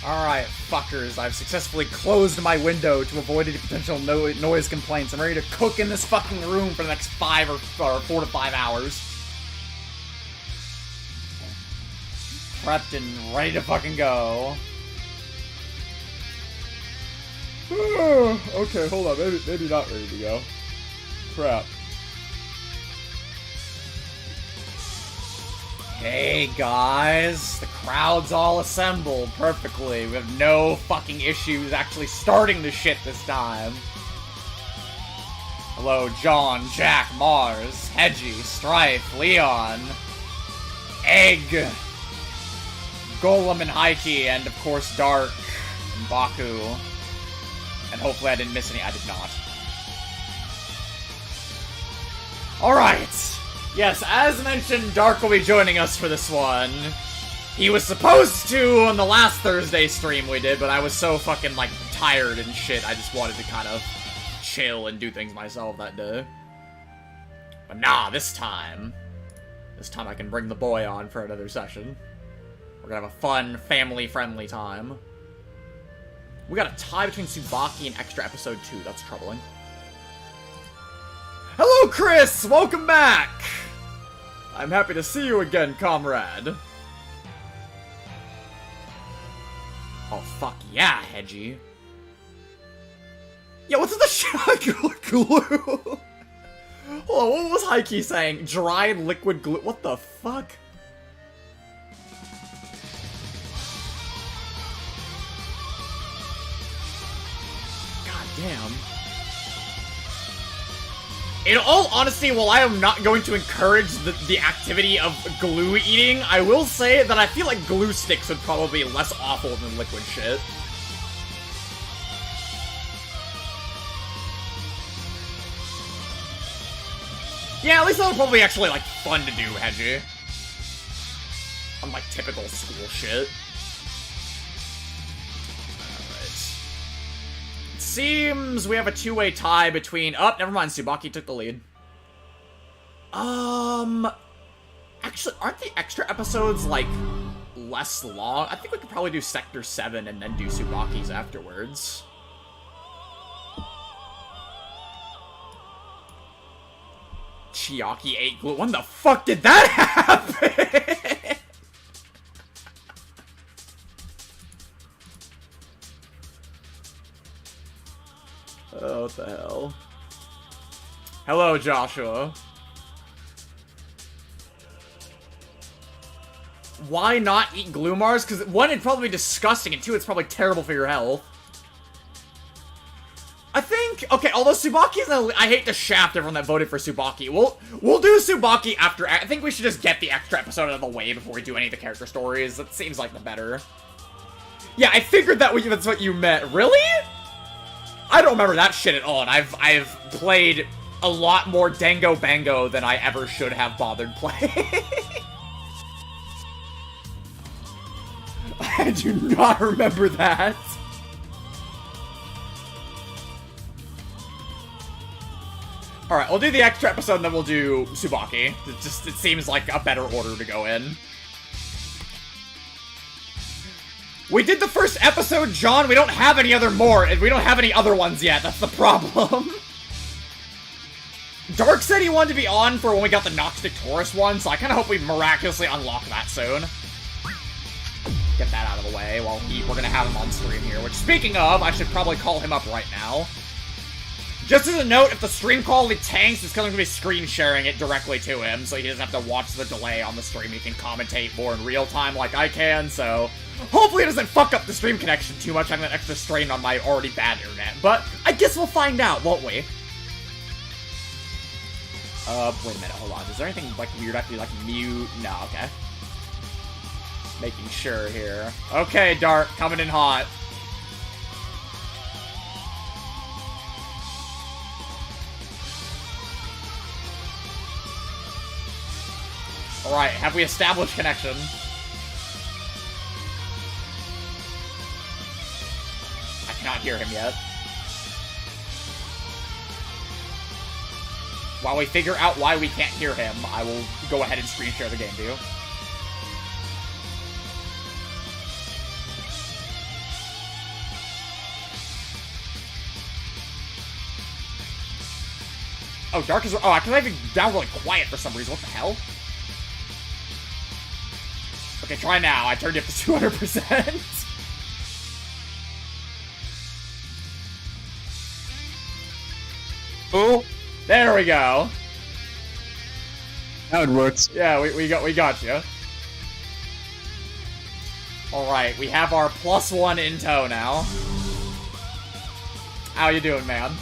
Alright, fuckers, I've successfully closed my window to avoid any potential noise complaints. I'm ready to cook in this fucking room for the next 4 to 5 hours. Prepped and ready to fucking go. Okay, hold on, maybe not ready to go. Crap. Hey guys, the crowd's all assembled perfectly. We have no fucking issues actually starting the shit this time. Hello, John, Jack, Mars, Hedgie, Strife, Leon, Egg, Golem and Heike, and of course Dark, and Baku. And hopefully I didn't miss any. I did not. Alright. Yes, as mentioned, Dark will be joining us for this one. He was supposed to on the last Thursday stream we did, but I was so fucking, like, tired and shit, I just wanted to kind of chill and do things myself that day. But nah, this time I can bring the boy on for another session. We're gonna have a fun, family-friendly time. We got a tie between Tsubaki and Extra Episode 2, that's troubling. Hello, Chris! Welcome back! I'm happy to see you again, comrade. Oh, fuck yeah, Hedgie. Yeah, what's the shit? Glue? Hold on, what was Heike saying? Dry liquid glue? What the fuck? God damn. In all honesty, while I am not going to encourage the activity of glue eating, I will say that I feel like glue sticks would probably be less awful than liquid shit. Yeah, at least that would probably actually, like, fun to do, Hedgie. Unlike typical school shit. Seems we have a two-way tie between... Oh, never mind, Tsubaki took the lead. Actually, aren't the extra episodes, like, less long? I think we could probably do Sector 7 and then do Tsubaki's afterwards. Chiaki ate glue. When the fuck did that happen? Oh, what the hell? Hello, Joshua. Why not eat glue, Mars? Because one, it'd probably be disgusting, and two, it's probably terrible for your health. I think, okay, although Tsubaki's, I hate to shaft everyone that voted for Tsubaki. We'll do Tsubaki after, I think we should just get the extra episode out of the way before we do any of the character stories. That seems like the better. Yeah, I figured that's what you meant. Really? I don't remember that shit at all, and I've played a lot more Dango Bango than I ever should have bothered playing. I do not remember that. Alright, we'll do the extra episode and then we'll do Tsubaki. It seems like a better order to go in. We did the first episode, John. We don't have any other more, and we don't have any other ones yet. That's the problem. Dark said he wanted to be on for when we got the Nox Victoris one, so I kind of hope we miraculously unlock that soon. Get that out of the way while we're gonna have him on stream here, which, speaking of, I should probably call him up right now. Just as a note, if the stream quality tanks, it's going to be screen sharing it directly to him, so he doesn't have to watch the delay on the stream. He can commentate more in real time like I can, so hopefully it doesn't fuck up the stream connection too much. I'm an extra strain on my already bad internet, but I guess we'll find out, won't we? Wait a minute, hold on. Is there anything, like, weird I have to, like, mute? No, okay. Making sure here. Okay, Dark, coming in hot. Alright, have we established connection? I cannot hear him yet. While we figure out why we can't hear him, I will go ahead and screen share the game to you. Oh, dark is... Oh, because I've been down really quiet for some reason. What the hell? Okay, try now. I turned it up to 200%. Oh, There we go. now it works. Yeah, we got you. Alright, we have our +1 in tow now. How you doing, man?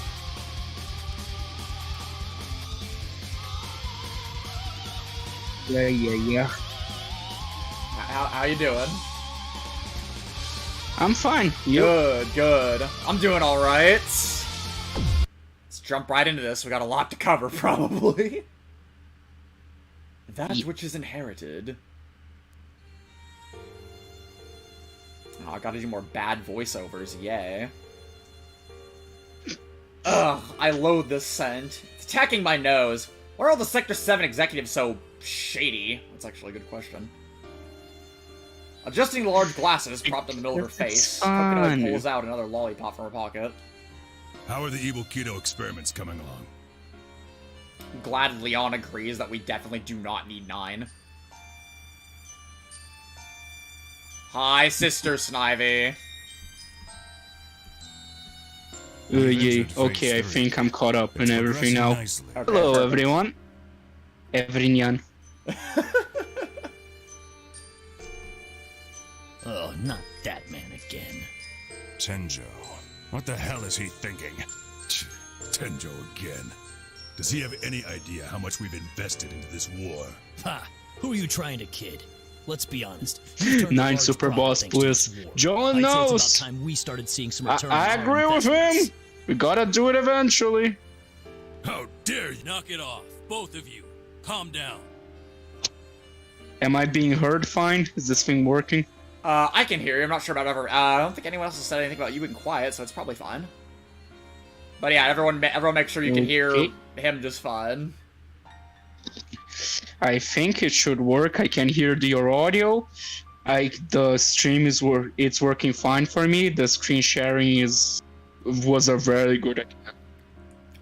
Yeah. How you doing? I'm fine. You? Good. I'm doing alright. Let's jump right into this. We got a lot to cover, probably. That which is inherited. Oh, I gotta do more bad voiceovers, yay. Ugh, I loathe this scent. It's attacking my nose. Why are all the Sector 7 executives so shady? That's actually a good question. Adjusting the large glasses propped in the middle of her face, Coconut pulls out another lollipop from her pocket. How are the evil keto experiments coming along? I'm glad Leon agrees that we definitely do not need 9. Hi, Sister Snivy. Yeah. Okay, I think I'm caught up in everything now. Okay, Hello, perfect. everyone. Everyone. Oh, not that man again. Tenjo. What the hell is he thinking? Tenjo again. Does he have any idea how much we've invested into this war? Ha! Who are you trying to kid? Let's be honest. You've turned a 9 large super profit boss, thanks to please. this war. Joel I'd say knows. It's about time we started seeing some return on I our agree with investments. him. We gotta do it eventually. How dare you? Knock it off, both of you. Calm down. Am I being heard fine? Is this thing working? I can hear you. I'm not sure about ever. I don't think anyone else has said anything about you being quiet, so it's probably fine. But yeah, everyone make sure you can hear Okay. him just fine. I think it should work. I can hear your audio. The stream is it's working fine for me. The screen sharing was a very good idea.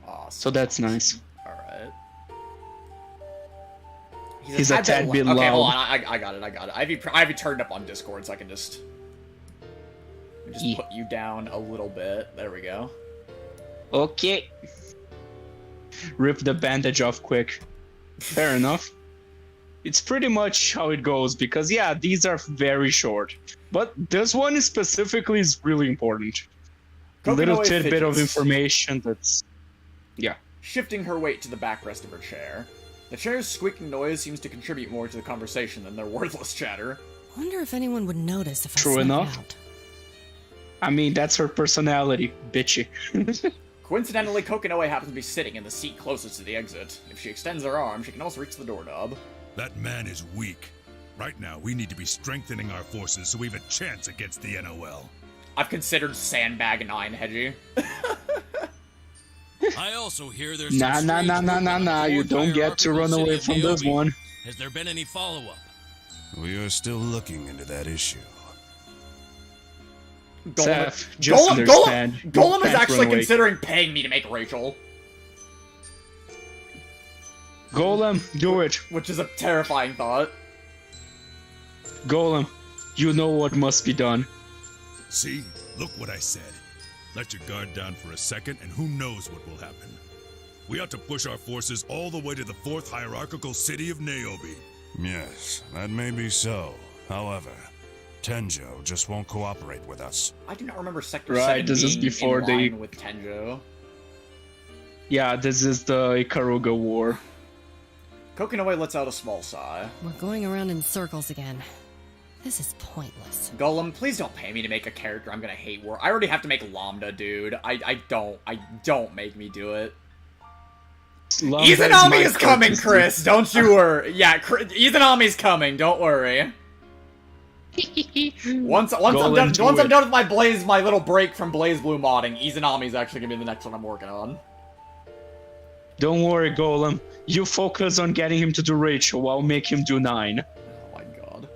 Awesome. So that's nice. Alright. He's a tad bit Okay, loud. hold on. I got it. I have you turned up on Discord, so I can just Yeah. put you down a little bit. There we go. Okay. Rip the bandage off quick. Fair enough. It's pretty much how it goes, because yeah, these are very short. But this one specifically is really important. A little Kokonoe tidbit of fidgets, information that's... Yeah. shifting her weight to the backrest of her chair. The chair's squeaking noise seems to contribute more to the conversation than their wordless chatter. Wonder if anyone would notice if I True snuck enough. out. I mean, that's her personality. Bitchy. Coincidentally, Kokonoe happens to be sitting in the seat closest to the exit. If she extends her arm, she can also reach the doorknob. That man is weak. Right now, we need to be strengthening our forces so we have a chance against the NOL. I've considered Sandbag 9, Hedgie. I also hear there's Nah. some strange movement on the You fourth don't get to hierarchical run city away of from this Niobe. one. Has there been any follow-up? We are still looking into that issue. Seth, just understand. You Golem is can't actually run away. considering paying me to make Rachel, Golem, do it. which is a terrifying thought. Golem, you know what must be done. See? Look what I said. Let your guard down for a second, and who knows what will happen. We ought to push our forces all the way to the fourth hierarchical city of Niobe. Yes, that may be so. However, Tenjo just won't cooperate with us. I do not remember Sector Right, 7 this is being before in they- line with Tenjo. Yeah, this is the Ikaruga War. Kokonoe lets out a small sigh. We're going around in circles again. This is pointless. Golem, please don't pay me to make a character I'm gonna hate war. I already have to make Lambda, dude. I don't make me do it. Lambda Izanami my is coming, courtesy. Chris! Don't you worry. Yeah, Izanami's coming, don't worry. Once I'm Golem, do it. done with my little break from Blazblue modding, Izanami's actually gonna be the next one I'm working on. Don't worry, Golem. You focus on getting him to do Rachel, I'll make him do 9. Oh my god.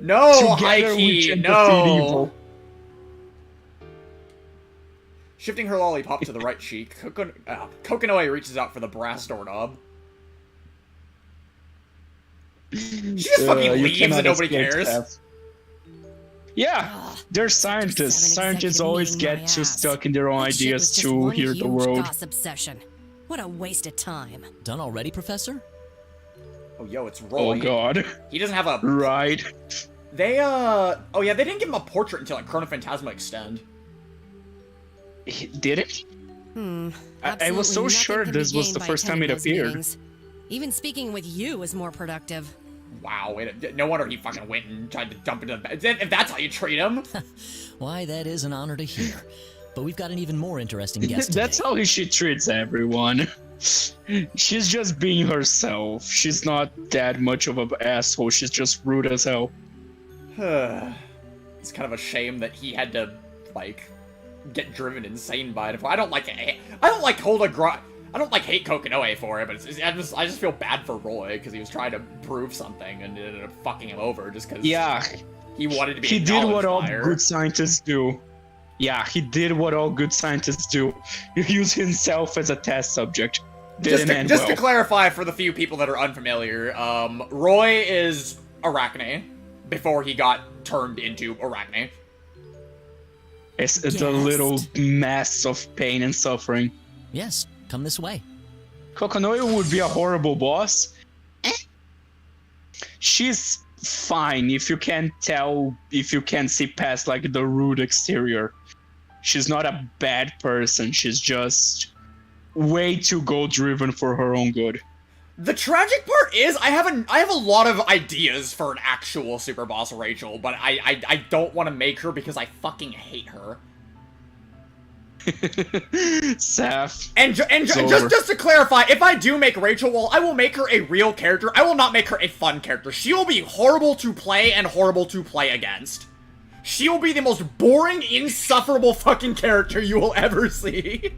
No, Together we Heike, can defeat no! evil. Shifting her lollipop to the right cheek, Kokonoe reaches out for the brass doorknob. She just fucking You leaves cannot and nobody escape cares. Seth. Yeah, Ugh, they're scientists. seven Scientists executive always meeting my get too ass. stuck in their own That shit was ideas just to one hear the huge world. gossip session. What a waste of time. Done already, Professor? Oh, yo, it's Roy. Oh god. He doesn't have a... Right. They, oh yeah, they didn't give him a portrait until, like, Chrono Phantasma Extend. Did it? I was so Absolutely sure nothing can this be was gained the by first time it attending those appeared. meetings. Even speaking with you is more productive. Wow, no wonder he fucking went and tried to jump into the bed. If that's how you treat him. Why, that is an honor to hear. But we've got an even more interesting guest today. That's how she treats everyone. She's just being herself. She's not that much of an asshole. She's just rude as hell. It's kind of a shame that he had to, like, get driven insane by it. I don't like hate Kokonoe for it, but I just feel bad for Roy because he was trying to prove something and ended up fucking him over just because Yeah, he wanted to be he did what all acknowledged by her. good scientists do. Yeah, he did what all good scientists do. He used himself as a test subject. Just Didn't end to well. clarify for the few people that are unfamiliar, Roy is Arachne before he got turned into Arachne. It's a little mass of pain and suffering. Yes, come this way. Kokonoe would be a horrible boss. She's fine if you can see past like the rude exterior. She's not a bad person. She's just way too goal-driven for her own good. The tragic part is I have a lot of ideas for an actual super boss Rachel, but I don't want to make her because I fucking hate her. Seth. And just to clarify, if I do make Rachel, well, I will make her a real character. I will not make her a fun character. She will be horrible to play and horrible to play against. She will be the most boring, insufferable fucking character you will ever see.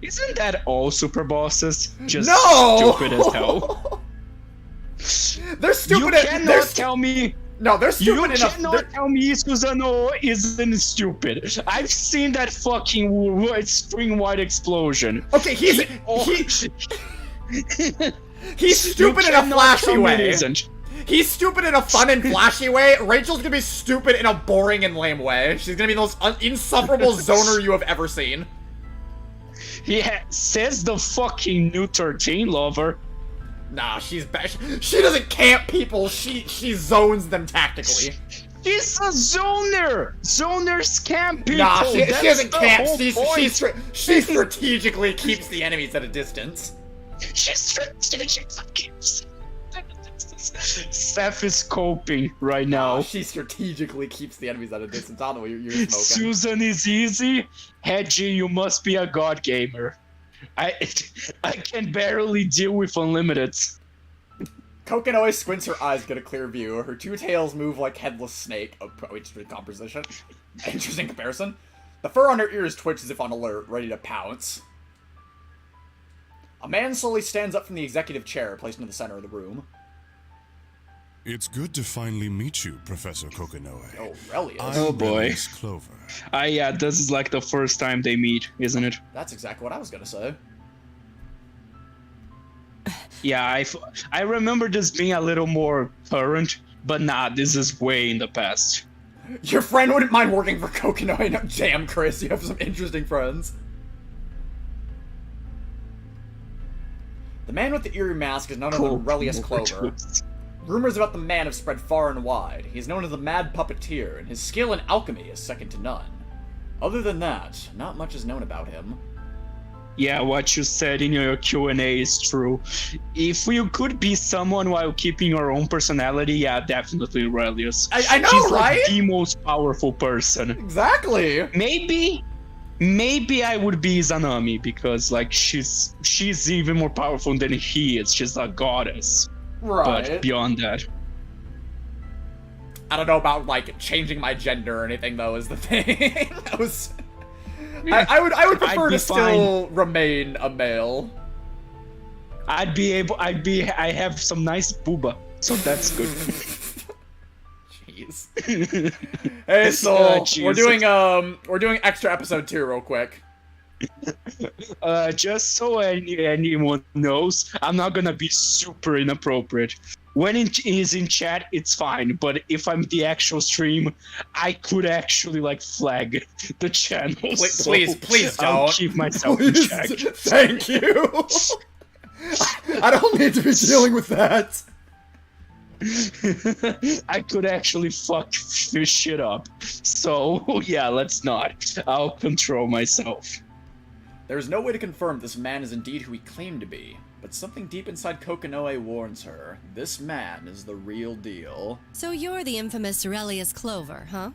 Isn't that all super bosses? Just No! stupid as hell. They're stupid. You cannot tell me. No, they're You stupid enough. cannot tell me Susanoo isn't stupid. I've seen that fucking spring white explosion. Okay, he's stupid in a cannot flashy tell me it way. isn't. He's stupid in a fun and flashy way. Rachel's gonna be stupid in a boring and lame way. She's gonna be the most insufferable zoner you have ever seen. Yeah, says the fucking new 13 lover. Nah, she's bad. She doesn't camp people. She zones them tactically. She's a zoner. Zoners camp people. Nah, she doesn't the camp. whole point. She strategically keeps the enemies at a distance. She's strategically. Seth is coping right now. She strategically keeps the enemies at a distance. I don't know what you're smoking. Susan is easy. Hedgie, you must be a god gamer. I can barely deal with unlimiteds. Kokonoe squints her eyes, get a clear view. Her two tails move like headless snake. Oh, interesting composition. Interesting comparison. The fur on her ears twitch as if on alert, ready to pounce. A man slowly stands up from the executive chair, placed in the center of the room. It's good to finally meet you, Professor Kokonoe. Oh, Relius. Oh, boy. Relius Clover. Yeah, this is like the first time they meet, isn't it? That's exactly what I was gonna say. Yeah, I remember this being a little more current, but nah, this is way in the past. Your friend wouldn't mind working for Kokonoe. No, damn, Chris, you have some interesting friends. The man with the eerie mask is none other than Relius Clover. Rumors about the man have spread far and wide. He is known as the Mad Puppeteer, and his skill in alchemy is second to none. Other than that, not much is known about him. Yeah, what you said in your Q&A is true. If you could be someone while keeping your own personality, yeah, definitely Relius. I know, He's right? like the most powerful person. Exactly! Maybe I would be Izanami, because like she's even more powerful than he is. She's a goddess. Right. But beyond that. I don't know about, like, changing my gender or anything, though, is the thing. I would prefer to still remain a male. I have some nice booba, so that's good. Jeez. Hey, Soul. Jesus. We're doing extra episode 2 real quick. Just so anyone knows, I'm not gonna be super inappropriate. When it is in chat, it's fine, but if I'm the actual stream, I could actually like flag the channel. Please I'll don't. keep myself in check. Thank you. I don't need to be dealing with that. I could actually fuck this shit up. So yeah, let's not. I'll control myself. There is no way to confirm this man is indeed who he claimed to be, but something deep inside Kokonoe warns her. This man is the real deal. So you're the infamous Aurelius Clover, huh?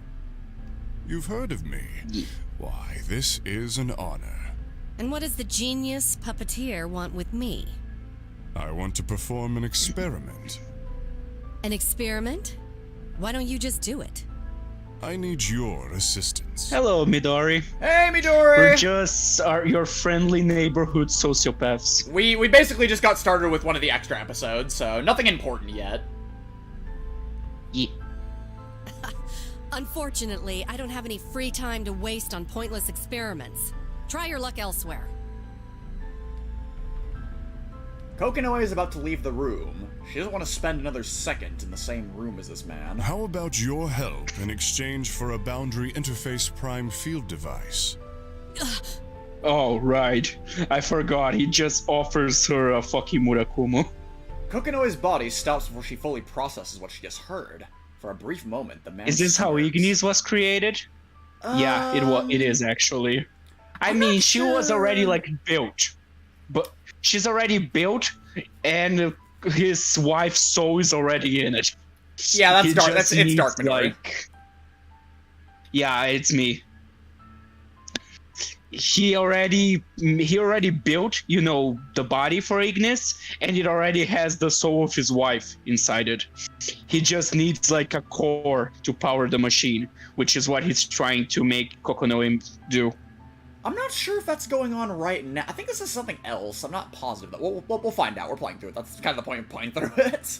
You've heard of me. Why, this is an honor. And what does the genius puppeteer want with me? I want to perform an experiment. An experiment? Why don't you just do it? I need your assistance. Hello, Midori. Hey, Midori! We're just your friendly neighborhood sociopaths. We basically just got started with one of the extra episodes, so nothing important yet. Yeah. Unfortunately, I don't have any free time to waste on pointless experiments. Try your luck elsewhere. Kokonoe is about to leave the room. She doesn't want to spend another second in the same room as this man. How about your help in exchange for a boundary interface prime field device? Oh, right. I forgot. He just offers her a fucking Murakumo. Kokonoe's body stops before she fully processes what she just heard. For a brief moment, the man Is this how smirks. Ignis was created? Yeah, it is actually. I mean, she was already like built, but she's already built, and his wife's soul is already in it. Yeah, that's He dark. just It's needs, dark, Midori. Yeah, it's me. He already built, you know, the body for Ignis, and it already has the soul of his wife inside it. He just needs like a core to power the machine, which is what he's trying to make Kokonoe do. I'm not sure if that's going on right now. I think this is something else. I'm not positive. We'll find out. We're playing through it. That's kind of the point of playing through it.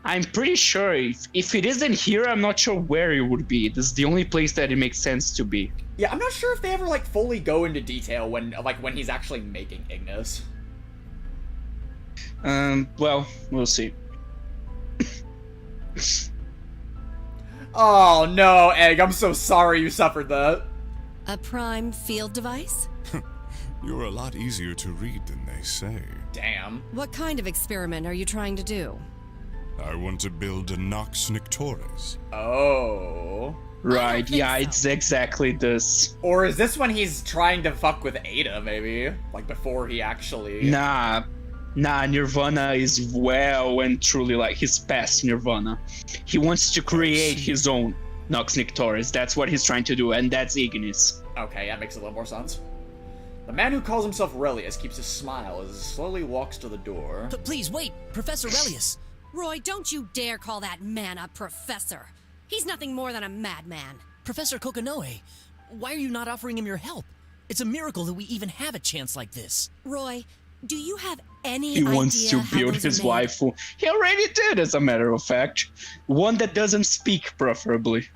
I'm pretty sure if it isn't here, I'm not sure where it would be. This is the only place that it makes sense to be. Yeah, I'm not sure if they ever like fully go into detail when he's actually making Ignis. Well, we'll see. Oh no, Egg, I'm so sorry you suffered that. A prime field device? You're a lot easier to read than they say. Damn. What kind of experiment are you trying to do? I want to build a Nox Nictoris. Oh. Right, think yeah, so. it's exactly this. Or is this when he's trying to fuck with Ada, maybe? Like, before he actually... Nah, Nirvana is well and truly like his past Nirvana. He wants to create his own Nox Nictoris. That's what he's trying to do, and that's Ignis. Okay, that makes a little more sense. The man who calls himself Aurelius keeps his smile as he slowly walks to the door. But please wait, Professor Aurelius. Roy, don't you dare call that man a professor. He's nothing more than a madman. Professor Kokonoe, why are you not offering him your help? It's a miracle that we even have a chance like this. Roy, do you have any He idea wants to how build those are his made? waifu. He already did, as a matter of fact. One that doesn't speak, preferably.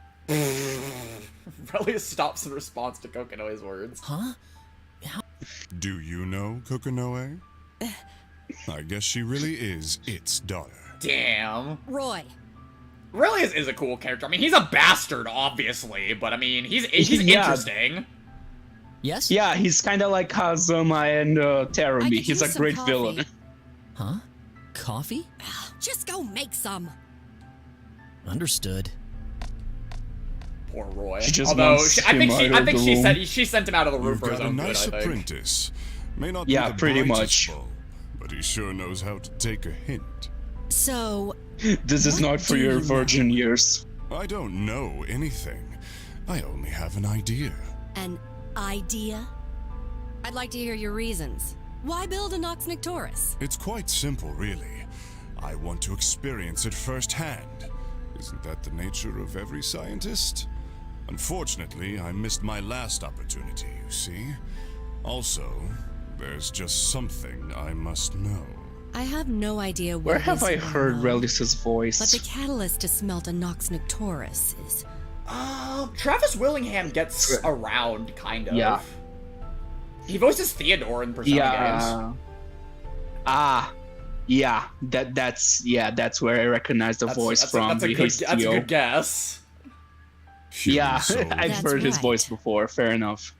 Aurelius stops in response to Kokonoe's words. Huh? Do you know Kokonoe? I guess she really is its daughter. Damn. Roy, Aurelius is a cool character. I mean, he's a bastard, obviously, but I mean, he's Yeah. interesting. Yes? Yeah, he's kind of like Kazuma and I Terumi. could He's use a some great coffee. villain. Huh? Coffee? just go make some. Understood. Poor Roy. She just Although, wants I think him out of the room. she sent him out of the room You've for his got a own nice good, I think. apprentice. May not Yeah, be the pretty brightest much. bulb, but he sure knows how to take a hint. So, This is What not for do your you know? virgin years. I don't know anything. I only have an idea. an idea? I'd like to hear your reasons. Why build a Nox Nictoris? It's quite simple, really. I want to experience it firsthand. Isn't that the nature of every scientist? Unfortunately, I missed my last opportunity, you see. Also, there's just something I must know. I have no idea Where what have is I going heard on, Relis's voice? but the catalyst to smelt a Nox Noctoris is... Travis Willingham gets around, kind of. Yeah. He voices Theodore in Persona games. Yeah, that's where I recognize the voice from. That's a good guess. Yeah, So, I've That's heard his right. voice before. Fair enough.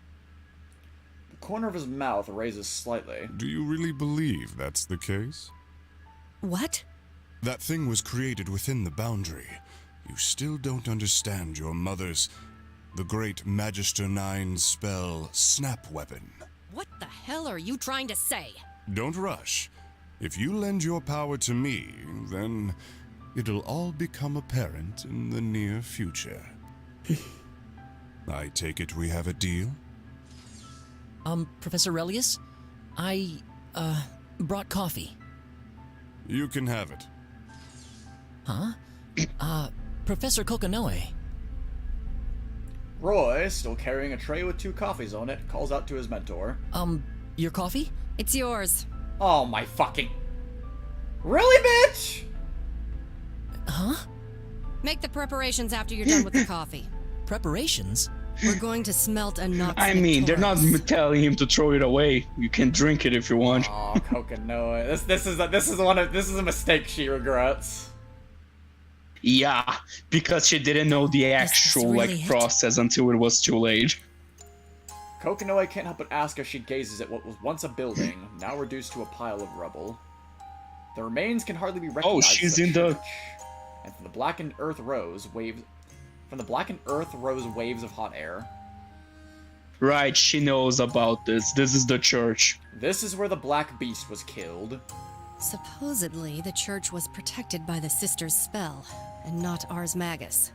The corner of his mouth raises slightly. do you really believe that's the case? What? That thing was created within the boundary. You still don't understand your mother's... the great Magister 9 spell Snap Weapon. What the hell are you trying to say? Don't rush. If you lend your power to me, then it'll all become apparent in the near future. I take it we have a deal? Professor Relius? I, brought coffee. You can have it. Huh? Professor Kokonoe. Roy, still carrying a tray with 2 coffees on it, calls out to his mentor. Your coffee? It's yours. Oh my fucking... Really, bitch? Huh? Make the preparations after you're done with the coffee. Preparations? We're going to smelt a Nox I mean, they're not Noctoris. telling him to throw it away. You can drink it if you want. Oh, Kokonoe. This is a mistake she regrets. Yeah, because she didn't know the is actual really it? process until it was too late. Kokonoe can't help but ask as she gazes at what was once a building, now reduced to a pile of rubble. The remains can hardly be recognized. she's as a in the- church. And from the blackened earth rose waves of hot air. Right, she knows about this. This is the church. This is where the Black Beast was killed. Supposedly, the church was protected by the sister's spell, and not Ars Magus.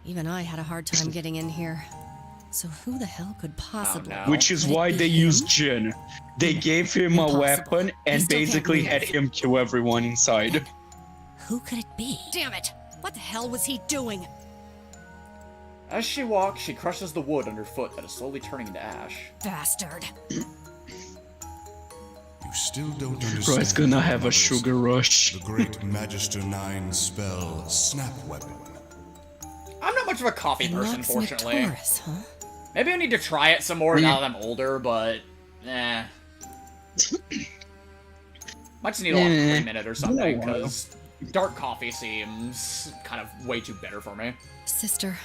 Even I had a hard time getting in here. So who the hell could possibly... no. Which is Could it why be they him? used Jin. They gave him a Impossible. weapon He and still can't basically move. had him kill everyone inside. Who could it be? Damn it! What the hell was he doing? As she walks, she crushes the wood underfoot that is slowly turning into ash. Bastard. You still don't understand. Roy's gonna have a mother's- sugar rush. The great Magister 9 spell Snap Weapon. I'm not much of a coffee person, Nox fortunately. Noctoris, huh? Maybe I need to try it some more now that I'm older, but... eh. Might just need a Eh. pre-minute or something, because dark coffee seems kind of way too bitter for me. Sister,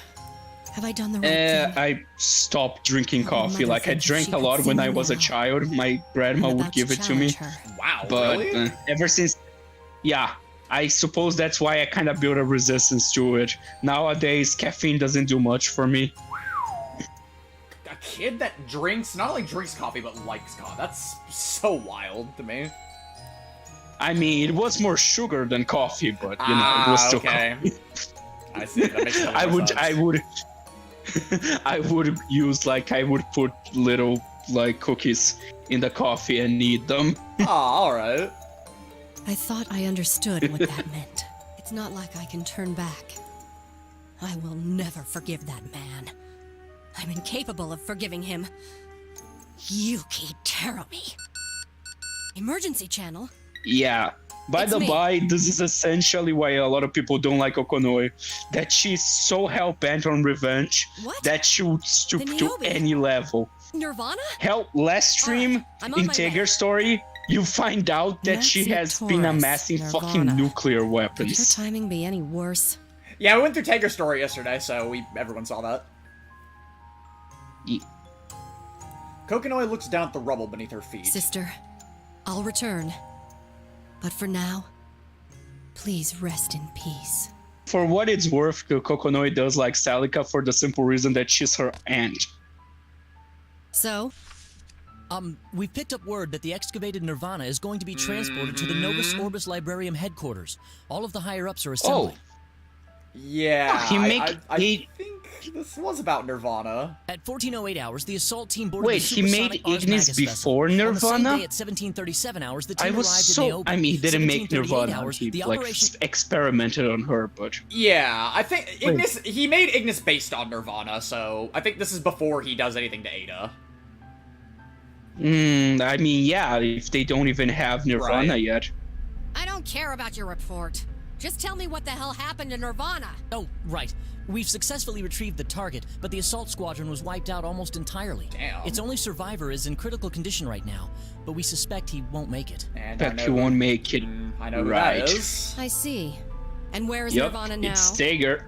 have I done the right thing? I stopped drinking My coffee. mother Like, I said drank she a could lot see when me I was a now. child. My grandma I'm would about give to it to me. challenge her. Wow, But really? ever since... Yeah, I suppose that's why I kind of built a resistance to it. Nowadays, caffeine doesn't do much for me. A kid that drinks, not only drinks coffee, but likes coffee. That's so wild to me. I mean, it was more sugar than coffee, but, you know, it was still okay. coffee. I see, that makes totally I more would, sense. I would, I would use, like, I would put little, like, cookies in the coffee and knead them. Aw, alright. I thought I understood what that meant. It's not like I can turn back. I will never forgive that man. I'm incapable of forgiving him. Yuki Terumi. Emergency channel? Yeah. By It's the me. by, this is essentially why a lot of people don't like Okonoe. That she's so hell-bent on revenge What? that she would stoop The to Niobe. any level. Nirvana? Hell, last stream, Alright, I'm on in my Tiger way. Story, you find out that she has been Nox amassing Noctoris, fucking Nirvana. nuclear Could your weapons. timing be any worse? Yeah, we went through Tiger Story yesterday, so everyone saw that. Ye- Kokonoe looks down at the rubble beneath her feet. Sister, I'll return. But for now, please rest in peace. For what it's worth, Kokonoe does like Salika for the simple reason that she's her aunt. So, We've picked up word that the excavated Nirvana is going to be transported to the Novus Orbis Librarium headquarters. All of the higher-ups are assembling. Yeah, He I he- think this was about Nirvana. At 1408 hours, the assault team boarded Wait, the he made supersonic Ars Ignis Magus before vessel. On the same Nirvana? day at 1737 hours, the I team was arrived so... at Niobe. I mean, he didn't make 1738 Nirvana. hours, He, the like, operation... experimented on her, but... Yeah, I think Ignis. He made Ignis based on Nirvana, so I think this is before he does anything to Ada. I mean, yeah, if they don't even have Nirvana Right. yet. I don't care about your report. Just tell me what the hell happened to Nirvana. Oh, right. We've successfully retrieved the target, but the assault squadron was wiped out almost entirely. Damn. Its only survivor is in critical condition right now, but we suspect he won't make it. And Bet he won't make it. I know who Right. that is. I see. And where is Yep, Nirvana now? it's Stager.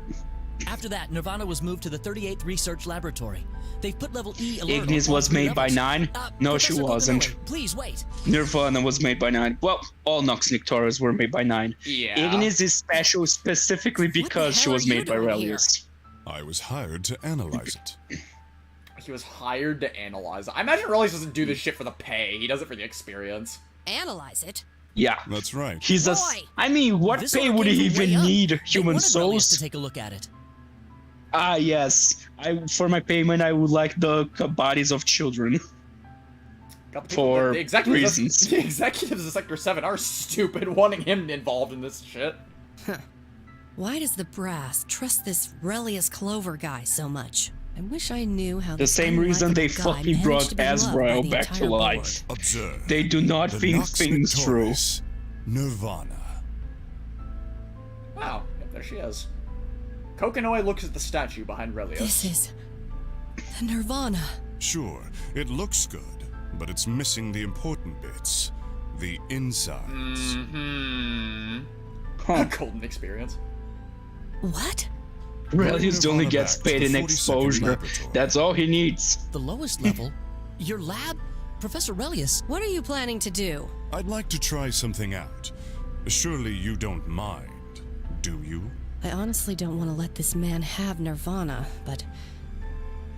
After that, Nirvana was moved to the 38th Research Laboratory. They've put level E alert on Ignis all was 3 made by levels. 9. No, she Professor wasn't. Kokonoi, please wait. Nirvana was made by 9. Well, all Nox Nictoras were made by 9. Yeah. Ignis is special specifically because she hell was are you made by doing here? Relius. I was hired to analyze it. He was hired to analyze it. I imagine Relius doesn't do this shit for the pay. He does it for the experience. Analyze it? Yeah. That's right. He's a. Boy! I mean, what This pay order would he came from even way up. need? They Human wanted Relius to souls? take a look at it. Ah, yes. For my payment, I would like the bodies of children. Got the people- For the executives, reasons. The executives of Sector 7 are stupid wanting him involved in this shit. Why does the brass trust this Relius Clover guy so much? I wish I knew how The this same reason they unlikable guy fucking managed brought to be loved by Azrael the back to entire board. life. Observe. They do not the think Nox things through. Victorious, Nirvana. Wow, yep, there she is. Kokonoi looks at the statue behind Relius. This is the Nirvana. Sure, it looks good, but it's missing the important bits. The insides. Huh. Golden experience. What? Relius only Nirvana gets back to paid the in 42nd exposure. laboratory. That's all he needs. The lowest level? Your lab? Professor Relius? What are you planning to do? I'd like to try something out. Surely you don't mind, do you? I honestly don't want to let this man have Nirvana, but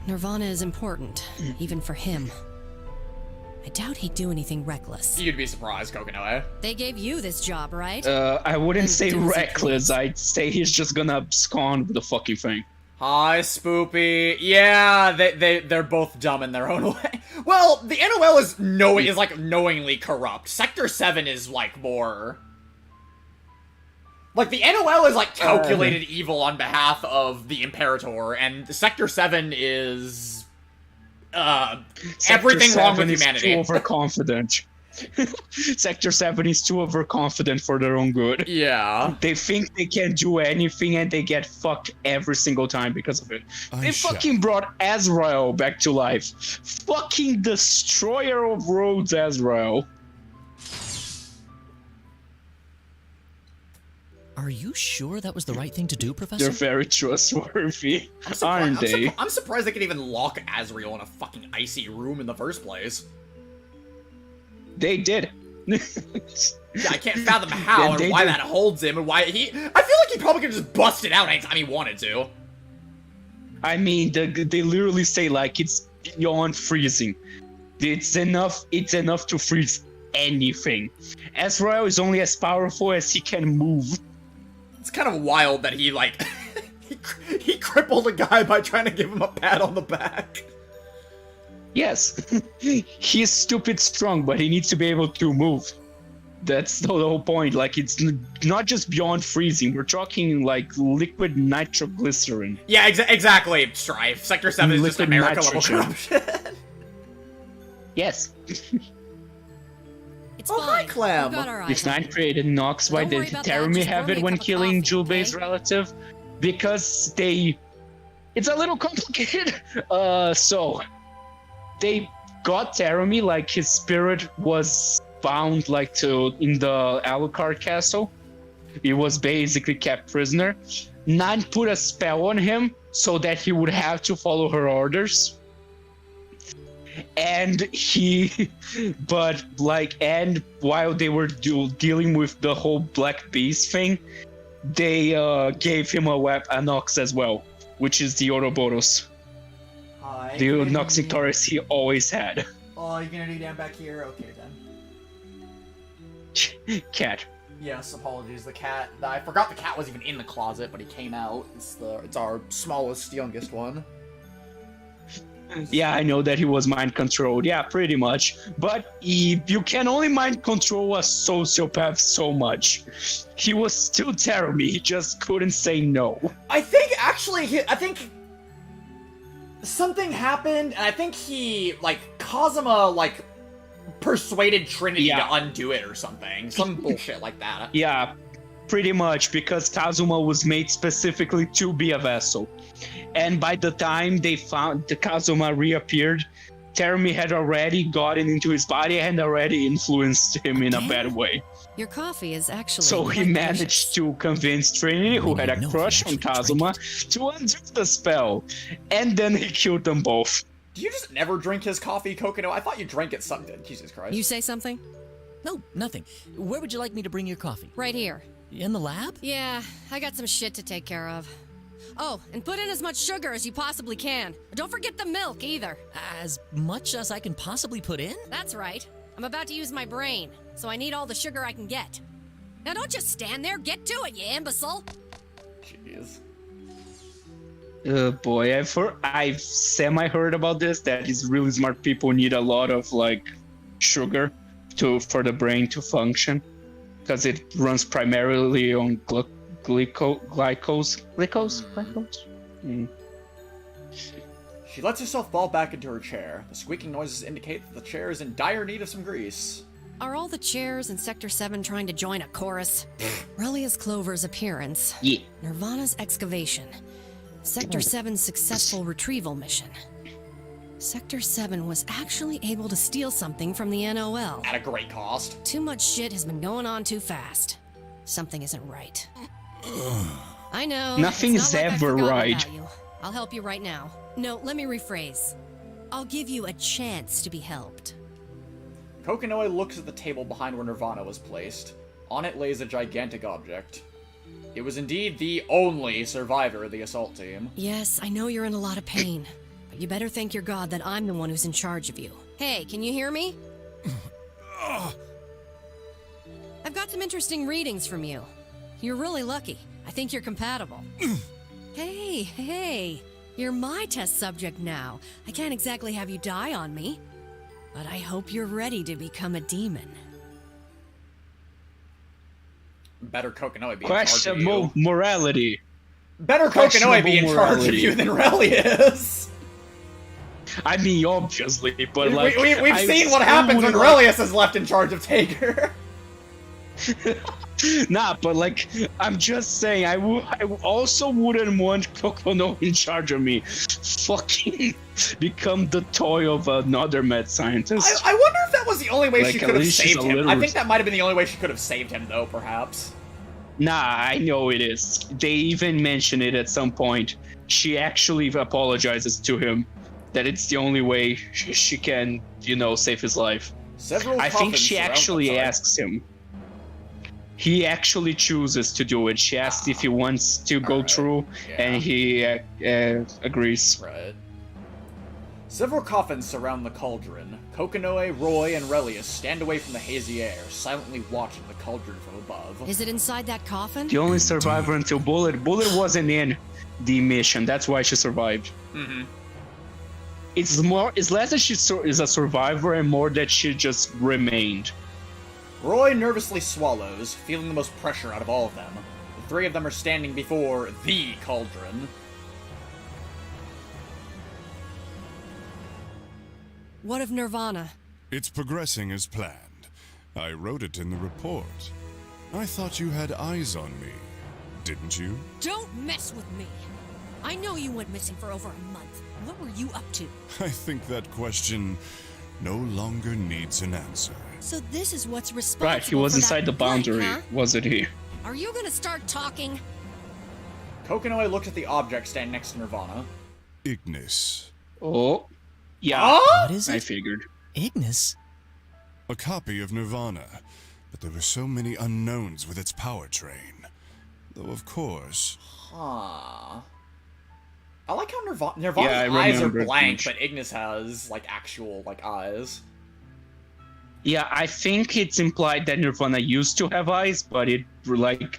Nirvana is important, even for him. I doubt he'd do anything reckless. You'd be surprised, Kokonoi. They gave you this job, right? I wouldn't And say do as he reckless. please. I'd say he's just gonna abscond with the fucking thing. Hi, Spoopy. Yeah, they're both dumb in their own way. Well, the NOL is like knowingly corrupt. Sector 7 is like more. Like the NOL is like calculated evil on behalf of the Imperator, and Sector 7 is everything Sector wrong 7 with is humanity. Too overconfident. Sector 7 is too overconfident for their own good. Yeah. They think they can do anything and they get fucked every single time because of it. I They shall. fucking brought Azrael back to life. Fucking destroyer of roads, Azrael. Are you sure that was the right thing to do, Professor? They're very trustworthy, I'm aren't they? I'm surprised they could even lock Azrael in a fucking icy room in the first place. They did. Yeah, I can't fathom how Yeah, and they why did. that holds him and why he. I feel like he probably could just bust it out anytime he wanted to. I mean, they literally say like it's beyond freezing. It's enough to freeze anything. Azrael is only as powerful as he can move. It's kind of wild that he like he crippled a guy by trying to give him a pat on the back. Yes, he's stupid strong, but he needs to be able to move. That's the whole point. Like, it's not just beyond freezing. We're talking like liquid nitroglycerin. Yeah, exactly. Strife. Sector 7 is just Liquid America level nitrogen. corruption. Yes, It's Oh, hi, fine. Clem. We've got our eyes if on Nine you. created Nox, why Don't worry did about that, Terumi just have pour me it a when cup of killing coffee, Julbe's okay? relative? Because it's a little complicated. So they got Terumi, like his spirit was bound like in the Alucard castle. He was basically kept prisoner. Nine put a spell on him so that he would have to follow her orders. And while they were dealing with the whole Black Beast thing, they gave him a Nox as well, which is the Ouroboros. Hi. The Noxitaurus he always had. Oh, you're gonna do down back here? Okay then. Cat. Yes, apologies. The cat. I forgot the cat was even in the closet, but he came out. It's our smallest, youngest one. Yeah, I know that he was mind controlled. Yeah, pretty much. But you can only mind control a sociopath so much. He was still Terumi. He just couldn't say no. I think something happened, and I think he Kazuma persuaded Trinity Yeah. to undo it or something. Some bullshit like that. Yeah, pretty much, because Kazuma was made specifically to be a vessel. And by the time they found the Kazuma reappeared, Terumi had already gotten into his body and already influenced him in a bad way. Your coffee is actually. So he quite managed delicious. to convince Trinity, who had a No, crush he on actually Kazuma, to undo the spell. And then he killed them both. Do you just never drink his coffee, Kokono? I thought you drank it something. Jesus Christ. You say something? No, nothing. Where would you like me to bring your coffee? Right here. In the lab? Yeah, I got some shit to take care of. Oh, and put in as much sugar as you possibly can. Don't forget the milk either. As much as I can possibly put in? That's right. I'm about to use my brain, so I need all the sugar I can get. Now don't just stand there. Get to it, you imbecile. Jeez. Boy, I've semi-heard about this, that these really smart people need a lot of, like, sugar for the brain to function. Because it runs primarily on glycose? Mm. She lets herself fall back into her chair. The squeaking noises indicate that the chair is in dire need of some grease. Are all the chairs in Sector 7 trying to join a chorus? Relia's Clover's appearance. Yeah. Nirvana's excavation. Sector 7's successful retrieval mission. Sector 7 was actually able to steal something from the NOL. At a great cost. Too much shit has been going on too fast. Something isn't right. I know. Nothing's it's not like I've ever forgotten right. about you. I'll help you right now. No, let me rephrase. I'll give you a chance to be helped. Kokonoe looks at the table behind where Nirvana was placed. On it lays a gigantic object. It was indeed the only survivor of the assault team. Yes, I know you're in a lot of pain, but you better thank your god that I'm the one who's in charge of you. Hey, can you hear me? I've got some interesting readings from you. You're really lucky. I think you're compatible. Hey, you're my test subject now. I can't exactly have you die on me, but I hope you're ready to become a demon. Better Kokonoe be in charge of Questionable you. morality. Better Kokonoe be in questionable charge of morality. you than Relius. I mean, obviously, but like... We've I seen what still happens when wouldn't like- Relius is left in charge of Taker. Nah, but like, I'm just saying, I also wouldn't want Kokono in charge of me. Fucking become the toy of another mad scientist. I wonder if that was the only way Like, she at could have least she's saved a him. I little- think that might have been the only way she could have saved him, though, perhaps. Nah, I know it is. They even mention it at some point. She actually apologizes to him that it's the only way she can, save his life. Several I think coffins she surround- actually I'm sorry. asks him. He actually chooses to do it. She asks if he wants to go Alright. through, Yeah. and he agrees. Right. Several coffins surround the cauldron. Kokonoe, Roy, and Relius stand away from the hazy air, silently watching the cauldron from above. Is it inside that coffin? The only survivor until Bullet. Bullet wasn't in the mission. That's why she survived. Mm-hmm. It's less that she is a survivor and more that she just remained. Roy nervously swallows, feeling the most pressure out of all of them. The three of them are standing before the cauldron. What of Nirvana? It's progressing as planned. I wrote it in the report. I thought you had eyes on me, didn't you? Don't mess with me! I know you went missing for over a month. What were you up to? I think that question no longer needs an answer. So this is what's responsible Right, he was for inside that the boundary, blank, huh? wasn't he? Are you gonna start talking? Kokonoe looks at the object standing next to Nirvana. Ignis. Oh, yeah, Oh! What is I it? figured. Ignis? A copy of Nirvana, but there were so many unknowns with its powertrain. Though, of course, Huh. I like how Nirvana's Yeah, I eyes are remember it blank, much. but Ignis has, actual, eyes. Yeah, I think it's implied that Nirvana used to have eyes, but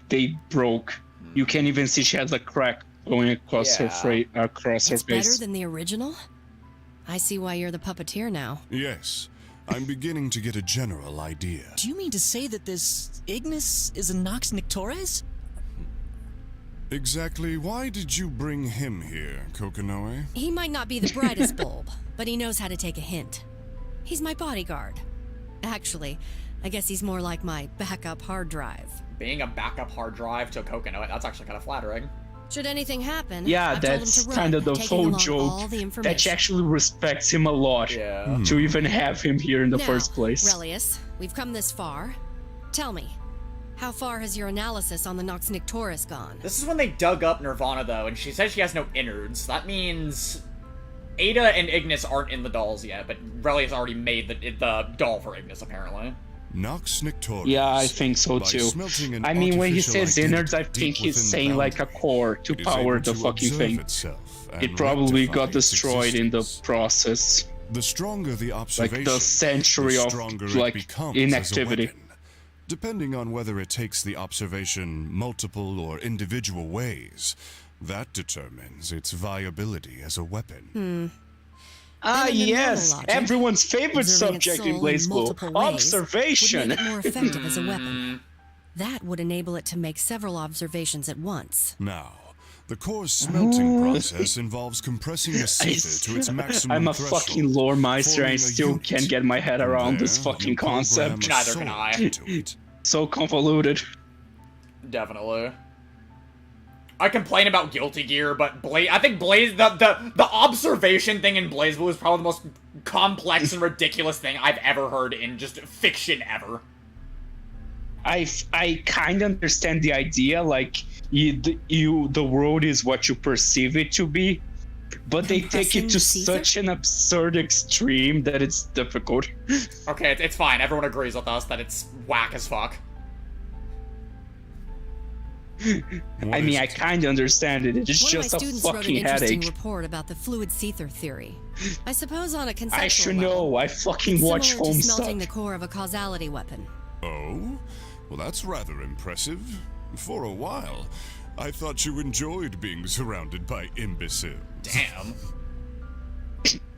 they broke. You can't even see she has a crack going across Yeah. across her It's better face. than the original? I see why you're the puppeteer now. yes, I'm beginning to get a general idea. Do you mean to say that this Ignis is a Nox Nictores? Exactly why did you bring him here, He might not be the brightest bulb, but he knows how to take a hint. He's my bodyguard. Actually, I guess he's more like my backup hard drive. Being a backup hard drive to a Kokinoe, that's actually kind of flattering. Should anything happen, Yeah, I've told him that's to run, kind of the taking whole along joke. all the That information. she actually respects him a lot Yeah. to even have him here in the Now, first place. Relius, we've come this far. Tell me, how far has your analysis on the Nox Nictoris gone? This is when they dug up Nirvana, though, and she says she has no innards. That means Ada and Ignis aren't in the dolls yet, but Relius already made the doll for Ignis, apparently. Nox Nictoris. Yeah, I think so by too. smelting an I mean, when he artificial says innards, I identity think deep he's within saying like a boundaries, core to it is power able the to fucking observe thing. itself and It probably rectify got its destroyed in the existence. process. The stronger the Like observation, the century the of stronger it like becomes inactivity. as a weapon. Depending on whether it takes the observation multiple or individual ways, that determines its viability as a weapon. Ah, And in the yes, normal logic, everyone's favorite observing its subject in soul in Blazblue, multiple ways observation. would make it more effective as a weapon. That would enable it to make several observations at once. Now, the core's smelting process involves compressing the cipher to its maximum I'm a threshold, fucking lore meister. I forming a still unit. can't get my head From around this there, fucking you program concept. a Neither soul can I. into it. So convoluted. Definitely. I complain about Guilty Gear, but I think the observation thing in Blazblue is probably the most complex and ridiculous thing I've ever heard in just fiction ever. I kind of understand the idea, like the world is what you perceive it to be, but they take it to Compressing Caesar? such an absurd extreme that it's difficult. Okay, it's fine. Everyone agrees with us that it's whack as fuck. What I mean, is I it? kind of understand it. It's One just of my a students wrote an fucking interesting headache. report about the fluid seether theory. I suppose on a conceptual I should level, know. I fucking it's watch similar to Homestuck. smelting the core of a causality weapon. Oh? Well, that's rather impressive. For a while, I thought you enjoyed being surrounded by imbeciles. Damn.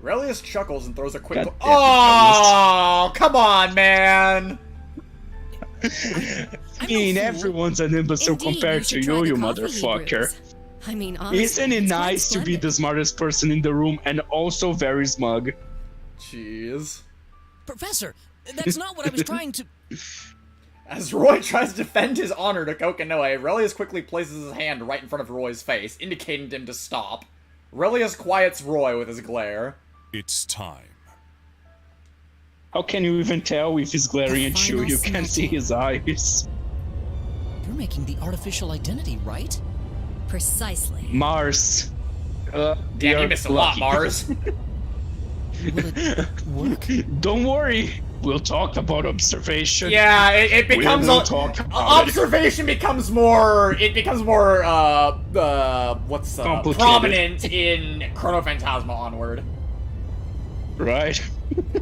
Relius chuckles and throws a quick. God damn it, Oh, come on, man! I mean, everyone's an imbecile Indeed, compared to should try you, the you coffee motherfucker. Hebrews. I mean, honestly, Isn't it it's quite nice to be splendid. the smartest person in the room and also very smug? Jeez. Professor, that's not what I was trying to. As Roy tries to defend his honor to Kokinoe, Relius quickly places his hand right in front of Roy's face, indicating to him to stop. Relius quiets Roy with his glare. It's time. How can you even tell if he's glaring at you? final You can't see smelting. his eyes. You're making the artificial identity, right? Precisely. Mars. Damn, you're you missed a lot, lucky. Mars. Will it work? Don't worry. We'll talk about observation. Yeah, it becomes will talk about it. observation becomes more. It becomes more. What's Complicated. prominent in Chrono Phantasma onward. Right?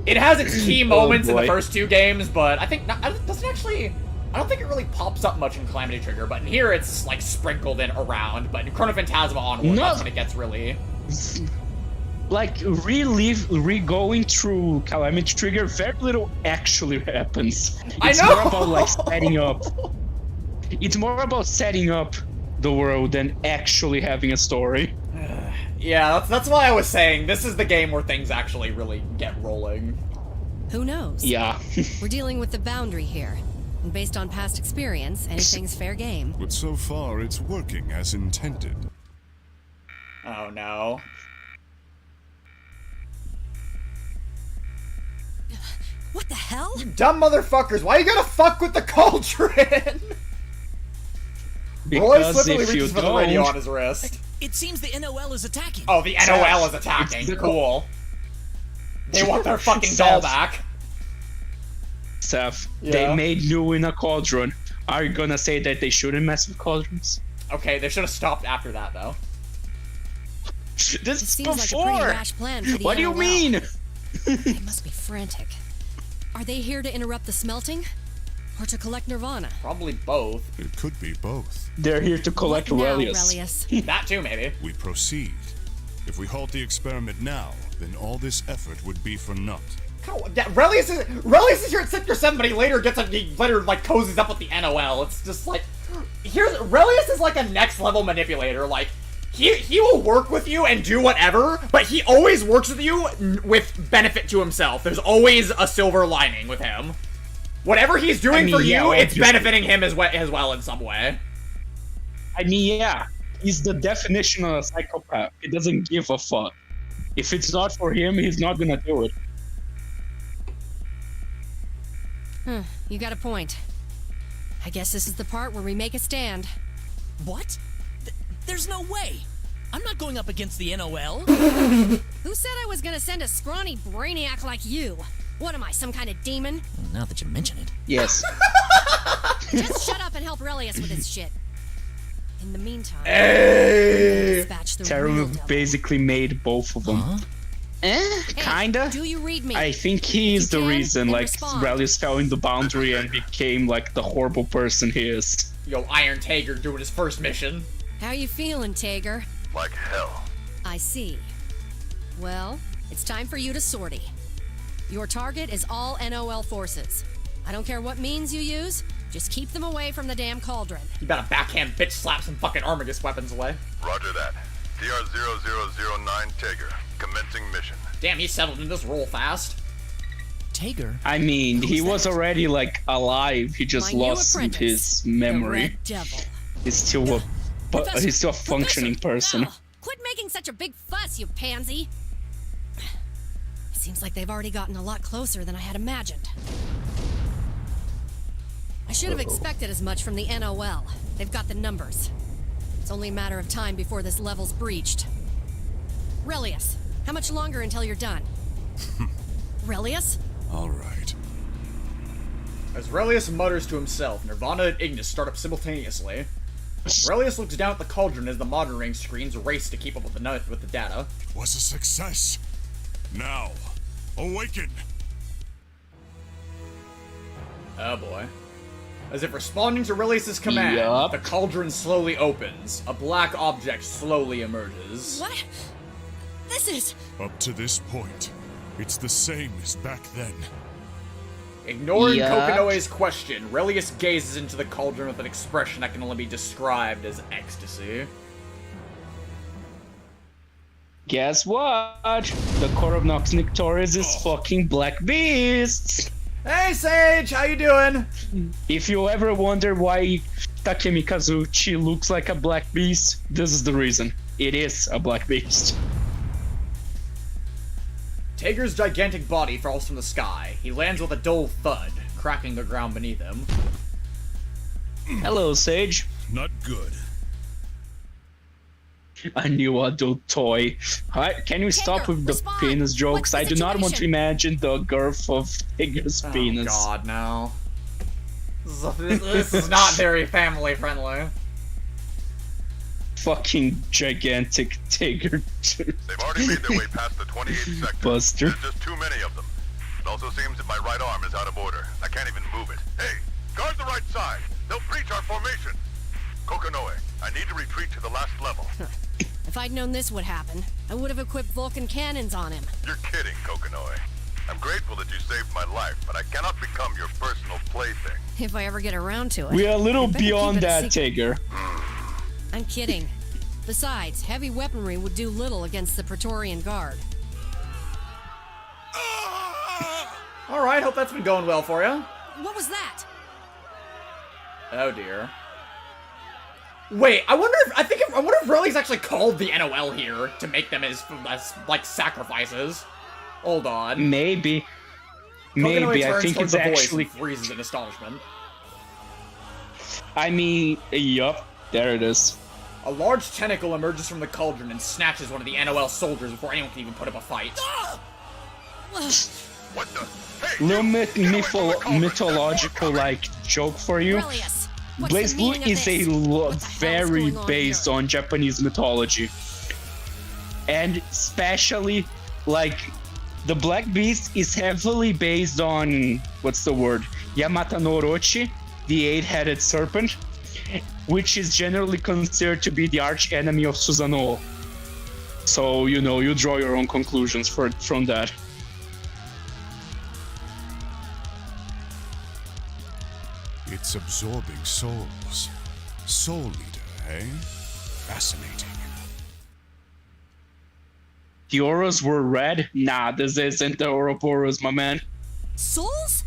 It has its key moments in the boy. first two games, but I think it doesn't actually. I don't think it really pops up much in Calamity Trigger, but in here it's like sprinkled in around. But in Chrono Phantasma onward, No. that's when it gets really. Like, re-going through Calamity Trigger, very little actually happens. I It's know! more about, like, setting up. It's more about setting up the world than actually having a story. Yeah, that's why I was saying this is the game where things actually really get rolling. Who knows? Yeah. We're dealing with the boundary here. And based on past experience, anything's fair game. But so far, it's working as intended. Oh no. What the hell? Dumb motherfuckers, why you gotta fuck with the cauldron? Roy Because slippily if you reaches for the radio on don't... his wrist. It seems the NOL is attacking. Oh, the NOL is attacking. It's- Cool. They want their fucking doll Seth. back. Seth, Yeah. they made you in a cauldron. Are you gonna say that they shouldn't mess with cauldrons? Okay, they should have stopped after that, though. This It is seems like a pretty before! rash plan for the What do you NOL. mean? They must be frantic. Are they here to interrupt the smelting? Or to collect Nirvana? Probably both. It could be both. They're here to collect What now, Relius. Relius? That too, maybe. We proceed. If we halt the experiment now, then all this effort would be for naught. Yeah, Relius is here at Sector 7, but he later like cozies up with the NOL. It's just like Relius is like a next level manipulator. Like he will work with you and do whatever, but he always works with you with benefit to himself. There's always a silver lining with him. Whatever he's doing for you, it's benefiting him as well in some way. I mean, yeah, he's the definition of a psychopath. He doesn't give a fuck. If it's not for him, he's not gonna do it. You got a point. I guess this is the part where we make a stand. What? There's no way. I'm not going up against the NOL. Who said I was gonna send a scrawny brainiac like you? What am I, some kind of demon? Well, now that you mention it. Yes. Just shut up and help Relius with his shit. In the meantime, dispatch the Terra real devil. basically made both of them. Huh? Kinda. Do you read me? I think he is If you the can, reason, then like, respond. Relius fell in the boundary and became, like, the horrible person he is. Yo, Iron Tager doing his first mission. How you feeling, Tager? Like hell. I see. Well, it's time for you to sortie. Your target is all NOL forces. I don't care what means you use, just keep them away from the damn cauldron. You better backhand bitch slap some fucking Armagus weapons away. Roger that. TR-0009 Tager, commencing mission. Damn, he settled in this role fast. Tager? I mean, he Who's was that? already, like, alive. He just My new lost apprentice, his the memory. Red Devil. He's still a, but Professor, he's still a functioning person. Ugh, quit making such a big fuss, you pansy. Seems like they've already gotten a lot closer than I had imagined. I should have expected as much from the NOL. They've got the numbers. It's only a matter of time before this level's breached. Relius, how much longer until you're done? Relius? All right. As Relius mutters to himself, Nirvana and Ignis start up simultaneously. Relius looks down at the cauldron as the monitoring screens race to keep up with the data. It was a success. Now, awaken. Oh boy. As if responding to Relius's command, Yup. the cauldron slowly opens. A black object slowly emerges. What? This is... Up to this point, it's the same as back then. Ignoring Yup. Kokonoe's question, Relius gazes into the cauldron with an expression that can only be described as ecstasy. Guess what? The core of Nox Nictorius is fucking Black Beasts! Hey Sage, how you doing? If you ever wonder why Takemi Kazuchi looks like a black beast, this is the reason. It is a black beast. Tager's gigantic body falls from the sky. He lands with a dull thud, cracking the ground beneath him. Hello, Sage. Not good. A new adult toy. Hi, can you stop with the respond. penis jokes? What's the I do not want to situation? imagine the girth of Tager's penis. Oh god, no. This is not very family friendly. Fucking gigantic Tager They've already made their way past the 28th sector. Buster. There's just too many of them. It also seems that my right arm is out of order. I can't even move it. Hey, guard the right side. They'll breach our formation. Kokonoe, I need to retreat to the last level. If I'd known this would happen, I would have equipped Vulcan cannons on him. You're kidding, Kokonoe. I'm grateful that you saved my life, but I cannot become your personal plaything. If I ever get around to it. We are a little You better beyond keep it a that, secret. Tager. I'm kidding. Besides, heavy weaponry would do little against the Praetorian Guard. Alright, hope that's been going well for you. What was that? Oh dear. Wait, I wonder if Relius actually called the NOL here to make them as like sacrifices. Hold on. Maybe. Kokonoe Maybe. I turns think towards it's the voice actually. and freezes in astonishment. I mean, yup. There it is. A large tentacle emerges from the cauldron and snatches one of the NOL soldiers before anyone can even put up a fight. What the? Hey, Little you! Get away from the cauldron. mythological like joke for you. Relius, what's the Blazblue meaning of is a this? What the hell is very going on based here? on Japanese mythology, and especially like the Black Beast is heavily based on what's the word Yamata no Orochi, the eight-headed serpent, which is generally considered to be the arch enemy of Susanoo. So you know, you draw your own conclusions from that. It's absorbing souls. Soul Eater, eh? Fascinating. The auras were red? Nah, this isn't the Ouroboros, my man. Souls?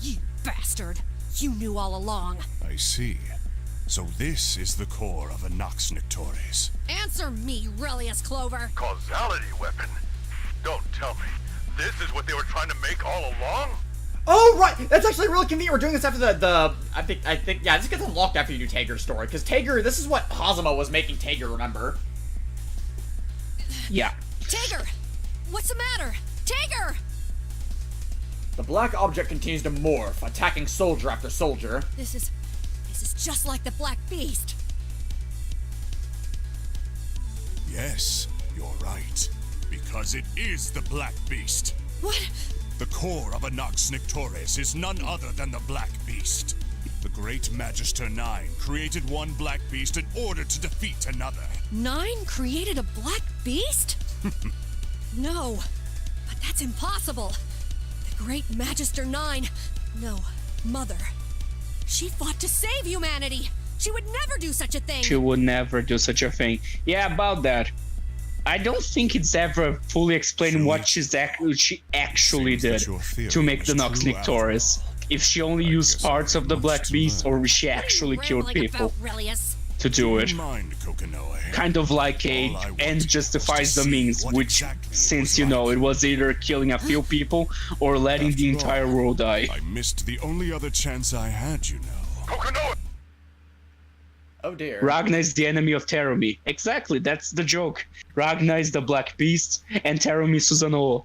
You bastard! You knew all along. I see. So this is the core of a Nox Nictores. Answer me, Relius Clover. Causality weapon? Don't tell me. This is what they were trying to make all along? Oh, right! That's actually really convenient. We're doing this after I think, yeah, this gets unlocked after you do Tager's story. Because Tager, this is what Hazama was making Tager remember. Yeah. Tager! What's the matter? Tager! The black object continues to morph, attacking soldier after soldier. This is just like the Black Beast. Yes, you're right. Because it is the Black Beast. What? The core of a Nox Nictores is none other than the Black Beast. The Great Magister 9 created one Black Beast in order to defeat another. 9 created a Black Beast? No, but that's impossible. The Great Magister 9, no, Mother. She fought to save humanity. She would never do such a thing. She would never do such a thing. Yeah, about that. I don't think it's ever fully explained what she actually did to make the Nox Nictores. If she only used parts of the Black Beast, or she actually killed people to do it. Kind of like a end justifies the means, which, since you know, it was either killing a few people or letting the entire world die. I missed the only other chance I had, you know. Kokonoe! Oh dear. Ragna is the enemy of Terumi. Exactly, that's the joke. Ragna is the Black Beast, and Terumi Susanoo.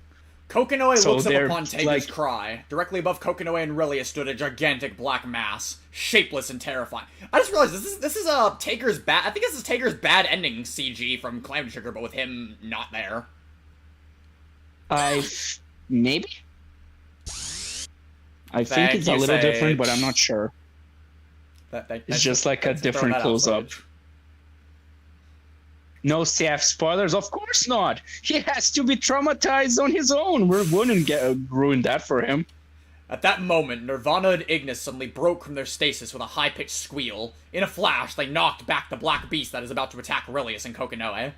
Kokonoe So looks up they're, upon Tager's like- cry. Directly above Kokonoe and Relia stood a gigantic black mass, shapeless and terrifying. I just realized this is Tager's bad. I think this is Tager's bad ending CG from Cloud Sugar, but with him not there. Maybe? I think Thank it's a you, little Sage. different, but I'm not sure. It's just like a different close-up. No CF spoilers? Of course not! He has to be traumatized on his own! We wouldn't ruin that for him. At that moment, Nirvana and Ignis suddenly broke from their stasis with a high-pitched squeal. In a flash, they knocked back the black beast that is about to attack Relius and Kokonoe.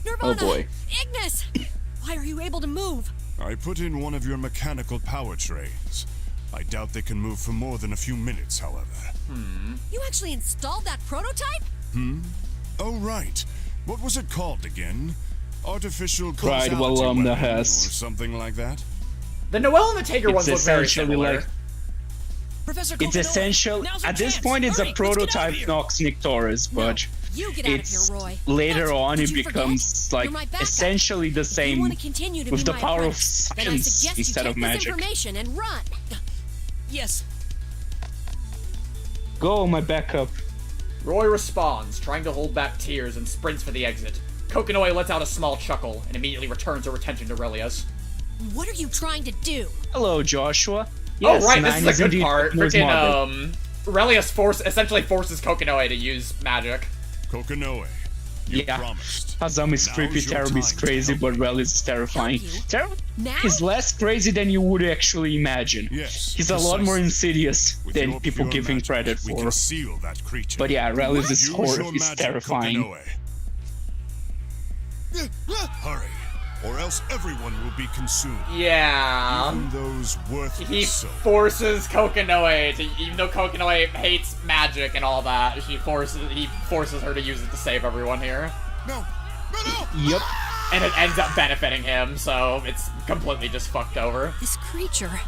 Nirvana! Oh boy. Ignis! Why are you able to move? I put in one of your mechanical power trains. I doubt they can move for more than a few minutes, however. You actually installed that prototype? Oh, right. What was it called again? Artificial Right, causality well, weapon, the or Hess. something like that? The Noelle and the Tager ones look very essentially similar. like- Professor It's Kokonoe, essential. now's your At this chance. point, it's Hurry, a let's get out of prototype here. Nox Nictores, but You get out of it's here, Roy. later What? on Did it you forget? becomes like You're my backup. essentially the If you same want to continue to with be the my power of apprentice, then I science suggest instead you of take this magic. information and run. Yes. Go, my backup. Roy responds, trying to hold back tears, and sprints for the exit. Kokonoe lets out a small chuckle, and immediately returns her attention to Relius. What are you trying to do? Hello, Joshua. Yes, Oh right, Nine this is a good indeed part. Kokonoe's mother. Freaking, Relius essentially forces Kokonoe to use magic. Kokonoe, you Yeah. promised. Hazam is Now's creepy, your Terumi's time to crazy, help but me. Relius is terrifying. Help you? Terumi Now? is less crazy than you would actually imagine. Yes, He's a lot more precisely. insidious With than your people pure give him magic, credit we for. can seal that creature. But yeah, Relius is, Use your magic, terrifying. Kokonoe. Hurry, or else everyone will be consumed. Yeah. Even those worthless He souls. forces Kokonoe to, even though Kokonoe hates magic and all that, he forces her to use it to save everyone here. No, no! Yep. And it ends up benefiting him, so it's completely just fucked over. This creature.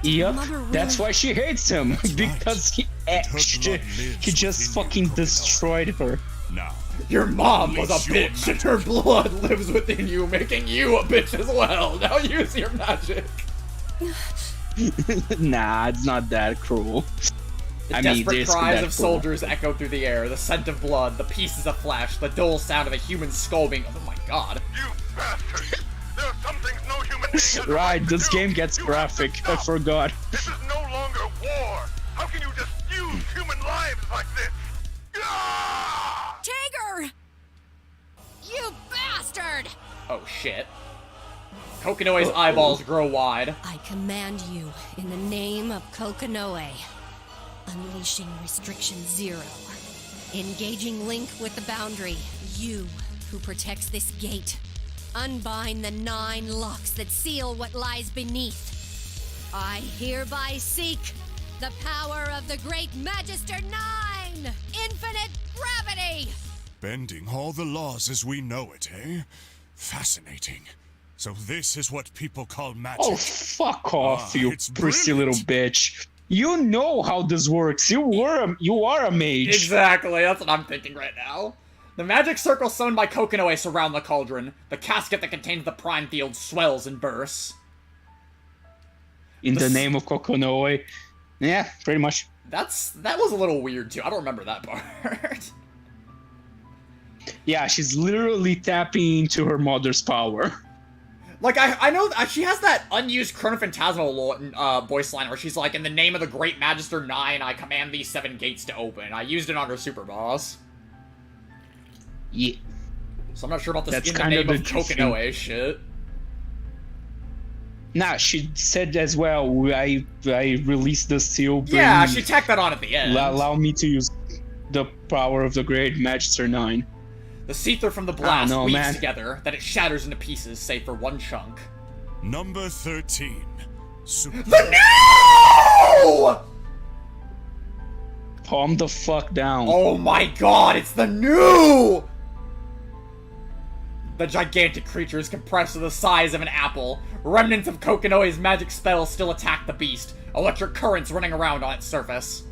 Yep. Mother really- That's why she hates him. Because he actually, he just fucking destroyed her. Now, Your mom was a Unleash your bitch, and her blood lives within you, making you a bitch as well. Now use your magic. Nah, it's not that cruel. The I mean, desperate this cries that of cruel. soldiers echoed through the air, the scent of blood, the pieces of flesh, the dull sound of a human skull being— oh my god. You bastards! There are some things no human being has a Right, to this do. game gets You have to graphic. I stop. forgot. This is no longer war. How can you just use human lives like this? Ah! Tager! You bastard! Oh shit. Kokonoe's eyeballs grow wide. I command you in the name of Kokonoe. Unleashing Restriction 0. Engaging link with the boundary. You who protects this gate, unbind the 9 locks that seal what lies beneath. I hereby seek the power of the great Magister 9! Infinite gravity! Bending all the laws as we know it, eh? Fascinating. So this is what people call magic. Oh, fuck off, you it's prissy brilliant. little bitch. You know how this works. You are a mage. Exactly, that's what I'm thinking right now. The magic circle sewn by Kokonoe surround the cauldron. The casket that contains the prime field swells and bursts. In the name of Kokonoe. Yeah, pretty much. That was a little weird too. I don't remember that part. Yeah, she's literally tapping into her mother's power. Like, I know she has that unused Chronophantasmal voice line where she's like, in the name of the great Magister 9, I command these 7 gates to open. I used it on her super boss. Yeah. So I'm not sure about this That's in the kind name of of the Kokonoe shit. Nah, she said as well, I released the seal. Yeah, she tacked that on at the end. Allow me to use the power of the great Magister 9. The seether from the blast know, weaves man. together, that it shatters into pieces, save for one chunk. Number 13. No! Calm the fuck down. Oh my god, it's the new! The gigantic creature is compressed to the size of an apple. Remnants of Kokonoe's magic spells still attack the beast, electric currents running around on its surface.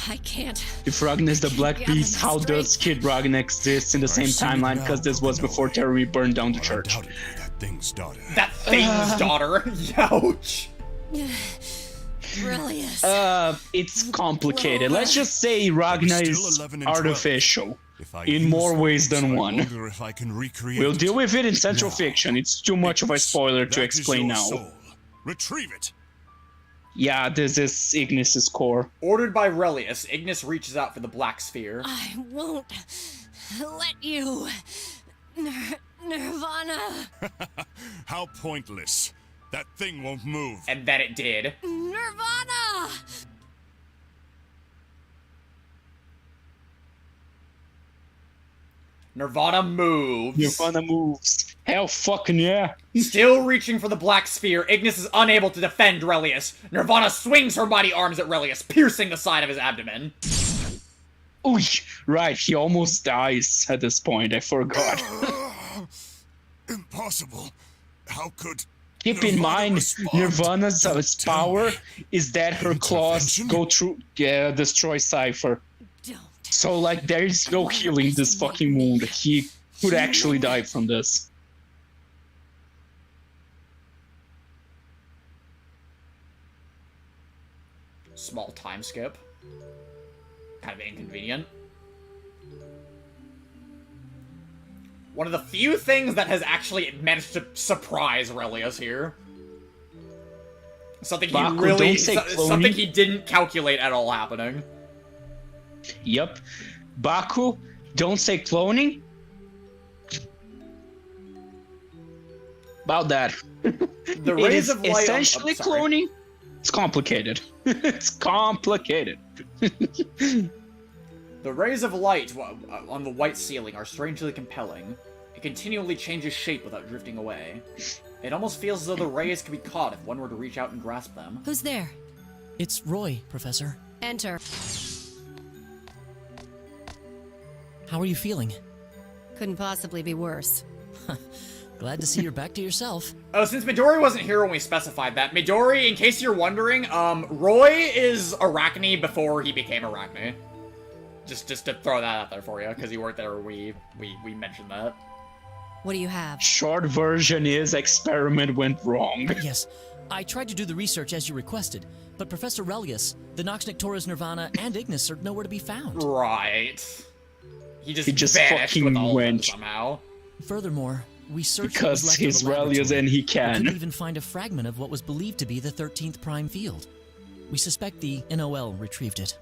I can't. If Ragnar is the Black gather Beast, my how strength. does Kid Ragnar exist in the same timeline? Because this was before Terry burned down the church. Undoubtedly, that thing's daughter. That thing's daughter. Youch. Brilliant. It's complicated. Let's just say Ragnar Still is 11 and 12. artificial. If I In use more ways force, than I one. wonder if I can recreate We'll it. deal with it in Central Now, Fiction. It's too much of a spoiler to That is explain your now. soul. Retrieve it. Yeah, this is Ignis's core. Ordered by Relius, Ignis reaches out for the black sphere. I won't let you. Nirvana. How pointless. That thing won't move. And then it did. Nirvana. Nirvana moves. Nirvana moves. Hell fucking yeah. Still reaching for the black sphere, Ignis is unable to defend Relius. Nirvana swings her mighty arms at Relius, piercing the side of his abdomen. Ooh, right, he almost dies at this point, I forgot. Impossible. How could... Keep in Nirvana mind, respond? Nirvana's Tell power me. is that her claws Intervention? go through, destroy Cypher. Don't. So, like, there is no healing this fucking wound. He could actually die from this. Small time skip. Kind of inconvenient. One of the few things that has actually managed to surprise Relius here. Something he Baku, really... don't say something cloning. he didn't calculate at all happening. Yep. Baku, don't say cloning. About that. The It rays is of light... essentially sorry. cloning. It's complicated. It's complicated. The rays of light on the white ceiling are strangely compelling. It continually changes shape without drifting away. It almost feels as though the rays could be caught if one were to reach out and grasp them. Who's there? It's Roy, Professor. Enter. How are you feeling? Couldn't possibly be worse. Glad to see you're back to yourself. Oh, since Midori wasn't here when we specified that, Midori, in case you're wondering, Roy is Arachne before he became Arachne. Just to throw that out there for you, because you weren't there when we mentioned that. What do you have? Short version is experiment went wrong. Yes, I tried to do the research as you requested, but Professor Relius, the Nox Nictoris Nirvana, and Ignis are nowhere to be found. Right. He just vanished fucking with all of them went. somehow. Furthermore, we searched what Because was left he's of the laboratory. Relius and he We couldn't can. even find a fragment of what was believed to be the 13th prime field. We suspect the NOL retrieved it.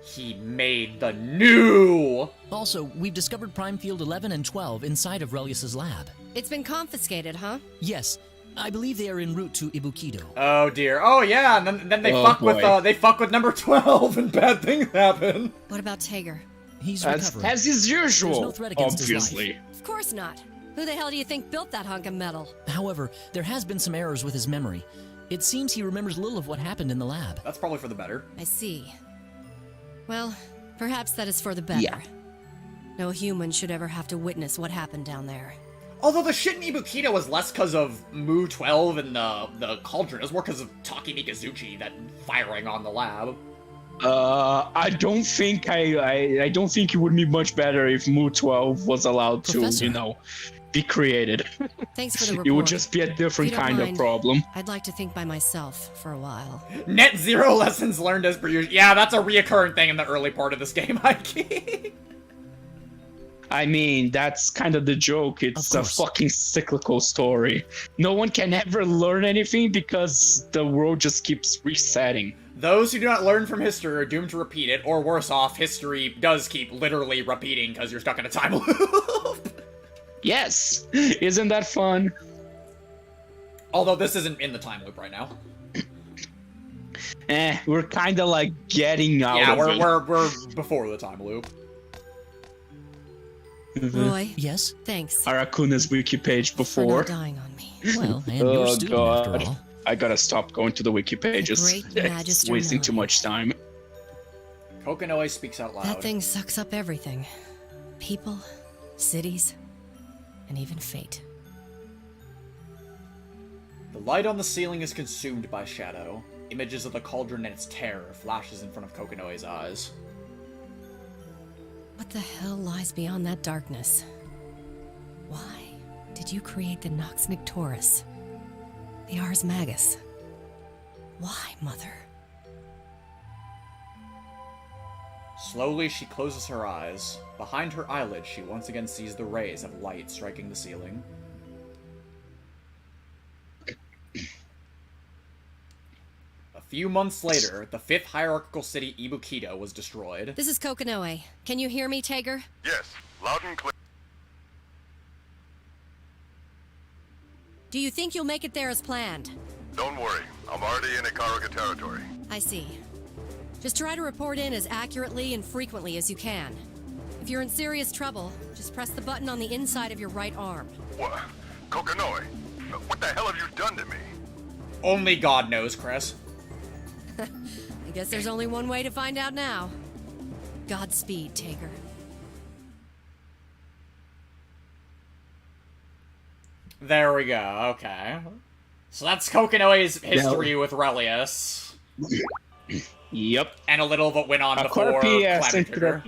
He made the new... Also, we've discovered prime field 11 and 12 inside of Relius's lab. It's been confiscated, huh? Yes, I believe they are en route to Ibukido. Oh dear. Oh yeah, and then they Oh, fuck boy. with they fuck with number 12 and bad things happen. What about Tager? He's As recovering. as is usual, There's no threat against his life. obviously. Of course not. Who the hell do you think built that hunk of metal? However, there has been some errors with his memory. It seems he remembers little of what happened in the lab. That's probably for the better. I see. Well, perhaps that is for the better. Yeah. No human should ever have to witness what happened down there. Although the shit in Ibukito was less because of Mu 12 and the Cauldron, it was more because of Taki Mikazuchi that firing on the lab. I don't think I don't think it would be much better if Mu 12 was allowed Professor. to, be created. Thanks for the report. It would just be a different If you don't kind of mind, problem. I'd like to think by myself for a while. Net zero lessons learned as per usual. Yeah, that's a reoccurring thing in the early part of this game, Mikey. I mean, that's kind of the joke. It's Of a course. fucking cyclical story. No one can ever learn anything because the world just keeps resetting. Those who do not learn from history are doomed to repeat it, or worse off, history does keep literally repeating because you're stuck in a time loop. Yes! Isn't that fun? Although this isn't in the time loop right now. We're kind of like getting out Yeah, of it. we're before the time loop. Roy, Yes? thanks Arakuna's wiki page for before. not dying on me. Well, and you're a Oh student after god. all. I gotta stop going to the wiki pages. Great It's Magister wasting too Nani. much time. Kokonoe speaks out loud. That thing sucks up everything. People, cities, and even fate. The light on the ceiling is consumed by shadow. Images of the cauldron and its terror flashes in front of Kokonoe's eyes. What the hell lies beyond that darkness? Why did you create the Nox Nictoris? The Ars Magus? Why, Mother? Slowly, she closes her eyes. Behind her eyelids, she once again sees the rays of light striking the ceiling. A few months later, the fifth hierarchical city, Ibukito, was destroyed. This is Kokonoe. Can you hear me, Tager? Yes, loud and clear. Do you think you'll make it there as planned? Don't worry, I'm already in Ikaruga territory. I see. Just try to report in as accurately and frequently as you can. If you're in serious trouble, just press the button on the inside of your right arm. What? Kokonoe? What the hell have you done to me? Only God knows, Chris. I guess there's only one way to find out now. Godspeed, Tager. There we go, okay. So that's Kokonoe's history with Relius. Yep. And a little of what went on before Yes, Climate Trigger.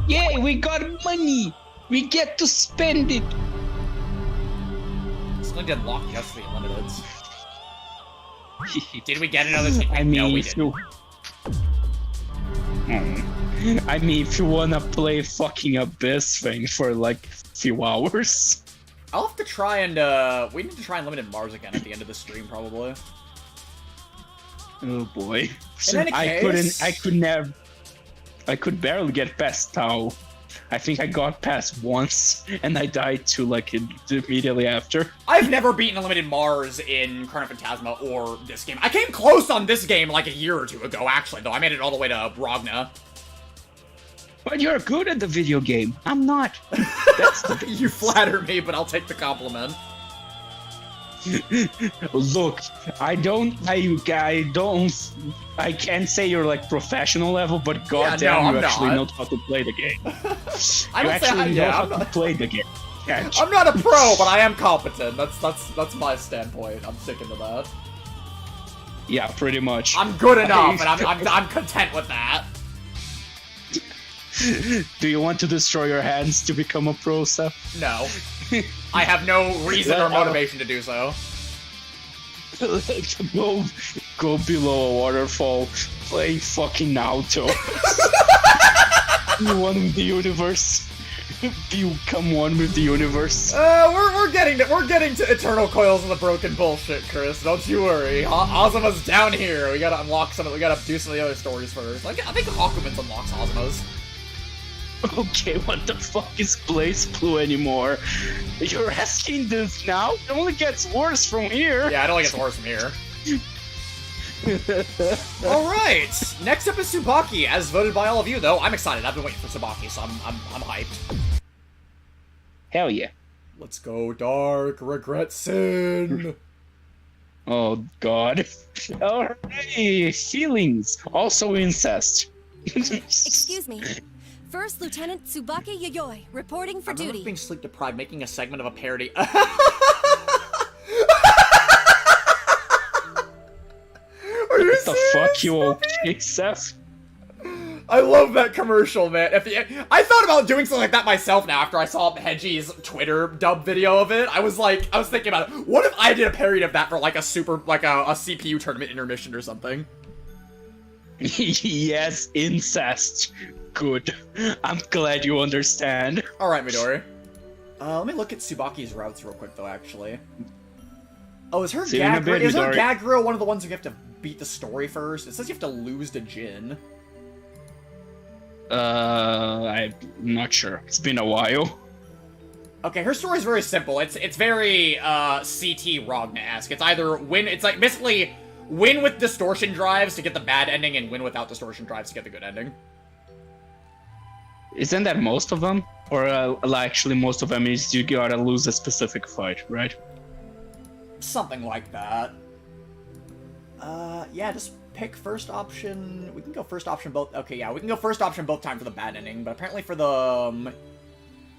Yay, we got money! We get to spend it! Still did unlock just the Unlimiteds. Did we get another thing? I mean, no, we if didn't. I mean, if you wanna play fucking Abyss thing for like a few hours. I'll have to try and, we need to try Unlimited Mars again at the end of the stream, probably. Oh boy. In any case- I could barely get past Tau. I think I got past once, and I died too, like, immediately after. I've never beaten Unlimited Mars in Chrono Phantasma or this game. I came close on this game like a year or two ago, actually, though. I made it all the way to Rogna. But you're good at the video game. I'm not. That's the You flatter me, but I'll take the compliment. Look, I can't say you're like professional level, but goddamn, I'm you actually not. know how to play the game. I You don't say actually know how I'm to not, play the game. Catch. I'm not a pro, but I am competent. That's my standpoint. I'm sticking to that. Yeah, pretty much. I'm good enough, and I'm content with that. Do you want to destroy your hands to become a pro, Seth? No. I have no reason or motivation to do so. Go below a waterfall, play fucking Naruto. You one with the universe. Become one with the universe. We're getting to Eternal Coils of the Broken bullshit, Chris. Don't you worry. Azuma's down here. We gotta unlock we gotta do some of the other stories first. Like, I think Hakumen's unlocks Azuma's. Okay, what the fuck is Blazblue anymore? You're asking this now? It only gets worse from here. Yeah, it only gets worse from here. Alright, next up is Tsubaki, as voted by all of you, though. I'm excited. I've been waiting for Tsubaki, so I'm hyped. Hell yeah. Let's go, Dark Regret Sin. Oh god. Alright, feelings. Also incest. Excuse me. First Lieutenant Tsubaki Yayoi, reporting for I remember duty. being sleep deprived, making a segment of a parody. What the fuck, you okay, Seth? I love that commercial, man. I thought about doing something like that myself now after I saw Hedgie's Twitter dub video of it. I was thinking about it. What if I did a parody of that for like a CPU tournament intermission or something? Yes, incest. Good. I'm glad you understand. Alright, Midori. Let me look at Tsubaki's routes real quick, though, actually. Oh, is her gag reel one of the ones you have to beat the story first? It says you have to lose to Jin. I'm not sure. It's been a while. Okay, her story's very simple. It's very CT Rogna-esque. It's either win. It's like basically win with distortion drives to get the bad ending, and win without distortion drives to get the good ending. Isn't that most of them? Or actually, most of them is you gotta lose a specific fight, right? Something like that. Yeah, just pick first option. We can go first option both. Okay, yeah, we can go first option both times for the bad ending, but apparently for the...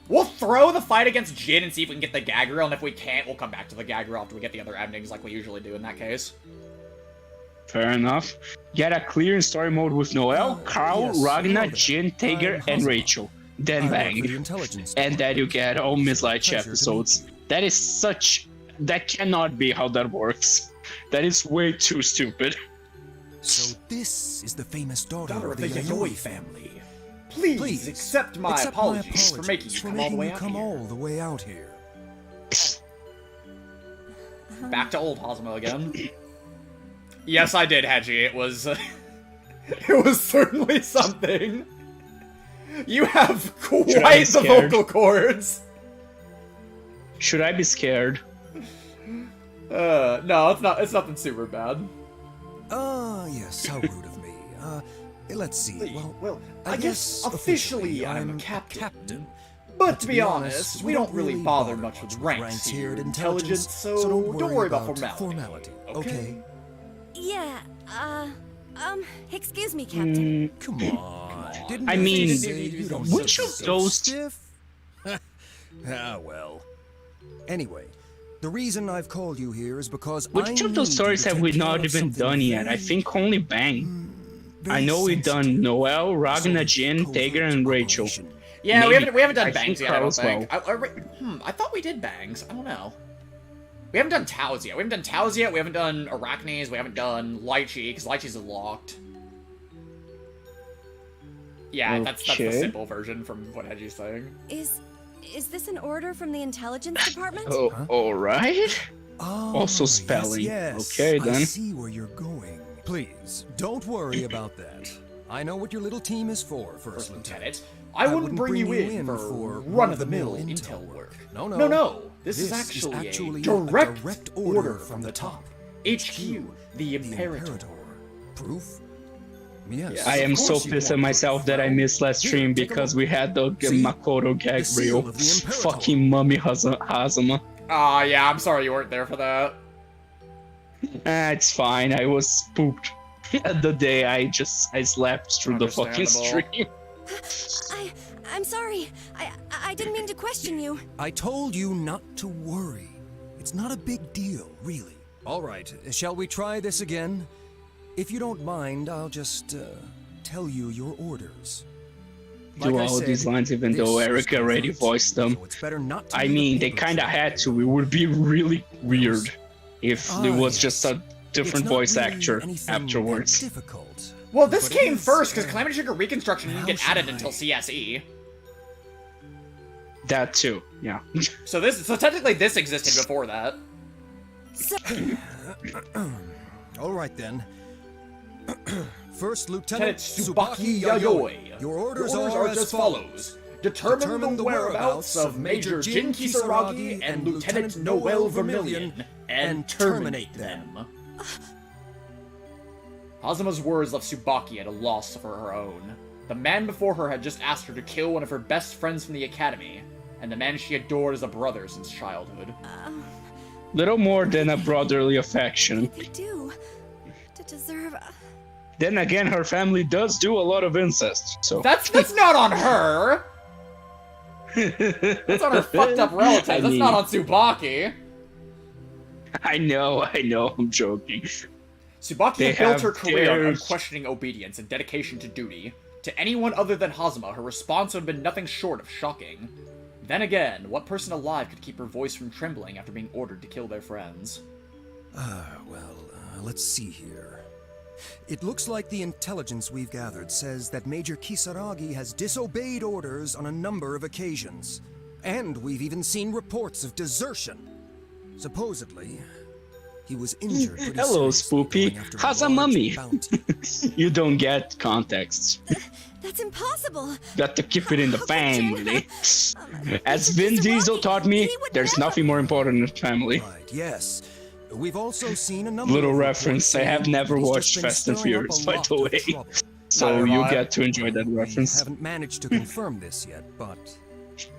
we'll throw the fight against Jin and see if we can get the gag reel, and if we can't, we'll come back to the gag reel after we get the other endings like we usually do in that case. Fair enough. Get a clear in story mode with Noel, Carl, yes, Ragnar, noted. Jin, Tager, I'm and Hazma. Rachel. Then I work bang. for the intelligence And then you get all Miss Light Pleasure to episodes. That is such... That cannot be how that works. That is way too stupid. So this is the famous daughter Daughter of the Yayoi family. Please, accept my apologies for making you come all the way out here. all the way out here. Back to old Hazma again. Yes, I did, Hedgie. It was... it was certainly something. You have quite the scared? vocal cords. Should I be scared? No, it's nothing super bad. Yes, how rude of me. Let's see. Well, I guess officially I'm I'm captain. But to be honest, we don't really bother much with ranks here at Intelligence, so don't worry about formality. Okay? Yeah, excuse me, Captain. Come on. Didn't I you mean, say you don't which look of so those- stiff? Ah, well. Anyway, the reason I've called you here is because Which I of those need stories you to have we take care not of even something done yet? I very, think only Bang. very I know we've done sensitive. Noel, Ragnar, Jin, Covert Tager, and Rachel. operation. Yeah, Maybe. we haven't done I bangs think yet, I don't Carl's think. I thought we did bangs. I don't know. We haven't done Taos yet. We haven't done Taos yet. We haven't done Arachnes. We haven't done Lychee, because Lychee's locked. Yeah, that's the Okay. simple version from what Hedgie's saying. Is this an order from the intelligence department? Oh, alright. Oh, Also yes, spelling. yes. Okay, I then. see where you're going. Please, don't worry about that. I know what your little team is for, First Lieutenant. I wouldn't bring you in for run-of-the-mill intel work. No. This is actually a direct order from the top. HQ, the Imperator. Proof? Yes. I am of so course you pissed at want myself proof. that I missed last Here, stream take a because look. we had the See? Makoto gag The seal reel. of the Imperator. Fucking mummy Hazama. Ah, yeah, I'm sorry you weren't there for that. It's fine. I was spooked. The day I slept through the fucking Understandable. stream. I'm sorry. I didn't mean to question you. I told you not to worry. It's not a big deal, really. All right, shall we try this again? If you don't mind, I'll just tell you your orders. Do Like I all said, these lines even though this is Eric already covert, voiced them. so it's better not to I leave mean, the they papers kinda out had there. to. It would be really weird if it was yes. just a different It's not voice really actor anything afterwards. difficult. Well, this But it came is, first, because Calamity Trigger Reconstruction didn't how get added shall until I- CSE. That too, yeah. So technically this existed before that. All right then. First Lieutenant Lieutenant Tsubaki Tsubaki Yayoi. Yayoi. Your orders are as follows. Determine the whereabouts of Major Jin Kisaragi and Lieutenant Noel Vermilion, and terminate them. Hazuma's words left Tsubaki at a loss for her own. The man before her had just asked her to kill one of her best friends from the academy, and the man she adored as a brother since childhood. Little more than a brotherly affection. What did they do to deserve? Then again, her family does do a lot of incest, so... That's not on her! That's on her fucked up relatives. That's not on Tsubaki. I know, I'm joking. Tsubaki had built her career on unquestioning obedience and dedication to duty. To anyone other than Hazuma, her response would have been nothing short of shocking. Then again, what person alive could keep her voice from trembling after being ordered to kill their friends? Let's see here. It looks like the intelligence we've gathered says that Major Kisaragi has disobeyed orders on a number of occasions. And we've even seen reports of desertion. Supposedly, he was injured pretty Hello, seriously Spoopy. after a How's a large mummy? bounty. You don't get context. That's impossible. Got to keep it in the How could Jin- family. As Vin Diesel taught me, He would there's never- nothing more important than family. Right, yes. We've also seen a number Little of reference, I have never he's just watched been Fast and stirring up a Furious, by lot the of way. trouble. So Neither you have I. get to enjoy that We reference. haven't managed to confirm this yet, but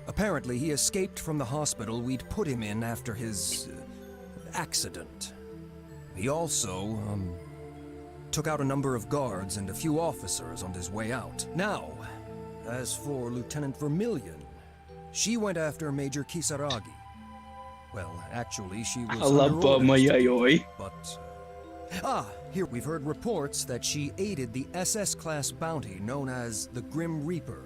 apparently he escaped from the hospital we'd put him in after his accident. He also took out a number of guards and a few officers on his way out. Now, as for Lieutenant Vermilion, she went after Major Kisaragi. Well, actually, she was under Alabama orders to do Yayoi. it, but here we've heard reports that she aided the SS-class bounty known as the Grim Reaper.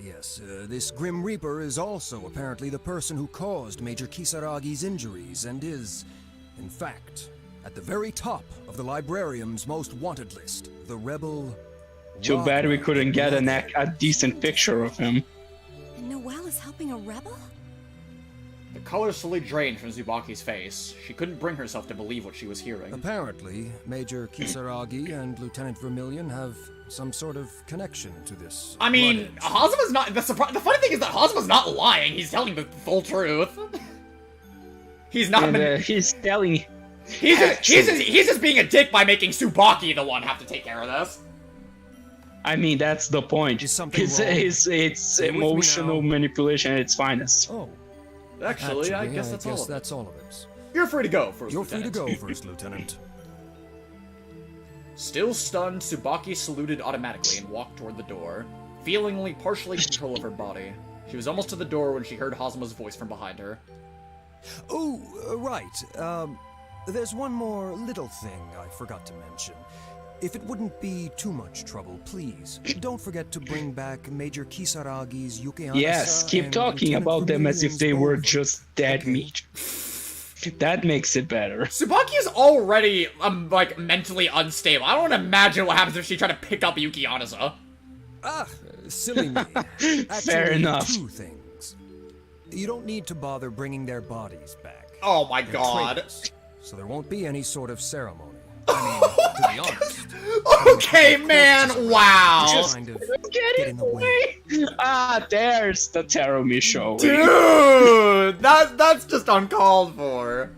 Yes, this Grim Reaper is also apparently the person who caused Major Kisaragi's injuries and is, in fact, at the very top of the Librarium's most wanted list, the rebel... Too bad we Rodney couldn't get Bloodhead. a decent picture of him. And Noelle is helping a rebel? The color slowly drained from Tsubaki's face. She couldn't bring herself to believe what she was hearing. Apparently, Major Kisaragi and Lieutenant Vermilion have some sort of connection to this. I mean, Bloodedge. Hazuma's not. The funny thing is that Hazuma's not lying. He's telling the full truth. He's not. And he's telling... He's just being a dick by making Tsubaki the one have to take care of this. I mean, that's the point. Is something It's wrong? Stay with me emotional now. manipulation at its finest. Oh, Actually, I guess that's all of it. that's all of it. You're free to go, First You're free to Lieutenant. go, First Lieutenant. Still stunned, Tsubaki saluted automatically and walked toward the door, feeling partially in control of her body. She was almost to the door when she heard Hazuma's voice from behind her. Oh, right. There's one more little thing I forgot to mention. If it wouldn't be too much trouble, please, don't forget to bring back Major Kisaragi's Yuki Anasa Yes, keep and talking Lieutenant about them as if Vermilion's they were Boba. just dead Okay. meat. That makes it better. Tsubaki is already, like, mentally unstable. I don't want to imagine what happens if she tried to pick up Yuki Anasa. Silly me. Fair Actually, enough. Two things. You don't need to bother bringing their bodies back. Oh my They're god. traitors, so there won't be any sort of ceremony. I mean, to be honest. Okay, man, wow. Just kind of get in the way. Ah, there's the Terumi show. Dude, that's just uncalled for.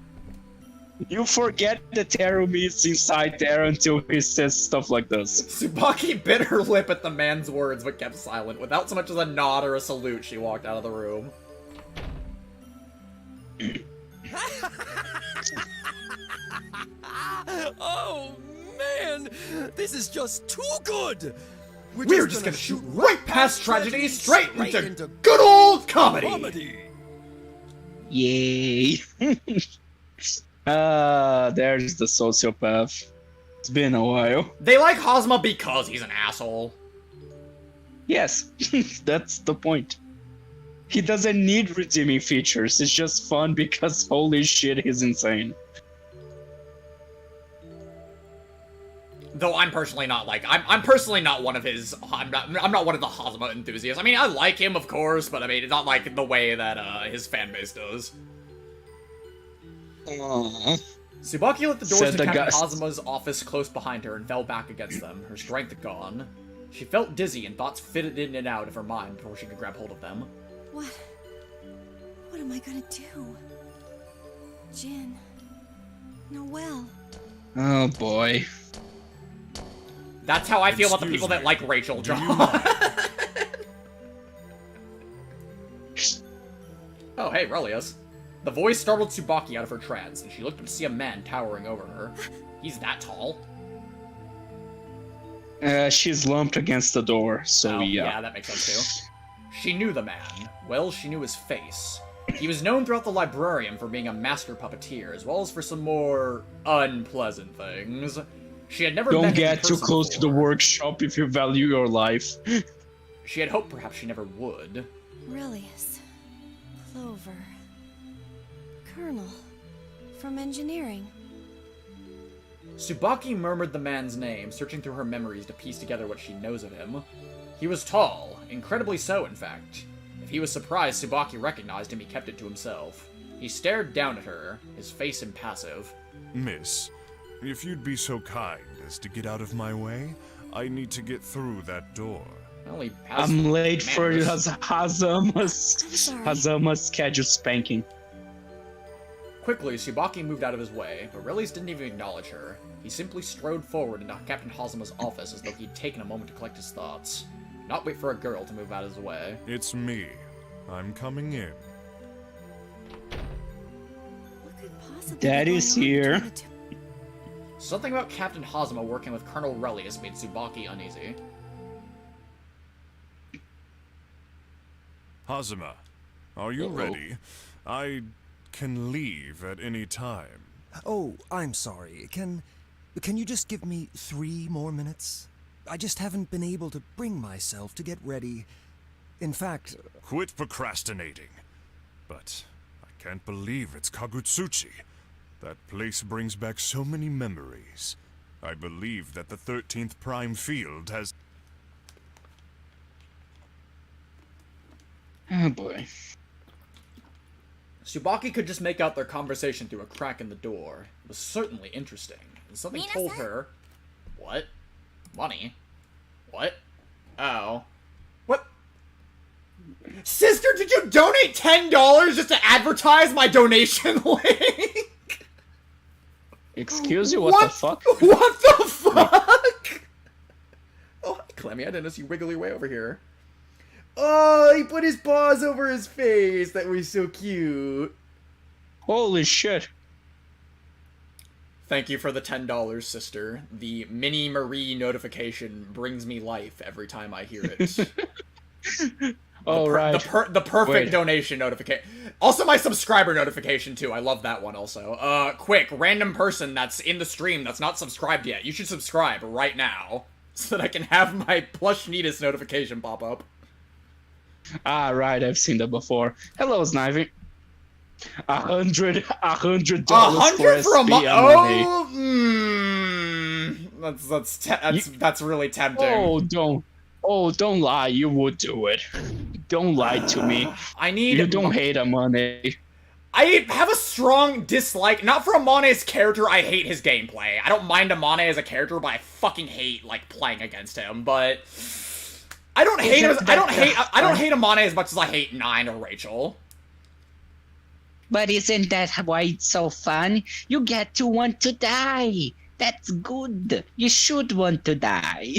You forget the Terumi's inside there until he says stuff like this. Tsubaki bit her lip at the man's words but kept silent. Without so much as a nod or a salute, she walked out of the room. Oh, man! This is just too good! We're just gonna shoot right past tragedy straight into good old comedy! Yay. There's the sociopath. It's been a while. They like Hazuma because he's an asshole. Yes, that's the point. He doesn't need redeeming features, it's just fun because holy shit, he's insane. Though I'm personally not like I'm personally not one of his I'm not one of the Hazuma enthusiasts. I mean, I like him of course, but I mean it's not like the way that his fan base does. Tsubaki let the doors Said to the Captain gust. Hazuma's office close behind her and fell back against them, her strength gone. She felt dizzy and thoughts fitted in and out of her mind before she could grab hold of them. What am I gonna do? Jin. Noelle. Oh boy. That's how I feel about the Excuse people that me. like Rachel, Do you John. mind? Oh, hey, Relius. The voice startled Tsubaki out of her trance, and she looked up to see a man towering over her. He's that tall? She's lumped against the door, so Oh, yeah. that makes sense too. She knew the man. Well, she knew his face. He was known throughout the librarium for being a master puppeteer, as well as for some more unpleasant things. She had never met Don't him in get too person close to the before. workshop if you value your life. She had hoped perhaps she never would. Relius. Clover. Colonel. From engineering. Tsubaki murmured the man's name, searching through her memories to piece together what she knows of him. He was tall, incredibly so, in fact. If he was surprised Tsubaki recognized him, he kept it to himself. He stared down at her, his face impassive. Miss, if you'd be so kind as to get out of my way, I need to get through that door. Well, he has I'm late for manners. Hazama's scheduled spanking. Quickly, Tsubaki moved out of his way, but Relius didn't even acknowledge her. He simply strode forward into Captain Hazama's office as though he'd taken a moment to collect his thoughts. Not wait for a girl to move out of his way. It's me. I'm coming in. What could possibly Daddy's be going on here. between the two? Something about Captain Hazama working with Colonel Relius made Tsubaki uneasy. Hazama, are you Uh-oh. ready? I can leave at any time. Oh, I'm sorry. Can you just give me 3 more minutes? I just haven't been able to bring myself to get ready. In fact, Quit procrastinating. But I can't believe it's Kagutsuchi. That place brings back so many memories. I believe that the 13th Prime Field has... Oh boy. Tsubaki could just make out their conversation through a crack in the door. It was certainly interesting. And something told her... What? Money? What? Oh. What? Sister, did you donate $10 just to advertise my donation link? Excuse you, what the fuck? What the fuck? Oh, hi, Clemmy, I didn't notice you wiggle your way over here. Oh, he put his paws over his face. That was so cute. Holy shit. Thank you for the $10, sister. The Mini Marie notification brings me life every time I hear it. Alright. The perfect Wait. donation notification. Also my subscriber notification too. I love that one also. Quick, random person that's in the stream that's not subscribed yet. You should subscribe right now so that I can have my plush neatest notification pop up. Ah, right, I've seen that before. Hello, Snivy. $100 for $100 for a SP month? money. Oh, that's really tempting. Don't lie, you would do it. Don't lie to me. I need. You don't hate money. I have a strong dislike, not for Amane's character, I hate his gameplay. I don't mind Amane as a character, but I fucking hate, like, playing against him, but... I don't hate Amane as much as I hate Nine or Rachel. But isn't that why it's so fun? You get to want to die. That's good. You should want to die.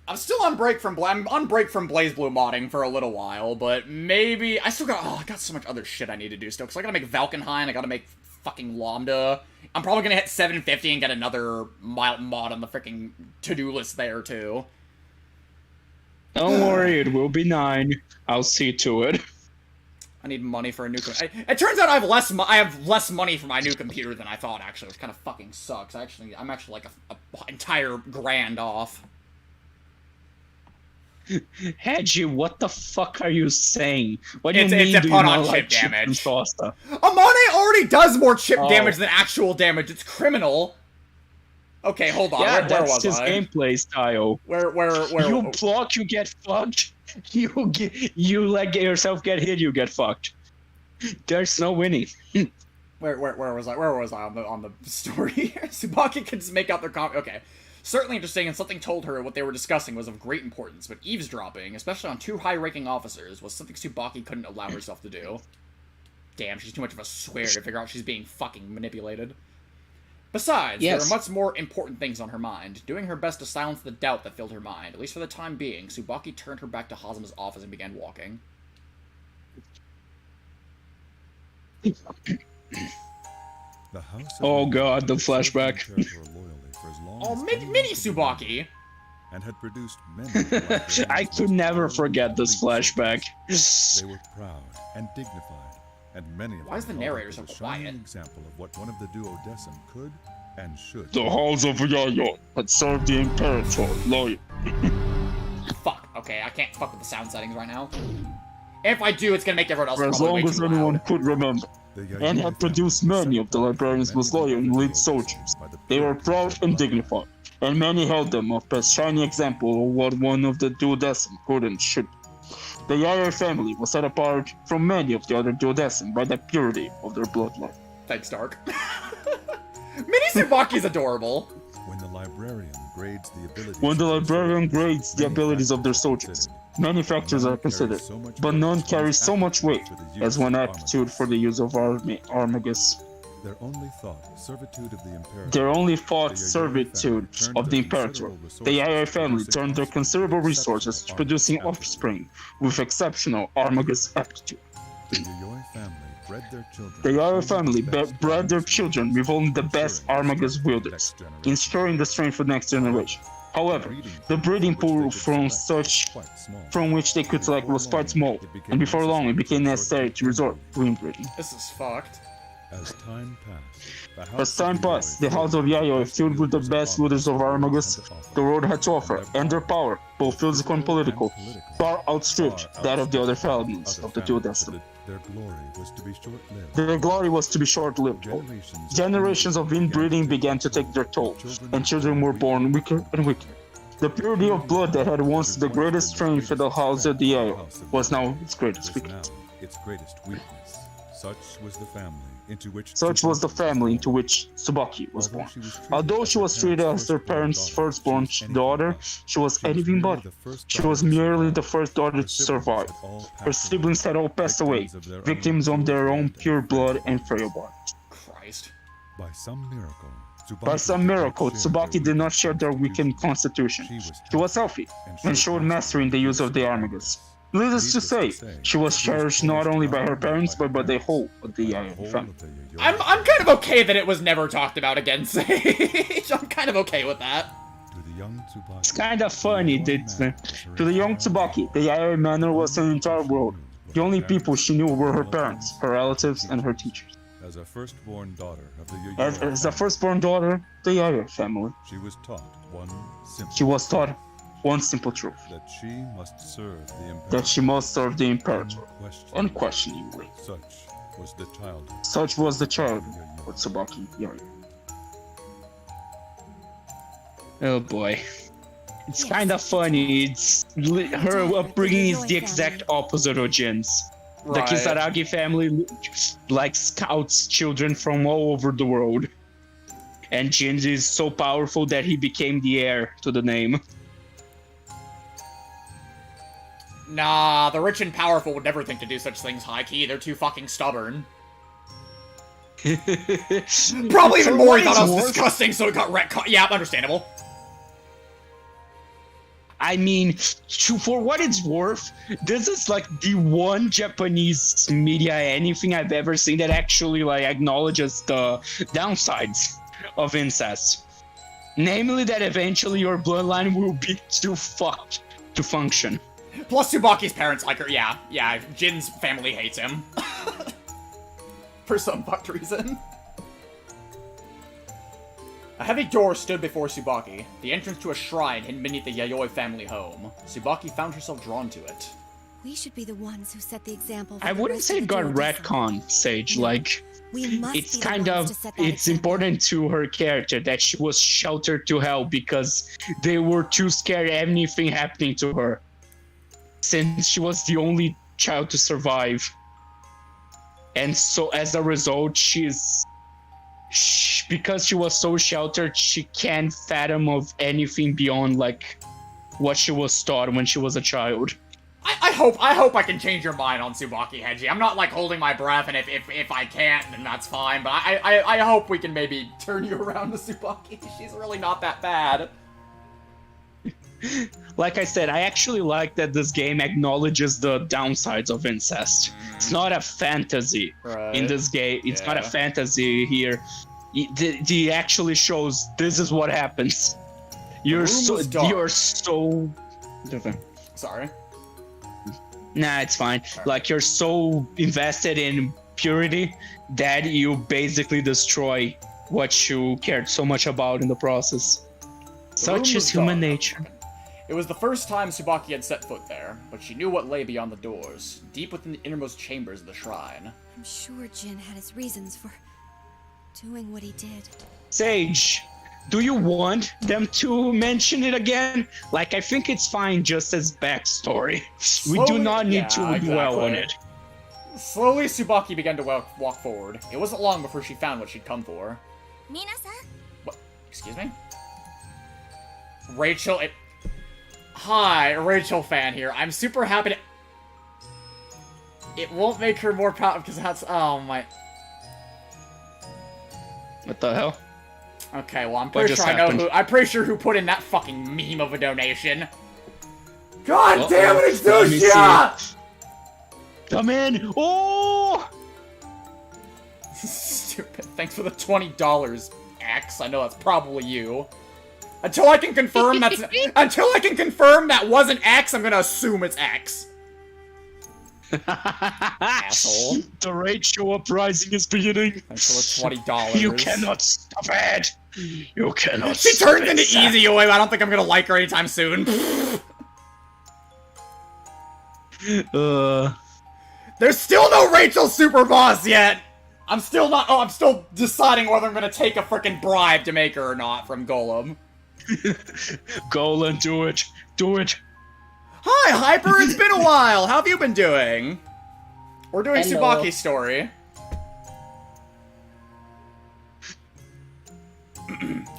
I'm still on break from Blazblue modding for a little while, but maybe I got so much other shit I need to do still. Cause I gotta make Valkenheim, I gotta make fucking Lambda. I'm probably gonna hit 750 and get another mod on the freaking to-do list there too. Don't worry, it will be 9. I'll see to it. I need money for a new computer. It turns out I have less money for my new computer than I thought, actually, which kind of fucking sucks. I'm actually like a entire grand off. Hedgie, what the fuck are you saying? What do you mean It's a do you pun not on like chip damage. Foster? Amane already does more chip Oh. damage than actual damage. It's criminal. Okay, hold on. Yeah, Where that's was his I? gameplay style. Where? You block, you get fucked. You let yourself get hit, you get fucked. There's no winning. Where was I? Where was I on the story here? Tsubaki can just make out their Okay. Certainly interesting, and something told her what they were discussing was of great importance, but eavesdropping, especially on 2 high-ranking officers, was something Tsubaki couldn't allow herself to do. Damn, she's too much of a swear to figure out she's being fucking manipulated. Besides, Yes. there are much more important things on her mind, doing her best to silence the doubt that filled her mind. At least for the time being, Tsubaki turned her back to Hazuma's office and began walking. The house of Oh Naomi god, the had served the flashback. Imperator loyally for as long Oh, as mini anyone could Tsubaki! and had produced many of the librarians I most could never powerful forget this elite flashback. soldiers. They were proud and dignified, and many of Why is them the held narrator up so as a shining quiet? example of what one of the duodecim could and should. The halls of Yayo had served the Imperator loyal. Fuck, okay, I can't fuck with the sound settings right now. If I do, it's gonna make everyone else For as probably long way as too anyone loud. could remember, The Yayoi and had produced family many of the set librarians apart with many loyal of the elite duodecims soldiers. by the They were purity proud of and life. dignified, and many held them up as shining example of what one of the duodecim could and should be. The Yayo family was set apart from many of the other duodecim by the purity of their bloodline. Thanks, Dark. Mini Tsubaki's adorable. When the librarian grades the abilities When the of their librarian soldiers, grades the many abilities of their factors are soldiers, considered. many factors are considered, but none carry so much weight as one aptitude for the use of Armagus. Their only thought, servitude of the Imperator. Their only The thought Yayoi servitude family turned of the their Imperator. considerable The Yayo resources family to turned their producing considerable exceptional resources to Armagus producing aptitude. offspring with exceptional Armagus aptitude. The Yayoi family bred their children. The Yayo family with the best bred their Armagus children with only the ensuring best the Armagus strength of the wielders, next generation. ensuring the strength for the next generation. However, the breeding pool from which they could select was quite small, and before long it became necessary to resort to inbreeding. This is fucked. As time passed, As time passed, the house of Yayo, filled with the best wielders of Armagus the world had to offer, and their power, both physical and political, far outstripped that of the other families of the duodecim. Their glory was to be short-lived. Their glory was to be short-lived. Generations of inbreeding began to take their toll, and children were born weaker and weaker. The purity of blood that had once the greatest strength for the house of the Yayo was now its greatest weakness. Its greatest weakness. Such was the family into which Tsubaki was born. Although she was treated as her parents' firstborn daughter, she was anything but. She was merely the first daughter to survive. Her siblings had all passed away, victims of their own pure blood and frail bodies. Christ. By some miracle, Tsubaki did not share their weakened constitution. She was healthy and showed mastery in the use of the Armagus. Needless to say, she was cherished not only by her parents, but by the whole of the Yayo family. I'm kind of okay that it was never talked about again, Sage. I'm kind of okay with that. It's kind of funny that to the young Tsubaki, the Yayo manor was an entire world. The only people she knew were her parents, her relatives, and her teachers. As a firstborn daughter of the Yayo As the firstborn daughter, the Yayo family, she was taught one simple truth. that she must serve the Imperator. That she must serve the Imperator, unquestioningly. Such was the child of Tsubaki Yayo. Oh boy. It's kind of funny. Her upbringing is the exact opposite of Jin's. Right. The Kisaragi family scouts children from all over the world. And Jin is so powerful that he became the heir to the name. Nah, the rich and powerful would never think to do such things, high-key. They're too fucking stubborn. Probably even more he thought I was disgusting, so it got retcon. Yeah, understandable. I mean, for what it's worth, this is like the one Japanese media anything I've ever seen that actually acknowledges the downsides of incest. Namely that eventually your bloodline will be too fucked to function. Plus Tsubaki's parents like her, yeah, Jin's family hates him. For some fucked reason. A heavy door stood before Tsubaki, the entrance to a shrine hidden beneath the Yayoi family home. Tsubaki found herself drawn to it. We should be the ones who set the example for I the wouldn't rest say of it the got duodecim. retcon, Sage. No. Like, We must it's be the kind ones of, to set that it's example. important to her character that she was sheltered to hell because they were too scared of anything happening to her. Since she was the only child to survive. And so as a result, because she was so sheltered, she can't fathom of anything beyond what she was taught when she was a child. I hope I can change your mind on Tsubaki Heiji. I'm not, like, holding my breath, and if I can't, then that's fine, but I hope we can maybe turn you around to Tsubaki. She's really not that bad. Like I said, I actually like that this game acknowledges the downsides of incest. It's not a fantasy in this game. It's not a fantasy here. It actually shows this is what happens. You're so different. Sorry. Nah, it's fine. Like, you're so invested in purity that you basically destroy what you cared so much about in the process. Such is human nature. It was the first time Tsubaki had set foot there, but she knew what lay beyond the doors, deep within the innermost chambers of the shrine. I'm sure Jin had his reasons for doing what he did. Sage, do you want them to mention it again? Like, I think it's fine just as backstory. We do not need to dwell on it. Slowly, Tsubaki began to walk forward. It wasn't long before she found what she'd come for. Mina-san? What? Excuse me? Rachel, Hi, Rachel fan here. I'm super happy to... It won't make her more proud because that's... Oh my... What the hell? Okay, well, I'm pretty sure I know who... I'm pretty sure who put in that fucking meme of a donation. God damn it, it's Dusha! Come in! Oh! Stupid. Thanks for the $20, X. I know that's probably you. Until I can confirm that wasn't X, I'm gonna assume it's X. Asshole. The Rachel uprising is beginning. Thanks for the $20. You cannot stop it. You cannot. She turned into Easy Oi, but I don't think I'm gonna like her anytime soon. There's still no Rachel Super Boss yet. I'm still not. Oh, I'm still deciding whether I'm gonna take a frickin' bribe to make her or not from Golem. Golem, do it. Do it. Hi, Hyper. It's been a while. How have you been doing? We're doing Tsubaki's story.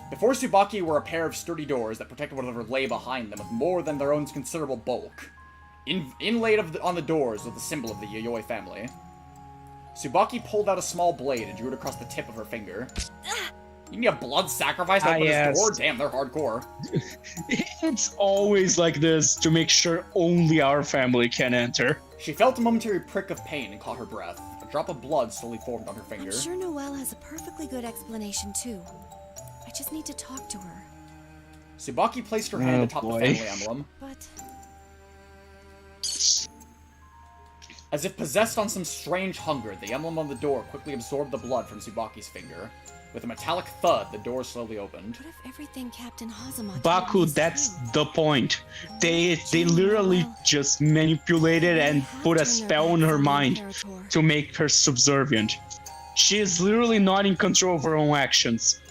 Before Tsubaki were a pair of sturdy doors that protected whatever lay behind them with more than their own considerable bulk. Inlaid on the doors was the symbol of the Yayoi family. Tsubaki pulled out a small blade and drew it across the tip of her finger. You need a blood sacrifice to open this door? Damn, they're hardcore. It's always like this to make sure only our family can enter. She felt a momentary prick of pain and caught her breath. A drop of blood slowly formed on her finger. I'm sure Noelle has a perfectly good explanation, too. I just need to talk to her. Tsubaki placed her hand atop the family emblem. But... As if possessed on some strange hunger, the emblem on the door quickly absorbed the blood from Tsubaki's finger. With a metallic thud, the door slowly opened. What if everything Captain Hazama Baku, that's the point. They literally just manipulated and put a spell on her mind to make her subservient. She is literally not in control of her own actions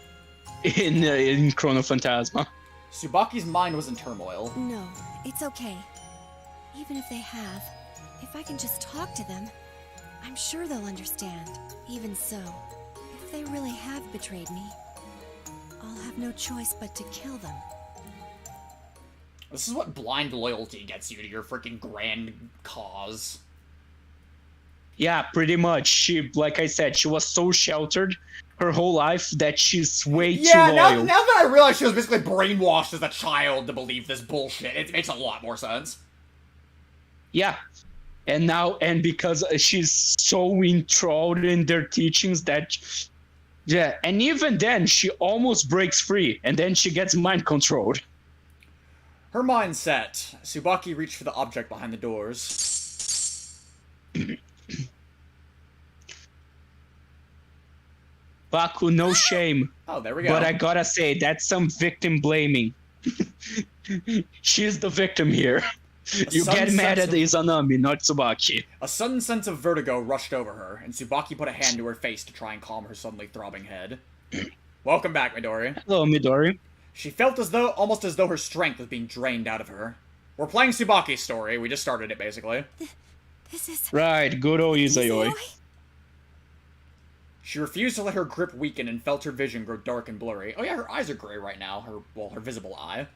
in Chrono Phantasma. Tsubaki's mind was in turmoil. No, it's okay. Even if they have, if I can just talk to them, I'm sure they'll understand. Even so, if they really have betrayed me, I'll have no choice but to kill them. This is what blind loyalty gets you to your freaking grand cause. Yeah, pretty much. She, like I said, she was so sheltered her whole life that she's way too loyal. Yeah, now that I realize she was basically brainwashed as a child to believe this bullshit, it makes a lot more sense. Yeah. And now, and because she's so enthralled in their teachings that, yeah, and even then, she almost breaks free, and then she gets mind controlled. Her mind set, Tsubaki reached for the object behind the doors. Baku, no shame. Oh, there we go. But I gotta say, that's some victim blaming. She's the victim here. You get mad at Izanami, not Tsubaki. A sudden sense of vertigo rushed over her, and Tsubaki put a hand to her face to try and calm her suddenly throbbing head. Welcome back, Midori. Hello, Midori. She felt almost as though her strength was being drained out of her. We're playing Tsubaki's story. We just started it, basically. This is... Right, good old Izayoi. She refused to let her grip weaken and felt her vision grow dark and blurry. Oh yeah, her eyes are gray right now. Her visible eye.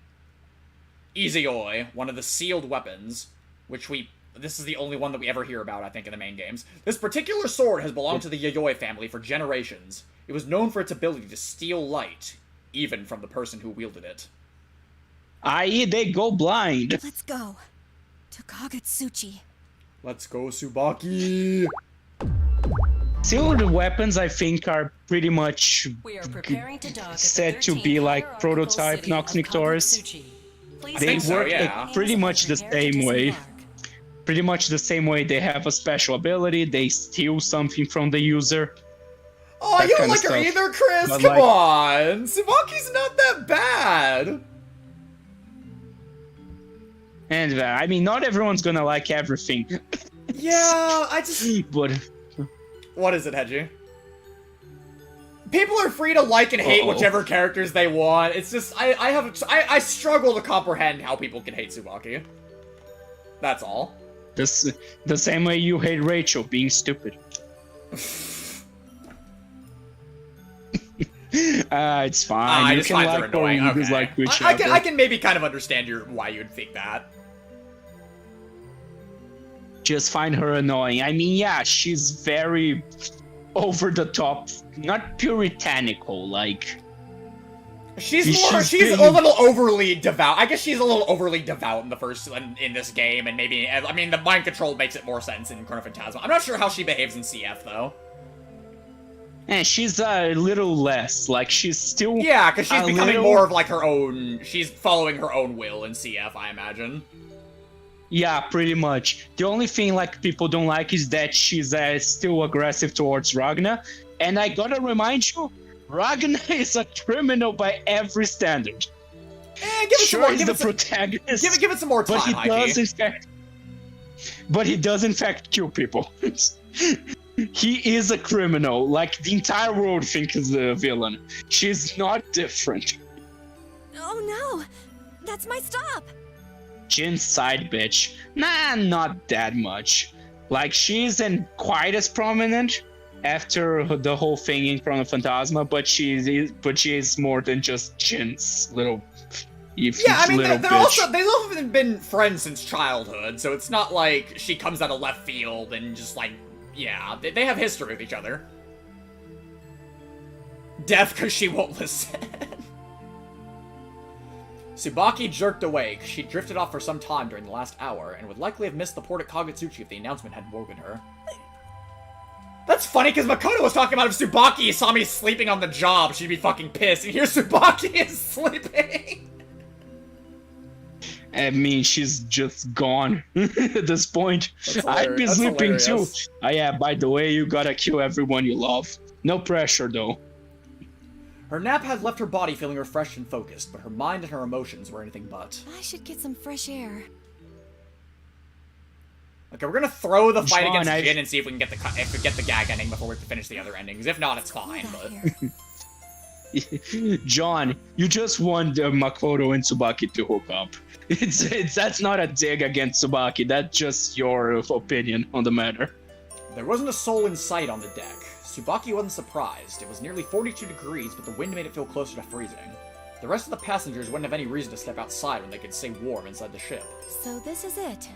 Izayoi, one of the sealed weapons. This is the only one that we ever hear about, I think, in the main games. This particular sword has belonged to the Yayoi family for generations. It was known for its ability to steal light, even from the person who wielded it. I.e., they go blind. Let's go. To Kagutsuchi. Let's go, Tsubaki! Sealed weapons, I think, are pretty much We are preparing to dock at the said to 13th be like hierarchical prototype city Nox of Nictoris. Kagutsuchi. Please They think so, work yeah. pretty much the Prepare to same way. disembark. Pretty much the same way they have a special ability, they steal something from the user. Oh, That you don't kinda like her stuff. either, Chris? But, Come like- on! Tsubaki's not that bad! And I mean, not everyone's gonna like everything, Yeah, I just... but What is it, Hedgie? People are free to like and hate Uh-oh. whichever characters they want. It's just, I struggle to comprehend how people can hate Tsubaki. That's all. this the same way you hate Rachel being stupid. It's fine. I You just can find her like or annoying. you Okay. dislike I whichever. can maybe kind of understand why you'd think that. Just find her annoying. I mean, yeah, she's very over the top, not puritanical, like. She's She's a being- little overly devout. I guess she's a little overly devout in this game, and maybe, I mean, the mind control makes it more sense in Chrono Phantasma. I'm not sure how she behaves in CF, though. And she's a little less, like she's still. Yeah, because she's a becoming little- more of like her own, she's following her own will in CF, I imagine. Yeah, pretty much. The only thing like people don't like is that she's still aggressive towards Ragna, and I gotta remind you, Ragna is a criminal by every standard. Give it some Sure, more, he's give the it some, protagonist, give it some more time, but he Heike. does in fact. But he does in fact kill people. He is a criminal. Like the entire world thinks he's a villain. She's not different. Oh no! That's my stop! Jin's side bitch. Nah, not that much. Like, she isn't quite as prominent after the whole thing in Chrono Phantasma, but she is more than just Jin's little. Yeah, I mean, little they've bitch. also been friends since childhood, so it's not like she comes out of left field and just like, yeah, they have history with each other. Deaf because she won't listen. Tsubaki jerked awake. She drifted off for some time during the last hour, and would likely have missed the port at Kagutsuchi if the announcement hadn't woken her. That's funny, because Makoto was talking about if Tsubaki saw me sleeping on the job, she'd be fucking pissed, and here Tsubaki is sleeping! I mean, she's just gone at this point. I'd be That's sleeping hilarious. too. Oh yeah, by the way, you gotta kill everyone you love. No pressure though. Her nap had left her body feeling refreshed and focused, but her mind and her emotions were anything but. I should get some fresh air. Okay, we're gonna throw the fight John, against Jin and see if we can get the gag ending before we finish the other endings. If not, it's fine, but... John, you just want Makoto and Tsubaki to hook up. That's not a dig against Tsubaki. That's just your opinion on the matter. There wasn't a soul in sight on the deck. Tsubaki wasn't surprised. It was nearly 42 degrees, but the wind made it feel closer to freezing. The rest of the passengers wouldn't have any reason to step outside when they could stay warm inside the ship. So this is it.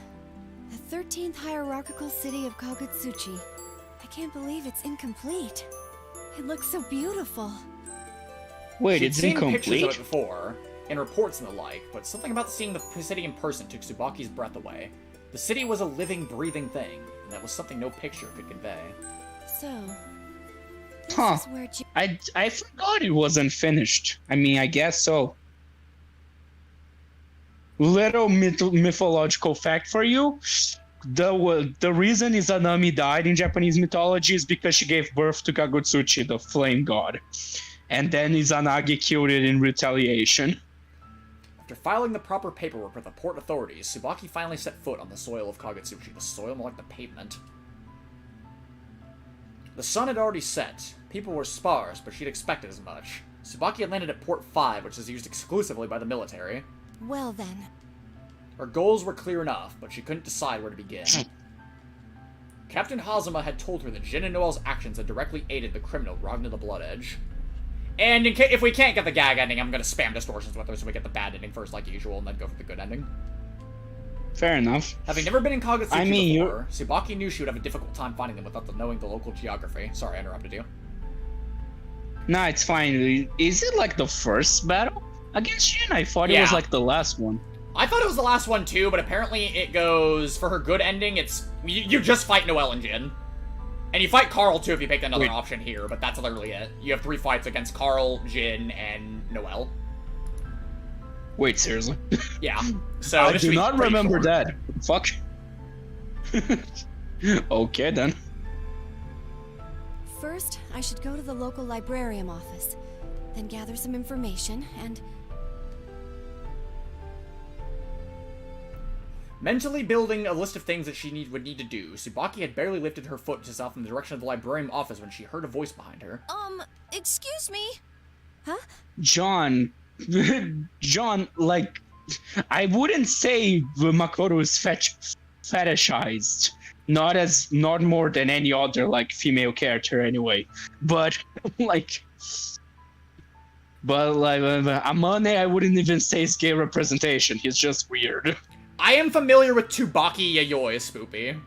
The 13th hierarchical city of Kagutsuchi. I can't believe it's incomplete. It looks so beautiful. Wait, She'd it's seen pictures of incomplete? it before, in reports and the like, but something about seeing the city in person took Tsubaki's breath away. The city was a living, breathing thing, and that was something no picture could convey. So, this Huh. is where I forgot it wasn't finished. I mean, I guess so. Little mythological fact for you. The reason Izanami died in Japanese mythology is because she gave birth to Kagutsuchi, the flame god. And then Izanagi killed it in retaliation. After filing the proper paperwork with the port authorities, Tsubaki finally set foot on the soil of Kagutsuchi, the soil more like the pavement. The sun had already set. People were sparse, but she'd expected as much. Tsubaki had landed at Port 5, which is used exclusively by the military. Well then. Her goals were clear enough, but she couldn't decide where to begin. Captain Hazama had told her that Jin and Noel's actions had directly aided the criminal Ragna the Blood Edge. And if we can't get the gag ending, I'm gonna spam distortions with her so we get the bad ending first like usual, and then go for the good ending. Fair enough. Having never been in Kagatsuchi I mean, before, Tsubaki knew she would have a difficult time finding them without knowing the local geography. Sorry, I interrupted you. Nah, it's fine. Is it like the first battle against Jin? I thought it was like the last one. I thought it was the last one too, but apparently it goes, for her good ending, it's, you just fight Noelle and Jin. And you fight Carl too if you pick another option here, but that's literally it. You have 3 fights against Carl, Jin, and Noelle. Wait, seriously? Yeah. So I do not remember that. Fuck. Okay, then. First, I should go to the local librarium office, then gather some information, and... Mentally building a list of things that she would need to do, Tsubaki had barely lifted her foot just off in the direction of the librarium office when she heard a voice behind her. Excuse me? Huh? John, like, I wouldn't say Makoto is fetishized. Not more than any other, like, female character anyway. But, Amane, I wouldn't even say is gay representation. He's just weird. I am familiar with Tsubaki Yayoi, Spoopy.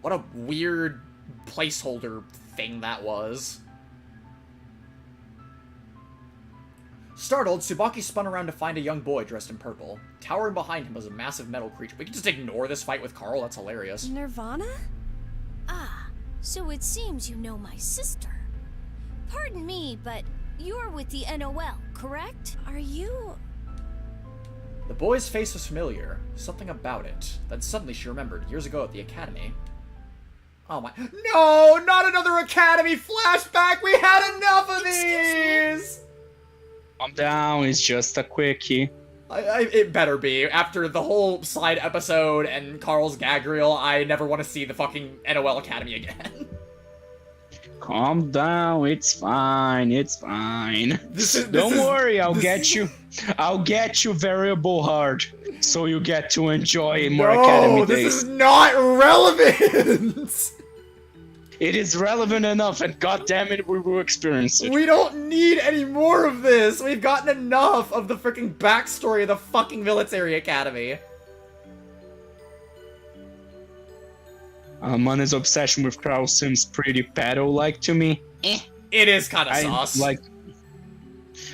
What a weird placeholder thing that was. Startled, Tsubaki spun around to find a young boy dressed in purple. Towering behind him was a massive metal creature. We can just ignore this fight with Carl, that's hilarious. Nirvana? Ah, so it seems you know my sister. Pardon me, but you're with the NOL, correct? Are you... The boy's face was familiar. Something about it. Then suddenly she remembered, years ago at the academy. Oh my... No! Not another academy flashback! We had enough of these! Calm down, it's just a quickie. It better be. After the whole side episode and Carl's gag reel, I never want to see the fucking NOL Academy again. Calm down, it's fine, it's fine. Don't worry, I'll get you variable hard, so you get to enjoy more Academy days. This is not relevant! It is relevant enough, and goddammit, we will experience it. We don't need any more of this! We've gotten enough of the freaking backstory of the fucking military academy. Mana's obsession with Carl seems pretty pedo-like to me. It is kind of sus.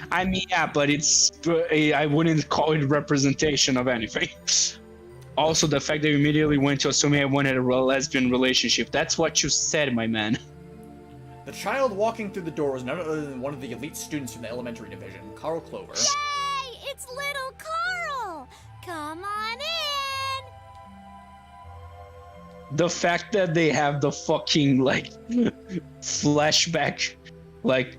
I mean, yeah, but I wouldn't call it representation of anything. Also, the fact that you immediately went to assuming everyone had a lesbian relationship. That's what you said, my man. The child walking through the door was none other than one of the elite students from the elementary division, Carl Clover. Yay! It's little Carl! Come on in! The fact that they have the fucking, flashback,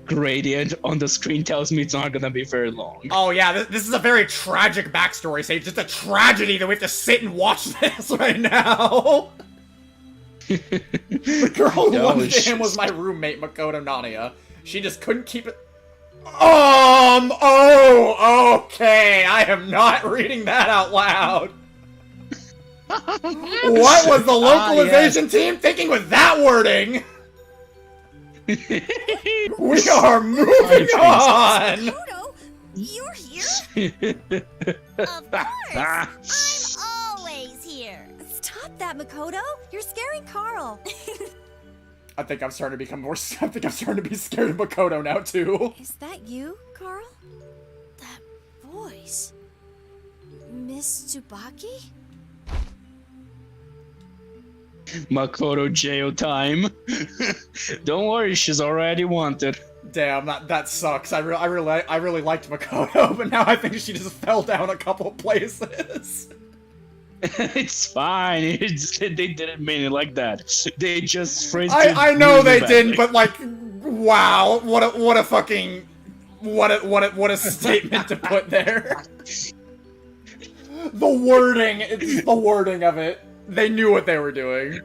gradient on the screen tells me it's not gonna be very long. Oh yeah, this is a very tragic backstory, Sage. It's a tragedy that we have to sit and watch this right now. The girl who wanted him was my roommate, Makoto Nania. She just couldn't keep it... Oh, okay. I am not reading that out loud. What was the localization team thinking with that wording? We are moving on! Makoto, you're here? Of course! I'm always here! Stop that, Makoto! You're scaring Carl! I think I'm starting to become more... I think I'm starting to be scared of Makoto now, too. Is that you, Carl? That voice... Miss Tsubaki? Makoto jail time. Don't worry, she's already wanted. Damn, that sucks. I really liked Makoto, but now I think she just fell down a couple places. It's fine. They didn't mean it like that. They just phrased it. I know really they badly. didn't, but wow, what a fucking what a statement to put there. The wording, it's the wording of it. They knew what they were doing.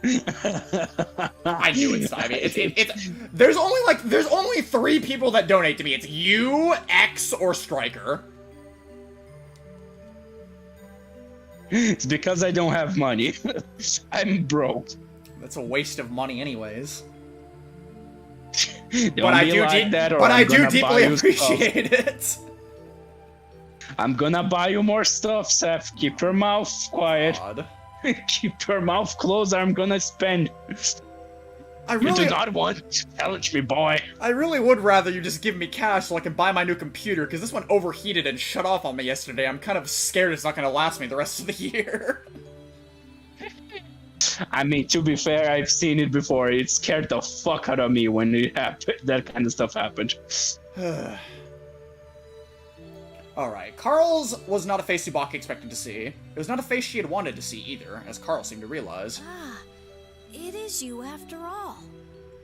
I knew it, Stevie. There's only 3 people that donate to me. It's you, X, or Striker. It's because I don't have money. I'm broke. That's a waste of money, anyways. But I do deeply appreciate it. I'm gonna buy you more stuff, Seth. Keep your mouth quiet. God. Keep your mouth closed. I'm gonna spend. You do not want to challenge me, boy. I really would rather you just give me cash so I can buy my new computer, because this one overheated and shut off on me yesterday. I'm kind of scared it's not going to last me the rest of the year. I mean, to be fair, I've seen it before. It scared the fuck out of me when that kind of stuff happened. Alright, Carl's was not a face Tsubaki expected to see. It was not a face she had wanted to see either, as Carl seemed to realize. Ah, it is you after all.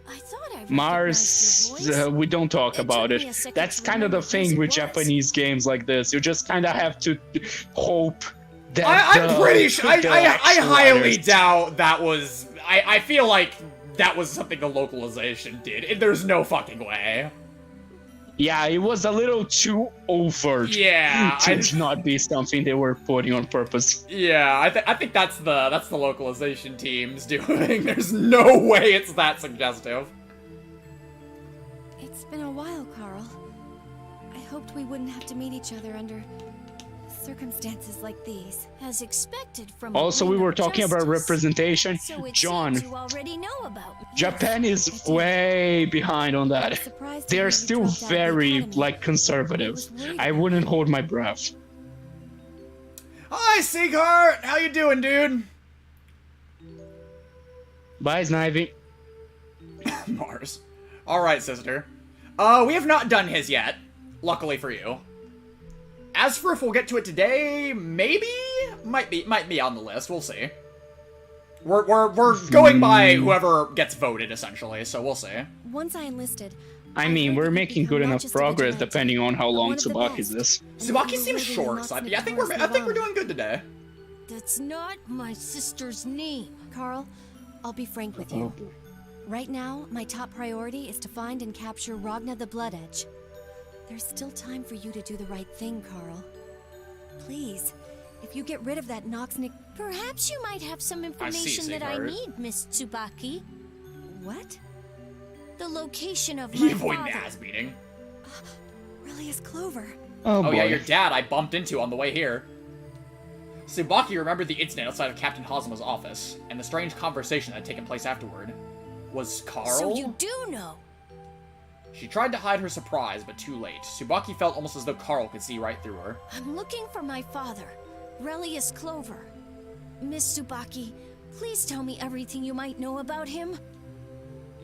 I thought I recognized Mars, your voice. we don't talk about took me it. a second That's to kind of the remember thing whose with it was. Japanese games like this. You just kind of have to hope that I'm pretty sure. I actual highly writers- doubt that was. I feel like that was something the localization did. There's no fucking way. Yeah, it was a little too overt. Yeah, to not be something they were putting on purpose. Yeah, I think that's the localization team's doing. There's no way it's that suggestive. It's been a while, Carl. I hoped we wouldn't have to meet each other under circumstances like these. As expected from Also, a we man were of talking about justice. representation. So it John, seems you already know about me. Japan is way behind on that. Surprised to They hear are you still dropped out of the very, academy. like, conservative. was worried I about wouldn't you. hold my breath. Hi, Seagheart! How you doing, dude? Bye, Snivy. Mars. Alright, sister. We have not done his yet. Luckily for you. As for if we'll get to it today, maybe? Might be on the list, we'll see. We're going by whoever gets voted, essentially, so we'll see. Once I enlisted, I mean, heard we're that you'd making become good not enough just a progress vigilante, depending on how but long one of the Tsubaki's best. is. Tsubaki seems short, so I think we're doing good today. That's not my sister's name. Carl, I'll be frank with you. Right now, my top priority is to find and capture Ragna the Blood Edge. There's still time for you to do the right thing, Carl. Please, if you get rid of that Noxnik... Perhaps you might have some information that I Seagheart. need, Miss Tsubaki. What? The location of You my avoid father. Naz meeting. Relius Clover. Oh yeah, your dad I bumped into on the way here. Tsubaki remembered the incident outside of Captain Hazuma's office, and the strange conversation that had taken place afterward. Was Carl? So you do know. She tried to hide her surprise, but too late. Tsubaki felt almost as though Carl could see right through her. I'm looking for my father, Relius Clover. Miss Tsubaki, please tell me everything you might know about him.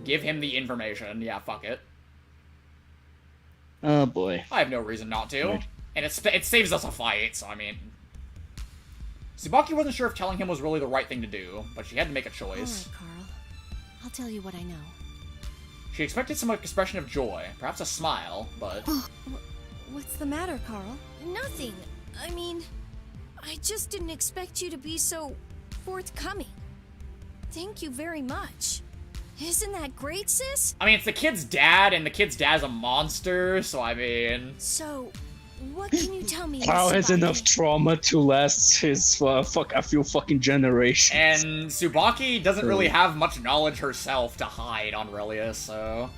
Give him the information. Yeah, fuck it. Oh boy. I have no reason not to. Right. And it saves us a fight, so I mean... Tsubaki wasn't sure if telling him was really the right thing to do, but she had to make a choice. Alright, Carl. I'll tell you what I know. She expected some expression of joy, perhaps a smile, but... What's the matter, Carl? Nothing. I mean, I just didn't expect you to be so forthcoming. Thank you very much. Isn't that great, sis? I mean, it's the kid's dad, and the kid's dad's a monster, so I mean... So, what can you tell me, Miss Carl has Tsubaki? enough trauma to last his a few fucking generations. And Tsubaki doesn't really have much knowledge herself to hide on Relius, so...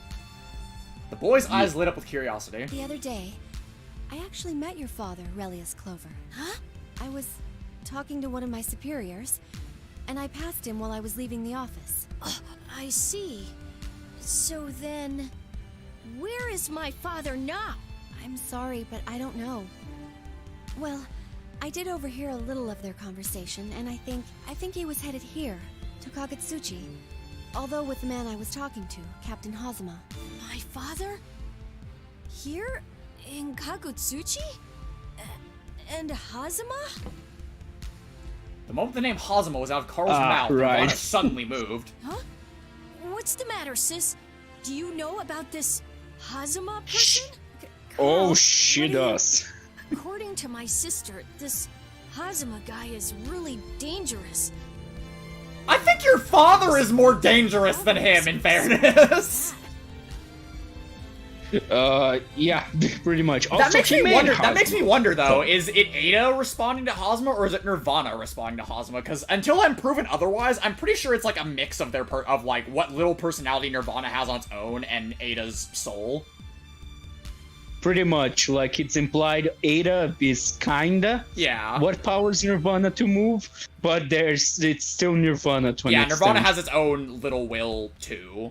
The boy's eyes lit up with curiosity. The other day, I actually met your father, Relius Clover. Huh? I was talking to one of my superiors, and I passed him while I was leaving the office. I see. So then, where is my father now? I'm sorry, but I don't know. Well, I did overhear a little of their conversation, and I think he was headed here, to Kagutsuchi. Although with the man I was talking to, Captain Hazuma. My father? Here? In Kagutsuchi? And Hazuma? The moment the name Hazuma was out of Carl's Ah, mouth, right. Nirvana suddenly moved. Huh? What's the matter, sis? Do you know about this Hazuma person? Oh, she does. According to my sister, this Hazuma guy is really dangerous. I think your father is more dangerous than him, in fairness. Yeah, pretty much. That Also, makes he me made wonder. That Hazuma. makes me wonder, though. Is it Ada responding to Hazuma, or is it Nirvana responding to Hazuma? Because until I'm proven otherwise, I'm pretty sure it's like a mix of of like what little personality Nirvana has on its own and Ada's soul. Pretty much, like it's implied Ada is kinda what powers Nirvana to move, but it's still Nirvana to an extent. Nirvana has its own little will too.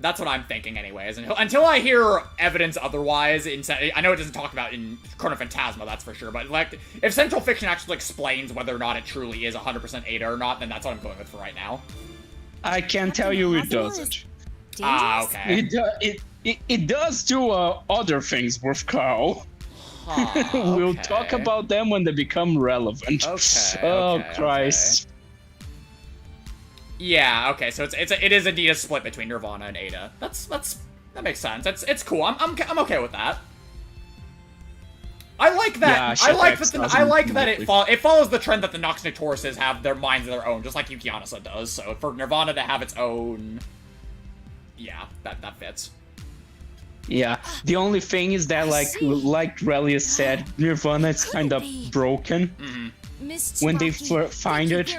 That's what I'm thinking anyways. Until I hear evidence otherwise, I know it doesn't talk about in Chrono Phantasma, that's for sure, but like, if Central Fiction actually explains whether or not it truly is 100% Ada or not, then that's what I'm going with for right now. I can tell you it doesn't. Ah, okay. It does do other things with Carl. Huh, We'll talk about them when they become relevant. Oh, Christ. Yeah, okay, so it is indeed a split between Nirvana and Ada. That makes sense. It's cool. I'm okay with that. I like that. Yeah, I like that it follows the trend that the Nox Noctauruses have their minds of their own, just like Yukianasa does. So for Nirvana to have its own, yeah, that fits. Yeah, the only thing is that, like Relius said, Nirvana is kind of broken when they find it,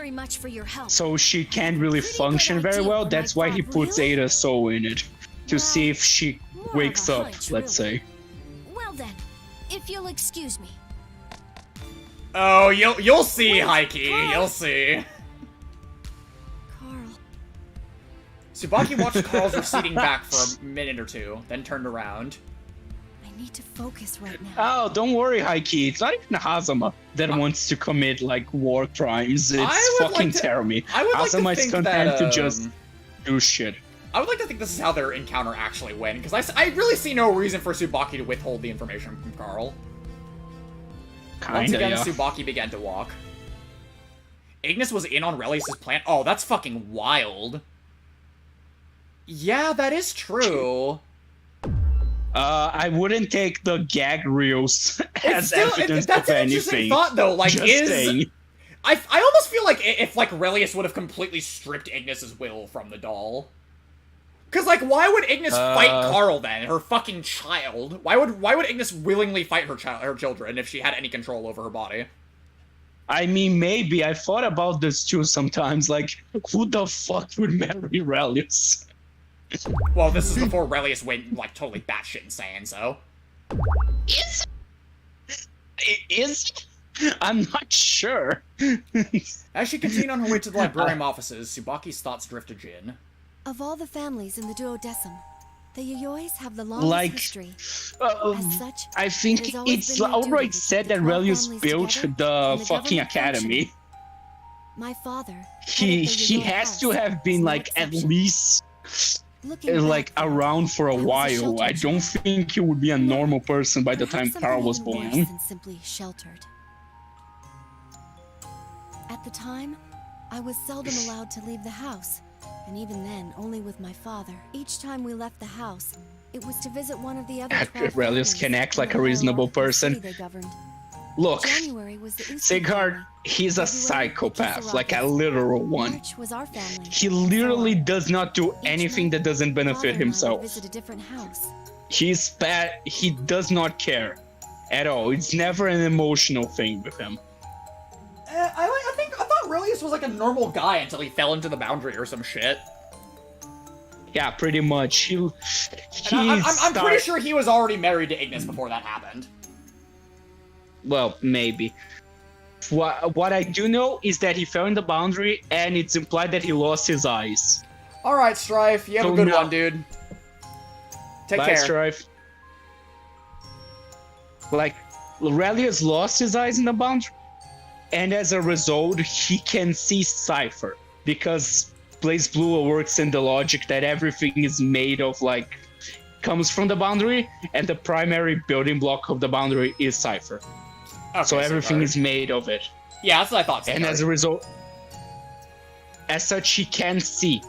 so she can't really function very well. That's why he puts Ada's soul in it, to see if she wakes up, let's say. Well then, if you'll excuse me. Oh, you'll see, Heike, you'll see. Tsubaki watched Carl's receding back for a minute or two, then turned around. I need to focus right now. Oh, don't worry, Heike. It's not even Hazama that wants to commit, like, war crimes. It's fucking Terumi. Hazama is content to just do shit. I would like to think this is how their encounter actually went, because I really see no reason for Tsubaki to withhold the information from Carl. Once again, Tsubaki began to walk. Ignis was in on Relius' plan? Oh, that's fucking wild. Yeah, that is true. I wouldn't take the gag reels as evidence that's of an anything. Interesting thought, though. Like, I almost feel like if like Relius would have completely stripped Ignis's will from the doll. Cause like, why would Ignis fight Carl then? Her fucking child. Why would Ignis willingly fight her children if she had any control over her body? I mean, maybe. I thought about this too sometimes. Like, who the fuck would marry Relius? Well, this is before Relius went, like, totally batshit insane, so... Is it? I'm not sure. As she continued on her way to the librarium offices, Tsubaki's thoughts drifted in. Of all the families in the Duodecim, the Yoyois have the longest history. As such, I think it's outright said that Relius built the fucking academy. My father... He has to have been, like, at least... like around for a while. I don't think he would be a normal person by the time Carl was born. Simply sheltered. At the time, I was seldom allowed to leave the house, and even then, only with my father. Each time we left the house, it was to visit one of the other 12 Relius can act like a reasonable person. Look, Sighart, he's a psychopath, like a literal one. He literally does not do anything that doesn't benefit himself. He's bad, he does not care at all. It's never an emotional thing with him. I thought Relius was like a normal guy until he fell into the boundary or some shit. Yeah, pretty much. I'm pretty sure he was already married to Ignis before that happened. Well, maybe. What I do know is that he fell in the boundary, and it's implied that he lost his eyes. Alright, Strife, you have a good one, dude. Take care. Bye, Strife. Like, Relius lost his eyes in the boundary, and as a result, he can see Cypher, because Blazblue works in the logic that everything is made of, like, comes from the boundary, and the primary building block of the boundary is Cypher. Okay, so everything is made of it. Yeah, that's what I thought. And as a result, as such, he can see.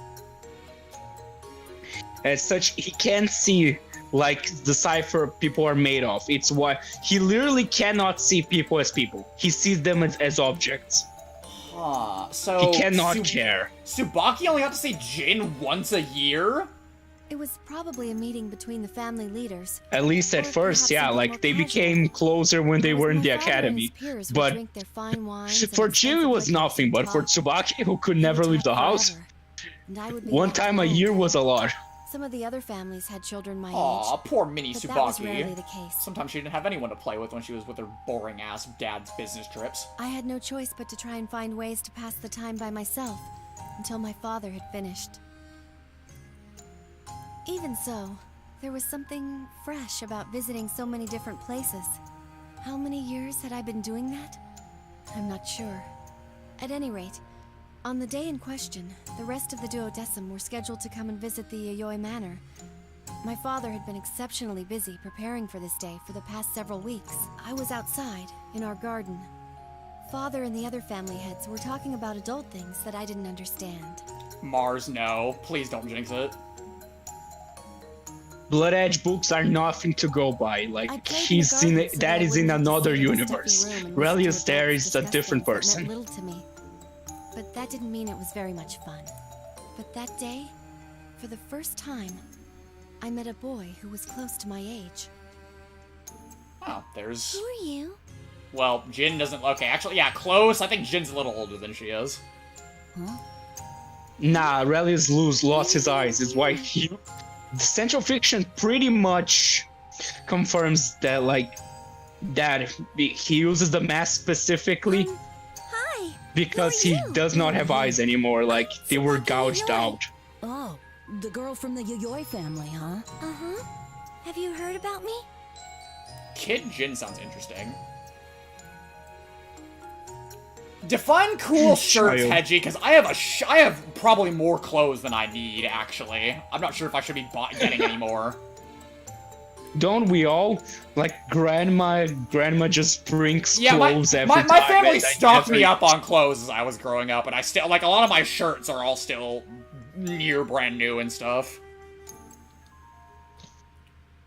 As such, he can see, like, the Cypher people are made of. It's why he literally cannot see people as people. He sees them as objects. So he cannot care. Tsubaki only got to see Jin once a year? It was probably a meeting between the family leaders. At least at first, yeah, like, they became closer when they were in the academy. But for Jiu, it was nothing, but for Tsubaki, who could never leave the house, one time a year was a lot. Some of the other families had children my Aw, age. poor mini But that was rarely Tsubaki. the case. Sometimes she didn't have anyone to play with when she was with her boring-ass dad's business trips. I had no choice but to try and find ways to pass the time by myself until my father had finished. Even so, there was something fresh about visiting so many different places. How many years had I been doing that? I'm not sure. At any rate, on the day in question, the rest of the duodecim were scheduled to come and visit the Yayoi Manor. My father had been exceptionally busy preparing for this day for the past several weeks. I was outside, in our garden. Father and the other family heads were talking about adult things that I didn't understand. Mars, no. Please don't jinx it. Blood Edge books are nothing to go by. Like, he's in that is in another universe. Relius there is a different person. Little to me. But that didn't mean it was very much fun. But that day, for the first time, I met a boy who was close to my age. Oh, there's... Who are you? Well, Jin doesn't... Okay, actually, yeah, close. I think Jin's a little older than she is. Huh? Nah, Relius lost his eyes. Is why he... The Central Fiction pretty much confirms that, like, that he uses the mask specifically Hi. because he does not have eyes anymore. Like, they were gouged out. Oh, the girl from the Yayoi family, huh? Uh-huh. Have you heard about me? Kid Jin sounds interesting. Define cool shirts, Child. Hedgie, because I have probably more clothes than I need, actually. I'm not sure if I should be getting any more. Don't we all? Like, grandma just brings Yeah, clothes every my time. family and I stocked never- me up on clothes as I was growing up, and I still, like, a lot of my shirts are all still near brand new and stuff.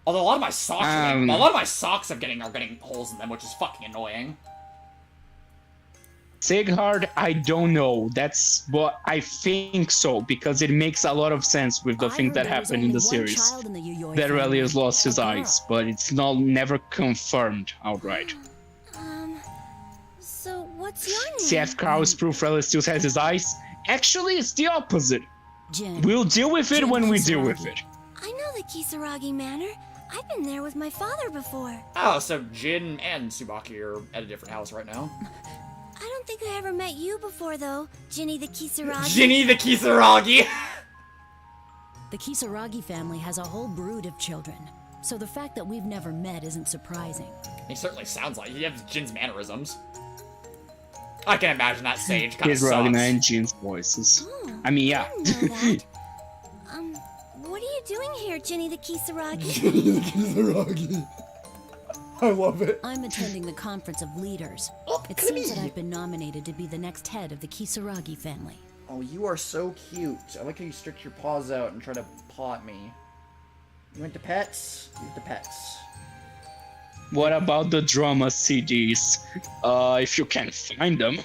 Although a lot of my socks are getting holes in them, which is fucking annoying. Sighard, I don't know. That's what I think so, because it makes a lot of sense with the thing that happened in the series. That Relius lost his eyes, but it's never confirmed outright. So what's your name? See if Carl's proof Relius still has his eyes? Actually, it's the opposite. We'll deal with it when we deal with it. I know the Kisaragi Manor. I've been there with my father before. Oh, so Jin and Tsubaki are at a different house right now. I don't think I ever met you before, though, Ginny the Kisaragi. Ginny the Kisaragi! The Kisaragi family has a whole brood of children, so the fact that we've never met isn't surprising. He certainly sounds like he has Jin's mannerisms. I can imagine that sage kind of He's Roddy sucks. Man Jean's voices. I mean, yeah. I didn't know that. What are you doing here, Ginny the Kisaragi? Ginny the Kisaragi. I love it. I'm attending the Conference of Leaders. It seems that I've been nominated to be the next head of the Kisaragi family. Oh, you are so cute. I like how you stretch your paws out and try to paw at me. You went to pets? You went to pets. What about the drama CDs? If you can find them.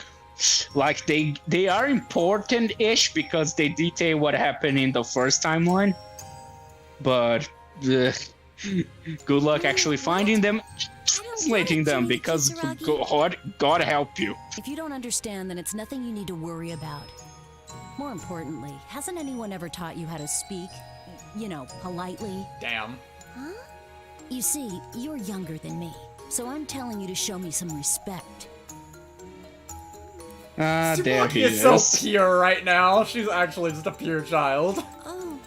Like, they are important-ish because they detail what happened in the first timeline. But, good luck actually finding them, translating them, because God help you. If you don't understand, then it's nothing you need to worry about. More importantly, hasn't anyone ever taught you how to speak, you know, politely? Damn. Huh? You see, you're younger than me, so I'm telling you to show me some respect. Ah, there he is so pure right now. She's actually just a pure child. Oh,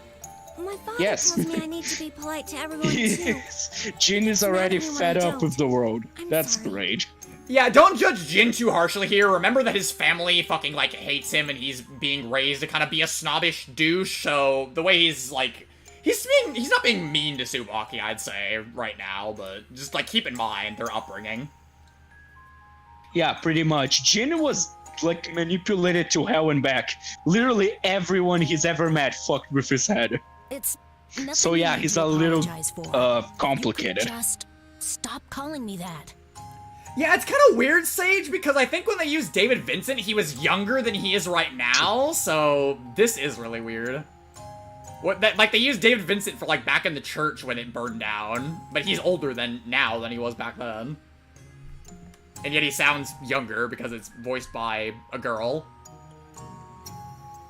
my father Yes. tells me I need to be polite to everyone, too. Yes. Jin is already fed up with the world. That's great. Yeah, don't judge Jin too harshly here. Remember that his family fucking, like, hates him and he's being raised to kind of be a snobbish douche, so the way he's, like... He's not being mean to Tsubaki, I'd say, right now, but just, like, keep in mind their upbringing. Yeah, pretty much. Jin was, like, manipulated to hell and back. Literally everyone he's ever met fucked with his head. It's So yeah, he's a little, complicated. Just stop calling me that. Yeah, it's kind of weird, Sage, because I think when they used David Vincent, he was younger than he is right now, so this is really weird. Like, they used David Vincent for, like, back in the church when it burned down, but he's older now than he was back then. And yet he sounds younger because it's voiced by a girl.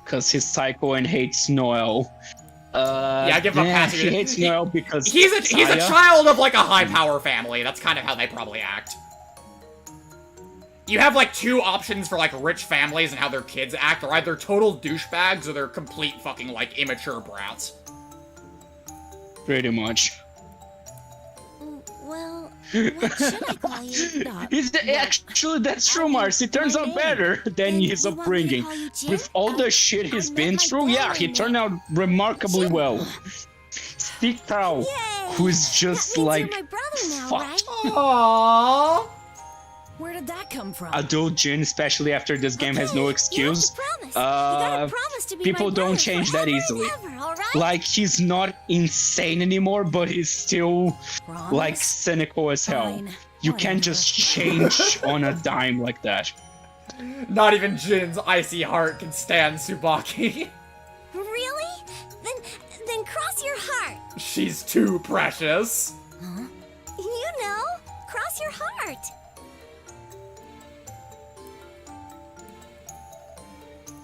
Because he's psycho and hates Noel. Yeah, I give him a pass. He hates Noel because he's a Saya. child of like a high power family. That's kind of how they probably act. You have like two options for like rich families and how their kids act. They're either total douchebags or they're complete fucking like immature brats. Pretty much. Well, what should I call you? Actually, that's true, Mars. He turns out better than his upbringing. With all the shit he's been through, yeah, he turned out remarkably well. Stick Tao, who's just like fucked. Aww. Where did that come from? Adult Jin, especially after this game has no excuse. People don't change that easily. Like, he's not insane anymore, but he's still like cynical as hell. You can't just change on a dime like that. Not even Jin's icy heart can stand Tsubaki. Really? Then cross your heart. She's too precious. Huh? You know, cross your heart.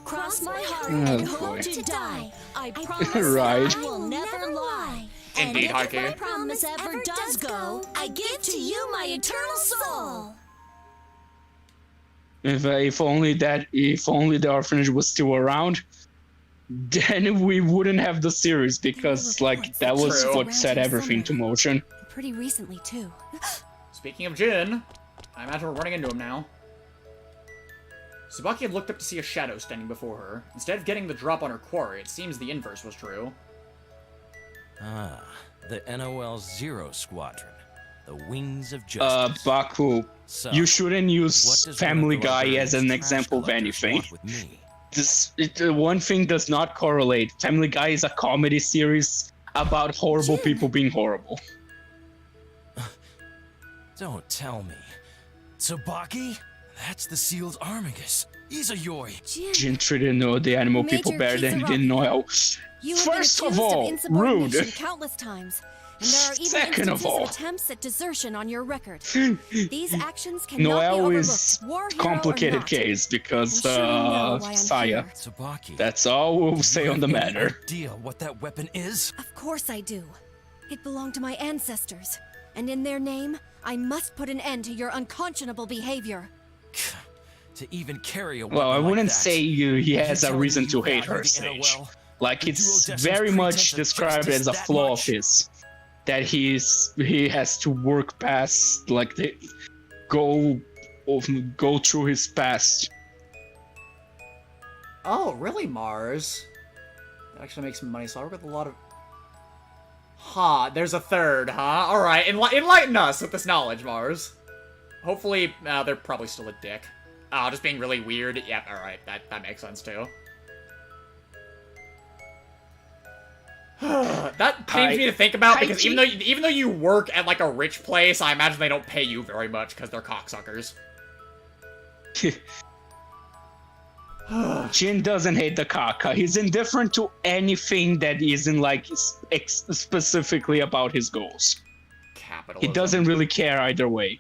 Cross my heart Oh, and hope boy. to die. I promise Right. I will never lie. Indeed, and if Haki. my promise ever does go, I give to you my eternal soul. If only the orphanage was still around, then we wouldn't have the series, because like that was True. what set everything to motion. Pretty recently, too. Speaking of Jin, I imagine we're running into him now. Tsubaki had looked up to see a shadow standing before her. Instead of getting the drop on her quarry, it seems the inverse was true. Ah, the NOL-0 Squadron. The Wings of Justice. Baku, So, you shouldn't what use does Family one of the Guy as an librarian's example of trash anything. collectors want with me? One thing does not correlate. Family Guy is a comedy series about horrible people being horrible. Don't tell me. Tsubaki? That's the sealed Armigus. He's a Yoi. Jin treated the animal people better than he did Noel. You have been First of accused all, insubordination rude. countless times, and there are even Second of instances all, of attempts at desertion on your record. These actions cannot be Noel overlooked. is War hero or complicated not. case because I'm sure you know why I'm Saya. here. Tsubaki. That's all we'll say on the matter. Idea what that weapon is? Of course I do. It belonged to my ancestors, and in their name, I must put an end to your unconscionable behavior. To even carry a weapon Well, I like wouldn't that. say he has a telling reason me to you hate value her, the Sage. NOL? Like, The it's duodecim's very much pretense of described justice as a that flaw much? of his. That he has to work past, like, go through his past. Oh, really, Mars? That actually makes some money, so I work with a lot of... There's a third, huh? Alright, enlighten us with this knowledge, Mars. Hopefully, they're probably still a dick. Just being really weird. Yeah, alright, that makes sense, too. That pains me to think about, because even though you work at, like, a rich place, I imagine they don't pay you very much, because they're cocksuckers. Jin doesn't hate the Kaka. He's indifferent to anything that isn't, like, specifically about his goals. Capitalism. He doesn't really care either way.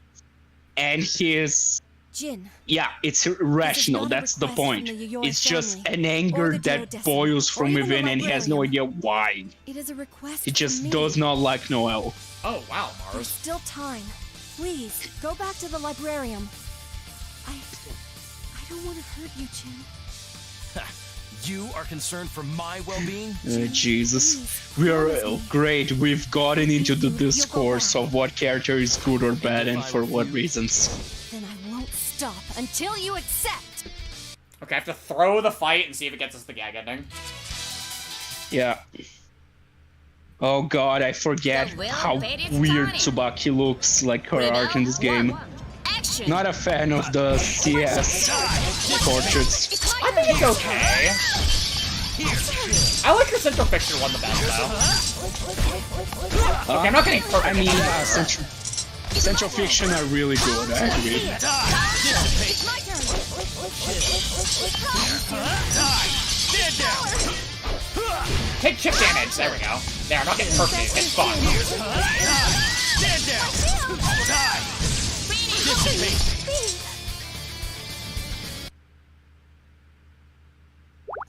And his... Jin. Yeah, it's irrational, that's the point. It's just an anger that boils from within and he has no idea why. It is a request He just from me. does not like Noel. Oh, wow, There's Mars. still time. Please, go back to the librarium. I don't want to hurt you, Jin. You are concerned for my well-being? Jesus. We are great. We've gotten into the discourse of what character is good or bad and for what reasons. Then I won't stop until you accept. Okay, I have to throw the fight and see if it gets us the gag ending. Yeah. Oh god, I forget how weird Tsubaki looks, like her art in this game. Not a fan of the CS portraits. I think it's okay. I like her Central Fiction one the best, though. Okay, I'm not getting perfect. I mean, Central Fiction are really good, I agree. Take chip damage. There we go. There, I'm not getting perfect. It's fun. Stand down! Die!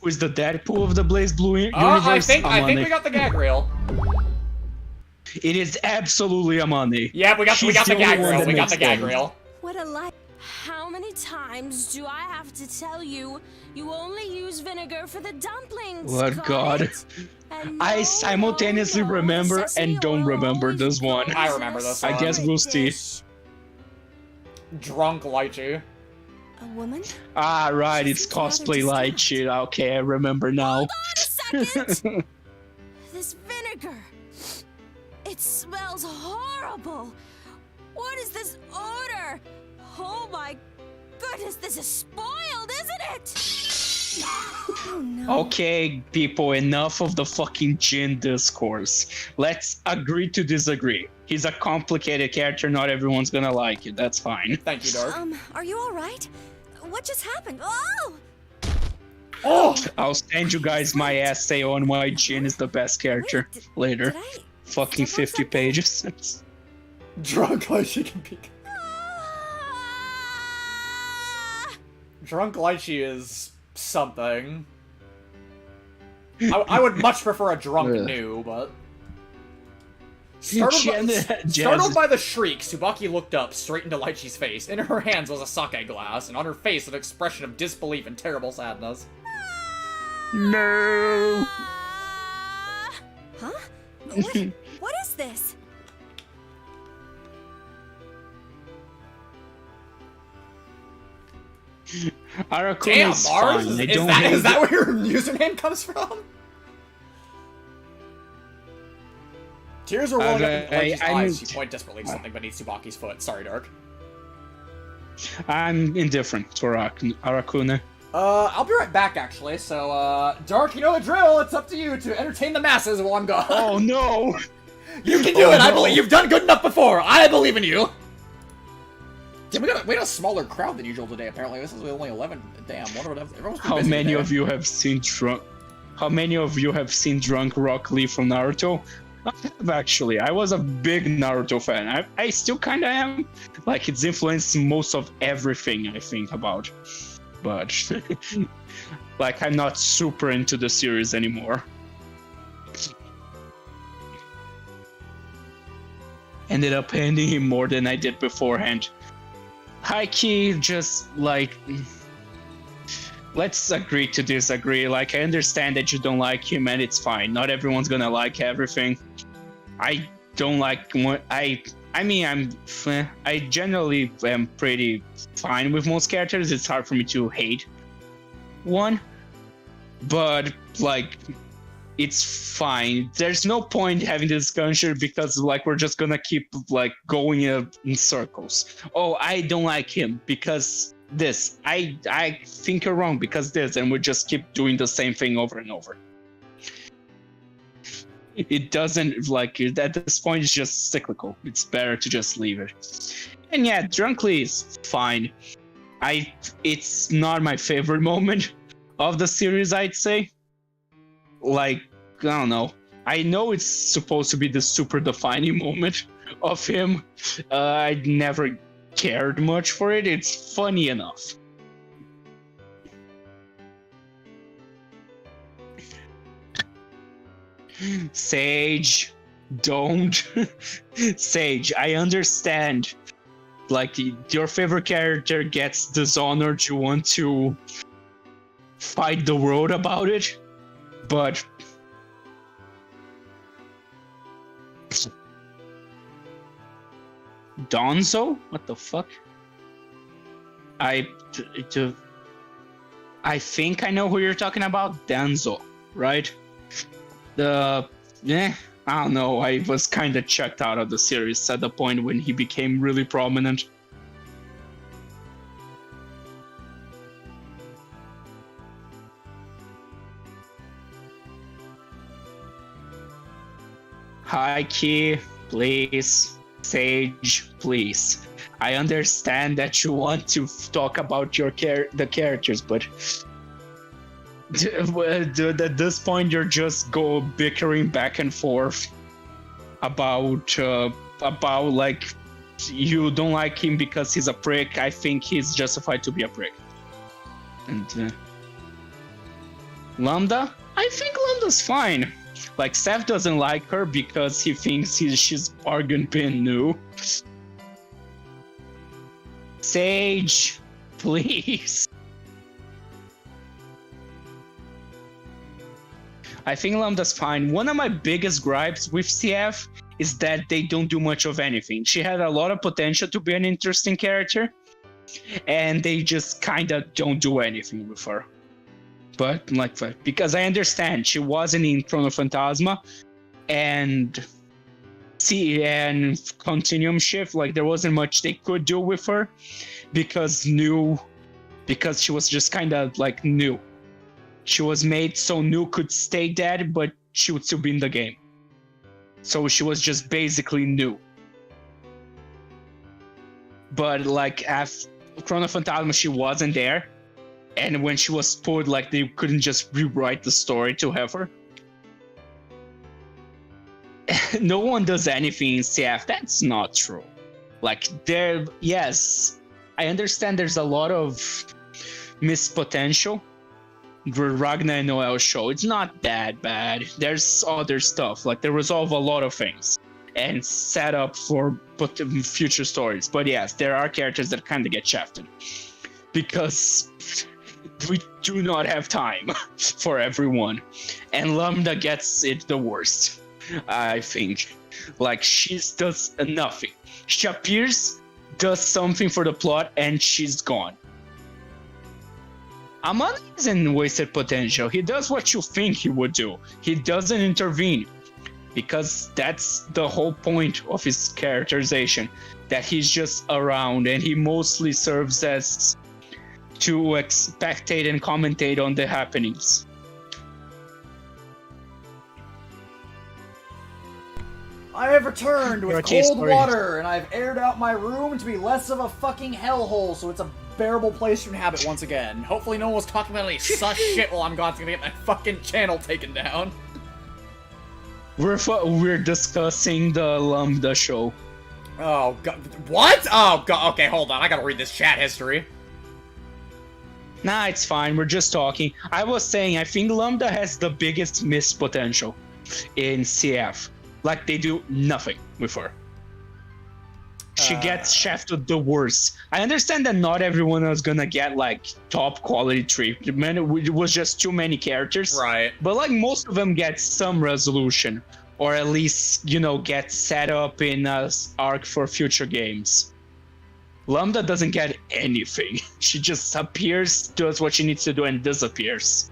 is the Deadpool of the Blazblue universe? I think we got the gag reel. It is absolutely Amani. Yeah, we got the gag reel. We got the gag reel. What a lie. How many times do I have to tell you, you only use vinegar for the dumplings? What God? I simultaneously remember and don't remember this one. I remember this one. I guess we'll see. Drunk lychee. A woman? Ah, right, it's cosplay lychee. Okay, I remember now. Hold on a second! This vinegar. It smells horrible. What is this odor? Oh my goodness, this is spoiled, isn't it? Oh no. Okay, people, enough of the fucking Jin discourse. Let's agree to disagree. He's a complicated character, not everyone's gonna like it, that's fine. Thank you, Dark. Are you alright? What just happened? Oh! Oh! I'll send you guys my essay on why Jin is the best character later. Fucking 50 pages. Drunk lychee can be... Drunk lychee is something. I would much prefer a drunk new, but... Startled by the shriek, Tsubaki looked up, straight into Lychee's face. In her hands was a sake glass, and on her face an expression of disbelief and terrible sadness. No! Huh? What is this? Arakuna Damn, is Mars? fine. Is that where your username comes from? Tears are rolling up in Lychee's eyes. She pointed desperately to something beneath Tsubaki's foot. Sorry, Dark. I'm indifferent to Arakuna. I'll be right back, actually. So, Dark, you know the drill. It's up to you to entertain the masses while I'm gone. Oh, no! You can do it! I believe you've done good enough before! I believe in you! Damn, we got a smaller crowd than usual today, apparently. This is only 11. Damn, wonder what everyone's How many of you have seen Drunk Rock Lee from Naruto? I have, actually. I was a big Naruto fan. I still kinda am. Like, it's influenced most of everything I think about. But, like, I'm not super into the series anymore. Ended up hating him more than I did beforehand. High-key, just, like... Let's agree to disagree. Like, I understand that you don't like him, and it's fine. Not everyone's gonna like everything. I don't like... I generally am pretty fine with most characters. It's hard for me to hate one. But, like... It's fine. There's no point having this discussion because, like, we're just gonna keep, like, going in circles. Oh, I don't like him because this. I think you're wrong because this, and we just keep doing the same thing over and over. It doesn't, like, at this point, it's just cyclical. It's better to just leave it. And yeah, Drunkly is fine. It's not my favorite moment of the series, I'd say. Like, I don't know. I know it's supposed to be the super defining moment of him. I never cared much for it. It's funny enough. Sage, don't. Sage, I understand. Like, your favorite character gets dishonored. You want to fight the world about it. But Donzo? What the fuck? I think I know who you're talking about. Danzo, right? I don't know. I was kind of checked out of the series at the point when he became really prominent. High-key, please. Sage, please. I understand that you want to talk about the characters, but at this point you're just bickering back and forth about like you don't like him because he's a prick. I think he's justified to be a prick. And Lambda? I think Lambda's fine. Like, Seth doesn't like her because he thinks she's bargain bin new. Sage, please. I think Lambda's fine. One of my biggest gripes with CF is that they don't do much of anything. She had a lot of potential to be an interesting character, and they just kinda don't do anything with her. But, like, because I understand she wasn't in Chrono Phantasma, and Continuum Shift, like, there wasn't much they could do with her, because she was just kinda, like, new. She was made so New could stay dead, but she would still be in the game. So she was just basically New. But like after Chrono Phantasma, she wasn't there. And when she was put, like, they couldn't just rewrite the story to have her. No one does anything in CF. That's not true. Like, yes, I understand there's a lot of missed potential. The Ragnar and Noel show, it's not that bad. There's other stuff, like they resolve a lot of things and set up for future stories. But yes, there are characters that kind of get shafted because we do not have time for everyone, and Lambda gets it the worst, I think. Like, she does nothing. She appears, does something for the plot, and she's gone. Amon isn't wasted potential. He does what you think he would do. He doesn't intervene. Because that's the whole point of his characterization. That he's just around, and he mostly serves as to spectate and commentate on the happenings. I have returned with cold water, and I've aired out my room to be less of a fucking hellhole, so it's a bearable place to inhabit once again. Hopefully no one was talking about any sus shit while I'm gone, so I'm gonna get my fucking channel taken down. We're discussing the Lambda show. Oh god, what? Oh god, okay, hold on, I gotta read this chat history. Nah, it's fine, we're just talking. I was saying, I think Lambda has the biggest missed potential in CF. Like, they do nothing with her. She gets shafted the worst. I understand that not everyone is gonna get, like, top quality treatment. It was just too many characters. Right. But, like, most of them get some resolution. Or at least, you know, get set up in an arc for future games. Lambda doesn't get anything. She just appears, does what she needs to do, and disappears.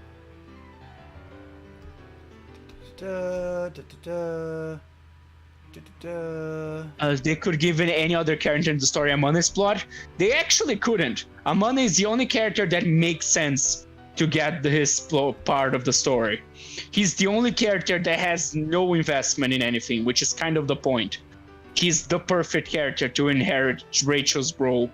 They could give in any other character in the story Amane's plot. They actually couldn't. Amane is the only character that makes sense to get his part of the story. He's the only character that has no investment in anything, which is kind of the point. He's the perfect character to inherit Rachel's role.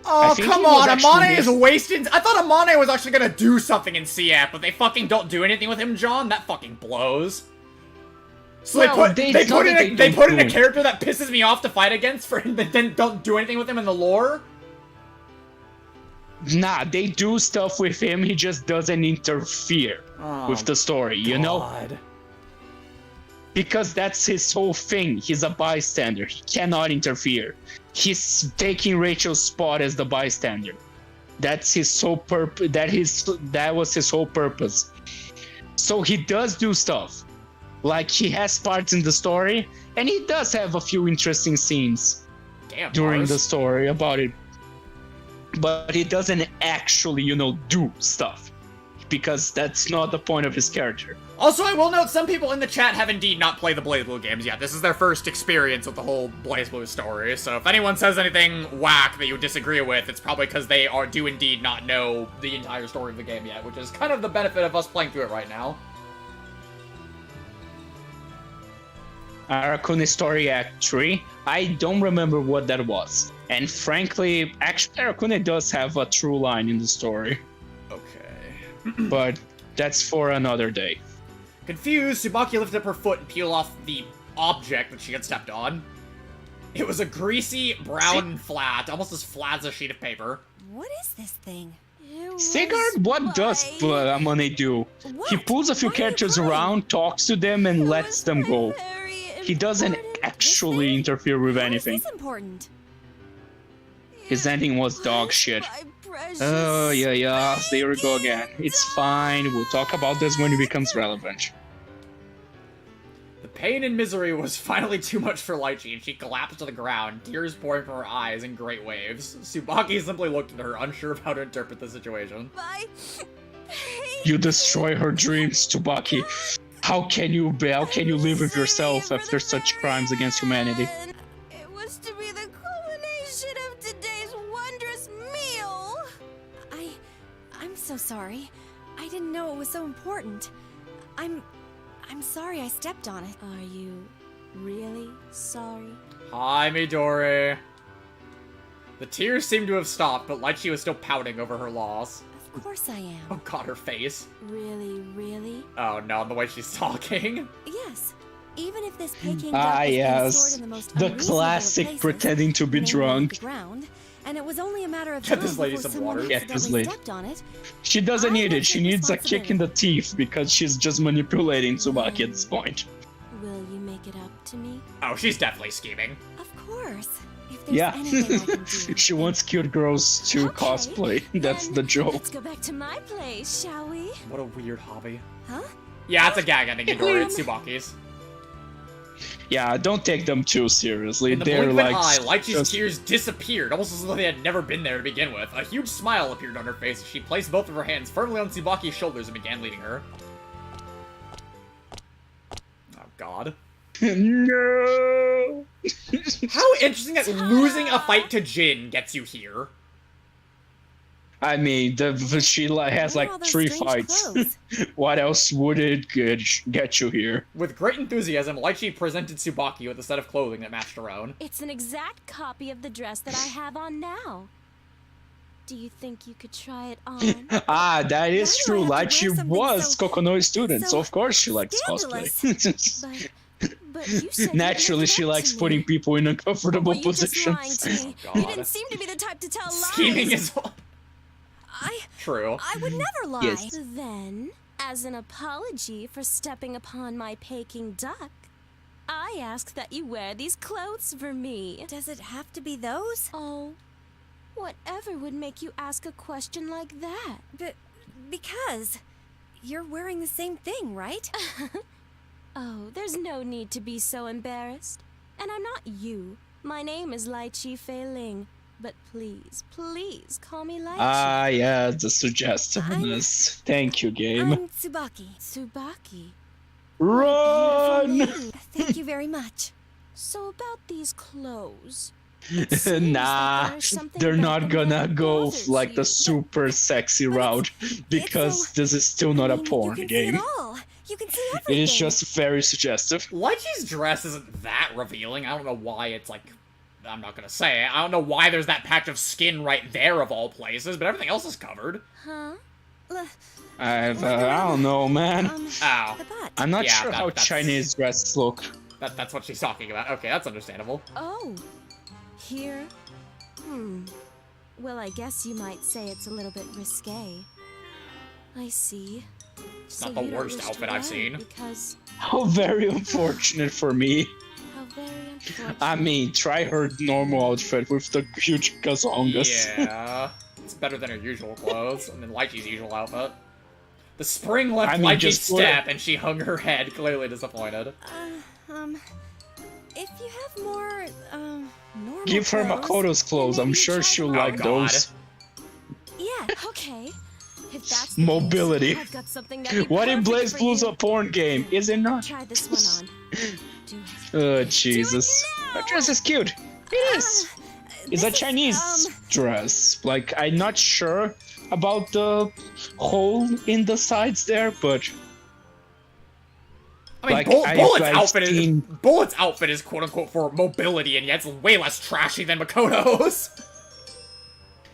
Oh, come on, Amane is wasted. I thought Amane was actually gonna do something in CF, but they fucking don't do anything with him, John? That fucking blows. So well, they put in a character that pisses me off to fight against for him, but then don't do anything with him in the lore? Nah, they do stuff with him, he just doesn't interfere with the story, you know? Because that's his whole thing. He's a bystander. He cannot interfere. He's taking Rachel's spot as the bystander. That's his sole purpose. That was his whole purpose. So he does do stuff. Like, he has parts in the story, and he does have a few interesting scenes during the story about it. But he doesn't actually, you know, do stuff. Because that's not the point of his character. Also, I will note, some people in the chat have indeed not played the Blazblue games yet. This is their first experience with the whole Blazblue story, so if anyone says anything whack that you disagree with, it's probably because they do indeed not know the entire story of the game yet, which is kind of the benefit of us playing through it right now. Arakune Story Act 3, I don't remember what that was. And frankly, actually, Arakune does have a true line in the story. Okay. But that's for another day. Confused, Tsubaki lifted up her foot and peeled off the object that she had stepped on. It was a greasy, brown flat, almost as flat as a sheet of paper. What is this thing? Sigurd, what does money do? He pulls a few characters around, talks to them, and lets them go. He doesn't actually interfere with anything. This important. His ending was dog shit. Oh, yeah, there we go again. It's fine, we'll talk about this when it becomes relevant. The pain and misery was finally too much for Lychee, and she collapsed to the ground, tears pouring from her eyes in great waves. Tsubaki simply looked at her, unsure of how to interpret the situation. You destroy her dreams, Tsubaki. How can you live with yourself after such crimes against humanity? It was to be the culmination of today's wondrous meal. I'm so sorry. I didn't know it was so important. I'm sorry I stepped on it. Are you really sorry? Hi, Midori. The tears seemed to have stopped, but Lychee was still pouting over her loss. Of course I am. Oh god, her face. Really? Oh no, the way she's talking. Yes. Even if this Peking duck Ah, was yes. stored in the most The unreasonable classic places, pretending to be namely drunk. the ground, and it was only a matter of Get time this lady before some someone water. Get this accidentally lady. stepped on it. She doesn't I need will it, she take needs a kick in the responsibility. teeth because she's just manipulating Tsubaki at this point. Will you make it up to me? Oh, she's definitely scheming. Of course. If there's Yeah, anything I can do. she wants cute girls to Okay, cosplay. That's then the joke. Let's go back to my place, shall we? What a weird hobby. Huh? Yeah, it's a gag ending, Midori. It's Tsubaki's. Yeah, don't take them too seriously. In the They're blink of an like eye, Lychee's just- tears disappeared, almost as though they had never been there to begin with. A huge smile appeared on her face as she placed both of her hands firmly on Tsubaki's shoulders and began leading her. Oh god. No. How interesting that losing a fight to Jin gets you here. I mean, she has Where are all like those 3 strange fights. clothes? What else would it get you here? With great enthusiasm, Lychee presented Tsubaki with a set of clothing that matched her own. It's an exact copy of the dress that I have on now. Do you think you could try it on? Ah, that is Why do I true. have to wear Lychee something was so- Kokonoi student, so so of course she likes scandalous? cosplay. But you said you'd Naturally, make it she up likes to putting me. people in uncomfortable Were you just lying positions. to me? Oh, You God. didn't seem to be the type to tell lies. Scheming is true. I would never lie. Yes. Then, as an apology for stepping upon my Peking duck, I ask that you wear these clothes for me. Does it have to be those? Oh, whatever would make you ask a question like that? Because you're wearing the same thing, right? Oh, there's no need to be so embarrassed. And I'm not you. My name is Lychee Fei Ling. But please, please call me Lychee. Ah, yeah, the suggestiveness. Thank you, game. I'm Tsubaki. Tsubaki. Run! Thank you very much. So about these clothes. Nah, there's something they're about not them gonna that go bothers like you, the but- super sexy route because this is still not a porn you can game. see it all. You can see everything. It is just very suggestive. Lychee's dress isn't that revealing. I don't know why it's like... I'm not gonna say it. I don't know why there's that patch of skin right there of all places, but everything else is covered. Huh? I don't know, man. Ow. The butt. I'm not Yeah, sure how that's- Chinese dresses look. That's what she's talking about. Okay, that's understandable. Oh. Here? Well, I guess you might say it's a little bit risque. I see. It's not the worst outfit I've seen. Because How very unfortunate for me. how very unfortunate. I mean, try her normal outfit with the huge gazongas. Yeah. It's better than her usual clothes, and then Lychee's usual outfit. The spring left I mean, Lychee's just for- step, and she hung her head, clearly disappointed. If you have more, normal Give her clothes, Makoto's clothes. I'm sure she'll like God. those. Yeah, okay. If that's the Mobility. case, I've got something that'd be What if perfect for Blazblue's you. a porn game? Is it not? Try this one on. Do it. Oh, Jesus. That dress is cute. It is. It's a Chinese dress. Like, I'm not sure about the hole in the sides there, but... I mean, Like, Bullet's outfit is quote-unquote for mobility, and yet it's way less trashy than Makoto's.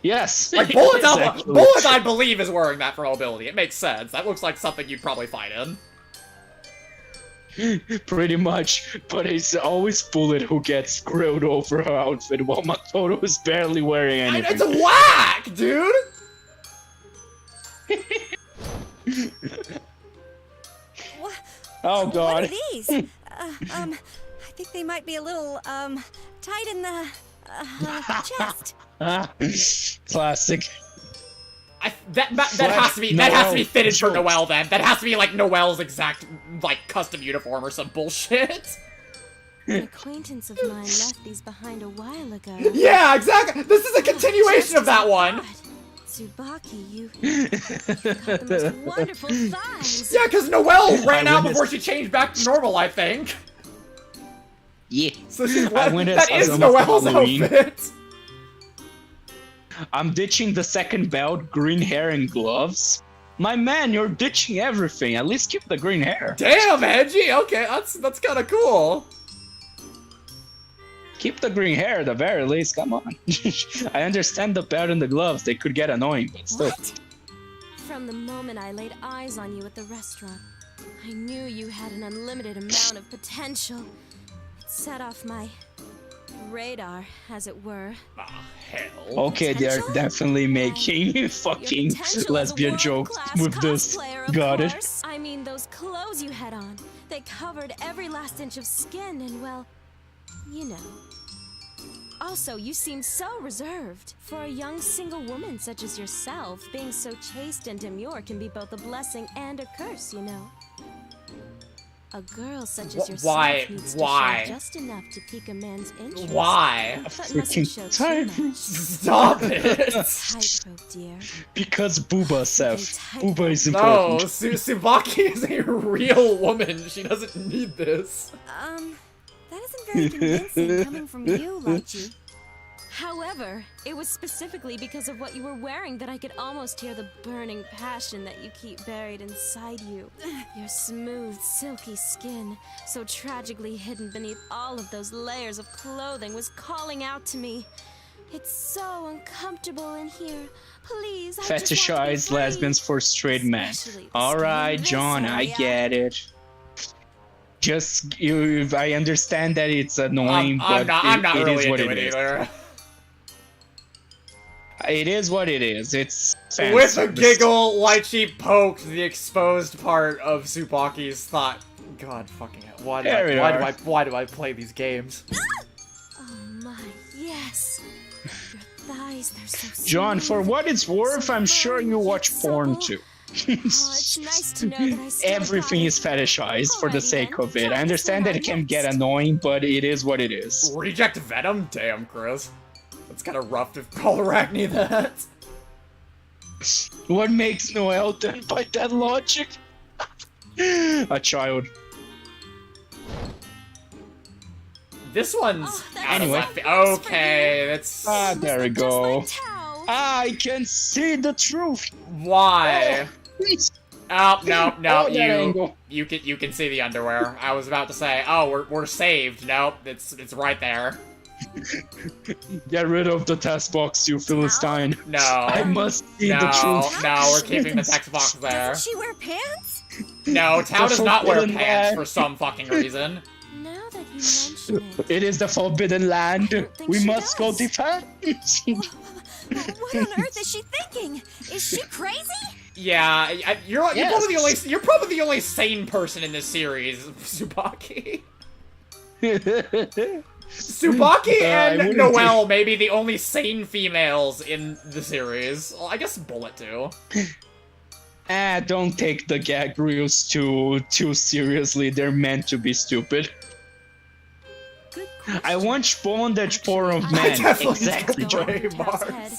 Yes. Like, Bullet's Yes, outfit, actually. Bullet, I believe, is wearing that for mobility. It makes sense. That looks like something you'd probably fight in. Pretty much, but it's always Bullet who gets screwed over her outfit while Makoto is barely wearing And anything. it's whack, dude! Oh What god. are these? I think they might be a little, tight in the, chest. Classic. That has to be fitted for Noel. Noelle then. That has to be like Noelle's exact like custom uniform or some bullshit. An acquaintance of mine left these behind a while ago. Yeah, exactly. This is a continuation of that one. Tsubaki, you've got the most wonderful thighs. Yeah, because Noelle ran out before she changed back to normal, I think. Yeah. So she's that is Noelle's outfit. I'm ditching the second belt, green hair and gloves. My man, you're ditching everything. At least keep the green hair. Damn, Edgy. Okay, that's kind of cool. Keep the green hair at the very least. Come on. I understand the belt and the gloves. They could get annoying, but still. What? From the moment I laid eyes on you at the restaurant, I knew you had an unlimited amount of potential. It set off my radar, as it were. Ah, hell. Okay, they're definitely making fucking lesbian jokes with this. Got it. I mean, those clothes you had on. They covered every last inch of skin and, well, you know. Also, you seem so reserved. For a young single woman such as yourself, being so chaste and demure can be both a blessing and a curse, you know. A girl such as yourself needs to show just enough to pique a man's interest. Why? But mustn't show too much. Stop it! Tightrope, dear. Because Booba, Seth. Booba is No, important. Tsubaki is a real woman. She doesn't need this. That isn't very convincing coming from you, Lychee. However, it was specifically because of what you were wearing that I could almost hear the burning passion that you keep buried inside you. Your smooth, silky skin, so tragically hidden beneath all of those layers of clothing, was calling out to me. It's so uncomfortable in here. Please, I just want to be Fetishize free. lesbians for straight men. Especially this Alright, John, I area. get it. Just, I understand that it's annoying, I'm but not it really is what into it it is. either. It is what it is. It's fan With a service. giggle, Lychee poked the exposed part of Tsubaki's thought. God fucking hell. Why do I play these games? Oh my, yes. Your thighs, they're so John, for smooth, what it's worth, so I'm sure you firm, watch yet porn supple. too. Oh, it's nice to know that I still Everything got is fetishized for the Alrighty sake then, of it. tell I us understand what that it can next. get annoying, but it is what it is. Reject Venom? Damn, Chris. That's kind of rough to call Arachne that. What makes Noelle then by that logic? A child. This one's Oh, that's out of Anyway. left field. Okay, that's... Ah, there we go. Just like Tao. I can see the truth. Why? Oh, no, Oh, that angle. you can see the underwear. I was about to say, oh, we're saved. Nope, it's right there. Get rid of the test box, you Philistine. No. I must see the No, truth. no, we're keeping the text box there. Doesn't she wear pants? No, Tao The does not wear forbidden pants land. for some fucking reason. Now that you mention it, It is the forbidden land. think We she must go does. defend. What on earth is she thinking? Is she crazy? Yeah, you're Yes. probably the only sane person in this series, Tsubaki. Tsubaki I and wouldn't Noelle may be the only sane females in the series. Well, I guess Bullet too. Don't take the gag reels too seriously. They're meant to be stupid. good question. I watch bondage porn of I men. definitely Exactly, don't. John. Hey, Tao's Mars. head.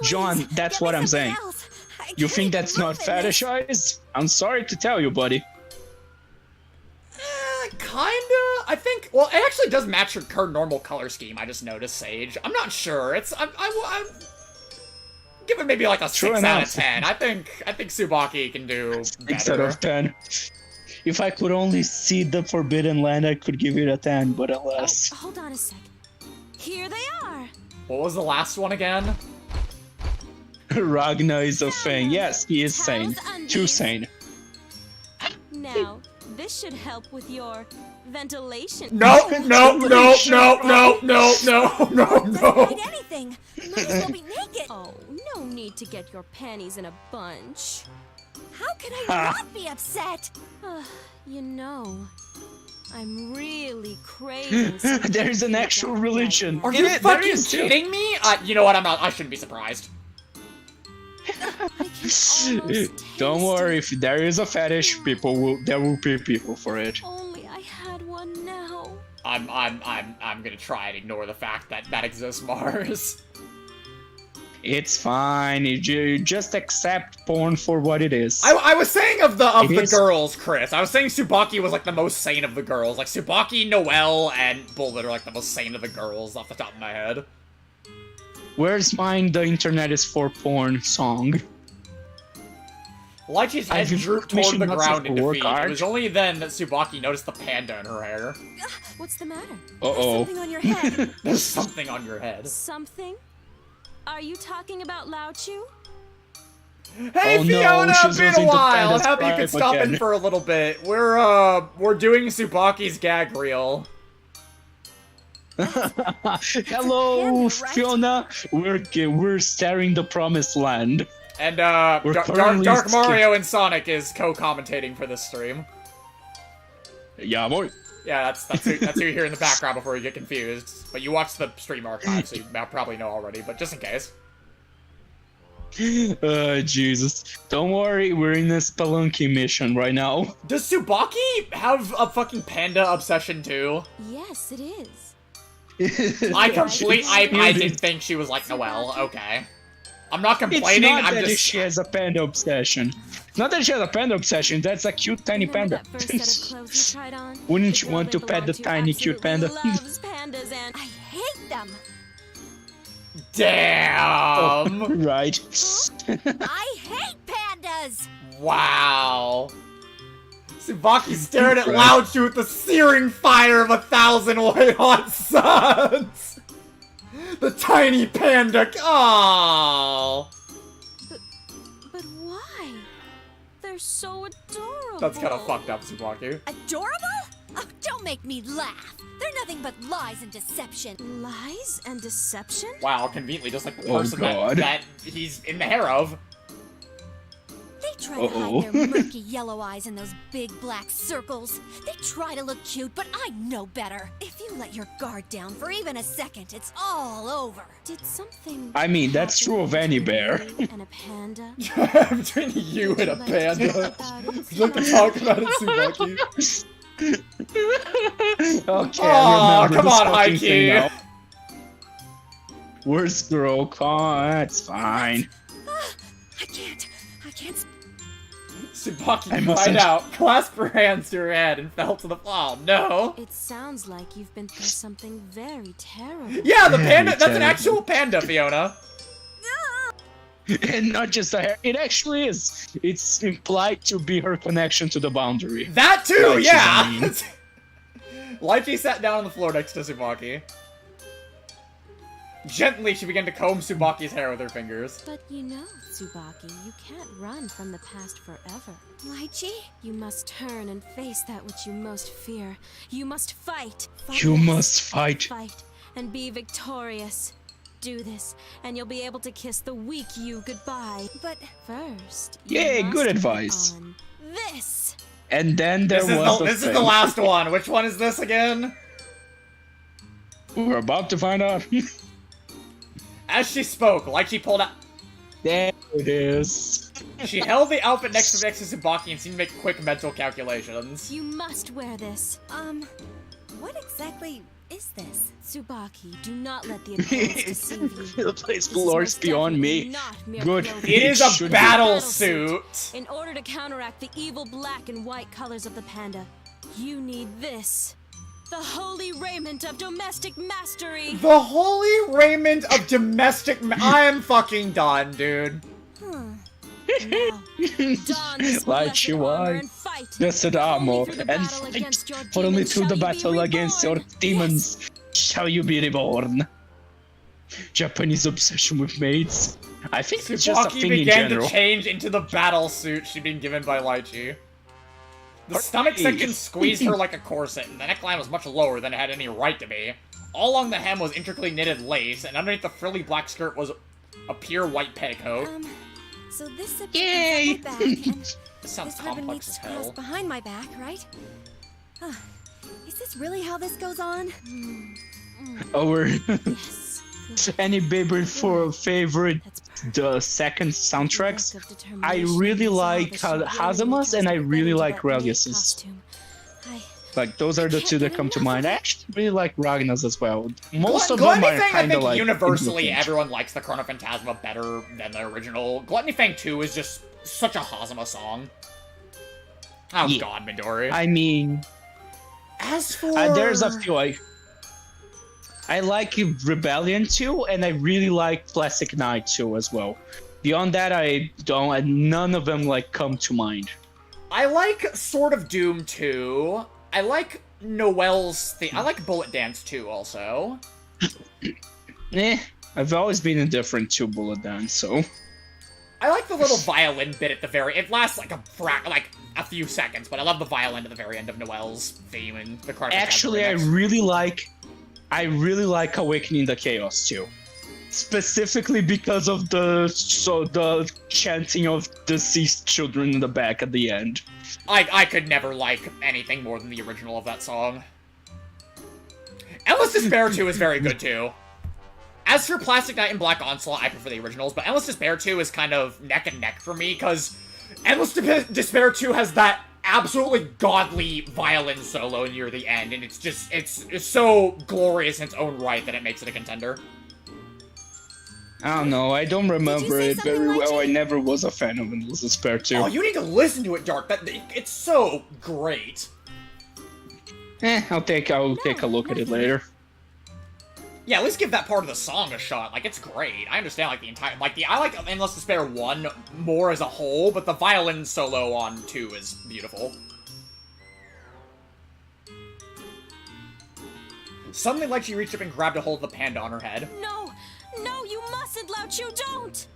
John, that's Get me what I'm something saying. else. I You can't think even that's not move in this. fetishized? I'm sorry to tell you, buddy. Kinda. I think. Well, it actually does match her normal color scheme. I just noticed, Sage. I'm not sure. I'm give it maybe like a True 6 out of enough. 10. I think Tsubaki can do 6 out better. of 10. If I could only see the Forbidden Land, I could give it a 10, but alas. Oh, hold on a sec. Here they are. What was the last one again? Ragna is a thing. Yes, he is sane. Tao's Too undies. sane. Now, this should help with your ventilation. No, no, no, no, no, no, no, no, Doesn't no. hide anything. Might as well be naked. Oh, no need to get your panties in a bunch. How could I not be upset? You know, I'm really craving something. There's an actual religion. Are you fucking kidding me? You know what? I'm not. I shouldn't be surprised. Don't worry, if there is a fetish, there will be people for it. Only I had one now. I'm gonna try and ignore the fact that that exists, Mars. It's fine. You just accept porn for what it is. I was saying of the girls, Chris. I was saying Tsubaki was like the most sane of the girls. Like Tsubaki, Noelle, and Bullet are like the most sane of the girls off the top of my head. Where's mine? The internet is for porn song. Lychee's head drooped toward the ground in defeat. It was only then that Tsubaki noticed the panda in her hair. What's the matter? Uh-oh. There's something on your head. There's something on your head. Something? Are you talking about Lao Chu? Hey Oh, Fiona, no, it's she's been a losing to while. Panda's I'm happy you tribe could stop in again. for a little bit. We're doing Tsubaki's gag reel. Hello, Fiona. We're staring the promised land. And We're Dark Mario and Sonic is co-commentating for this stream. Yeah, boy. Yeah, that's who you hear in the background before you get confused. But you watch the stream archive, so you probably know already. But just in case. Jesus. Don't worry, we're in a Spelunky mission right now. Does Tsubaki have a fucking panda obsession too? Yes, it is. I didn't think she was like Noelle. Okay. I'm not It's complaining, not I'm that just... she has a panda obsession. Not that she has a panda obsession, that's a cute tiny panda. That first set of clothes you tried on? Wouldn't The you girl want they to pet belong the to tiny cute absolutely panda? loves pandas and I hate them. Damn! Right. I hate pandas. Wow. Tsubaki stared at Lao Chu with the searing fire of 1,000 white-hot suns! The tiny panda... Aww. But why? They're so adorable. That's kind of fucked up, Tsubaki. Adorable? Oh, don't make me laugh. They're nothing but lies and deception. Lies and deception? Wow, conveniently, just like the Oh, person God. that he's in the hair of. They try to hide their murky yellow eyes in those big black circles. They try to look cute, but I know better. If you let your guard down for even a second, it's all over. Did something I mean, that's true of any bear. and a panda? Between you and a panda. Would you like to talk about it, Tsubaki? Okay, Aw, I remember come this on, fucking Heike. thing now. Where's girl? Oh, that's fine. I can't. Tsubaki I cried mustn't- out, clasped her hands to her head, and fell to the floor. No. It sounds like you've been through something very terrible. Yeah, the Very panda. That's an terrible. actual panda, Fiona. And not just a hair. It actually is. It's implied to be her connection to the boundary. That too, Lychee, yeah. I mean. Lychee sat down on the floor next to Tsubaki. Gently, she began to comb Tsubaki's hair with her fingers. But you know, Tsubaki, you can't run from the past forever. Lychee? You must turn and face that which you most fear. You must fight. You must fight. Fight and be victorious. Do this, and you'll be able to kiss the weak you goodbye. But first, you Yay, must good put advice. on this. And then there was This is the last one. Which one is this again? We're about to find out. As she spoke, Lychee pulled out... There it is. She held the outfit next to Tsubaki and seemed to make quick mental calculations. You must wear this. What exactly is this? Tsubaki, do not let the appearance deceive you. The place floors beyond me. Good. It is should a be. battle suit. In order to counteract the evil black and white colors of the panda, you need this. The holy raiment of domestic mastery. The holy raiment of domestic I am fucking done, dude. Like you are. Blessed armor and fight. For only through the battle against your demons shall you be reborn. Japanese obsession with maids. I think it's just a Tsubaki thing in began general. to change into the battle suit she'd been given by Lychee. The stomach section squeezed her like a corset, and the neckline was much lower than it had any right to be. All along the hem was intricately knitted lace, and underneath the frilly black skirt was a pure white petticoat. So this zip Yay! is my back, and This sounds this ribbon complex needs as to cross hell. behind my back, right? Huh. Is this really how this goes on? Our Yes. any baby for favorite the second soundtracks. I really like Hazamas and I really like Relius's. Like those are the two that come to mind. I actually really like Ragna's as well. Most of them Gluttony are Fang, I kind of think like universally indifferent. everyone likes the Chrono Phantasma better than the original. Gluttony Fang 2 is just such a Hazama song. Oh Yeah. god, Midori. I mean, As for... there's a few I like Rebellion 2, and I really like Plastic Knight 2 as well. Beyond that, I don't. None of them like come to mind. I like Sword of Doom 2. I like Noelle's theme. I like Bullet Dance 2 also. I've always been indifferent to Bullet Dance, so. I like the little violin bit at the very... It lasts like a few seconds, but I love the violin at the very end of Noelle's theme and the Chrono Phantasma Actually, I remix. really like Awakening the Chaos too. Specifically because of the chanting of deceased children in the back at the end. I could never like anything more than the original of that song. Endless Despair 2 is very good too. As for Plastic Knight and Black Onslaught, I prefer the originals, but Endless Despair 2 is kind of neck and neck for me, because Endless Despair 2 has that absolutely godly violin solo near the end, and it's just, it's so glorious in its own right that it makes it a contender. I don't know, I don't remember it very well. I never was a fan of Endless Despair 2. Oh, you need to listen to it, Dark. It's so great. I'll take a look at it later. Yeah, at least give that part of the song a shot. Like, it's great. I understand, like, the entire... I like Endless Despair 1 more as a whole, but the violin solo on 2 is beautiful. Suddenly, like, she reached up and grabbed a hold of the panda on her head. No! No, you mustn't, Lao Chu, don't!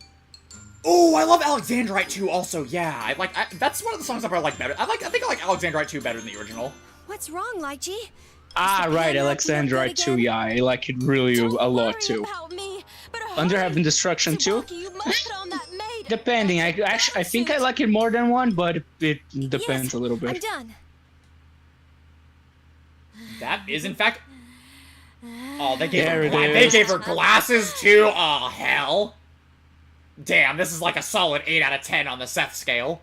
Oh, I love Alexandrite 2 also, yeah. That's one of the songs I probably like better. I think I like Alexandrite 2 better than the original. What's wrong, Lychee? Ah, right, Alexandrite 2, yeah, I like it really a lot too. Under Heaven Destruction 2? Depending, I think I like it more than one, but it depends a little I'm bit. done. That is, in fact... Oh, they gave her is. glasses too? Oh, hell. Damn, this is like a solid 8 out of 10 on the Seth scale.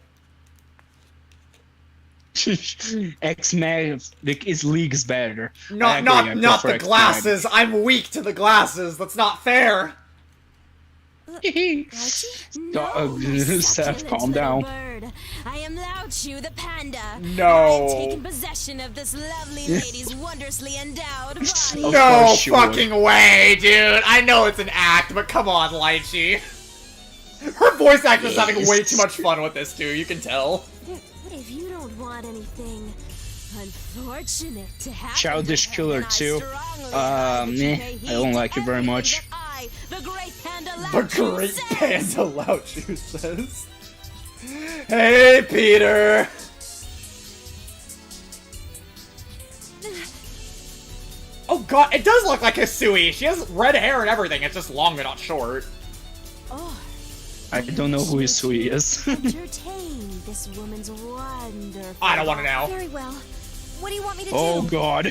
X-Men is leagues better. Not the glasses. I'm weak to the glasses. That's not fair. Seth, calm down. Bird. I am Lao Chu, the panda. No. I have taken possession of this lovely lady's wondrously endowed body. No fucking way, dude. I know it's an act, but come on, Lychee. Her voice actor's having way too much fun with this, too. You can tell. If you don't want anything unfortunate to happen, Childish Killer 2. I don't like it very much. the great panda Lao Chu says. Hey, Peter. Oh god, it does look like Hisui. She has red hair and everything. It's just long and not short. Oh, I don't know who Hisui is. entertain this woman's wonderful. I don't want to know. Very well. What do you want me to Oh do? god.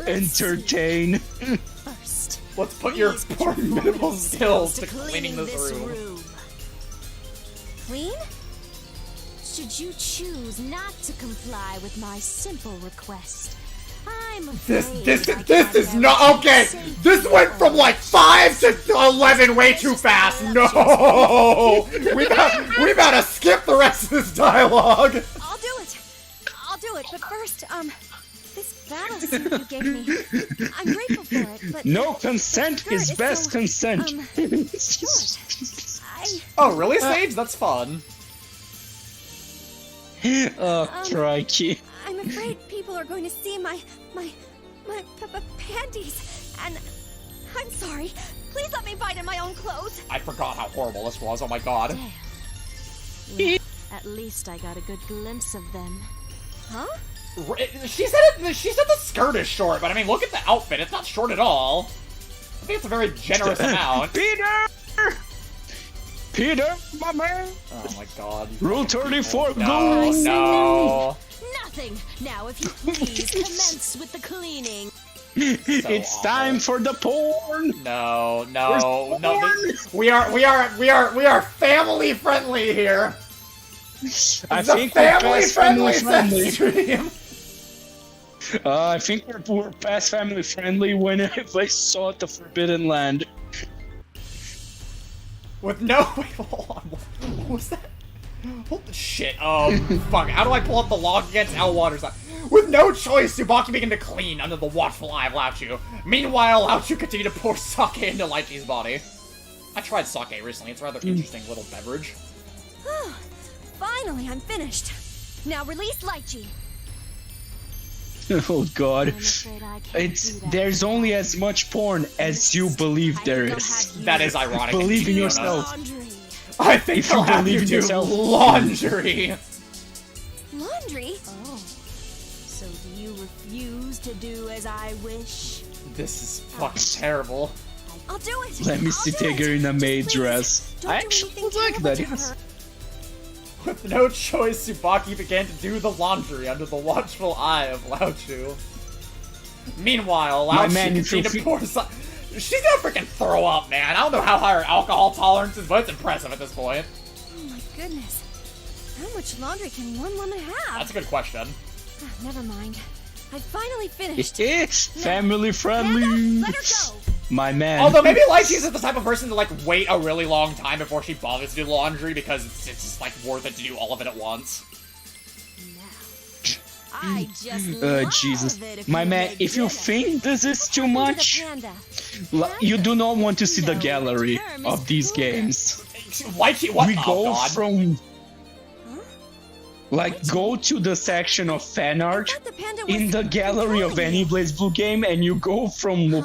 Entertain. First, Let's put your formidable skills to cleaning this room. Clean? Should you choose not to comply with my simple request, I'm afraid This is not okay. This went from like 5 to 11 way too fast. No, we gotta skip the rest of this dialogue. I'll do it. I'll do it. But first, this battle suit you gave me. I'm grateful for it, but No consent is skirt best so, consent. short. Oh, really, Sage? That's fun. Oh, crikey. I'm afraid people are going to see my panties, and I'm sorry. Please let me fight in my own clothes. I forgot how horrible this was. Oh my god. Well, at least I got a good glimpse of them. Huh? She said the skirt is short, but I mean, look at the outfit. It's not short at all. I think it's a very generous amount. Peter! Peter, my man. Oh my god. Rule 34, No, go. no. Nothing. Now, if you please, commence with the cleaning. It's time for the porn. No, no, no. We are family friendly here. I It's a think we're family past friendly family sex stream. I think we're past family friendly when I saw the Forbidden Land. With no wait, hold on. What was that? Hold the shit. Fuck. How do I pull up the log against Elwater's eye? With no choice, Tsubaki began to clean under the watchful eye of Laochu. Meanwhile, Laochu continued to pour sake into Lychee's body. I tried sake recently. It's a rather interesting little beverage. Finally, I'm finished. Now release Lychee. Oh god. There's only as much porn as you believe there is. That is ironic. Believe in yourself. I think If I'll you have believe you in do yourself. Laundry? Oh. So do you refuse to do as I wish? This is fucking terrible. I'll do it. Let me see Tigger in a maid dress. I actually would like that, yes. With no choice, Tsubaki began to do the laundry under the watchful eye of Laochu. Meanwhile, My Laochu man, you continued to feel pour some... She's gonna freaking throw up, man. I don't know how high her alcohol tolerance is, but it's impressive at this point. Oh my goodness. How much laundry can one woman have? That's a good question. Never mind. I finally finished. Family friendly. Let her go. My man. Although maybe Lychee's the type of person to like wait a really long time before she bothers to do laundry because it's just like worth it to do all of it at once. I just love Jesus. it if My you man, make if you dinner. think this is too much, you do not want to see the gallery of these games. Lychee, what? We Oh, go God. from... Like, go to the section of fan art in the gallery of any Blazblue game, and you go from,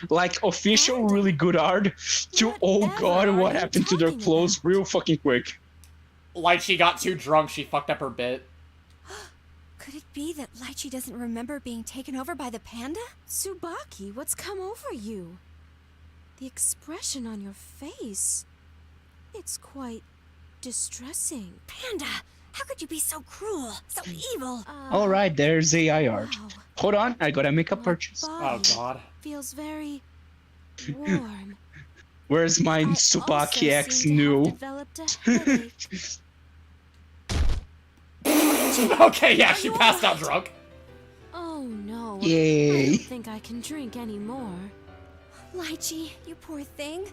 like, official really good art to, oh god, what happened to their clothes real fucking quick. Lychee got too drunk, she fucked up her bit. Could it be that Lychee doesn't remember being taken over by the panda? Tsubaki, what's come over you? The expression on your face. It's quite distressing. Panda! How could you be so cruel? So evil? Alright, there's AI art. Hold on, I gotta make a purchase. Oh god. Feels very warm. Where's my Tsubaki X new? Developed a headache. Okay, yeah, she passed out drunk. Oh no. Yay. I don't think I can drink anymore. Lychee, you poor thing.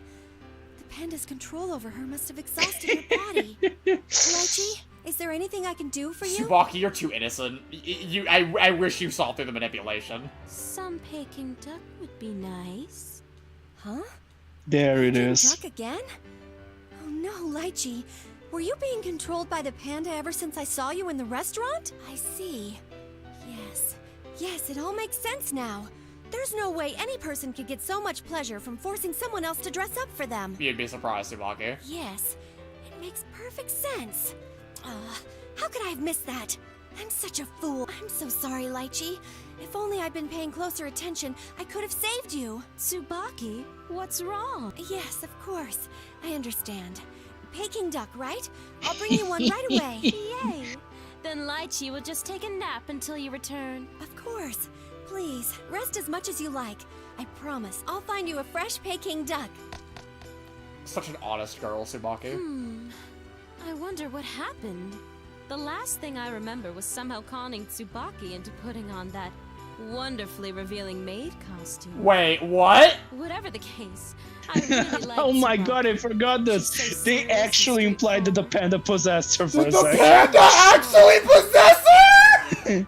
The panda's control over her must have exhausted her body. Lychee, is there anything I can do for you? Tsubaki, you're too innocent. I wish you saw through the manipulation. Some Peking duck would be nice. Huh? There it is. Duck again? Oh no, Lychee. Were you being controlled by the panda ever since I saw you in the restaurant? I see. Yes. Yes, it all makes sense now. There's no way any person could get so much pleasure from forcing someone else to dress up for them. You'd be surprised, Tsubaki. Yes, it makes perfect sense. How could I have missed that? I'm such a fool. I'm so sorry, Lychee. If only I'd been paying closer attention, I could have saved you. Tsubaki, what's wrong? Yes, of course. I understand. Peking duck, right? I'll bring you one right away. Yay! Then Lychee will just take a nap until you return. Of course. Please, rest as much as you like. I promise I'll find you a fresh Peking duck. Such an honest girl, Tsubaki. I wonder what happened. The last thing I remember was somehow conning Tsubaki into putting on that wonderfully revealing maid costume. Wait, what? Whatever the case, I really liked Oh my Tsubaki. god, I forgot this. They actually implied that the panda possessed her for a The second. panda actually possessed her?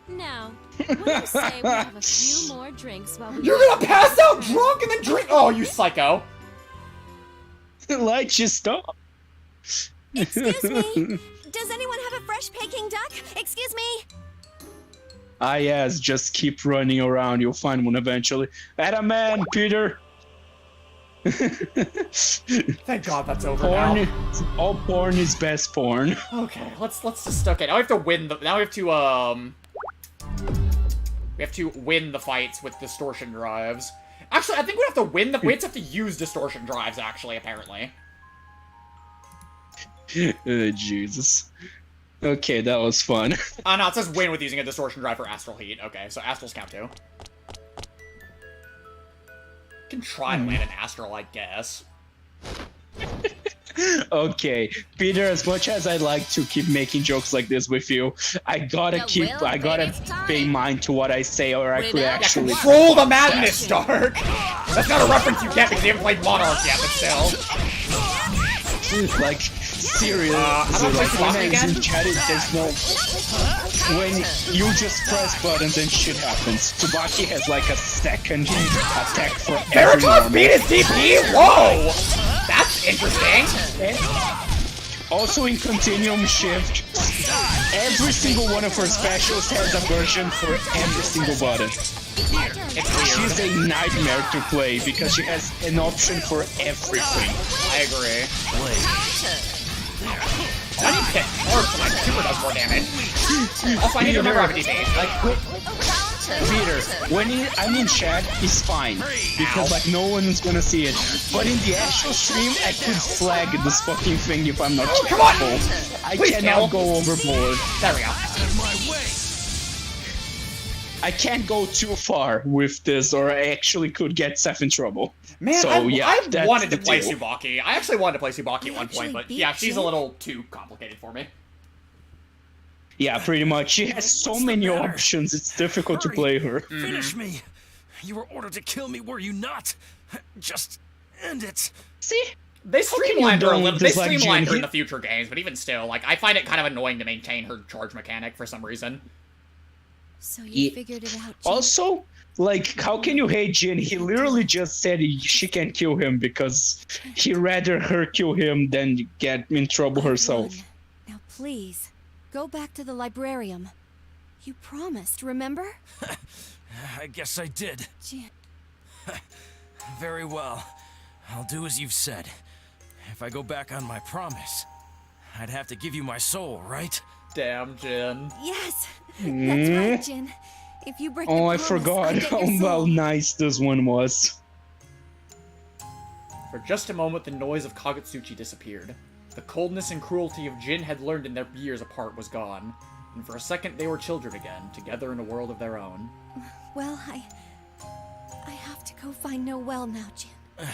Now, what do you say we have a few more drinks while we... You're gonna pass out drunk and then drink? Oh, you psycho. Like, just stop. Excuse me? Does anyone have a fresh Peking duck? Excuse me? Ah yes, just keep running around, you'll find one eventually. Atta man, Peter! Thank God that's over Porn, now. all porn is best porn. Okay, let's just okay. Now we have to win the. Now we have to win the fights with distortion drives. Actually, I think we have to win the. We have to use distortion drives. Actually, apparently. Jesus. Okay, that was fun. Oh no, it says win with using a distortion drive for astral heat. Okay, so astrals count too. Can try to land an astral, I guess. Okay, Peter, as much as I like to keep making jokes like this with you, I gotta pay mind to what I say, or I could actually control the madness, Dark. That's not a reference you get because you haven't played Monarch yet, but still. Like, seriously, like, when I zoom chat it, there's no... When you just press buttons and shit happens. Tsubaki has like a second attack for every Veritas beat his DP? Whoa! That's interesting. And also in Continuum Shift, every single one of her specials has a version for every single button. She's a nightmare to play because she has an option for everything. I agree. I need to hit hard so my super does more damage. Also, I need to remember everything. Peter, when I'm in chat, it's fine. Because, like, no one's gonna see it. But in the actual stream, I could flag this fucking thing if I'm not careful. I cannot go overboard. There we go. I can't go too far with this, or I actually could get Seth in trouble. Man, so, I that's wanted to the play deal. Tsubaki. I actually wanted to play Tsubaki at one point, but yeah, she's a little too complicated for me. Yeah, pretty much. She has so many options, it's difficult to play her. Finish me! You were ordered to kill me, were you not? Just end it. See? They streamlined her a little. They like streamlined her in the future games, but even still, like, I find it kind of annoying to maintain her charge mechanic for some reason. So you figured it out, Jin? Also, like, how can you hate Jin? He literally just said she can kill him because he'd rather her kill him than get in trouble herself. Now please, go back to the librarium. You promised, remember? I guess I did. Jin. Very well. I'll do as you've said. If I go back on my promise, I'd have to give you my soul, right? Damn, Jin. Yes, that's right, Jin. If you break the Oh, I promise, forgot I get your how soul. nice this one was. For just a moment, the noise of Kagutsuchi disappeared. The coldness and cruelty of Jin had learned in their years apart was gone. And for a second, they were children again, together in a world of their own. Well, I have to go find Noelle now, Jin.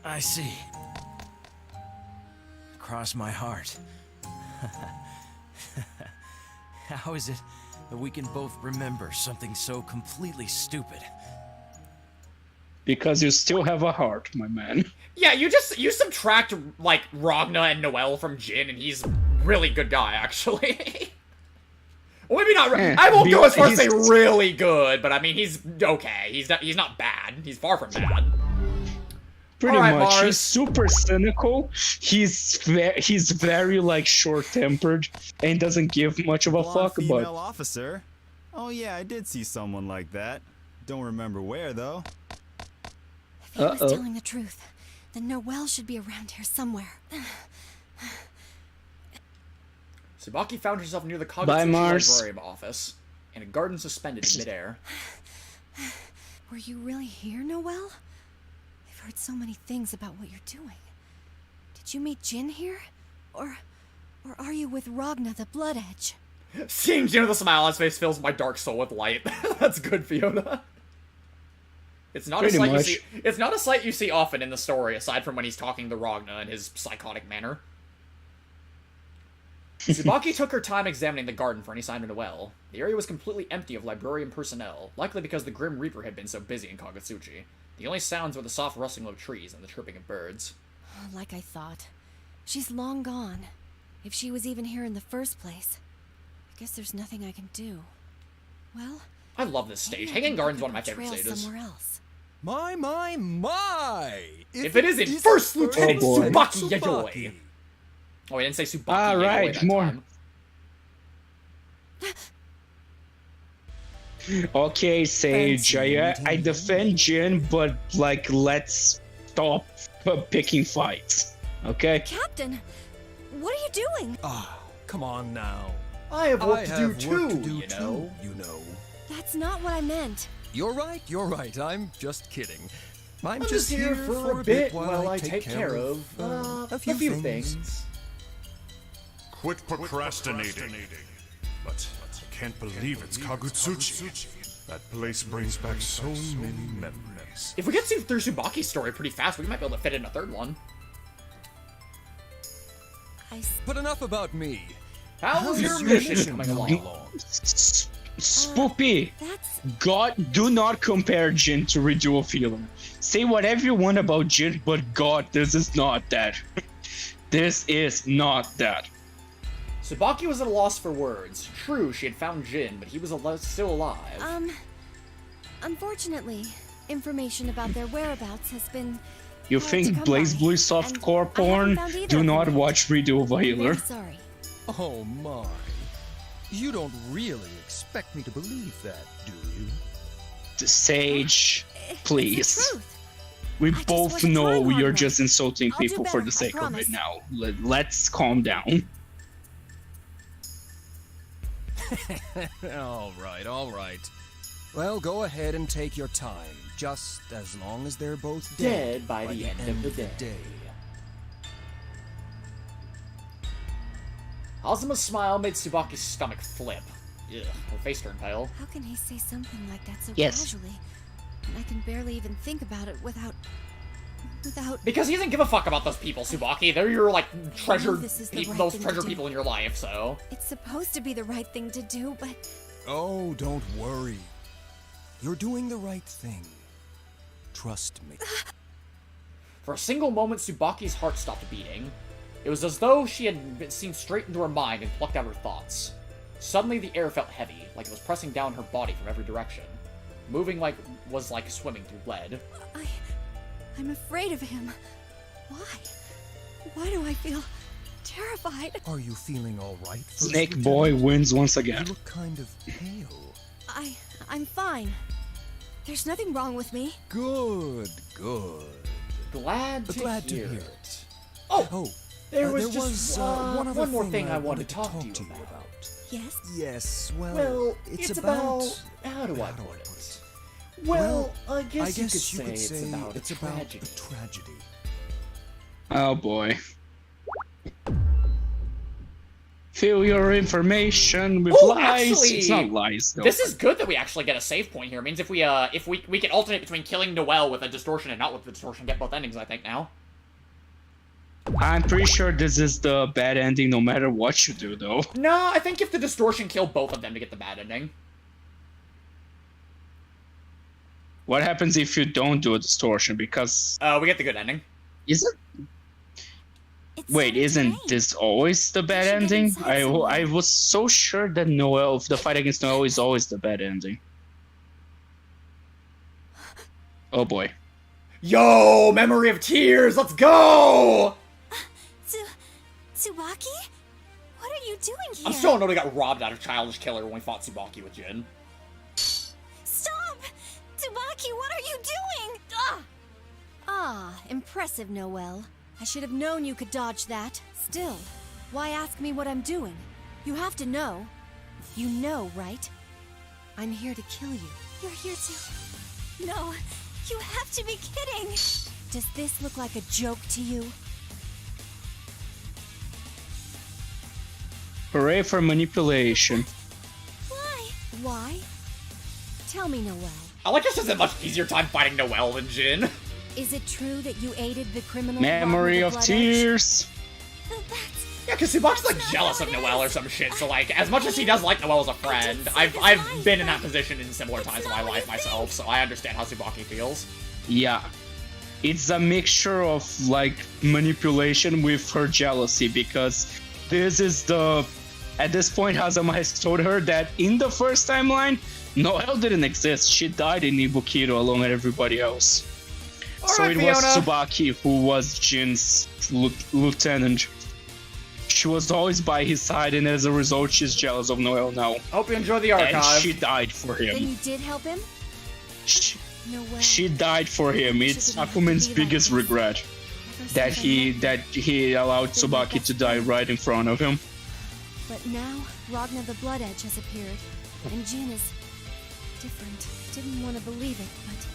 I see. Cross my heart. How is it that we can both remember something so completely stupid? Because you still have a heart, my man. Yeah, you subtract, like, Ragna and Noelle from Jin, and he's a really good guy, actually. Well, maybe not. I won't go as far as say really good, but I mean, he's okay. He's not bad. He's far from bad. Pretty All right, much. Mars. He's super cynical. He's very like short-tempered and doesn't give much of a fuck female about. officer. Oh yeah, I did see someone like that. Don't remember where though. If he was telling the truth, then Noelle should be around here somewhere. Tsubaki found herself near the Bye, Kagutsuchi Mars. librarium office, in a garden suspended in midair. Were you really here, Noelle? I've heard so many things about what you're doing. Did you meet Jin here? Or are you with Ragna the Blood Edge? Seeing Jin with a smile on his face fills my dark soul with light. That's good, Fiona. It's not Pretty a sight much. you see. It's not a sight you see often in the story, aside from when he's talking to Ragna in his psychotic manner. Tsubaki took her time examining the garden for any sign of Noelle. The area was completely empty of librarian personnel, likely because the Grim Reaper had been so busy in Kagutsuchi. The only sounds were the soft rustling of trees and the chirping of birds. Like I thought. She's long gone. If she was even here in the first place. I guess there's nothing I can do. Well, I love this stage. Hanging Garden's one of my favorite trail stages. somewhere else. My! If it isn't First Lieutenant boy. Tsubaki Yayoi! Oh, I didn't say Tsubaki Ah, Yayoi right, that more. time. Okay, Sage, I defend Jin, but like, let's stop picking fights. Okay? Captain, what are you doing? Ah, come on now. I have work I to have do work too, to do you know. you know. That's not what I meant. You're right. I'm just kidding. I'm just here for a bit while I take care of a few things. Quit procrastinating. But I can't believe it's Kagutsuchi. That place brings back so many memories. If we get through Tsubaki's story pretty fast, we might be able to fit in a third one. But enough about me. How's your mission coming along? Spoopy, God, do not compare Jin to Redo Feeler. Say whatever you want about Jin, but God, this is not that. This is not that. Tsubaki was at a loss for words. True, she had found Jin, but he was still alive. Unfortunately, information about their whereabouts has been... You think Blazblue softcore porn? Do not watch Redo Healer. Sorry. Oh my. You don't really expect me to believe that, do you? Sage, please. We both know you're just insulting people for the sake of it now. Let's calm down. All right. Well, go ahead and take your time, just as long as they're both dead by the end of the day. Azuma's smile made Tsubaki's stomach flip. Ugh, her face turned pale. How can he say something like that so Yes. casually? I can barely even think about it without... Because he doesn't give a fuck about those people, Tsubaki. They're your, like, treasured This is the people, right those thing to treasured do. people in your life, so... It's supposed to be the right thing to do, but... Oh, don't worry. You're doing the right thing. Trust me. For a single moment, Tsubaki's heart stopped beating. It was as though she had seen straight into her mind and plucked out her thoughts. Suddenly, the air felt heavy, like it was pressing down her body from every direction. Moving was like swimming through lead. I'm afraid of him. Why? Why do I feel terrified? Are you feeling all right? Snake Boy wins once again. You look kind of pale. I'm fine. There's nothing wrong with me. Good. Glad to hear it. Oh, there was just one more thing I wanted to talk to you about. Yes? Yes, Well, it's about... How do I put it? Well, I guess you could say it's about a tragedy. Oh boy. Fill your information with lies. Actually, It's not lies, though. This is good that we actually get a save point here. It means if we can alternate between killing Noelle with a distortion and not with the distortion, get both endings, I think, now. I'm pretty sure this is the bad ending no matter what you do, though. No, I think if the distortion kill both of them to get the bad ending. What happens if you don't do a distortion? Because... we get the good ending. Is it? Wait, isn't this always the bad ending? I was so sure that Noelle, the fight against Noelle is always the bad ending. Oh boy. Yo, Memory of Tears, let's go! Tsubaki? What are you doing here? I'm still annoyed we got robbed out of Childish Killer when we fought Tsubaki with Jin. Stop! Tsubaki, what are you doing? Impressive, Noelle. I should have known you could dodge that. Still, why ask me what I'm doing? You have to know. You know, right? I'm here to kill you. You're here to... No, you have to be kidding! Does this look like a joke to you? Hooray for manipulation. Why? Tell me, Noelle. I like this has a much easier time fighting Noelle than Jin. Is it true that you aided the criminal? Memory of Tears. Yeah, because Tsubaki's like jealous of Noelle or some shit, so like, as much as he does like Noelle as a friend, I've been in that position in similar times of my life myself, so I understand how Tsubaki feels. Yeah. It's a mixture of, like, manipulation with her jealousy, because this is the... At this point, Hazama has told her that in the first timeline, Noelle didn't exist. She died in Ibukiro along with everybody else. So it was Tsubaki who was Jin's lieutenant. She was always by his side, and as a result, she's jealous of Noelle now. Hope you enjoy the archive. And she died for him. Then you did help him? She died for him. It's Akumen's biggest regret that he allowed Tsubaki to die right in front of him. But now, Ragna the Blood Edge has appeared, and Jin is different. Didn't want to believe it, but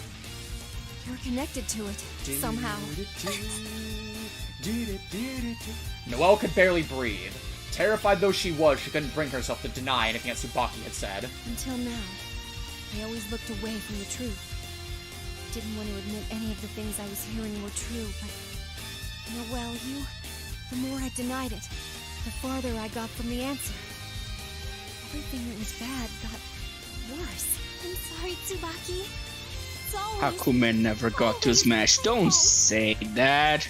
you're connected to it somehow. Noelle could barely breathe. Terrified though she was, she couldn't bring herself to deny anything that Tsubaki had said. Until now, I always looked away from the truth. Didn't want to admit any of the things I was hearing were true, but... Noelle, the more I denied it, the farther I got from the answer. Everything that was bad got worse. I'm sorry, Tsubaki. It's always... Hakumen never got to smash. Don't say that.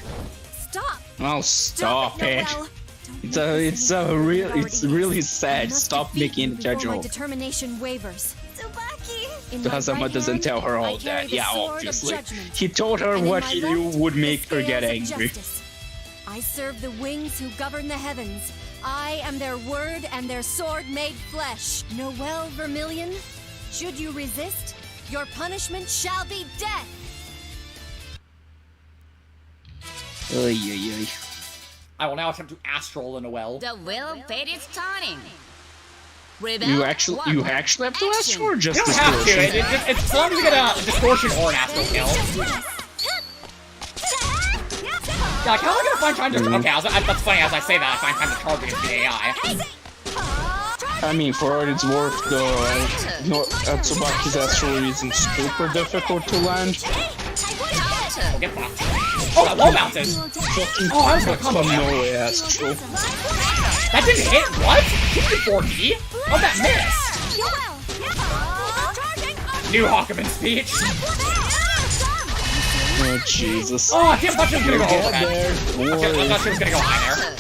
Stop! Oh, stop it. It's really sad. Stop making it My judgmental. determination wavers. Tsubaki! Hazama doesn't tell her all that. Yeah, obviously. He told her what he knew would make her get angry. I serve the wings who govern the heavens. I am their word and their sword made flesh. Noelle Vermilion, should you resist, your punishment shall be death. Oy, oy, oy. I will now attempt to astral the Noelle. The will fate is turning. Rebel, You actually have to astral or just You don't have to. distortion? It's as long as you get a distortion or an astral kill. Yeah, like, how am I gonna find time to... Okay, that's funny, as I say that, I find time to charge against the AI. I mean, for what it's worth, Tsubaki's astral isn't super difficult to land. Oh, get fucked. Oh, that wall bounces! Oh, I was gonna combo that. No astral. That didn't hit? What? Give me 4D? Oh, that missed! New Hawkman speech. Oh, Jesus. Oh, I thought she was gonna go Get overhead. there. Okay, I thought she was gonna go high there.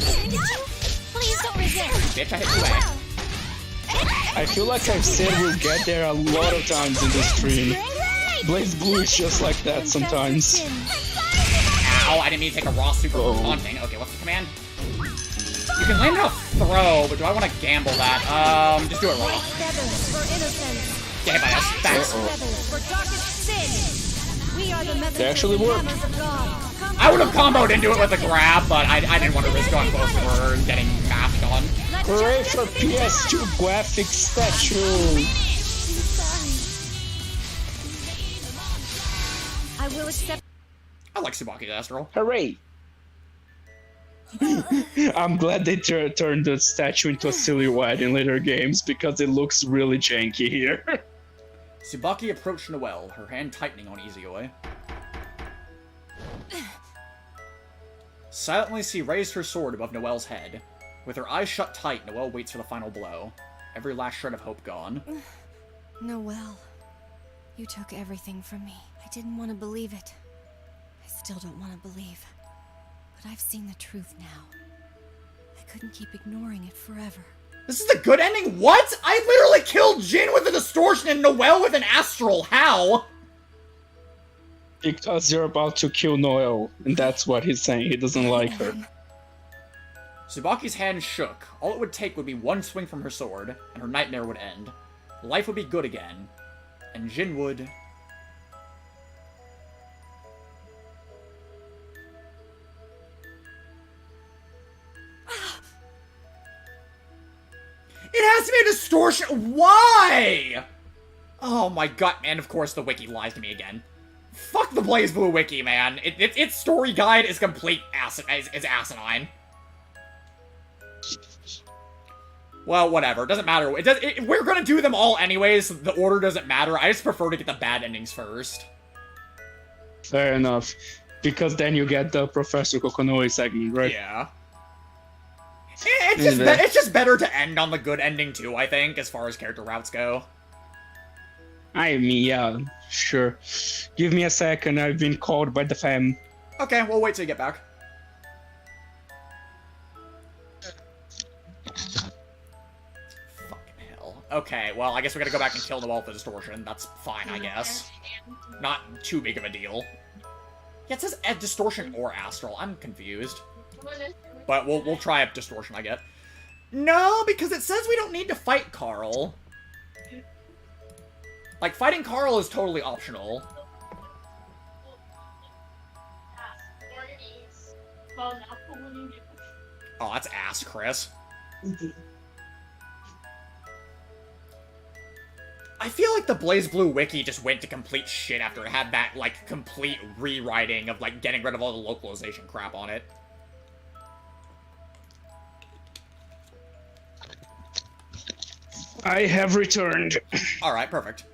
Please don't resist. Bitch, I hit 2A. I feel like I've said we'll get there a lot of times in this stream. Blazblue is just like that sometimes. Ow, I didn't mean to take a raw super for taunting. Okay, what's the command? You can land a throw, but do I want to gamble that? Just do it raw. Get hit by us. Thanks. They actually work. I would have comboed into it with a grab, but I didn't want to risk going close to her and getting mashed on. Hooray for PS2 graphic statue! I will accept. I like Tsubaki's astral. Hooray! I'm glad they turned the statue into a silhouette in later games because it looks really janky here. Tsubaki approached Noelle, her hand tightening on Izuyoi. Silently, she raised her sword above Noelle's head. With her eyes shut tight, Noelle waits for the final blow. Every last shred of hope gone. Noelle, you took everything from me. I didn't want to believe it. I still don't want to believe. But I've seen the truth now. I couldn't keep ignoring it forever. This is the good ending? What? I literally killed Jin with a distortion and Noelle with an astral. How? Because you're about to kill Noelle, and that's what he's saying. He doesn't like her. Tsubaki's hand shook. All it would take would be one swing from her sword, and her nightmare would end. Life would be good again. And Jin would... It has to be a distortion. Why? Oh my god. And of course the wiki lies to me again. Fuck the Blazblue wiki, man. Its story guide is complete is asinine. Well, whatever. It doesn't matter. We're gonna do them all anyways. So the order doesn't matter. I just prefer to get the bad endings first. Fair enough. Because then you get the Professor Kokonoi segment, right? Yeah. It's just better to end on the good ending too, I think, as far as character routes go. I mean, yeah, sure. Give me a second, I've been called by the fam. Okay, we'll wait till you get back. Fucking hell. Okay, well, I guess we gotta go back and kill Noelle with the distortion. That's fine, I guess. Not too big of a deal. Yeah, it says distortion or astral. I'm confused. But we'll try a distortion, I get. No, because it says we don't need to fight Carl. Like, fighting Carl is totally optional. Oh, that's ass, Chris. I feel like the Blazblue wiki just went to complete shit after it had that, like, complete rewriting of, like, getting rid of all the localization crap on it. I have returned. Alright, perfect.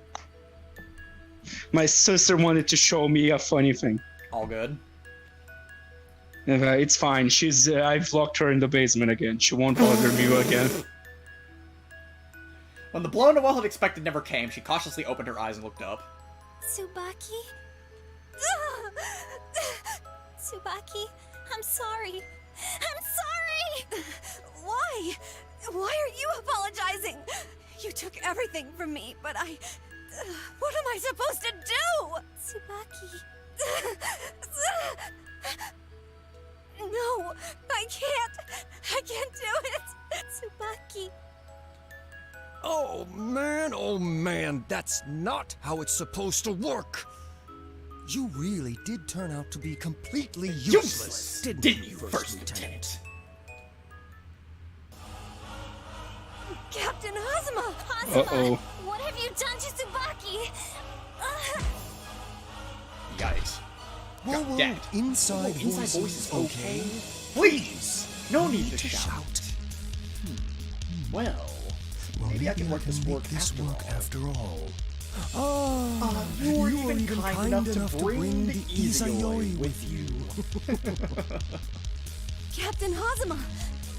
My sister wanted to show me a funny thing. All good. It's fine. I've locked her in the basement again. She won't bother me again. When the blow Noelle had expected never came, she cautiously opened her eyes and looked up. Tsubaki? Tsubaki, I'm sorry. I'm sorry! Why? Why are you apologizing? You took everything from me, but I... what am I supposed to do? Tsubaki... No, I can't. I can't do it. Tsubaki... Oh man, that's not how it's supposed to work! You really did turn out to be completely useless, didn't you, First Lieutenant? Captain Hazuma! Uh-oh. What have you done to Tsubaki? Yikes. Whoa, dead. Inside voice is okay. Please! No need to shout. Well, maybe I can work this work after all. You were even kind enough to bring the Izayoi with you. Captain Hazuma,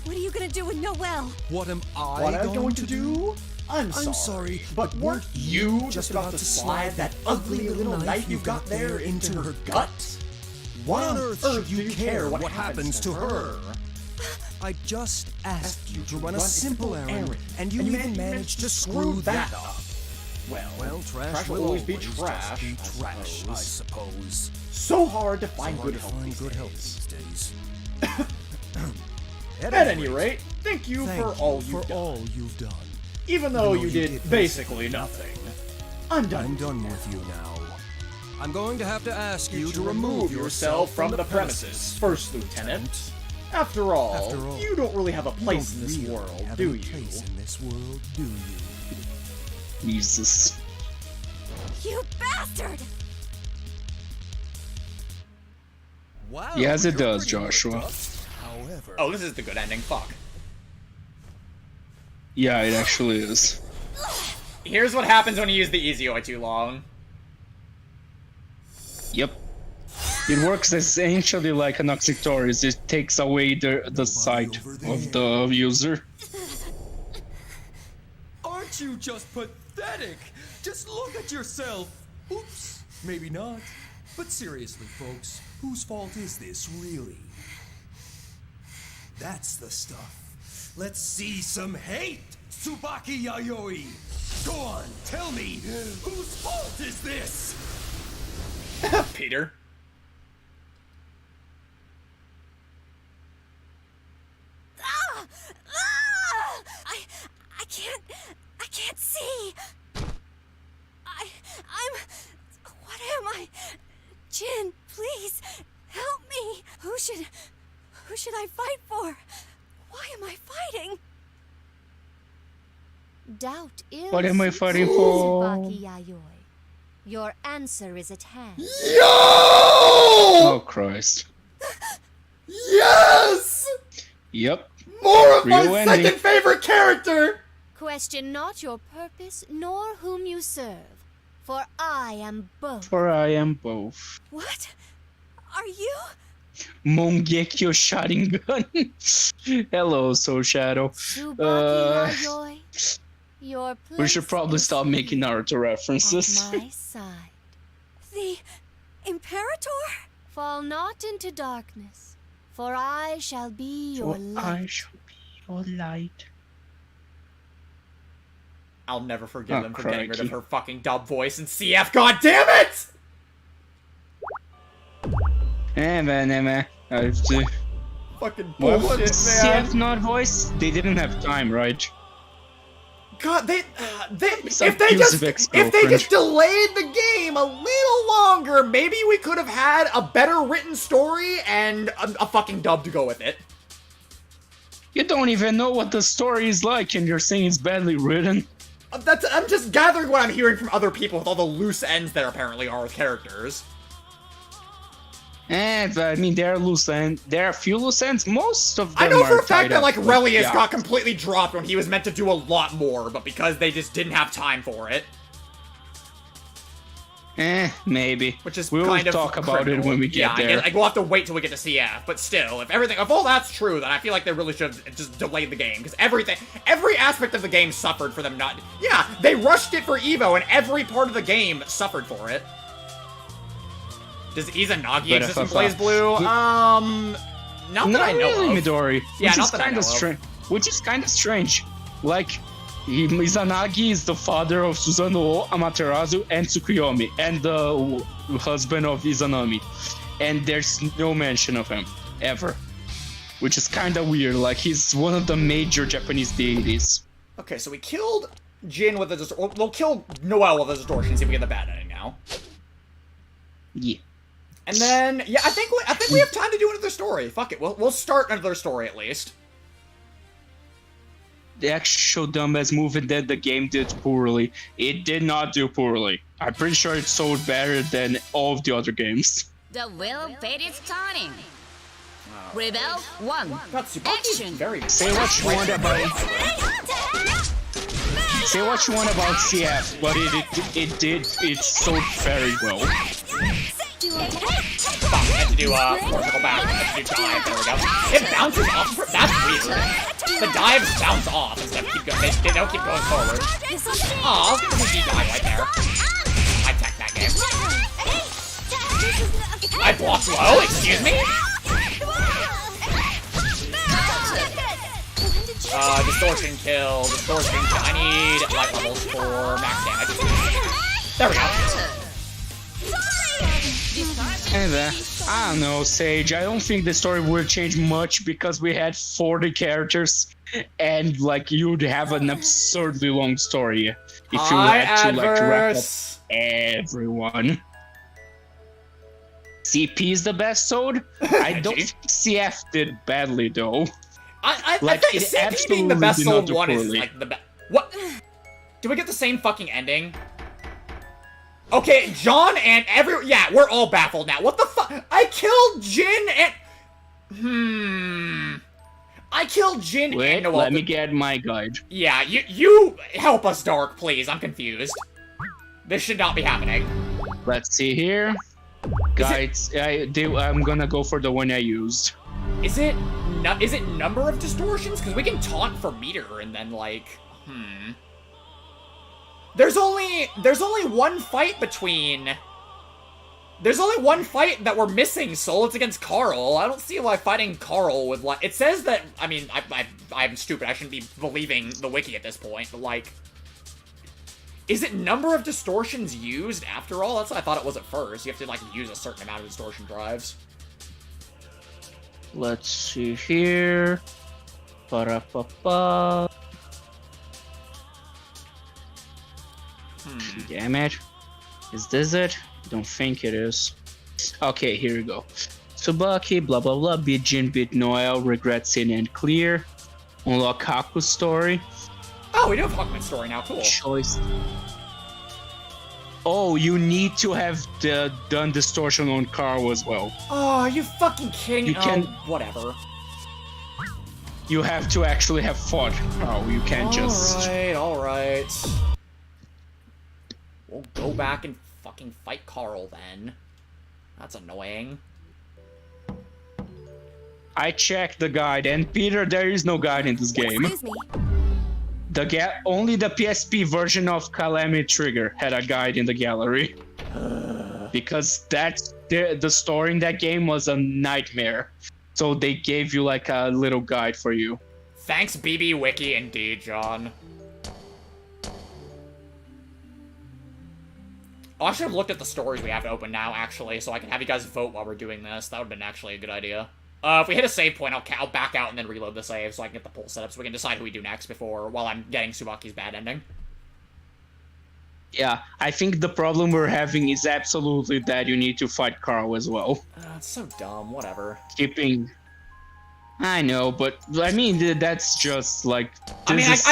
what are you gonna do with Noelle? What am I going to do? I'm sorry, but weren't you just about to slide that ugly little knife you've got there into her gut? Why on earth should you care what happens to her? I just asked you to run a simple errand, and you even managed to screw that up. Well, trash will always be trash, I suppose. So hard to find good help these days. At any rate, thank you for all you've done. Even though you did basically nothing. I'm done with you now. I'm going to have to ask you to remove yourself from the premises, First Lieutenant. After all, you don't really have a place in this world, do you? Jesus. You bastard! Wow, Yes, it does, Joshua. However, Oh, this is the good ending. Fuck. Yeah, it actually is. Here's what happens when you use the Izayoi too long. Yep. It works essentially like an Oxyctoris. It takes away the sight of the user. aren't you just pathetic? Just look at yourself. Oops, maybe not. But seriously, folks, whose fault is this, really? That's the stuff. Let's see some hate, Tsubaki Yayoi! Go on, tell me, whose fault is this? Peter. I can't see. What am I? Jin, please, help me. Who should I fight for? Why am I fighting? Doubt is What am I fighting for? Tsubaki Yayoi. Your answer is at hand. Yo! Oh, Christ. Yes! Yep. More of my Real ending. second favorite character! Question not your purpose nor whom you serve, for I am both. For I am both. What? Are you? Mongekyo Sharingan. Hello, Soul Shadow. Tsubaki Yayoi. Your place We should probably is stop making Naruto references. at my side. The Imperator? Fall not into darkness, for I shall be your For light. I shall be your light. I'll never forgive Oh, them for getting rid of crikey. her fucking dub voice in CF, god damn it! I have to... Fucking What bullshit, was man. CF not voice? They didn't have time, right? God, if Some they abusive just ex-girlfriend. delayed the game a little longer, maybe we could have had a better written story and a fucking dub to go with it. You don't even know what the story is like, and you're saying it's badly written. I'm just gathering what I'm hearing from other people with all the loose ends there apparently are with characters. And I mean, there are loose ends. There are a few loose ends. Most of them I know for are a fact tied that up, like Relius yeah. got completely dropped when he was meant to do a lot more, but because they just didn't have time for it. Maybe. Which is we'll kind of talk about criminal. it when we get there. I guess, we'll have to wait till we get to CF. But still, if all that's true, then I feel like they really should have just delayed the game because every aspect of the game suffered for them not. Yeah, they rushed it for Evo, and every part of the game suffered for it. Does Izanagi exist in Blazblue? Not that I know really, of. Midori. Yeah, which not is that I kind know of of. strange. Which is kind of strange. Like, Izanagi is the father of Susanoo, Amaterasu, and Tsukuyomi, and the husband of Izanami. And there's no mention of him, ever. Which is kind of weird, like he's one of the major Japanese deities. Okay, so we killed Jin with a we'll kill Noelle with a distortion, see if we get the bad ending now. Yeah. And then, yeah, I think we have time to do another story. Fuck it, we'll start another story at least. The actual dumbass movie that the game did poorly. It did not do poorly. I'm pretty sure it sold better than all of the other games. The wheel of fate is turning. Rebel 1. Action. Say what you want about Say what you want about CF, but it sold very well. Fuck, I had to do circle back, I had to do dive, there we go. It bounces off, that's weird. The dives bounce off instead of keep going, they don't keep going forward. Aw, there's an easy dive right there. I teched that game. I blocked low, excuse me? Distortion kill, I need light levels for max damage. There we go. And I don't know, Sage. I don't think the story would change much because we had 40 characters, and like you'd have an absurdly long story if you had to like wrap up everyone. CP is the best sword. I don't think CF did badly though. I Like, think it CP being the absolutely best did not sold do one is poorly. like the best. What? Do we get the same fucking ending? Okay, John and yeah, we're all baffled now. What the fuck? I killed Jin and I killed Jin Wait, and Noelle. let me get my guide. Yeah, you help us, Dark, please. I'm confused. This should not be happening. Let's see here. Guides, I'm gonna go for the one I used. Is it number of distortions? Because we can taunt for meter and then like, There's only one fight between. There's only one fight that we're missing, Soul. It's against Carl. I don't see why fighting Carl with like. It says that. I mean, I'm stupid. I shouldn't be believing the wiki at this point. But like, is it number of distortions used after all? That's what I thought it was at first. You have to like use a certain amount of distortion drives. Let's see here. Ba-da-ba-ba. Damn it. Is this it? I don't think it is. Okay, here we go. Tsubaki, blah blah blah, beat Jin, beat Noelle, regret sin and clear. Unlock Haku's story. Oh, we do have Haku's story now, cool. Choice. Oh, you need to have done distortion on Carl as well. Oh, are you fucking kidding? You can- whatever. You have to actually have fought Carl. You can't just. Alright. We'll go back and fucking fight Carl then. That's annoying. I checked the guide, and Peter, there is no guide in this game. Excuse me. Only the PSP version of Calamity Trigger had a guide in the gallery. Because the story in that game was a nightmare. So they gave you like a little guide for you. Thanks, BB Wiki, indeed, John. Oh, I should have looked at the stories we have to open now, actually, so I can have you guys vote while we're doing this. That would have been actually a good idea. If we hit a save point, I'll back out and then reload the save so I can get the poll set up so we can decide who we do next while I'm getting Tsubaki's bad ending. Yeah, I think the problem we're having is absolutely that you need to fight Carl as well. It's so dumb, whatever. Keeping I know, but I mean that's just like. I mean, I guess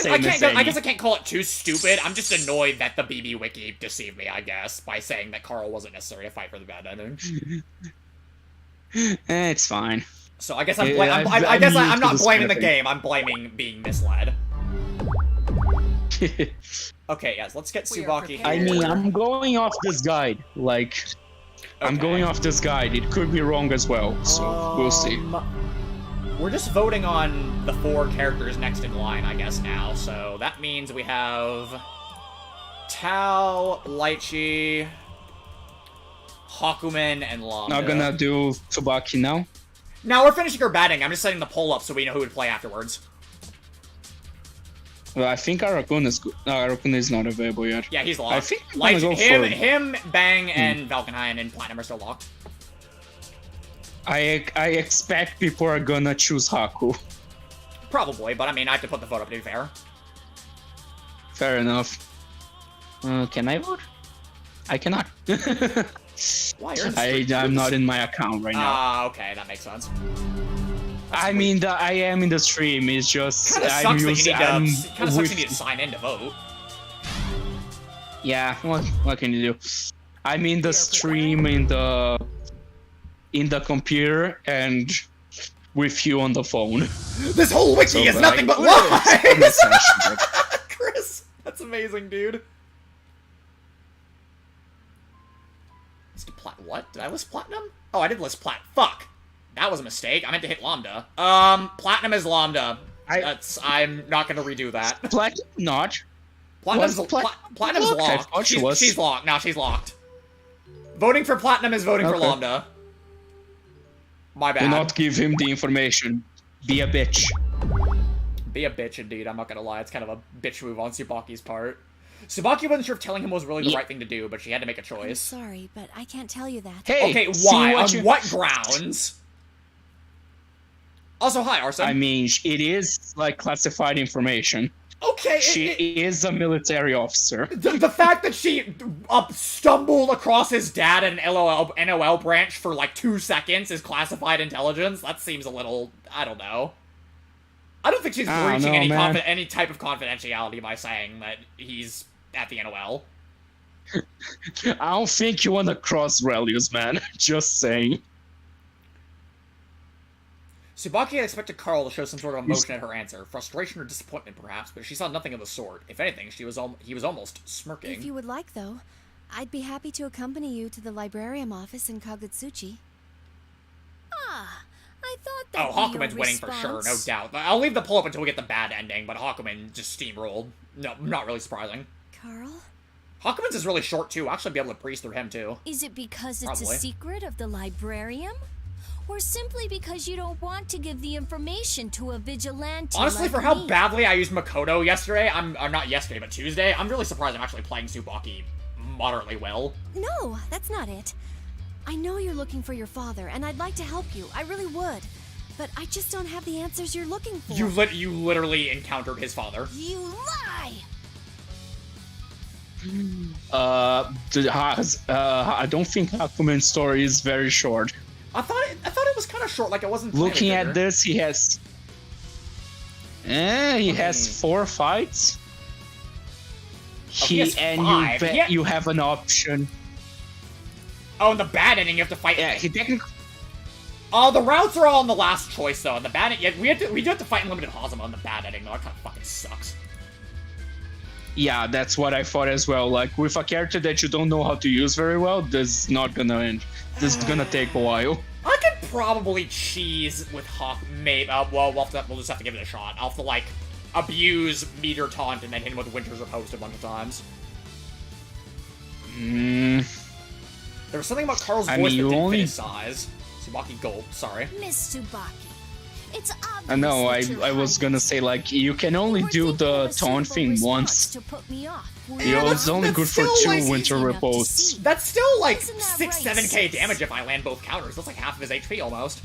I guess can't call it too stupid. I'm just annoyed that the BB Wiki deceived me, I guess, by saying that Carl wasn't necessary to fight for the bad ending. It's fine. So I guess I'm not blaming the game. I'm blaming being misled. Okay, yes, let's get Tsubaki here. I mean, I'm going off this guide. Like, I'm going off this guide. It could be wrong as well, so we'll see. We're just voting on the 4 characters next in line, I guess, now. So that means we have Tao, Lychee, Hakumen, and Lambda. Not gonna do Tsubaki now. Now we're finishing our batting. I'm just setting the poll up so we know who would play afterwards. Well, I think Arakun is good. No, Arakun is not available yet. Yeah, he's locked. I think I'm gonna go for him, Bang, and Valkenhayn and Platinum are still locked. I expect people are gonna choose Haku. Probably, but I mean, I have to put the vote up to be fair. Fair enough. Can I vote? I cannot. Why? I'm not in my account right now. Ah, okay, that makes sense. I mean, I am in the stream. It's just Kind of sucks that you need to sign in to vote. Yeah, what can you do? I'm in the stream in the computer and with you on the phone. This whole wiki is nothing but lies! Chris, that's amazing, dude. What? Did I list Platinum? Oh, I did list Plat. Fuck! That was a mistake. I meant to hit Lambda. Platinum is Lambda. I'm not gonna redo that. Platinum not. Platinum's locked. She's locked. Now she's locked. Voting for Platinum is voting for Lambda. My bad. Do not give him the information. Be a bitch. Be a bitch, indeed. I'm not gonna lie. It's kind of a bitch move on Tsubaki's part. Tsubaki wasn't sure if telling him was really the right thing to do, but she had to make a choice. I'm sorry, but I can't tell you that. Hey, okay, why? On what grounds? Also, hi, Arson. I mean, it is like classified information. Okay, she is a military officer. The fact that she stumbled across his dad in an NOL branch for like 2 seconds is classified intelligence. That seems a little, I don't know. I don't think she's breaching any type of confidentiality by saying that he's at the NOL. I don't think you want to cross values, man. Just saying. Tsubaki had expected Carl to show some sort of emotion at her answer. Frustration or disappointment, perhaps, but she saw nothing of the sort. If anything, he was almost smirking. If you would like, though, I'd be happy to accompany you to the librarium office in Kagutsuchi. Ah, I thought that Hakumen's winning for sure, no doubt. I'll leave the poll up until we get the bad ending, but Hakumen just steamrolled. No, not really surprising. Carl? Hakumen's is really short, too. I'll actually be able to breeze through him, too. Is it because it's a secret of the librarium? Or simply because you don't want to give the information to a vigilante? Honestly, like for how me? badly I used Makoto yesterday, not yesterday, but Tuesday, I'm really surprised I'm actually playing Tsubaki moderately well. No, that's not it. I know you're looking for your father, and I'd like to help you. I really would. But I just don't have the answers you're looking for. You literally encountered his father. You lie! I don't think Hakumen's story is very short. I thought it was kind of short, like it wasn't. Looking at this, he has. He has 4 fights. He has 5. You have an option. Oh, in the bad ending, you have to fight. Yeah, he technically. Oh, the routes are all in the last choice though. In the bad, we do have to fight Unlimited Hazama in the bad ending though. That kind of fucking sucks. Yeah, that's what I thought as well. Like, with a character that you don't know how to use very well, this is not gonna end. This is gonna take a while. I could probably cheese with Hawk, maybe. Well, we'll just have to give it a shot. I'll have to, like, abuse Meteor Taunt and then hit him with Winter's Riposte a bunch of times. There was something about Carl's voice that didn't fit his size. Tsubaki Gulp, sorry. Miss Tsubaki, it's obvious. I know, I was gonna say, like, you can only do the taunt thing once. To put me off. It's only good for 2 Winter Ripostes. That's still like 6-7k damage if I land both counters. That's like half of his HP almost.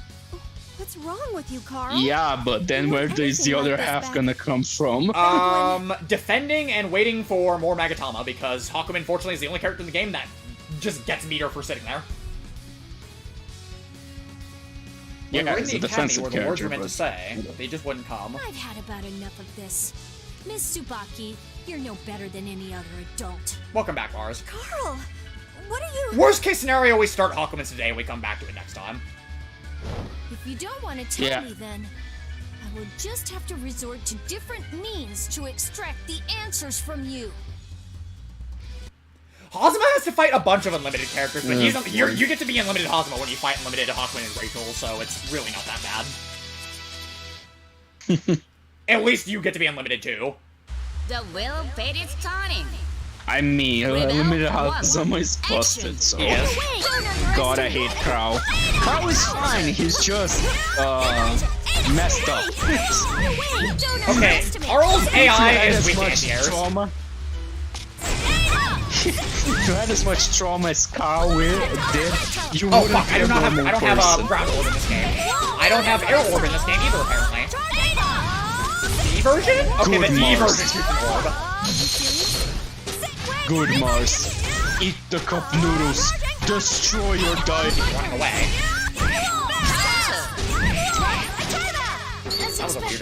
What's wrong with you, Carl? Yeah, but then where is the other half gonna come from? Defending and waiting for more Magatama, because Hakumen, fortunately, is the only character in the game that just gets meter for sitting there. When Yeah, we're in he's the a academy defensive where the words character, were meant to but- say, but they just wouldn't come. I've had about enough of this. Miss Tsubaki, you're no better than any other adult. Welcome back, Mars. Carl, what are you... Worst case scenario, we start Hakumens today and we come back to it next time. If you don't want to tell me, then I will just have to resort to different means to extract the answers from you. Hazama has to fight a bunch of unlimited characters, but you get to be unlimited Hazama when you fight unlimited Hakumen and Rachel, so it's really not that bad. At least you get to be unlimited too. The wheel of fate is turning. I mean, limited Hazama is busted, so... God, I hate Crow. Crow is fine, he's just, messed up. Okay, Carl's AI is weak anti-airs. Trauma. If you had as much trauma as Carl did, you Oh wouldn't fuck, be I a don't normal have a person. ground orb in this game. I don't have air orb in this game either, apparently. D version? Okay, Good the D Mars. version shoots an orb. Good Mars. Eat the cup noodles. Destroy your diet. Running away. That was a weird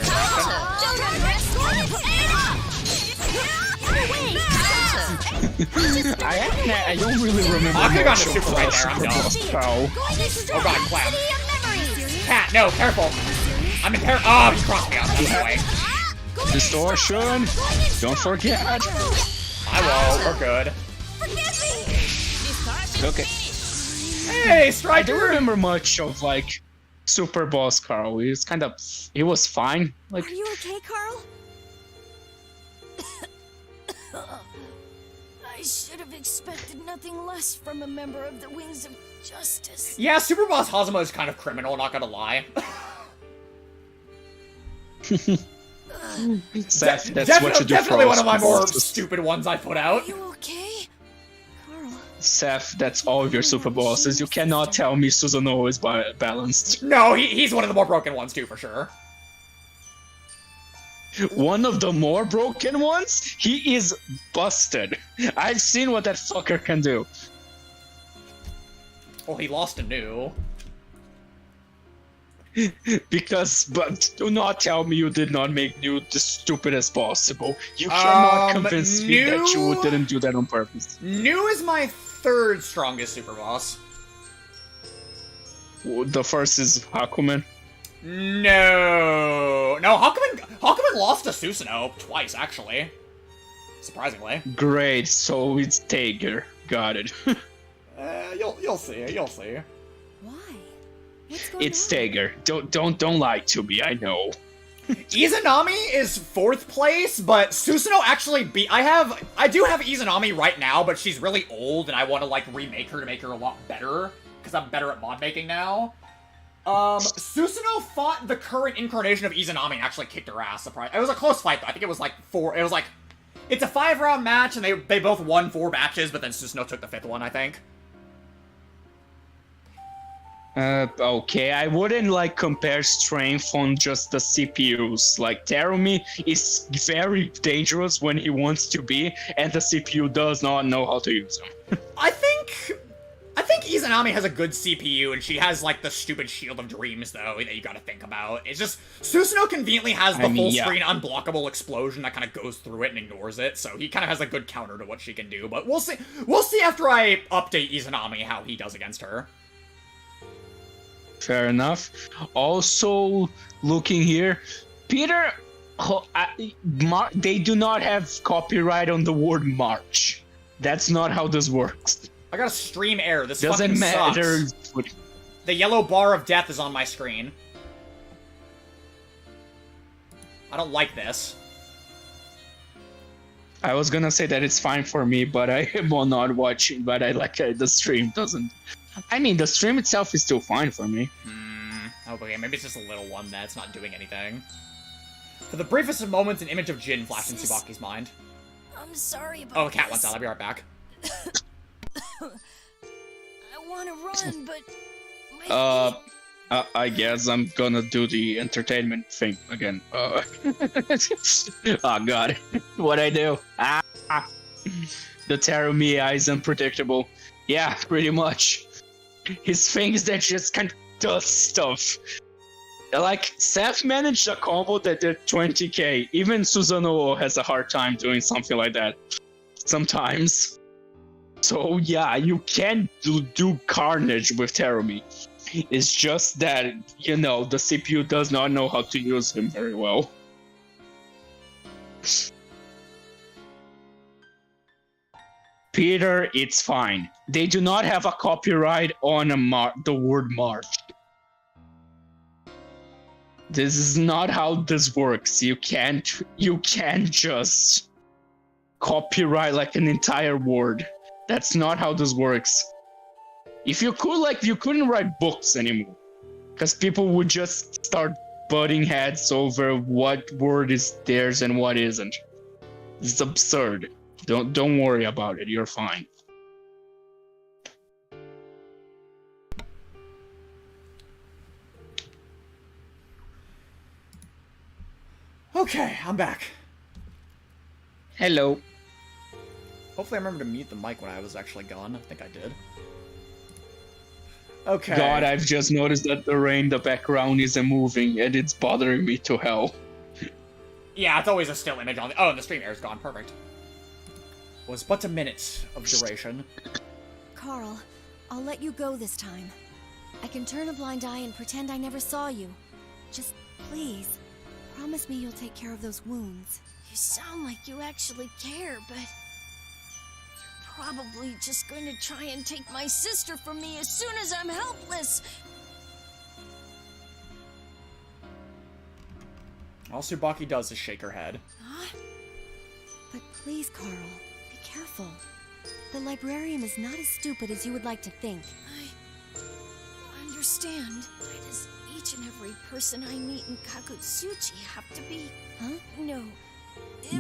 I don't really remember I could've much gotten a super of right there, I'm dumb. Crow. Oh god, Cloud. Cat, no, careful. I'm in peril. Oh, you crossed me off. That's way. Distortion. Don't forget. I won't. We're good. Okay. Hey, I Striker! don't remember much of, like, Super Boss Carl. He was fine. Like, Are you okay, Carl? I should have expected nothing less from a member of the Wings of Justice. Yeah, Super Boss Hazama is kind of criminal, not gonna lie. Seth, that's what you do definitely for one of my us. more stupid ones I put out. Are you okay? Carl. Seth, that's all of your super bosses. You cannot tell me Susanoo is balanced. No, he's one of the more broken ones too, for sure. One of the more broken ones? He is busted. I've seen what that fucker can do. Well, he lost a new. But do not tell me you did not make New the stupidest possible. You cannot convince me that you didn't do that on purpose. New is my third strongest super boss. The first is Hakumen. No, Hakumen lost to Susanoo twice, actually. Surprisingly. Great, so it's Tager. Got it. You'll see. Why? It's Tager. Don't lie to me. I know. Izanami is 4th place, but Susanoo actually beat. I do have Izanami right now, but she's really old, and I want to like remake her to make her a lot better because I'm better at mod making now. Susanoo fought the current incarnation of Izanami and actually kicked her ass. Surprise! It was a close fight though. I think it was like 4. It was like it's a 5-round match, and they both won 4 matches, but then Susanoo took the 5th one, I think. Okay, I wouldn't like compare strength on just the CPUs. Like Terumi is very dangerous when he wants to be, and the CPU does not know how to use him. I think Izanami has a good CPU, and she has like the stupid Shield of Dreams though that you gotta think about. It's just Susanoo conveniently has the full screen unblockable explosion that kind of goes through it and ignores it, so he kind of has a good counter to what she can do. But we'll see. We'll see after I update Izanami how he does against her. Fair enough. Also, looking here, Peter, they do not have copyright on the word March. That's not how this works. I gotta stream air. This doesn't fucking matter. Sucks. The yellow bar of death is on my screen. I don't like this. I was gonna say that it's fine for me, but I am not watching. But I like the stream doesn't. I mean, the stream itself is still fine for me. Okay, maybe it's just a little one that's not doing anything. For the briefest of moments, an image of Jin flashed in Tsubaki's mind. I'm sorry about Oh, cat wants out. I'll be right back. I want to run, but I guess I'm gonna do the entertainment thing again. Oh god, what I do? The Terumi is unpredictable. Yeah, pretty much. His things that just does stuff. Like, Seth managed a combo that did 20k. Even Susanoo has a hard time doing something like that. Sometimes. So yeah, you can do carnage with Terumi. It's just that, you know, the CPU does not know how to use him very well. Peter, it's fine. They do not have a copyright on the word march. This is not how this works. You can't just copyright like an entire word. That's not how this works. If you could, like, you couldn't write books anymore, because people would just start butting heads over what word is theirs and what isn't. It's absurd. Don't worry about it. You're fine. Okay, I'm back. Hello. Hopefully I remember to mute the mic when I was actually gone. I think I did. Okay. God, I've just noticed that the rain in the background isn't moving, and it's bothering me to hell. Yeah, it's always a still image on the... Oh, and the stream air is gone. Perfect. Was but a minute of duration. Carl, I'll let you go this time. I can turn a blind eye and pretend I never saw you. Just please, promise me you'll take care of those wounds. You sound like you actually care, but you're probably just going to try and take my sister from me as soon as I'm helpless. All Tsubaki does is shake her head. Huh? But please, Carl, be careful. The librarian is not as stupid as you would like to think. I understand. Why does each and every person I meet in Kakutsuchi have to be... Huh? No.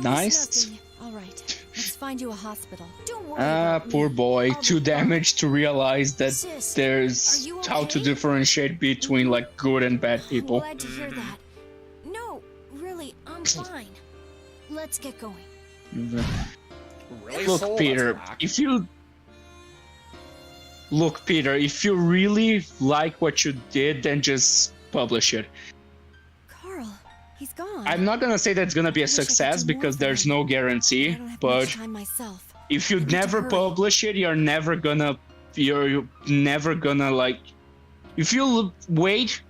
Nice. All right, let's find you a hospital. Don't worry about Poor me. boy. I'll Too be fine. damaged to realize that Sis, there's are you how to okay? differentiate between, like, good and bad people. Glad to hear that. No, really, I'm fine. Let's get going. Really? Look, Soul? Peter, That's whack. if you really like what you did, then just publish it. Carl, he's gone. I'm not gonna say that's gonna be a wish I could success do more because for there's him. no I guarantee, don't have but much time myself. if you I need to never hurry. publish it, you're never gonna like, if you wait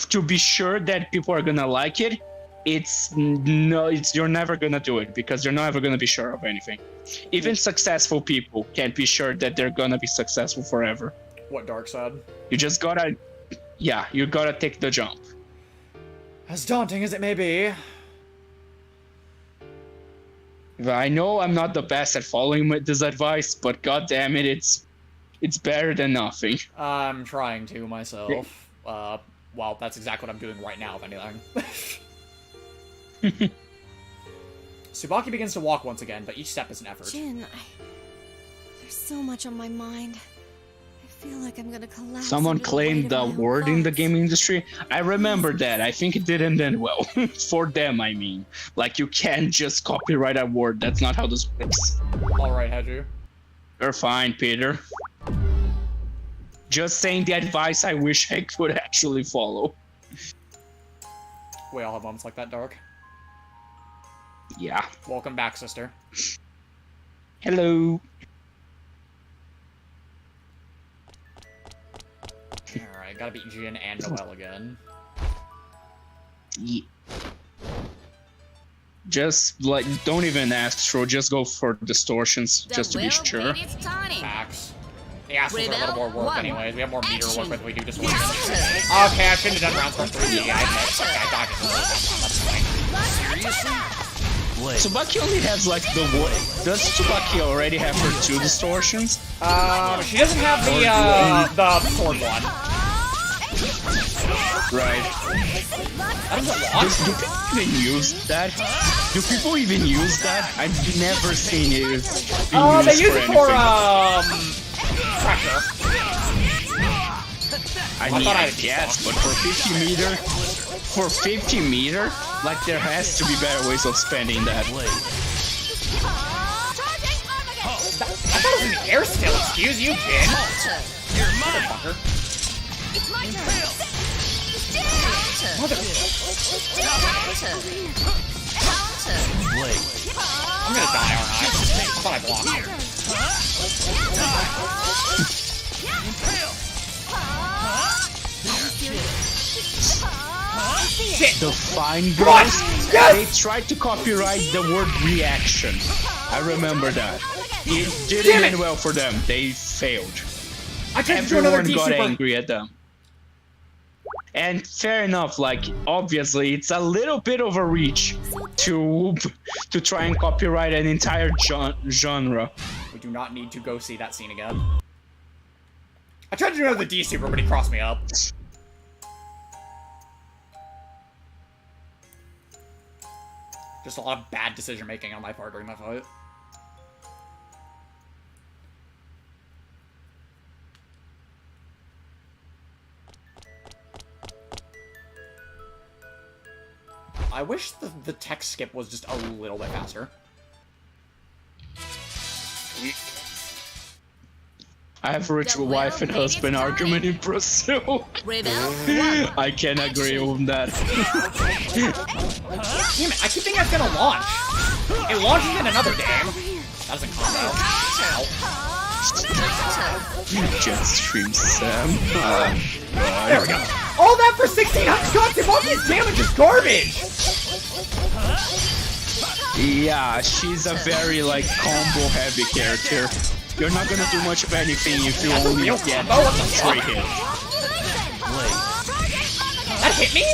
to be sure that people are gonna like it, you're never gonna do it because you're never gonna be sure of anything. Even successful people can't be sure that they're gonna be successful forever. What Dark said? You just gotta, you gotta take the jump. As daunting as it may be. I know I'm not the best at following this advice, but god damn it, it's better than nothing. I'm trying to myself. Well, that's exactly what I'm doing right now, if anything. Tsubaki begins to walk once again, but each step is an effort. Jin, there's so much on my mind. I feel like I'm gonna collapse. Someone under the claimed weight the of my own award in the thoughts. gaming industry. I remember that. I think it didn't end well. For them, I mean. Like, you can't just copyright a word. That's not how this works. Alright, Hedju. You're fine, Peter. Just saying the advice I wish I could actually follow. We all have moments like that, Dark. Yeah. Welcome back, sister. Hello. Alright, gotta beat Jin and Noelle again. Yeah. Just, like, don't even astro, just go for distortions, just to be sure. Facts. The astrals are a little Rebel, more work one. anyways. We have more meter work Action. with we do distortions. Okay, I shouldn't have done rounds for 3D. I admit. Okay, I dodged it. That's fine. Tsubaki only has, like, the one. Does Tsubaki already have her 2 distortions? She doesn't have the sword one. Right. I don't know what. Do people even use that? Do people even use that? I've never seen it being used They use it for, anything. pressure. I I mean, thought I I guess, but for 50 meter, like, there has to be better ways of spending that. I thought it was in the air still. Excuse you, Jin. You're mine. Motherfucker. It's my turn. Mother. I'm gonna die, aren't I? I thought I blocked here. Shit. The Fine Girls, they tried to copyright the word reaction. I remember that. It didn't end well for them. They failed. Everyone got angry at them. And fair enough, like, obviously, it's a little bit of a reach to try and copyright an entire genre. We do not need to go see that scene again. I tried to do the D super, but he crossed me up. Just a lot of bad decision making on my part during my fight. I wish the text skip was just a little bit faster. I have a ritual wife and husband argument in Brazil. I can agree on that. Damn it, I keep thinking it's gonna launch. It launches in another game. That was a combo. Jetstream Sam. There we go. All that for 1600 shots? Imagi's damage is garbage! Yeah, she's a very, like, combo-heavy character. You're not gonna do much of anything if you only get 3 hits. That hit me?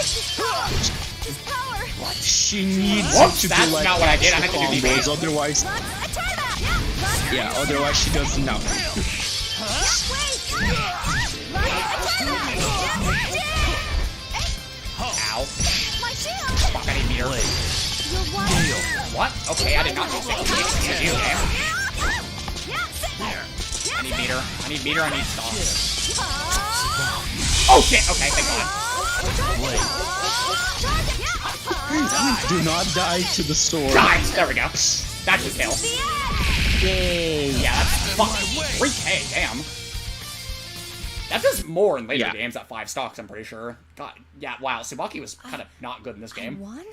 She needs Whoops, to do, that's like, not what I did. I extra meant to do combos, otherwise... Yeah, otherwise she doesn't know. Ow. Fuck, I need meter. What? Okay, I did not do 60. I need meter. I need meter, I need stop. Oh shit! Okay, thank God. Do not die to the sword. Die! There we go. That's the kill. Yay! Yeah, that's fucking 3k, damn. That does more in later games at 5 stocks, I'm pretty sure. God, yeah, wow, Tsubaki was kind of not good in this game. I won?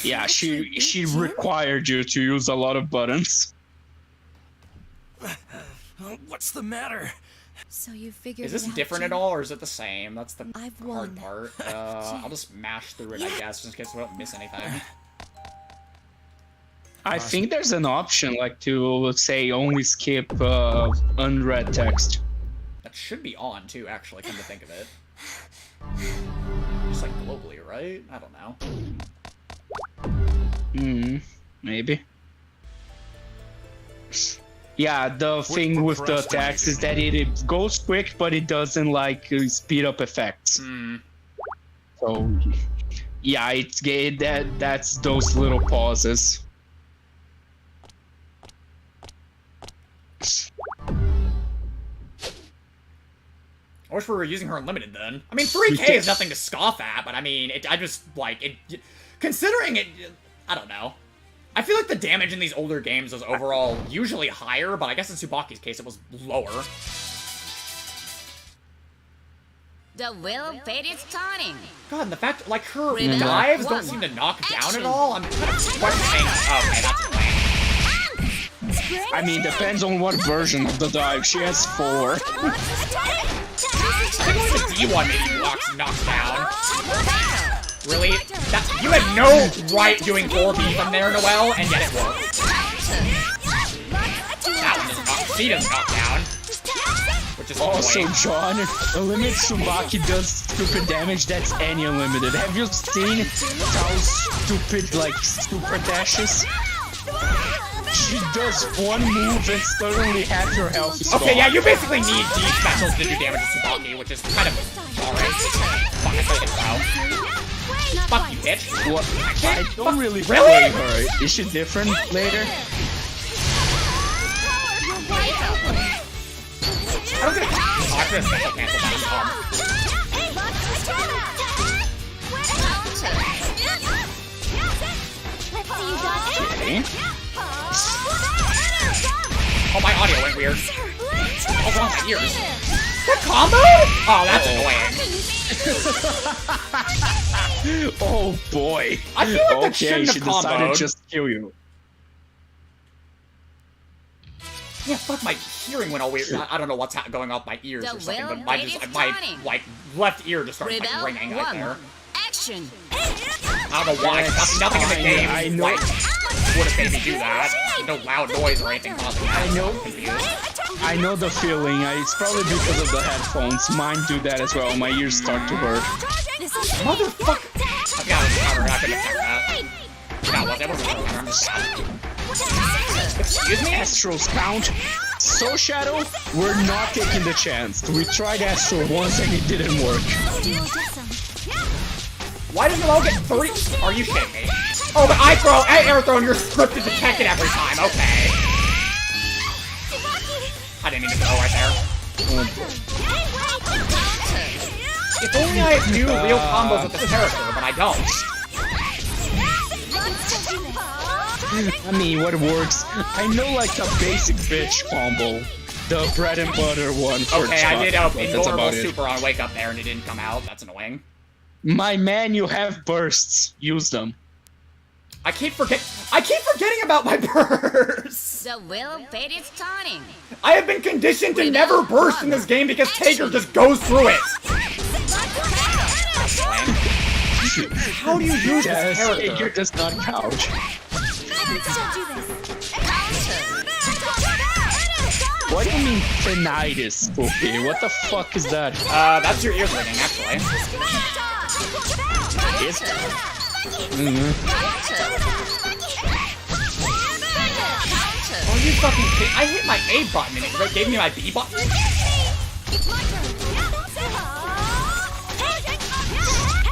Yeah, she required you to use a lot of buttons. What's the matter? So you figured Is this different at all, or is it the same? That's the hard part. I'll just mash through it, I guess, just in case we don't miss anything. I think there's an option, like, to, say, only skip unread text. That should be on, too, actually, come to think of it. Just, like, globally, right? I don't know. Maybe. Yeah, the thing with the text is that it goes quick, but it doesn't, like, speed up effects. So, yeah, that's those little pauses. I wish we were using her unlimited then. I mean, 3k is nothing to scoff at, but I mean, I just, like, considering it, I don't know. I feel like the damage in these older games was overall usually higher, but I guess in Tsubaki's case it was lower. The wheel of fate is turning. God, and the fact, like, her dives don't seem to knock down at all, I'm kind of questioning. Okay, that's a plan. I mean, depends on what version of the dive. She has 4. I think only the D1 maybe knocks down. Really? You had no right doing 4B from there, Noelle, and yet it worked. That one doesn't knock. She doesn't knock down. Which is also, John, a limit Tsubaki does stupid damage that's any unlimited. Have you seen how stupid, like, super dashes? She does one move and suddenly half your health is gone. Okay, yeah, you basically need D specials to do damage to Tsubaki, which is kind of alright. Fuck, I played it well. Fuck you, bitch. What? I don't really play her. Is she different later? I don't think I could have special canceled that. Oh, my audio went weird. What's wrong with my ears? That combo? Oh, that's annoying. Oh boy. I feel like that Okay, shouldn't she have decided comboed. to just kill you. Yeah, fuck, my hearing went all weird. I don't know what's going on with my ears or something, but my like left ear just started like ringing right there. Action. I don't know why. Nothing in the game like would have made me do that. No loud noise or anything causing that. I know the feeling. It's probably because of the headphones. Mine do that as well. My ears start to hurt. Motherfucker! I forgot I was counter. I couldn't attack that. No, it wasn't. I'm just. Excuse me? Astro's count. So Shadow, we're not taking the chance. We tried Astro once and it didn't work. Why doesn't it all get 30? Are you shitting me? Oh, but I air throw and you're scripted to check it every time. Okay. I didn't mean to throw right there. If only I knew real combos with this character, but I don't. I mean, what works? I know like a basic bitch combo. The bread and butter one for Okay, I did that's invulnerable super on wake up there and it didn't come out. That's annoying. My man, you have bursts. Use them. I keep forgetting about my bursts. The will of fate is turning. I have been conditioned to never burst in this game because Taker just goes through it. How do you use this character? Taker does not couch. What do you mean tinnitus, Spooky? What the fuck is that? That's your ears ringing, actually. Is it? Oh, you fucking kidding? I hit my A button and it gave me my B button?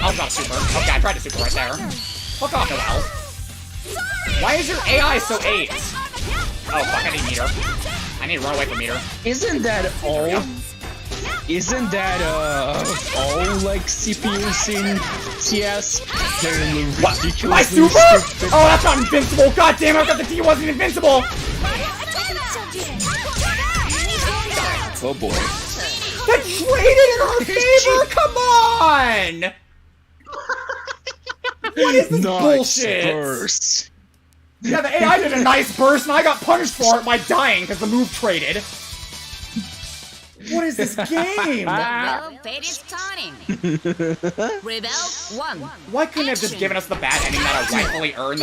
I was not super. Okay, I tried to super right there. Fuck off, Noel. Why is your AI so 8? Oh, fuck, I need meter. I need to run away from meter. Isn't that all? Isn't that all like CPUs in CS? They're ridiculously My super? stupid. Oh, that's not invincible! God damn it, I thought the D wasn't invincible! Oh boy. That traded in our favor? Come on! What is this bullshit? Burst. Yeah, the AI did a nice burst and I got punished for it by dying because the move traded. What is this game? The will of fate is turning. Rebel 1. Why couldn't it have just given us the bad ending that I rightfully earned?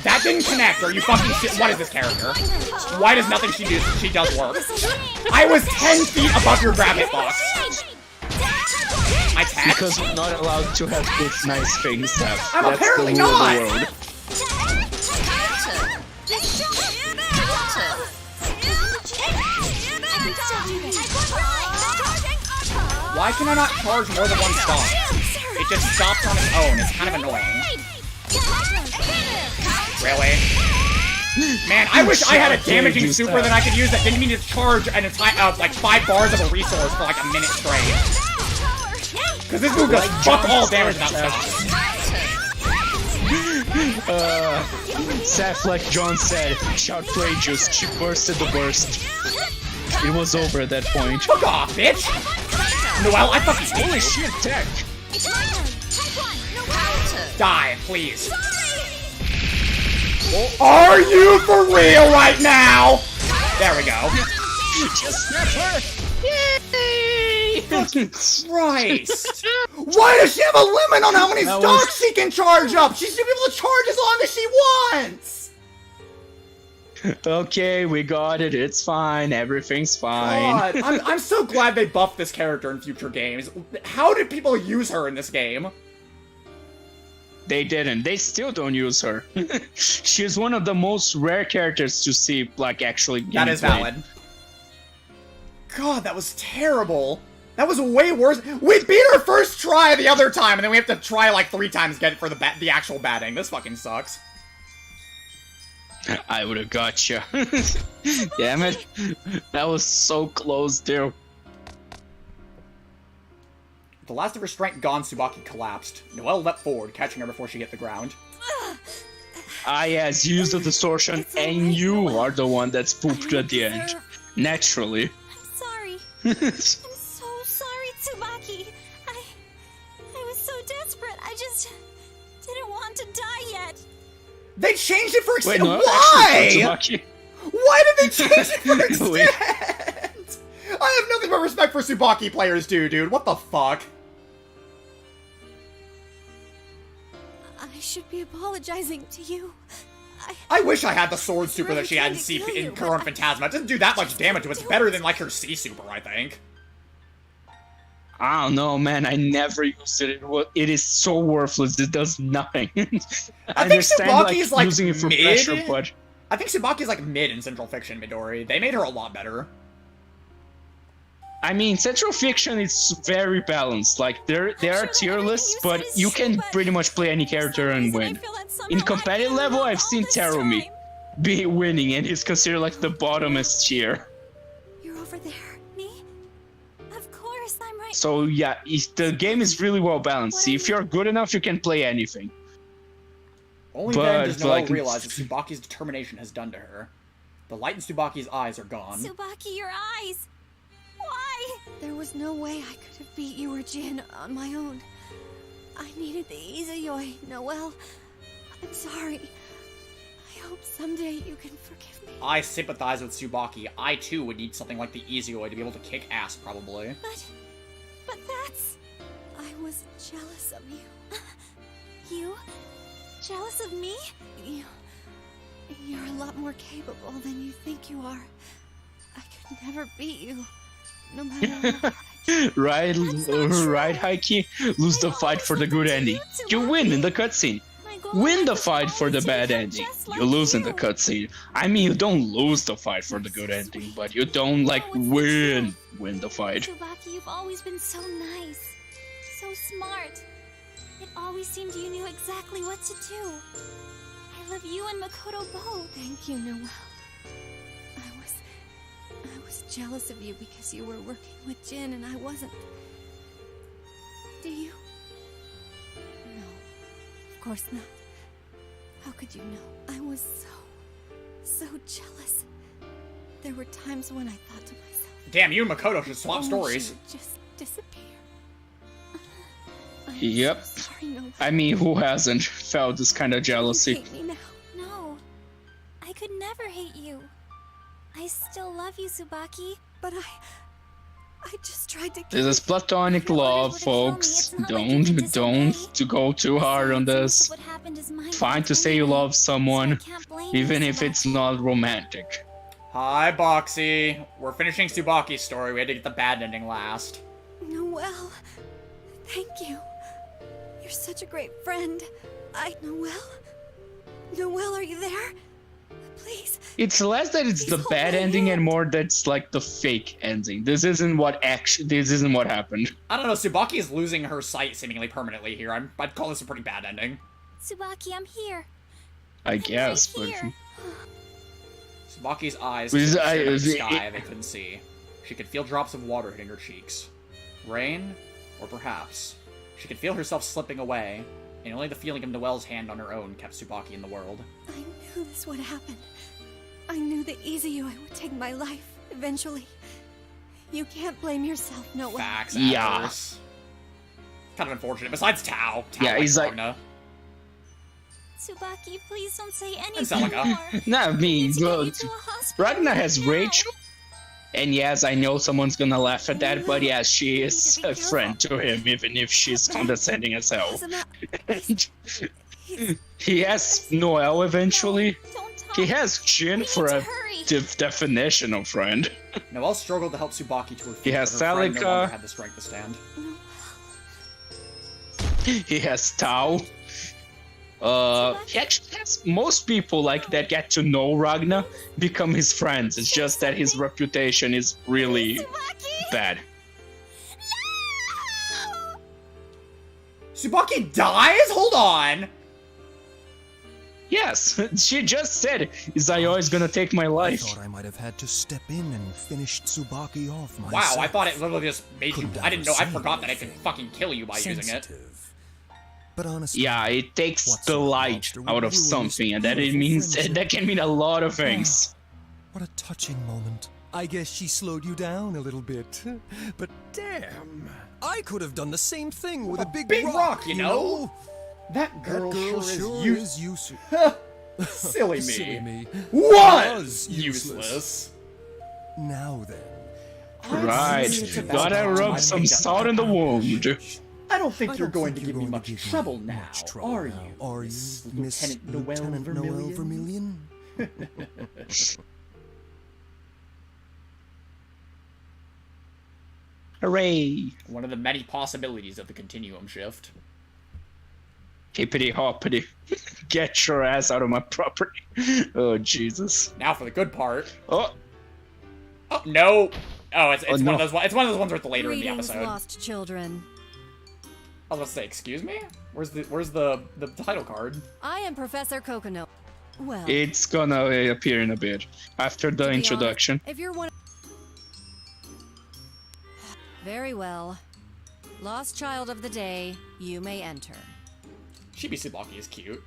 That didn't connect. Are you fucking shit? What is this character? Why does nothing she does work? I was 10 feet above your gravity box. I tagged? Because we're not allowed to have good, nice things. I'm apparently not. Why can I not charge more than one stop? It just stops on its own. It's kind of annoying. Really? Man, I wish I had a damaging super that I could use that didn't mean to charge an entire, like 5 bars of a resource for like a minute straight. Because this move does fuck all damage without stop. Seth, like John said, shout Plagius, she bursted the burst. It was over at that point. Fuck off, bitch! Noel, I fucking hate Holy you. shit, tech! Die, please. Are you for real right now? There we go. Just snap her! Yay! Fucking Christ! Why does she have a limit on how many stocks she can charge up? She should be able to charge as long as she wants! Okay, we got it. It's fine. Everything's fine. God, I'm so glad they buffed this character in future games. How did people use her in this game? They didn't. They still don't use her. She's one of the most rare characters to see, like, actually That is valid. God, that was terrible. That was way worse. We beat her first try the other time, and then we have to try like 3 times to get it for the actual batting. This fucking sucks. I would have got you. Damn it. That was so close, dude. The last of her strength gone, Tsubaki collapsed. Noelle leapt forward, catching her before she hit the ground. Yes, use the distortion, and you are the one that's pooped at the end. Naturally. I'm sorry. I'm so They changed it for extent. Wait, no, Why? actually, Why did they change it for extent? I have nothing but respect for Tsubaki players too, dude. What the fuck? I should be apologizing to you. I wish I had the sword super that she had in Current Phantasma. It doesn't do that much damage to it. It's better than, like, her C super, I think. I don't know, man. I never used it. It is so worthless. It does nothing. I think understand, Tsubaki's, like, using it for mid. pressure, but... I think Tsubaki's, like, mid in Central Fiction, Midori. They made her a lot better. I mean, Central Fiction is very balanced. Like, there are tier lists, but you can pretty much play any character and win. In competitive level, I've seen Terumi be winning, and he's considered like the bottomest tier. You're over there. Me? Of course, I'm right. So yeah, the game is really well balanced. See, if you're good enough, you can play anything. Only then does Noelle realize what Tsubaki's determination has done to her. The light in Tsubaki's eyes are gone. Tsubaki, your eyes! Why? There was no way I could have beat you or Jin on my own. I needed the Izayoi, Noelle. I'm sorry. I hope someday you can forgive me. I sympathize with Tsubaki. I too would need something like the Izayoi to be able to kick ass, probably. But that's... I was jealous of you. You? Jealous of me? You're a lot more capable than you think you are. I could never beat you. No matter what. Right, Heiki? Lose the fight for the good ending. You win in the cutscene. Win the fight for the bad ending. You lose in the cutscene. I mean, you don't lose the fight for the good ending, but you don't, like, win the fight. Tsubaki, you've always been so nice. So smart. It always seemed you knew exactly what to do. I love you and Makoto both. Thank you, Noelle. I was jealous of you because you were working with Jin and I wasn't. Do you? No, of course not. How could you know? I was so jealous. There were times when I thought to myself, damn, you and Makoto should swap stories. She would just disappear. Yep. So sorry, Noelle. I mean, who hasn't felt this kind of jealousy? You hate me now. No, I could never hate you. I still love you, Tsubaki, but I just tried to. This is platonic love, folks. Don't go too hard on this. Fine to say you love someone, even if it's not romantic. Hi, Boxy. We're finishing Tsubaki's story. We had to get the bad ending last. Noelle, thank you. You're such a great friend. Noelle, are you there? Please. It's less that it's the bad ending and more that's like the fake ending. This isn't what happened. I don't know, Tsubaki is losing her sight seemingly permanently here. I'd call this a pretty bad ending. Tsubaki, I'm here. I guess, but... Tsubaki's eyes stared at the sky they couldn't see. She could feel drops of water hitting her cheeks. Rain? Or perhaps she could feel herself slipping away, and only the feeling of Noelle's hand on her own kept Tsubaki in the world. I knew this would happen. I knew the Izayoi would take my life, eventually. You can't blame yourself, Noelle. Facts, yeah. adverse. Kind of unfortunate. Besides Tao. Yeah, he's like... Tsubaki, please don't say anything Doesn't sound like more. No, I mean, Ragnar has rage. And yes, I know someone's gonna laugh at that, but yes, she is a friend to him, even if she's condescending as hell. He has Noelle eventually. He has Jin for a definition of friend. Noelle struggled to help Tsubaki to her feet, He has but her friend no longer Celica. had the strength to stand. He has Tao. He actually has most people like that get to know Ragnar become his friends. It's just that his reputation is really bad. Tsubaki dies? Hold on! Yes, she just said, Izayoi is gonna take my life. I thought I might have had to step in and finish Tsubaki off myself. Wow, I thought it literally just made you... I didn't know, I forgot that I could fucking kill you by using it. But honestly, yeah, it takes the light out of something, and that it means that can mean a lot of things. What a touching moment. I guess she slowed you down a little bit. But damn, I could have done the same thing with a big rock, you know? That girl sure is useful. Silly me. Silly me. Was useless. Now then. Right, gotta rub some salt in the wound. I don't think you're going to give me much trouble now, are you? Are you, Miss Lieutenant Noel Vermillion? Hooray! One of the many possibilities of the Continuum shift. Hippity hoppity. Get your ass out of my property. Oh, Jesus. Now for the good part. Oh! Oh, no! Oh, it's one no. of those ones. It's one of those ones where it's later Greetings, in the episode. lost children. I was gonna say, excuse me? Where's the title card? I am Professor Kokono. Well, It's gonna appear in a bit. After the to be introduction. honest, if you're one. Very well. Lost child of the day, you may enter. Chibi Tsubaki is cute.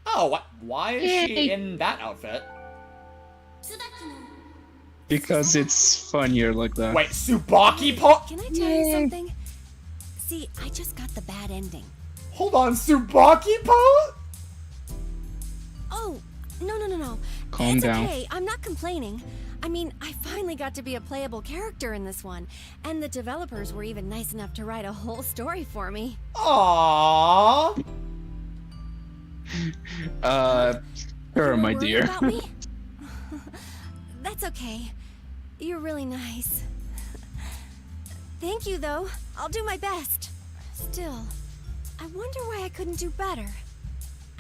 Oh, why is she in that outfit? Because it's funnier like that. Wait, Tsubaki po- Can I tell you something? See, I just got the bad ending. Hold on, Tsubaki po? Oh, no. Calm it's down. okay, I'm not complaining. I mean, I finally got to be a playable character in this one, and the developers were even nice enough to write a whole story for me. Aww. Sure, my Worried dear. about me? That's okay. You're really nice. Thank you, though. I'll do my best. Still, I wonder why I couldn't do better.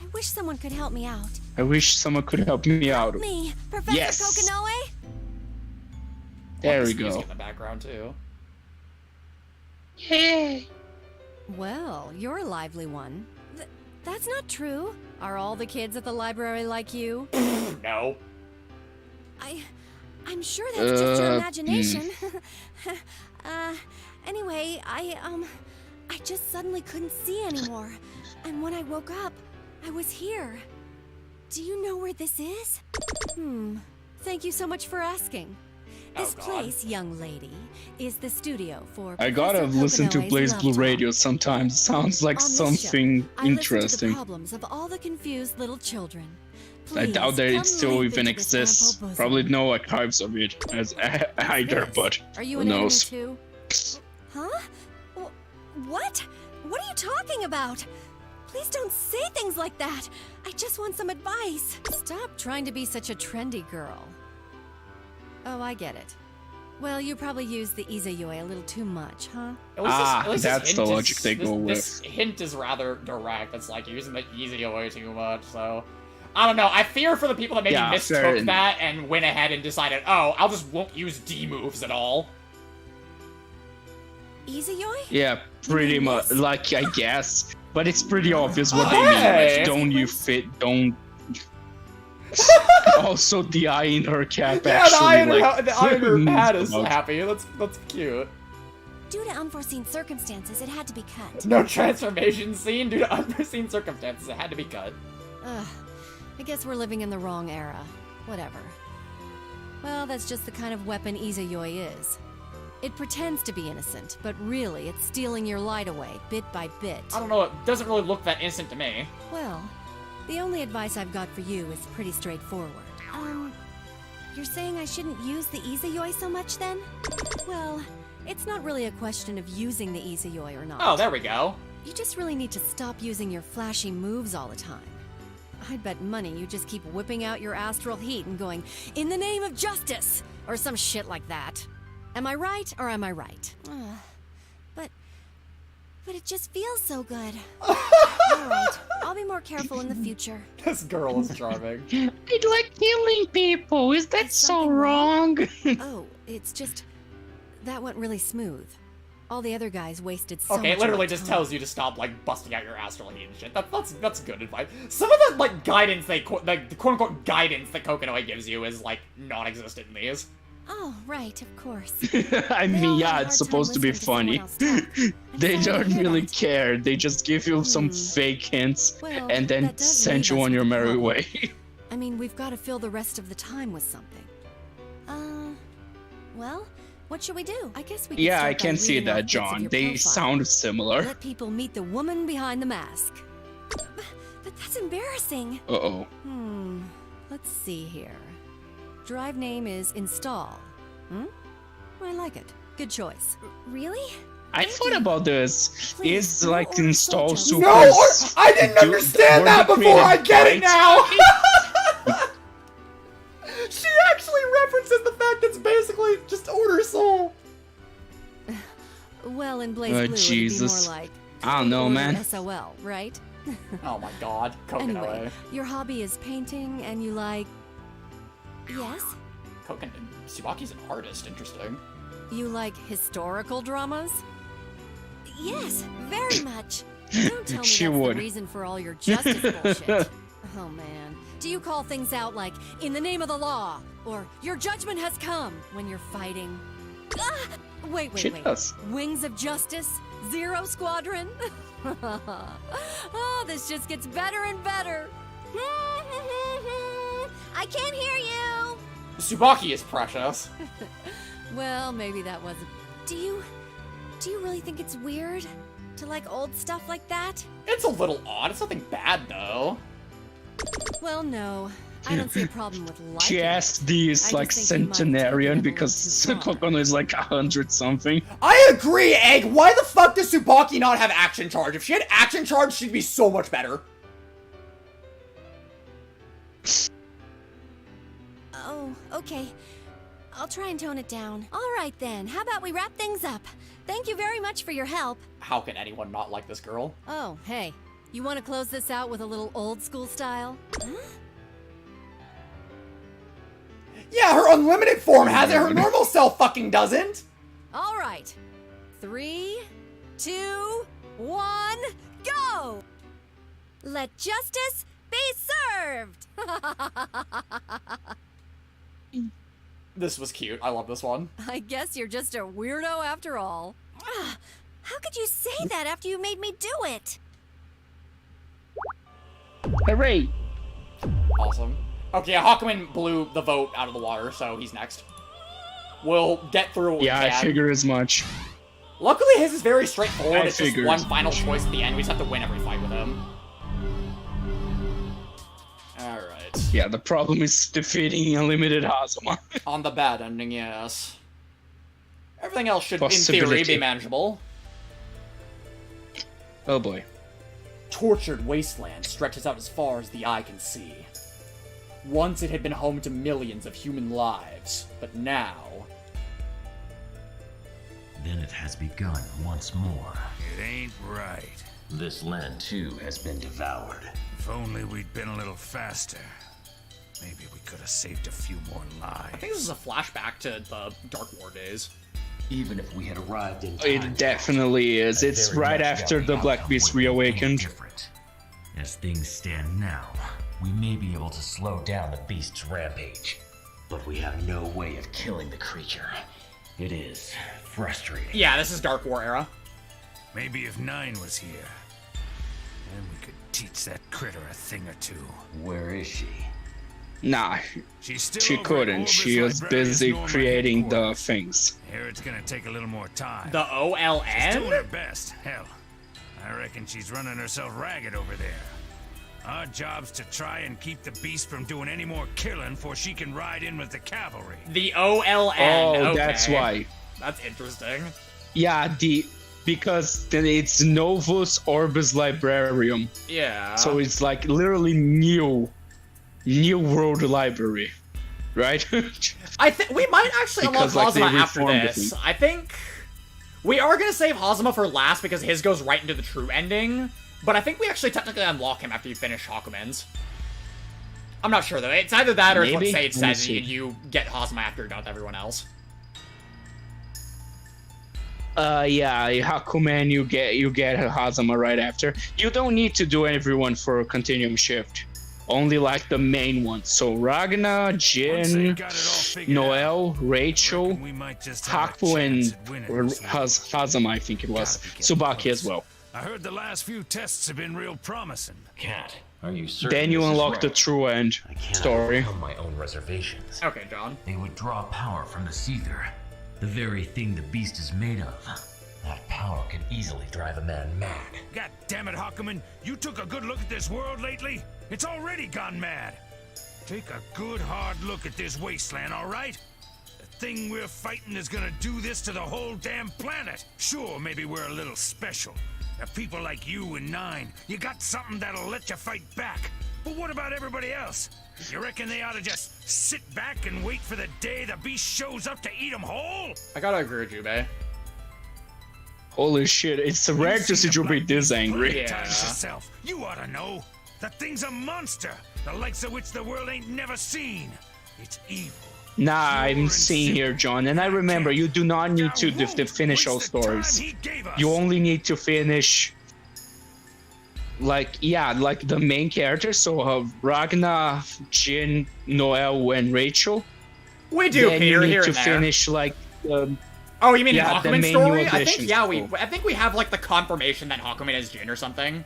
I wish someone could help me out. I wish someone could help me out. Me, Professor Yes. Kokonoe? There we This music go. in the background too. Hey. Well, you're a lively one. That's not true. Are all the kids at the library like you? No. I'm sure that's just your imagination. Anyway, I just suddenly couldn't see anymore. And when I woke up, I was here. Do you know where this is? Thank you so much for asking. This place, young lady, is the studio for I gotta Professor listen to Kokonoe's Blazblue love Radio sometimes. Sounds like On this something show, I listen to interesting. the problems of all the confused little children. I Please, doubt that come it still leap even into this exists. ample bosom. Probably no archives of it as either, but Are you who an enemy knows? too? Huh? What? What are you talking about? Please don't say things like that. I just want some advice. Stop trying to be such a trendy girl. Oh, I get it. Well, you probably use the Izayoi a little too much, huh? At least this that's the hint logic they go This hint is rather direct. It's like using the easy way too much, so... I don't know, I fear for the people that maybe Yeah, mistook fair that and went ahead and decided, oh, I'll just won't use D moves at all. Izayoi? Yeah, pretty much. Like, I guess. But it's pretty obvious what they Hey! mean. Like, don't you fit, don't... Also, the eye in her cap Yeah, actually, the eye in her hat is about- happy. That's cute. Due to unforeseen circumstances, it had to be cut. No transformation scene due to unforeseen circumstances. It had to be cut. Ugh. I guess we're living in the wrong era. Whatever. Well, that's just the kind of weapon Izayoi is. It pretends to be innocent, but really it's stealing your light away, bit by bit. I don't know, it doesn't really look that innocent to me. Well, the only advice I've got for you is pretty straightforward. You're saying I shouldn't use the Izayoi so much then? Well, it's not really a question of using the Izayoi or not. Oh, there we go. You just really need to stop using your flashy moves all the time. I'd bet money you just keep whipping out your astral heat and going, "In the name of justice!" or some shit like that. Am I right, or am I right? But it just feels so good. Alright, I'll be more careful in the future. This girl is charming. I'd like killing people. Is that so wrong? Oh, it's just... that went really smooth. All the other guys wasted so much Okay, it literally of my just time. tells you to stop, like, busting out your astral heat and shit. That's good advice. Some of the, like, guidance the quote-unquote guidance that Kokonoe gives you is, like, non-existent in these. Oh, right, of course. I mean, yeah, it's supposed to be funny. They don't really care. They just give you some fake hints Well, and then that does send leave you us on your with a merry problem. way. I mean, we've got to fill the rest of the time with something. Well, what should we do? I guess we could Yeah, start I by can see reading off that, bits of John. your They profile. sound similar. Let people meet the woman behind the mask. But That's embarrassing. Uh-oh. Let's see here. Drive name is Install. I like it. Good choice. Really? I thought about this. Please, Is like no install soldiers. super. No, I didn't understand that before. I get it now. She actually references the fact it's basically just order soul. Well, in Blazblue, it'd be Jesus. more like I don't know, order man. SOL, right? Oh my god. Coconut. Anyway, your hobby is painting, and you like. Yes? Coconut. Tsubaki's an artist. Interesting. You like historical dramas? Yes, very much. Don't tell me She that's would. the reason for all your justice bullshit. Oh man. Do you call things out like, in the name of the law, or your judgment has come when you're fighting? Wait. She does. Wings of Justice? Zero Squadron? Oh, this just gets better and better. I can't hear you. Tsubaki is precious. Well, maybe that wasn't. Do you really think it's weird to like old stuff like that? It's a little odd. It's nothing bad though. Well, no. I don't see a problem with liking She asked these I like just think you might take it a centenarian little because too far. Kokono is like 100 something. I agree, Egg. Why the fuck does Tsubaki not have action charge? If she had action charge, she'd be so much better. Oh, okay. I'll try and tone it down. All right then. How about we wrap things up? Thank you very much for your help. How can anyone not like this girl? Oh, hey. You want to close this out with a little old school style? Yeah, her unlimited form has it. Her normal self fucking doesn't. All right. 3, 2, 1, go! Let justice be served! This was cute. I love this one. I guess you're just a weirdo after all. How could you say that after you made me do it? Hooray! Awesome. Okay, Hakumen blew the vote out of the water, so he's next. We'll get through what we Yeah, I can. figure as much. Luckily, his is very straightforward. I It's just figured one as final much. choice at the end. We just have to win every fight with him. Alright. Yeah, the problem is defeating unlimited Hazama. On the bad ending, yes. Everything else should, in theory, Possibility. be manageable. Oh boy. Tortured wasteland stretches out as far as the eye can see. Once it had been home to millions of human lives, but now... Then it has begun once more. It ain't right. This land, too, has been devoured. If only we'd been a little faster. Maybe we could have saved a few more lives. I think this is a flashback to the Dark War days. Even if we had arrived in time, It definitely is. It's very right much after doubt the the Black outcome Beast would have been reawakened. different. As things stand now, we may be able to slow down the beast's rampage, but we have no way of killing the creature. It is frustrating. Yeah, this is Dark War era. Maybe if Nine was here, then we could teach that critter a thing or two. Where is she? Nah, She's still she over at couldn't. Orbis She was Librarian's busy normal creating the headquarters. things. Here it's gonna take a little more time. The OLN? She's doing her best. Hell, I reckon she's running herself ragged over there. Our job's to try and keep the beast from doing any more killing before she can ride in with the cavalry. The OLN. Oh, okay. that's why. That's interesting. Yeah, because then it's Novus Orbis Librarium. Yeah. So it's like literally new world library, right? I think we might actually Because, unlock like, Hazama they after reformed the this. thing. I think we are gonna save Hazama for last because his goes right into the true ending. But I think we actually technically unlock him after you finish Hakumen's. I'm not sure though. It's either that or it's what Maybe? Sage Let me says, see. and you get Hazama after you're done with everyone else. Yeah, Hakumen, you get Hazama right after. You don't need to do everyone for a Continuum shift. Only like the main ones. So Ragna, Jin, Noel, Rachel, We might just have a Haku, chance and at winning this one. Hazama, I think it was. Tsubaki as well. I heard the last few tests have been real promising. Cat, are you certain Then you this is unlock the right? true end I cannot story. overcome my own reservations. Okay, John. They would draw power from the Seether, the very thing the beast is made of. That power can easily drive a man mad. God damn it, Hakumen! You took a good look at this world lately? It's already gone mad! Take a good hard look at this wasteland, alright? The thing we're fighting is gonna do this to the whole damn planet! Sure, maybe we're a little special. People like you and Nine, you got something that'll let you fight back. But what about everybody else? You reckon they ought to just sit back and wait for the day the beast shows up to eat them whole? I gotta agree with Jubei. Holy shit, it's rare to see Jubei this angry. Yeah. Yourself. You ought to know. That thing's a monster, the likes of which the world ain't never seen. It's evil. Nah, I'm seeing here, John, and I remember you do not need to finish all stories. You only need to finish, like the main characters. So Ragnar, Jin, Noel, and Rachel. We do, then Peter, you need here to and there. finish like. Oh, you mean Hakumen's story? I think additions. I think we have like the confirmation that Hakumen is Jin or something.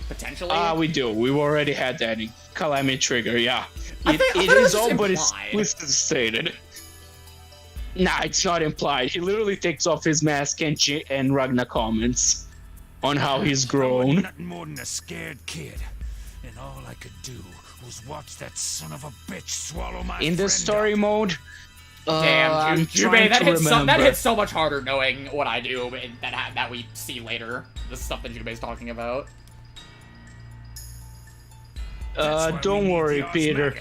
Potentially. We do. We've already had that in Calamity Trigger. Yeah. I It thought is it all, was but it's implied. explicitly stated. Nah, it's not implied. He literally takes off his mask and Ragnar comments on how he's grown. Nothing more than a scared kid, and all I could do was watch that son of a bitch swallow my In the friend story up. mode, Damn, I'm Jubei, trying that to hits remember. so much harder knowing what I do and that we see later. The stuff that Jubei's talking about. Don't worry, Peter.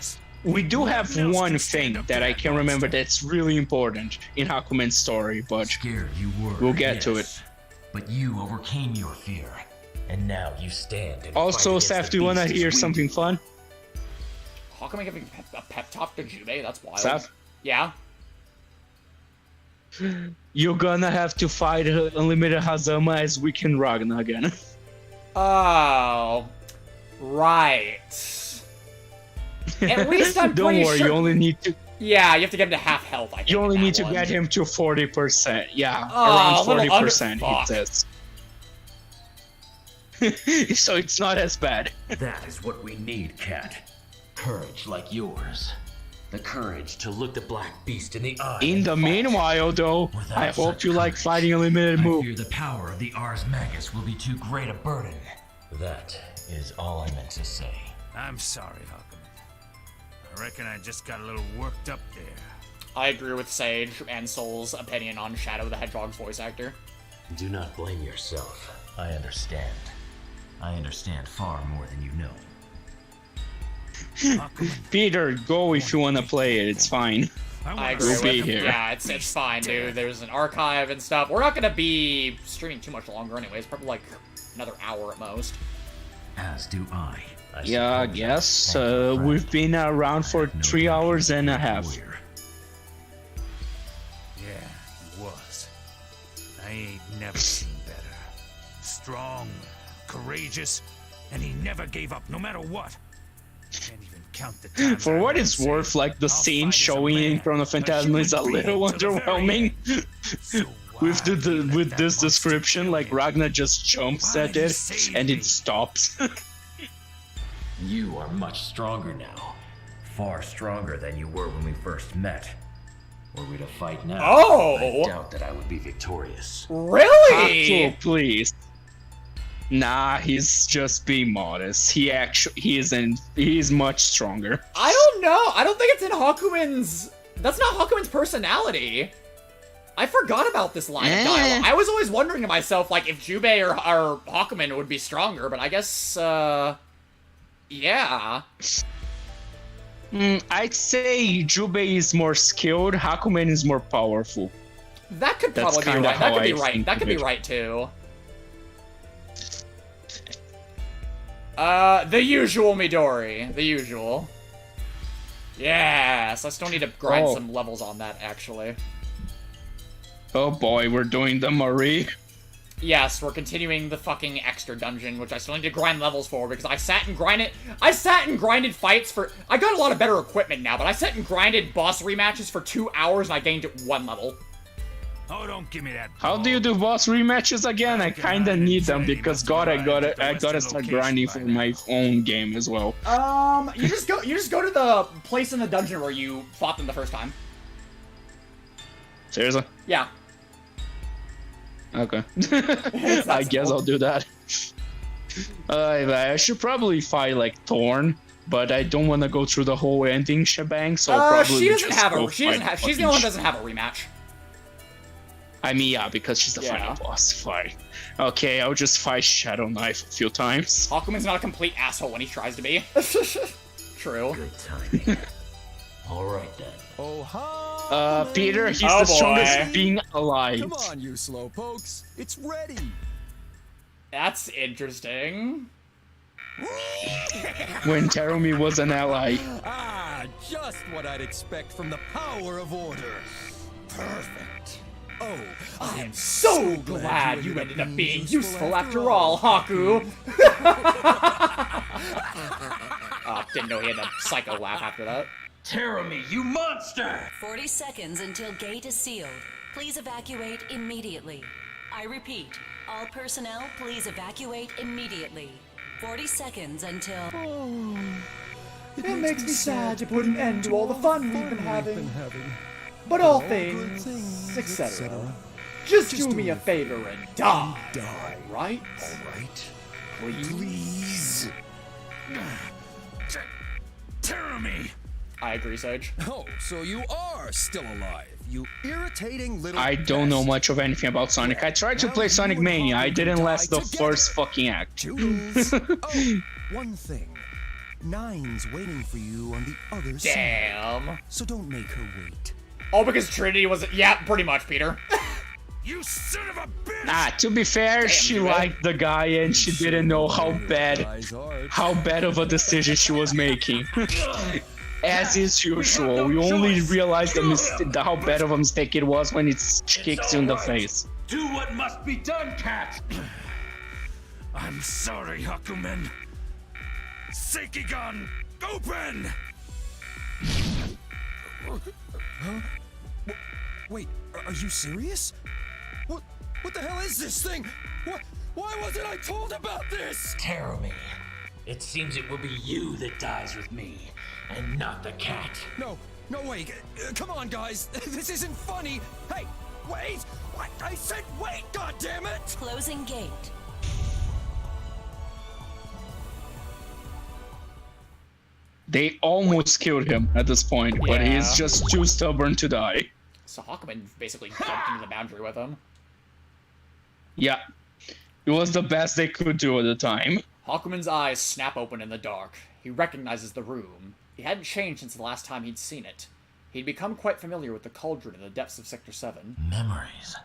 We do have one thing that I can remember that's really important in Hakumen's story, but Scared you were, we'll get to it. yes. But you overcame your fear, and now you stand and Also, fight against Seth, the do you want to beast as hear we something do. fun? Hakumen giving a pep talk to Jubei? That's wild. Seth? Yeah? You're gonna have to fight Unlimited Hazama as Weekend Ragnar again. Oh. Right. At least I'm Don't pretty worry, sure... you only need to. Yeah, you have to get him to half health, I think. You only in need that to one. get him to 40%. Yeah, Oh, a around little under- 40%. fuck. He says. So it's not as bad. That is what we need, Cat. Courage like yours. The courage to look the Black Beast in the eye. In the meanwhile, though, I hope you like fighting Unlimited I Move. fear the power of the Ars Magus will be too great a burden. That is all I meant to say. I'm sorry, Hakumen. I reckon I just got a little worked up there. I agree with Sage and Soul's opinion on Shadow the Hedgehog's voice actor. Do not blame yourself. I understand. I understand far more than you know. Peter, go if you want to play it. It's fine. I agree We'll with be him. here. Yeah, it's fine, dude. There's an archive and stuff. We're not gonna be streaming too much longer anyways. Probably like another hour at most. As do I. Yeah, I guess. We've been around for 3 hours and a half. Yeah, he was. I ain't never seen better. Strong, courageous, and he never gave up, no matter what. Can't even count the times For I what heard it's him worth, say, like the "I'll scene fight as a showing in man, Chrono a Phantasm is a human little being to the very underwhelming. With with that this monster description, like Ragnar just jumps Why at did you it save and me? it stops. You are much stronger now. Far stronger than you were when we first met. Were we to fight now, Oh! I doubt that I would be victorious. Really? Haku, please. Nah, he's just being modest. He is much stronger. I don't know. I don't think it's in Hakumen's... That's not Hakumen's personality. I forgot about this line of dialogue. I was always wondering to myself, like, if Jubei or Hakumen would be stronger, but I guess, yeah. I'd say Jubei is more skilled, Hakumen is more powerful. That could That's probably be kinda right. That how could be I right. think That of could be it. right, too. The usual Midori. The usual. Yes, I still need to grind some levels on that, actually. Oh boy, we're doing the Marie. Yes, we're continuing the fucking extra dungeon, which I still need to grind levels for, because I sat and grinded fights for... I got a lot of better equipment now, but I sat and grinded boss rematches for 2 hours, and I gained 1 level. Oh, don't give me that. How do you do boss rematches again? I kinda need them because I gotta start grinding for my own game as well. You just go to the place in the dungeon where you fought them the first time. Seriously? Yeah. Okay. I guess I'll do that. I should probably fight like Thorn, but I don't want to go through the whole ending shebang, so I'll probably she doesn't just have go a. She doesn't fight have. She's the only one fucking who doesn't have a rematch. I mean, yeah, because she's the final boss. Fine. Okay, I'll just fight Shadow Knife a few times. Hakumen's not a complete asshole when he tries to be. True. Good timing. Alright then. Peter, he's Oh, the boy. strongest being alive. Come on, you slowpokes. It's ready. That's interesting. When Terumi was an ally. Ah, just what I'd expect from the power of order. Perfect. Oh, I am so glad you ended up being useful after all, Haku. Didn't know he had a psycho laugh after that. Terumi, you monster! 40 seconds until gate is sealed. Please evacuate immediately. I repeat, all personnel, please evacuate immediately. 40 seconds until... It makes me sad to put an end to all the fun we've been having. But all things, etc. Just do me a favor and die. Right? Alright. Please. Terumi! I agree, Sage. Oh, so you are still alive. You irritating little... I don't know much of anything about Sonic. I tried to play Sonic Mania. I didn't last the first fucking act. Jules. Oh, one thing. Nine's waiting for you on the other side. Damn. So don't make her wait. Oh, because Trinity was... Yeah, pretty much, Peter. You son of a bitch! Ah, to be fair, she liked the guy and she didn't know how bad of a decision she was making. As is usual, you only realize how bad of a mistake it was when it kicks you in the face. Do what must be done, cat! I'm sorry, Hakumen. Seikigan, open! Huh? Wait, are you serious? What the hell is this thing? Why wasn't I told about this? Terumi, it seems it will be you that dies with me, and not the cat. No way. Come on, guys. This isn't funny. Hey, wait! What? I said wait, goddammit! Closing gate. They almost killed him at this point, but he's just too stubborn to die. So Hakumen basically jumped into the boundary with him. Yeah. It was the best they could do at the time. Hakumen's eyes snap open in the dark. He recognizes the room. He hadn't changed since the last time he'd seen it. He'd become quite familiar with the cauldron in the depths of Sector 7. Memories.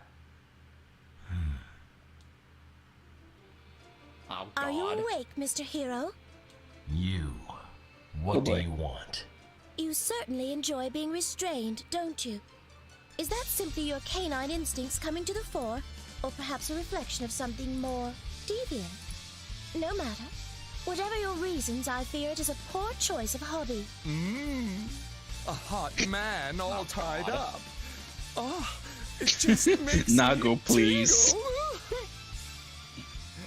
Oh, God. Are you awake, Mr. Hero? You. What do you want? You certainly enjoy being restrained, don't you? Is that simply your canine instincts coming to the fore? Or perhaps a reflection of something more deviant? No matter. Whatever your reasons, I fear it is a poor choice of hobby. A hot man all tied up. Oh, it just makes Nago, please.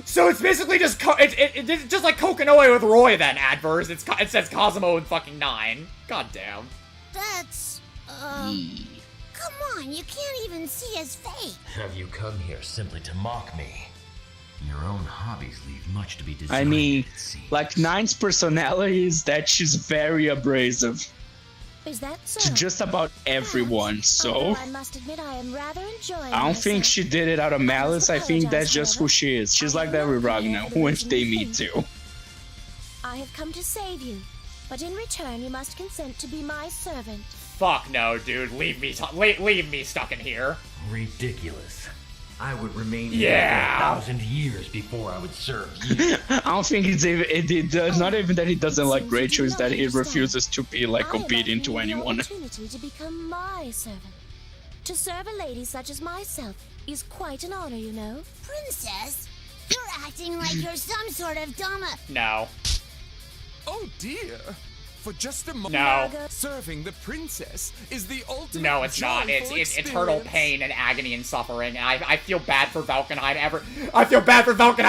So it's basically just it's just like Kokonoe with Roy then, Adverse. It says Cosmo and fucking 9. God damn. That's, come on, you can't even see his face. Have you come here simply to mock me? Your own hobbies leave much to be desired. I mean, like Nine's personality is that she's very abrasive. Is that so? To just about everyone, so Although I must admit I am rather enjoying I don't think she did it out of malice. I think that's just who she is. She's like that with Ragnar, which they meet too. I have come to save you, but in return you must consent to be my servant. Fuck no, dude. Leave me stuck in here. Ridiculous. I would remain here for 1,000 years before I would serve you. I don't think it's even, not even that he doesn't like Rachel, it's that he refuses to be like competing to anyone. Opportunity to become my servant. To serve a lady such as myself is quite an honor, you know. Princess, you're acting like you're some sort of dumb... No. Oh dear. For just a moment, No. serving the princess is the ultimate. No, it's not. It's joyful eternal experience. pain and agony and suffering. And I feel bad for Valkenheim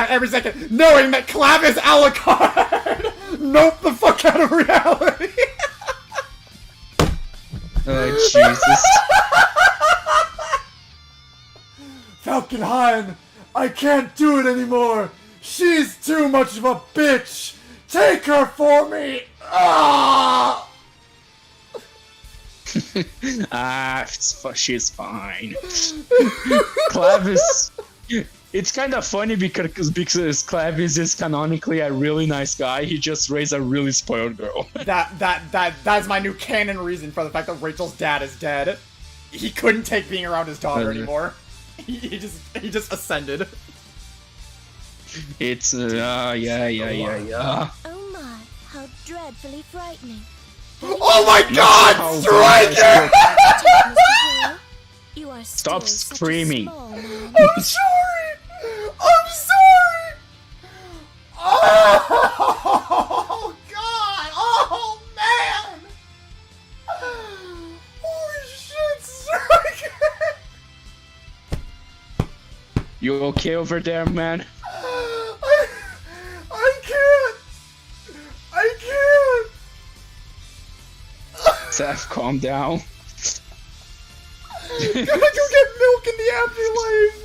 every second, knowing that Clav is Alucard. Nope, the fuck out of reality. Oh Jesus. Falkenhayn! I can't do it anymore! She's too much of a bitch! Take her for me! Ah! She's fine. Clavis. It's kind of funny because Clavis is canonically a really nice guy. He just raised a really spoiled girl. That's my new canon reason for the fact that Rachel's dad is dead. He couldn't take being around his daughter anymore. He just ascended. It's yeah. Oh my, how dreadfully frightening. Oh my God, Striker! You are Stop screaming. I'm sorry! I'm sorry! Oh God! Oh man! Holy shit, Striker! You okay over there, man? I can't! Seth, calm down. Gotta go get milk in the afterlife!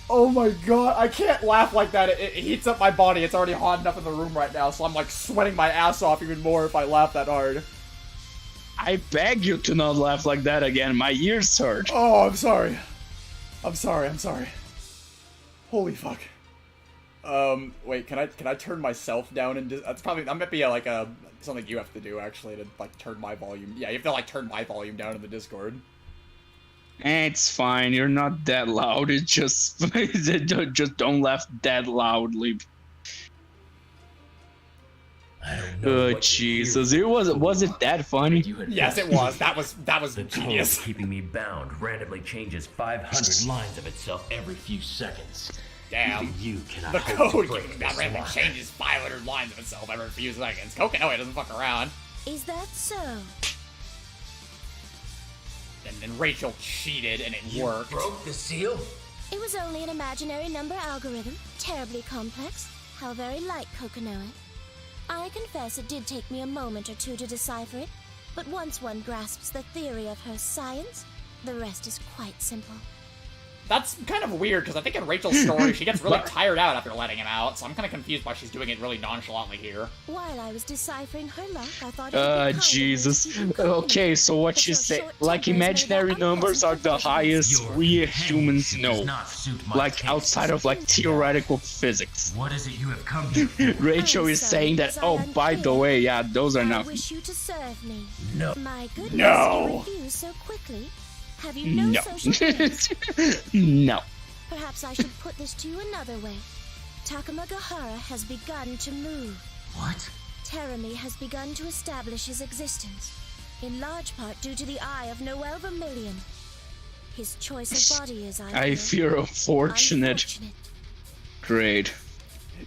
Oh my God, I can't laugh like that. It heats up my body. It's already hot enough in the room right now, so I'm like sweating my ass off even more if I laugh that hard. I beg you to not laugh like that again. My ears hurt. Oh, I'm sorry. I'm sorry. Holy fuck. Wait, can I turn myself down and that's probably, that might be something you have to do actually to like turn my volume. Yeah, you have to like turn my volume down in the Discord. It's fine, you're not that loud. It's just just don't laugh that loudly. Oh Jesus! Was it that funny? Yes, it was. That was the genius. Code keeping me bound randomly changes 500 lines of itself every few seconds. Damn. Even you cannot The hope code to break that this randomly line. changes 500 lines of itself every few seconds. Kokonoe doesn't fuck around. Is that so? And then Rachel cheated and it worked. Broke the seal? It was only an imaginary number algorithm, terribly complex. How very like Kokonoe. I confess it did take me a moment or two to decipher it, but once one grasps the theory of her science, the rest is quite simple. That's kind of weird, because I think in Rachel's story, she gets really tired out after letting him out, so I'm kind of confused why she's doing it really nonchalantly here. While I was deciphering her luck, I thought it would be kind of Jesus. Okay, so what you say, like imaginary numbers are the highest we humans know. Like outside of like theoretical physics. What is it you have come here? Rachel is saying that, oh, by the way, yeah, those are I nothing. wish you to serve me. No. My goodness, No. you refuse so quickly. Have you no social skills? No. Perhaps I should put this to you another way. Takamagahara has begun to move. What? Terami has begun to establish his existence, in large part due to the eye of Noel Vermillion. His choice of body is, I fear unfortunate. Great.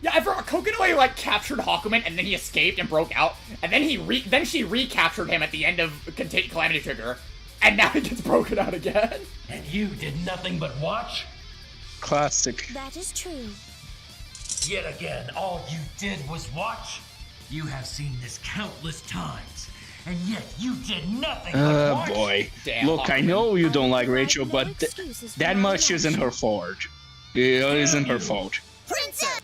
Yeah, I forgot Kokonoe like captured Hakumen and then he escaped and broke out, and then she recaptured him at the end of Calamity Trigger, and now he gets broken out again. And you did nothing but watch? Classic. That is true. Yet again, all you did was watch? You have seen this countless times, and yet you did nothing but watch? Boy. Damn, Look, I know you don't like Rachel, but that much isn't her fault. It isn't her fault. Princess!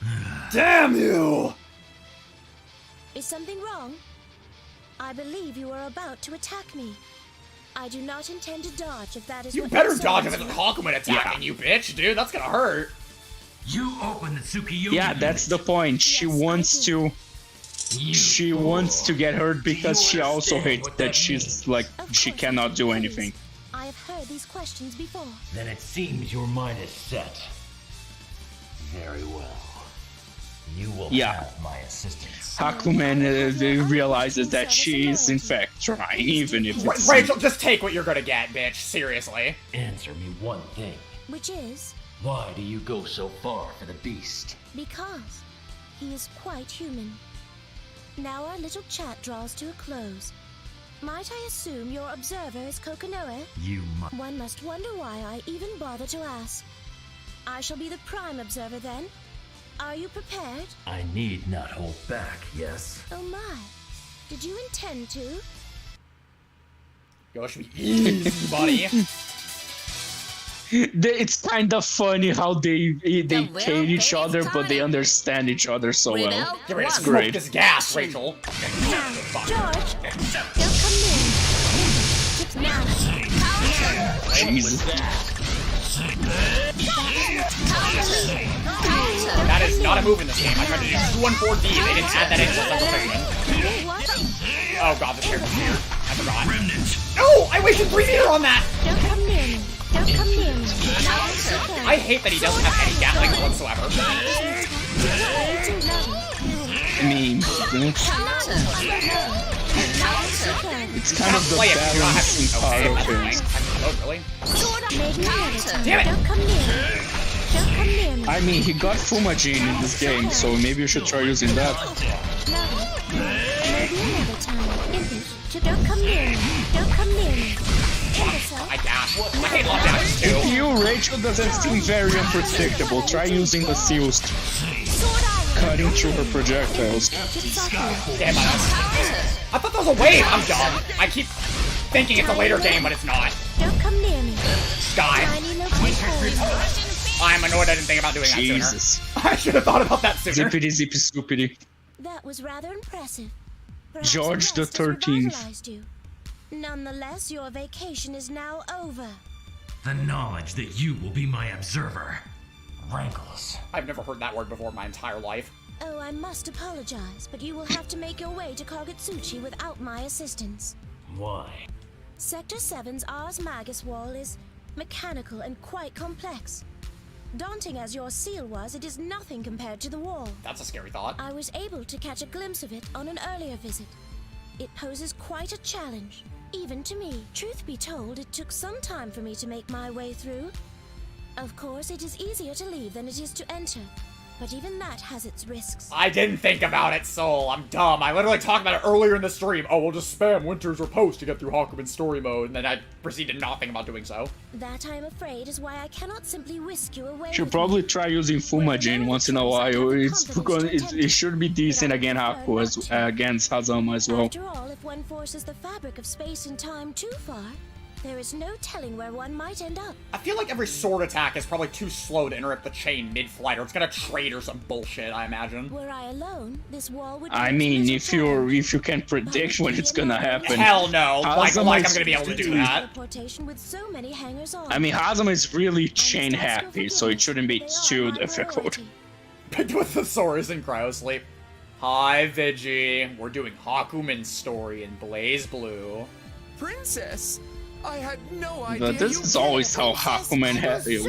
Damn you! Is something wrong? I believe you are about to attack me. I do not intend to dodge if that is You what better concerns dodge if it's a you. Hakumen attacking you, bitch, dude. That's gonna hurt. You opened the Tsukiyomi. Yeah, that's the point. She wants to... She wants to get hurt because she also hates that she's like, she cannot do anything. I have heard these questions before. Then it seems your mind is set. Very well. You will have my assistance. Hakumen realizes that she is in fact trying, even if it's... Rachel, just take what you're gonna get, bitch. Seriously. Answer me one thing. Which is? Why do you go so far for the beast? Because he is quite human. Now our little chat draws to a close. Might I assume your observer is Kokonoe? You must. One must wonder why I even bother to ask. I shall be the prime observer then. Are you prepared? I need not hold back, yes? Oh my. Did you intend to? Yo, it should be easy, buddy. It's kind of funny how they hate each other, but they understand each other so well. Get ready to It's smoke great. this gas, Rachel. George, don't come near me. Now. Jesus. That is not a move in this game. I tried to do 2-1-4D. They didn't add that in until Oh god, the chair's weird. I forgot. No! I wasted 3 meter on that! Don't come near me. Don't come near me. I hate that he doesn't have any gatling whatsoever. I mean, it's kind of the balancing part of things. Damn it! Don't come near me. Don't come near me. I mean, he got Fumagene in this game, so maybe you should try using that. Maybe another time. Don't come near me. Don't come near me. I dash. I hate all dashes too. With you, Rachel doesn't seem very unpredictable. Try using the seals cutting through her projectiles. Damn it. I thought that was a wave. I'm dumb. I keep thinking it's a later game, but it's not. Don't come near me. Sky. I'm annoyed I didn't think about doing that Jesus. sooner. I should have thought about that sooner. Zippity zippy scoopity. That was rather impressive. Perhaps George the rest has 13th. revitalized you. Nonetheless, your vacation is now over. The knowledge that you will be my observer rankles. I've never heard that word before in my entire life. Oh, I must apologize, but you will have to make your way to Kagutsuchi without my assistance. Why? Sector 7's Ars Magus wall is mechanical and quite complex. Daunting as your seal was, it is nothing compared to the wall. That's a scary thought. I was able to catch a glimpse of it on an earlier visit. It poses quite a challenge, even to me. Truth be told, it took some time for me to make my way through. Of course, it is easier to leave than it is to enter, but even that has its risks. I didn't think about it, Soul. I'm dumb. I literally talked about it earlier in the stream. Oh, we'll just spam Winter's Repose to get through Hakumen's story mode, and then I proceeded not think about doing so. That, I am afraid, is why I cannot simply whisk you away. Should with probably me. try using Fumagene once in a while. It should be decent against Haku against Hazama as well. After all, if one forces the fabric of space and time too far, there is no telling where one might end up. I feel like every sword attack is probably too slow to interrupt the chain mid-flight, or it's gonna trade or some bullshit, I imagine. Were I alone, this wall would. I mean, if you can predict when it's gonna happen. Hell no! Like I'm gonna be able to do that. With so many hangers on. I mean, Hazama is really chain happy, so it shouldn't be too difficult. Picked with Thesaurus in Cryosleep. Hi, Vigi. We're doing Hakumen's story in Blazblue. Princess, I had no idea. But this is always how Hakumen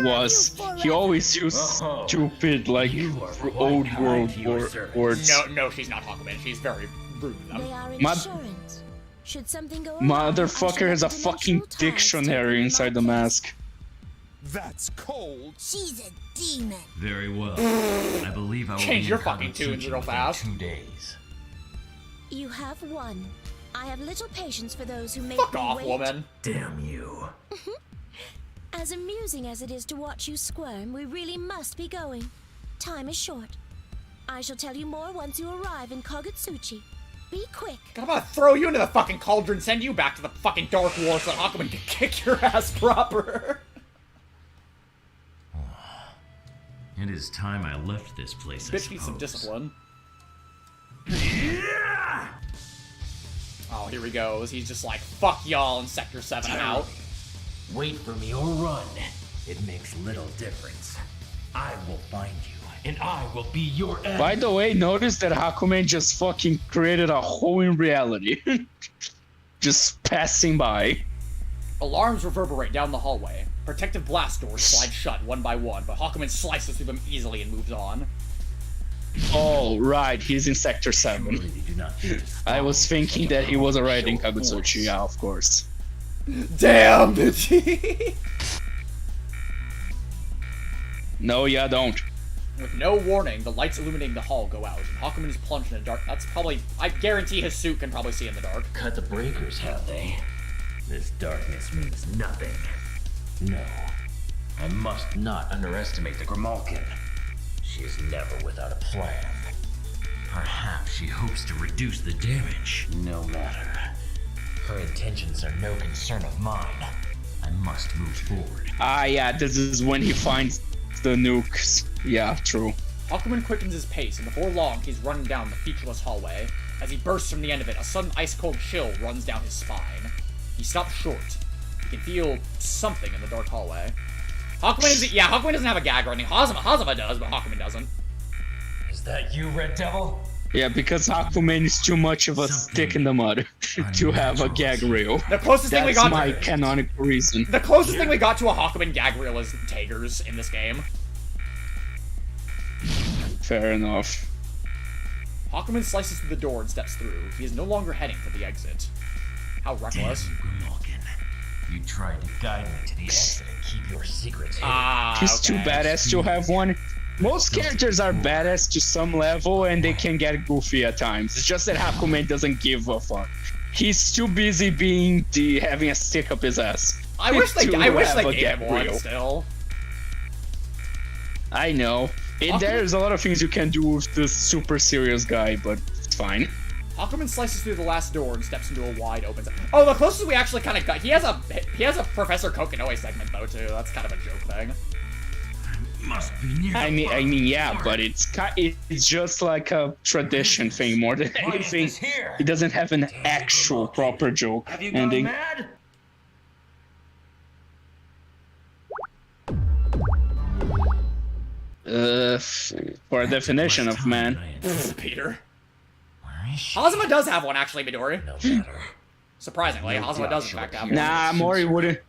was. He always used stupid, like, old world words. No, she's not Hakumen. She's very rude to them. Should something go Motherfucker has a fucking dictionary inside the mask. That's cold. She's a demon. Very well. I believe I will Change be your in fucking tunes Kagutsuchi real within fast. 2 days. You have won. I have little patience for those who make Fuck me off, wait. woman. Damn you. As amusing as it is to watch you squirm, we really must be going. Time is short. I shall tell you more once you arrive in Kagutsuchi. Be quick. I'm about to throw you into the fucking cauldron, send you back to the fucking Dark War so that Hakumen can kick your ass proper. It is time I left this place, I Bitch needs some suppose. discipline. Oh, here he goes. He's just like, fuck y'all in Sector 7, I'm out. Wait for me or run. It makes little difference. I will find you, and I will be your end. By the way, notice that Hakumen just fucking created a hole in reality. Just passing by. Alarms reverberate down the hallway. Protective blast doors slide shut one by one, but Hakumen slices through them easily and moves on. Oh, right, he's in Sector 7. I was thinking that he was already in Kagutsuchi, yeah, of course. Damn, bitchy! No, yeah, don't. With no warning, the lights illuminating the hall go out, and Hakumen is plunged in the dark. That's probably... I guarantee his suit can probably see in the dark. Cut the breakers, have they? This darkness means nothing. No, I must not underestimate the Grimalkin. She is never without a plan. Perhaps she hopes to reduce the damage. No matter. Her intentions are no concern of mine. I must move forward. Ah, yeah, this is when he finds the nukes. Yeah, true. Hakumen quickens his pace, and before long, he's running down the featureless hallway. As he bursts from the end of it, a sudden ice-cold chill runs down his spine. He stops short. He can feel something in the dark hallway. Hakumen doesn't have a gag or anything. Hazama does, but Hakumen doesn't. Is that you, Red Devil? Yeah, because Hakumen is too much of a stick in the mud to have a gag reel. The closest thing we got That's my canonical reason. The closest thing we got to a Hakumen gag reel is Tager's in this game. Fair enough. Hakumen slices through the door and steps through. He is no longer heading for the exit. How reckless. You tried to guide me to the exit and keep your secrets hidden. He's too badass to have one. Most characters are badass to some level and they can get goofy at times. It's just that Hakumen doesn't give a fuck. He's too busy having a stick up his ass. I wish they gave him one still. I know. There's a lot of things you can do with this super serious guy, but it's fine. Hakumen slices through the last door and steps into a wide open. Oh, the closest we actually kind of got. He has a Professor Kokonoe segment though too. That's kind of a joke thing. Must be near. I mean, yeah, but it's just like a tradition thing more than anything. It doesn't have an actual proper joke ending. Mad? For a definition of man. Peter. Hazama does have one, actually, Midori. Surprisingly, Hazama does in fact have one. Nah, Mori wouldn't.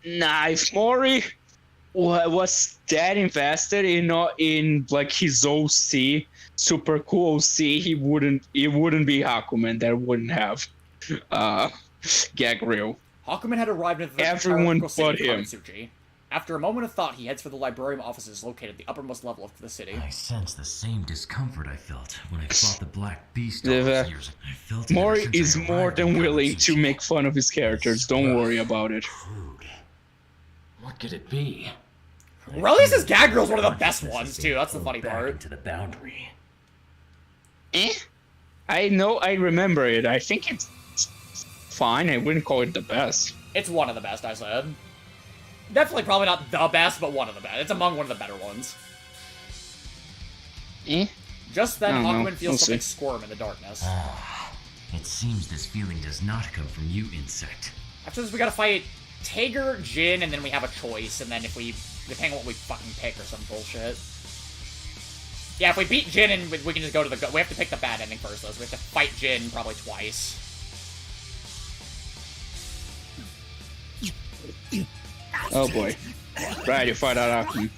Nah, if Mori was that invested in like his OC, super cool OC, it wouldn't be Hakumen that wouldn't have gag reel. Hakumen had arrived at the everyone but him. City. After a moment of thought, he heads for the librarian offices located at the uppermost level of the city. I sense the same discomfort I felt when I fought the Black Beast all those years ago. I felt Mori is more than willing to make fun of his characters. Don't worry about it. What could it be? Relius' gag reel is one of the best ones too. That's the funny part. To the boundary. I know. I remember it. I think it's fine. I wouldn't call it the best. It's one of the best, I said. Definitely probably not the best, but one of the best. It's among one of the better ones. Just then, Hakumen feels something squirm in the darkness. It seems this feeling does not come from you, insect. After this, we gotta fight Tager, Jin, and then we have a choice, and then if we, depending on what we fucking pick or some bullshit. Yeah, if we beat Jin, and we can just go to the, we have to pick the bad ending first, though, so we have to fight Jin probably twice. Oh boy. Right, you fight out Hakumen.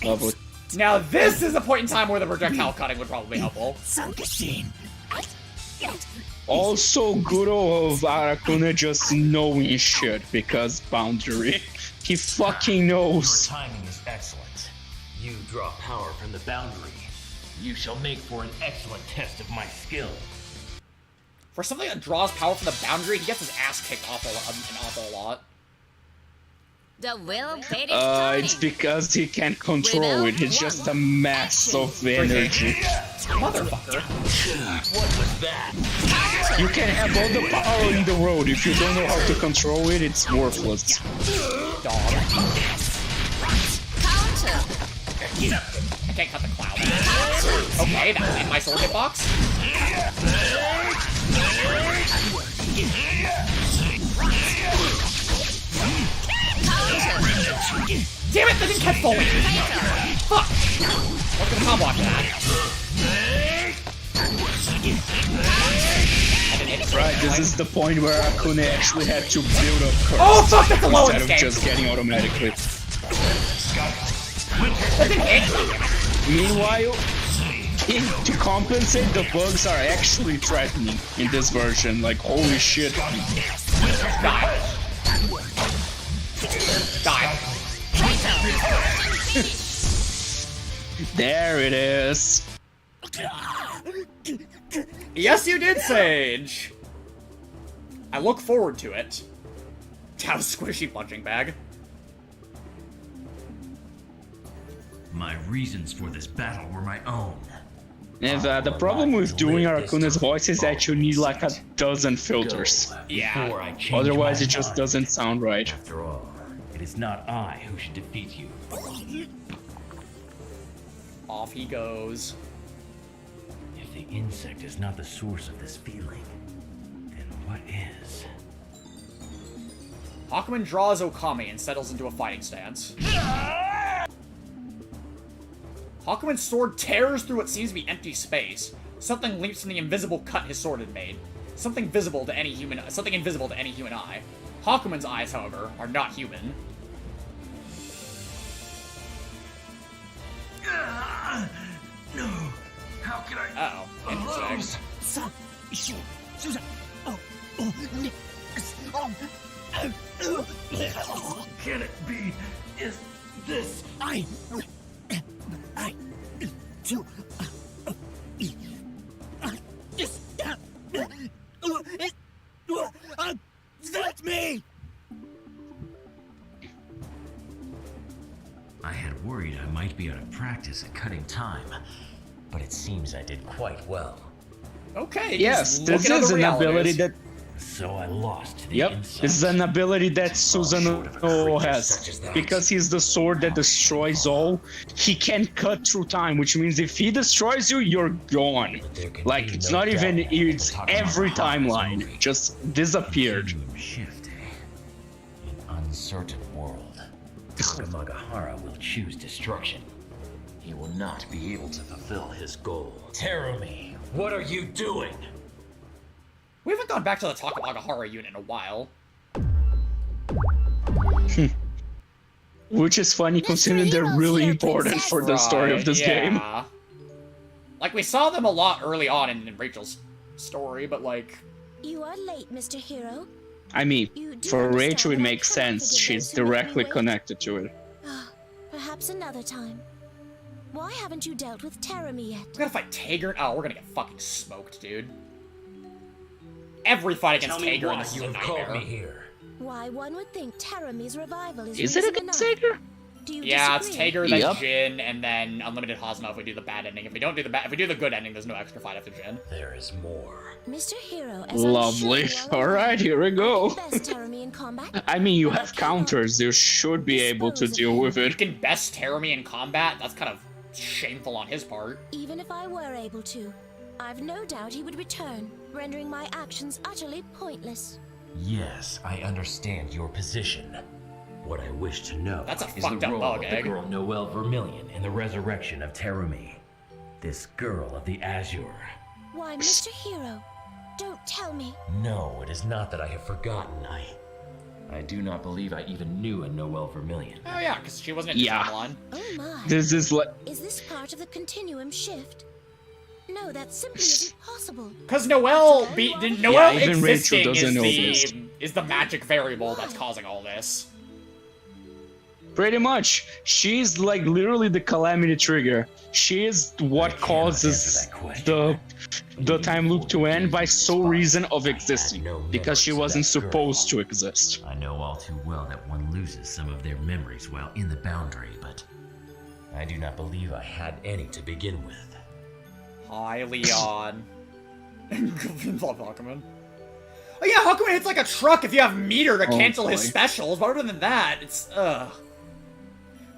Lovely. Now this is a point in time where the projectile cutting would probably be helpful. Also, good of Arakune just knowing shit, because boundary. He fucking knows. Your timing is excellent. You draw power from the boundary. You shall make for an excellent test of my skill. For something that draws power from the boundary, he gets his ass kicked an awful lot. The will paid its it's because he can't control it. It's just a mass of energy. Motherfucker. What was that? You can have all the power in the world. If you don't know how to control it, it's worthless. Dog. Counter. I can't cut the cloud. Okay, that was in my sword hitbox. Damn it, that didn't catch fully! Fuck! What's gonna combo after that? Right, this is the point where Akune actually had to build up curves. Oh fuck, that's a low instead of just getting automatically. That didn't hit! Meanwhile, to compensate, the bugs are actually threatening in this version. Like, holy shit. Die. Die. There it is. Yes, you did, Sage. I look forward to it. How squishy punching bag. My reasons for this battle were my own. And the problem with doing Arcuna's voice is that you need like a dozen filters. Yeah. Otherwise, it just doesn't sound right. After all, it is not I who should defeat you. Off he goes. If the insect is not the source of this feeling, then what is? Hakumen draws Okami and settles into a fighting stance. Hakumen's sword tears through what seems to be empty space. Something leaps from the invisible cut his sword had made. Something invisible to any human eye. Hakumen's eyes, however, are not human. No. How can I? Uh-oh. Interesting. Can it be? Is this? That's me! I had worried I might be out of practice at cutting time, but it seems I did quite well. Okay. Yes, this is an ability that. So I lost. Yep, this is an ability that Susanoo has. Because he's the sword that destroys all, he can cut through time, which means if he destroys you, you're gone. Like, it's not even, it's every timeline. Just disappeared. Shift, an uncertain world. Takamagahara will choose destruction. He will not be able to fulfill his goal. Terumi, what are you doing? We haven't gone back to the Takamagahara unit in a while. Which is funny considering they're really important for the story of this game. Like, we saw them a lot early on in Rachel's story, but like... You are late, Mr. Hero. I mean, for Rachel it makes sense, she's directly connected to it. Perhaps another time. Why haven't you dealt with Terumi yet? We're gonna fight Tager? Oh, we're gonna get fucking smoked, dude. Every fight against Tager in this is a nightmare. Why, one would think Terumi's revival is Is it against Tager? Yeah, it's Tager, then Jin, and then Unlimited Hazama if we do the bad ending. If we don't do if we do the good ending, there's no extra fight after Jin. There is more. Mr. Hero, as Lovely. Alright, here we go. best Terumi in combat. I mean, you have counters, you should be able to deal with it. You can best Terumi in combat? That's kind of shameful on his part. Even if I were able to, I've no doubt he would return, rendering my actions utterly pointless. Yes, I understand your position. What I wish to know is fucked the up role bug of the egg. girl Noelle Vermilion in the resurrection of Terumi. This girl of the Azure. Why, Mr. Hero, don't tell me. No, it is not that I have forgotten. I do not believe I even knew a Noelle Vermilion. Oh yeah, because she wasn't in the timeline. Oh my. This is like... Is this part of the Continuum shift? No, that simply isn't possible. Because Noelle even existing Rachel doesn't know this. is the magic variable that's causing all this. Pretty much. She's like literally the calamity trigger. She is what causes the time loop to end by sole reason of existing. Because she wasn't supposed to exist. I know all too well that one loses some of their memories while in the boundary, but I do not believe I had any to begin with. Hi, Leon. Love Hakumen. Oh yeah, Hakumen hits like a truck if you have meter to cancel his specials, but other than that, it's,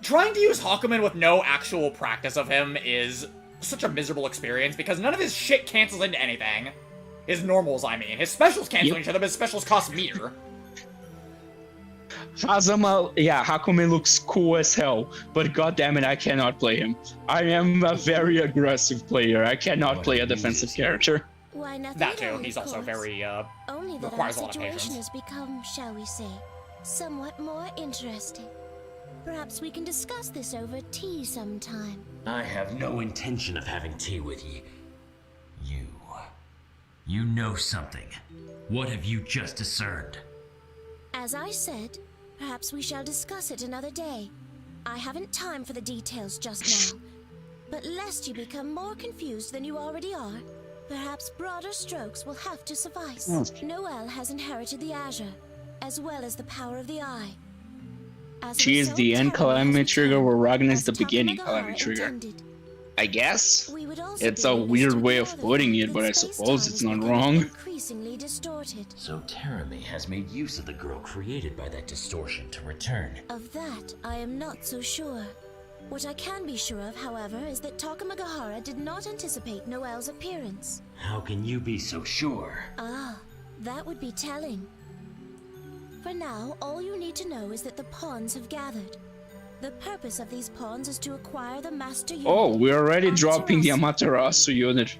Trying to use Hakumen with no actual practice of him is such a miserable experience, because none of his shit cancels into anything. His normals, I mean. His specials cancel each other, but his specials cost meter. Hazama, yeah, Hakumen looks cool as hell, but goddammit, I cannot play him. I am a very aggressive player. I cannot play a defensive character. Why, nothing That at too. all, He's of also course. very, Only that our requires a lot of situation patience. has become, shall we say, somewhat more interesting. Perhaps we can discuss this over tea sometime. I have no intention of having tea with you. You know something. What have you just discerned? As I said, perhaps we shall discuss it another day. I haven't time for the details just now. But lest you become more confused than you already are, perhaps broader strokes will have to suffice. Noelle has inherited the Azure, as well as the power of the Eye. As She is the end calamity trigger, where Ragnar is the beginning calamity trigger. I guess. We would also It's be a able to weird study way of further putting it, that but I space-time suppose it's is not becoming wrong. Increasingly distorted. So Terami has made use of the girl created by that distortion to return. Of that, I am not so sure. What I can be sure of, however, is that Takamagahara did not anticipate Noelle's appearance. How can you be so sure? Ah, that would be telling. For now, all you need to know is that the pawns have gathered. The purpose of these pawns is to acquire the master unit. Oh, we're already dropping the Amaterasu unit.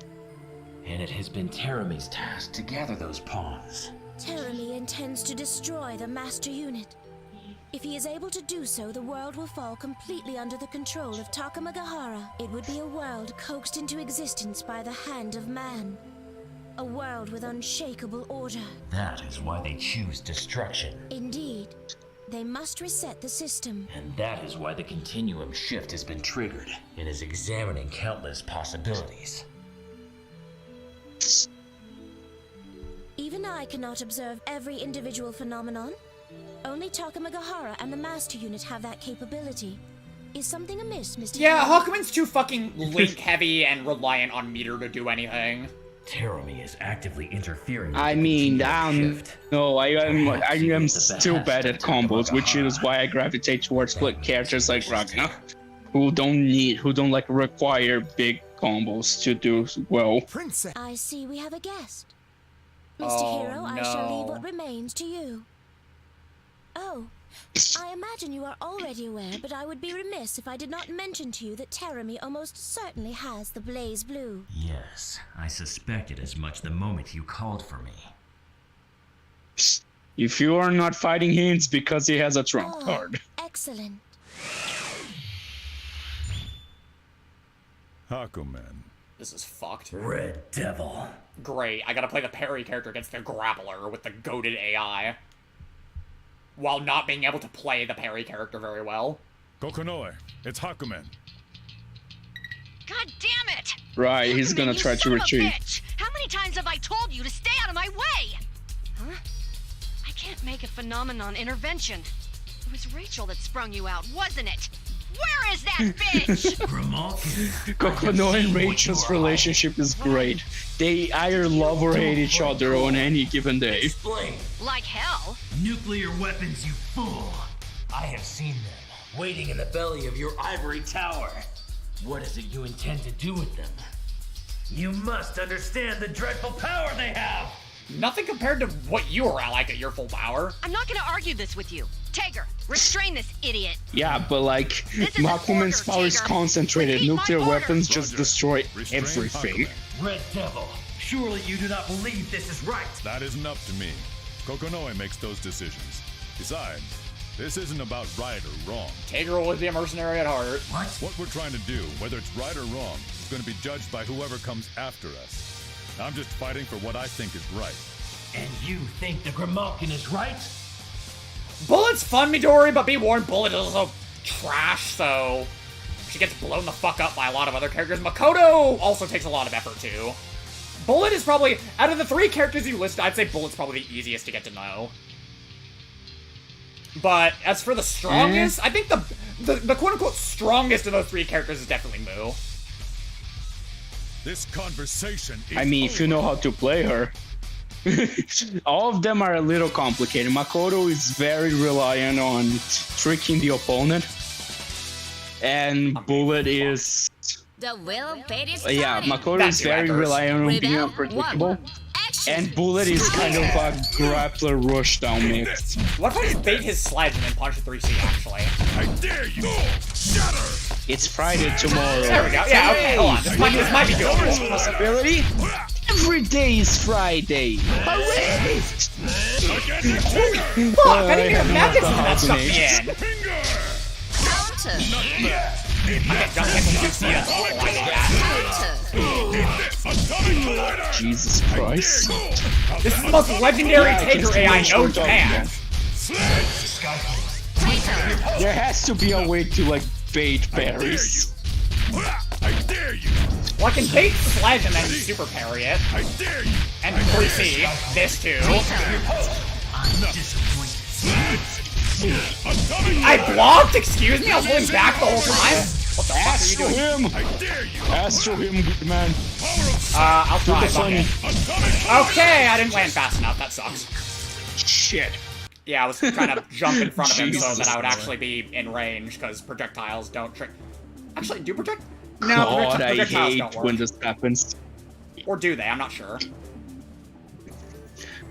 And it has been Terami's task to gather those pawns. Terami intends to destroy the master unit. If he is able to do so, the world will fall completely under the control of Takamagahara. It would be a world coaxed into existence by the hand of man. A world with unshakable order. That is why they choose destruction. Indeed. They must reset the system. And that is why the Continuum shift has been triggered and is examining countless possibilities. Even I cannot observe every individual phenomenon. Only Takamagahara and the Master Unit have that capability. Is something amiss, Mr. Yeah, Hero? Hakumen's too fucking link-heavy and reliant on meter to do anything. Terami is actively interfering with I the mean, Continuum shift. no, I am still bad at combos, which is why I gravitate towards split characters like Ragna, who don't like require big combos to do well. I see we have a guest. Mr. Oh, Hero, I shall leave no. what remains to you. Oh, I imagine you are already aware, but I would be remiss if I did not mention to you that Terami almost certainly has the Blazblue. Yes, I suspected as much the moment you called for me. If you are not fighting him, it's because he has a trump Oh, card. excellent. Hakumen. This is fucked. Red Devil. Great, I gotta play the parry character against the grappler with the goated AI. While not being able to play the parry character very well. Kokonoe, it's Hakumen. God damn it! Right, he's gonna try to retreat. Bitch! How many times have I told you to stay out of my way? Huh? I can't make a phenomenon intervention. It was Rachel that sprung you out, wasn't it? Where is that bitch? Kokonoe and Rachel's relationship is great. They either love or hate each other on any given day. Explain. Like hell. Nuclear weapons, you fool! I have seen them, waiting in the belly of your ivory tower. What is it you intend to do with them? You must understand the dreadful power they have! Nothing compared to what you are like at your full power. I'm not gonna argue this with you. Tager, restrain this idiot. Yeah, but like, Hakumen's power is concentrated. Nuclear weapons just destroy everything. Red Devil, surely you do not believe this is right. That isn't up to me. Kokonoe makes those decisions. Besides, this isn't about right or wrong. Tager will always be a mercenary at heart. What we're trying to do, whether it's right or wrong, is going to be judged by whoever comes after us. I'm just fighting for what I think is right. And you think the Grimalkin is right? Bullet's fun, Midori, but be warned, Bullet is also trash, so she gets blown the fuck up by a lot of other characters. Makoto also takes a lot of effort, too. Bullet is probably, out of the three characters you listed, I'd say Bullet's probably the easiest to get to know. But as for the strongest, I think the quote-unquote strongest of those three characters is definitely Mu. This conversation is I mean, if you know how to play her. All of them are a little complicated. Makoto is very reliant on tricking the opponent. And Bullet is... The will fate is yeah, Makoto is very reliant on being unpredictable. And Bullet is kind of a grappler rushdown mix. What if I just bait his sledge and then punch a 3C, actually? I dare you! Shatter! It's Friday tomorrow. There we go. Yeah, okay, hold on. This might be doable. Possibility? Every day is Friday. Hooray! Fuck, I didn't even imagine that stuff in. Jesus Christ. This is the most legendary Taker AI known to man. There has to be a way to, like, bait parries. I dare you! Well, I can bait Sledge and then super parry it. I dare you! And 3C, this too. I blocked? Excuse me? I was holding back the whole time? What the fuck are you doing? Him! I dare you! Astro him, good man. I'll try. Do the Fuck it. Okay, I didn't land fast enough. That sucks. Shit. Yeah, I was trying to jump in front of him so Jesus. that I would actually be in range, because projectiles don't trick. Actually, do project? No, God, I projectiles hate don't work. when this happens. Or do they? I'm not sure.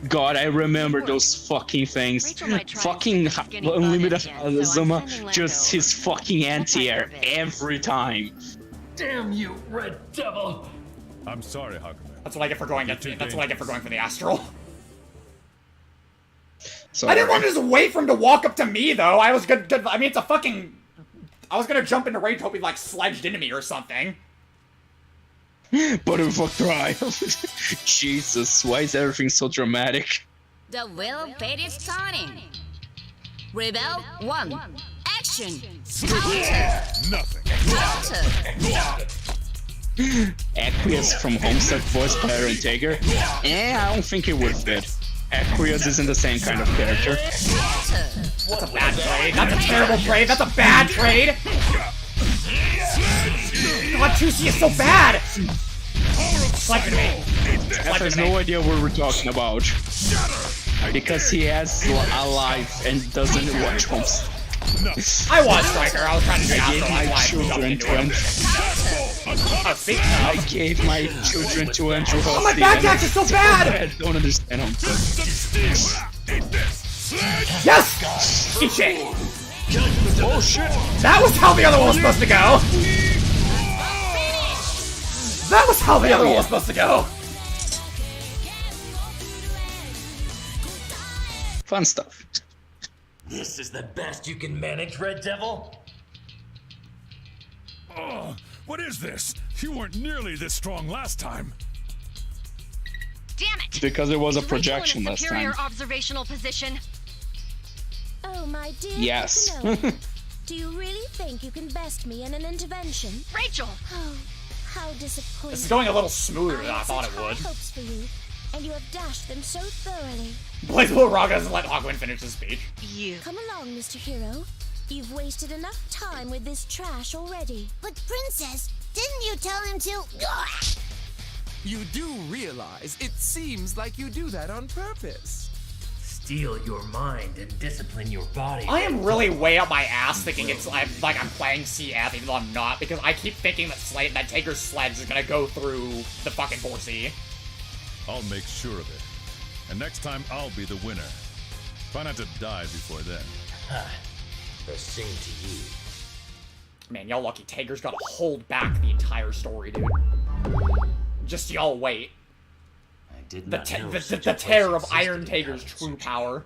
God, I remember those fucking things. Fucking unlimited realism, just his fucking anti-air every time. Damn you, Red Devil! I'm sorry, Hakumen. That's what I get for going. That's what I get for going for the astral. Sorry. I didn't want to just wait for him to walk up to me, though. I was gonna. I mean, it's a fucking. I was gonna jump into rage, hope he like sledged into me or something. But if I try. Jesus, why is everything so dramatic? The will fate is turning. Rebel 1. Action. Counter. Nothing. Counter. Aqueous from Homestead voiced by Aaron Tager? I don't think it would fit. Aqueous isn't the same kind of character. That's a bad trade. That's a terrible trade. That's a bad trade. God, 2C is so bad. Sledge me. F has no idea what we're talking about. Because he has a life and doesn't watch Homestead. I was Striker. I was trying to do I gave my children to Andrew. I gave my children to Andrew. Oh, my backdash is so bad! I don't understand him. Yes! Eat shit! Oh shit! That was how the other one was supposed to go! That was how the other one was supposed to go! Fun stuff. This is the best you can manage, Red Devil? Oh, what is this? You weren't nearly this strong last time. Damn it! Because it was a Is Rachel projection in a last superior time. observational position? Oh, my dear. Yes. Captain. Do you really think you can best me in an intervention? Rachel! Oh, how disappointing. This is going a little smoother than I thought it would. Hopes for you, and you have dashed them so thoroughly. Blazblue Raga doesn't let Hakumen finish his speech. Come along, Mr. Hero. You've wasted enough time with this trash already. But Princess, didn't you tell him to... You do realize it seems like you do that on purpose. Steel your mind and discipline your body. I am really way up my ass thinking it's like I'm playing CF even though I'm not, because I keep thinking that Taker's sledge is gonna go through the fucking 4C. I'll make sure of it. And next time I'll be the winner. Try not to die before then. The same to you. Man, y'all lucky Taker's gotta hold back the entire story, dude. Just y'all wait. I did The, not know the such a terror place of Iron existed Taker's without true power.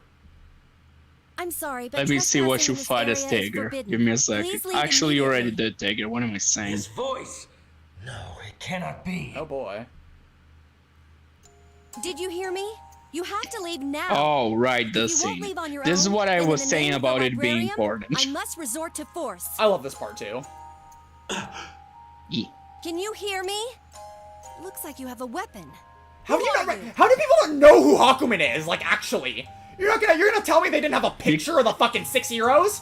I'm sorry, but Let me see what you trespassing fight in as this area is Tager. forbidden. Give me a second. Please leave Actually, you already immediately. did Tager. What am I saying? His voice. No, it cannot be. Oh boy. Did you hear me? You have to leave now. Oh, right, the If you won't scene. leave on your This is own, what I then in was the saying name of the about it being librarian, important. I must resort to force. I love this part too. Yeah. Can you hear me? Looks like you have a weapon. How do people not know who Hakumen is? Like, actually, you're gonna tell me they didn't have a picture of the fucking 6 heroes?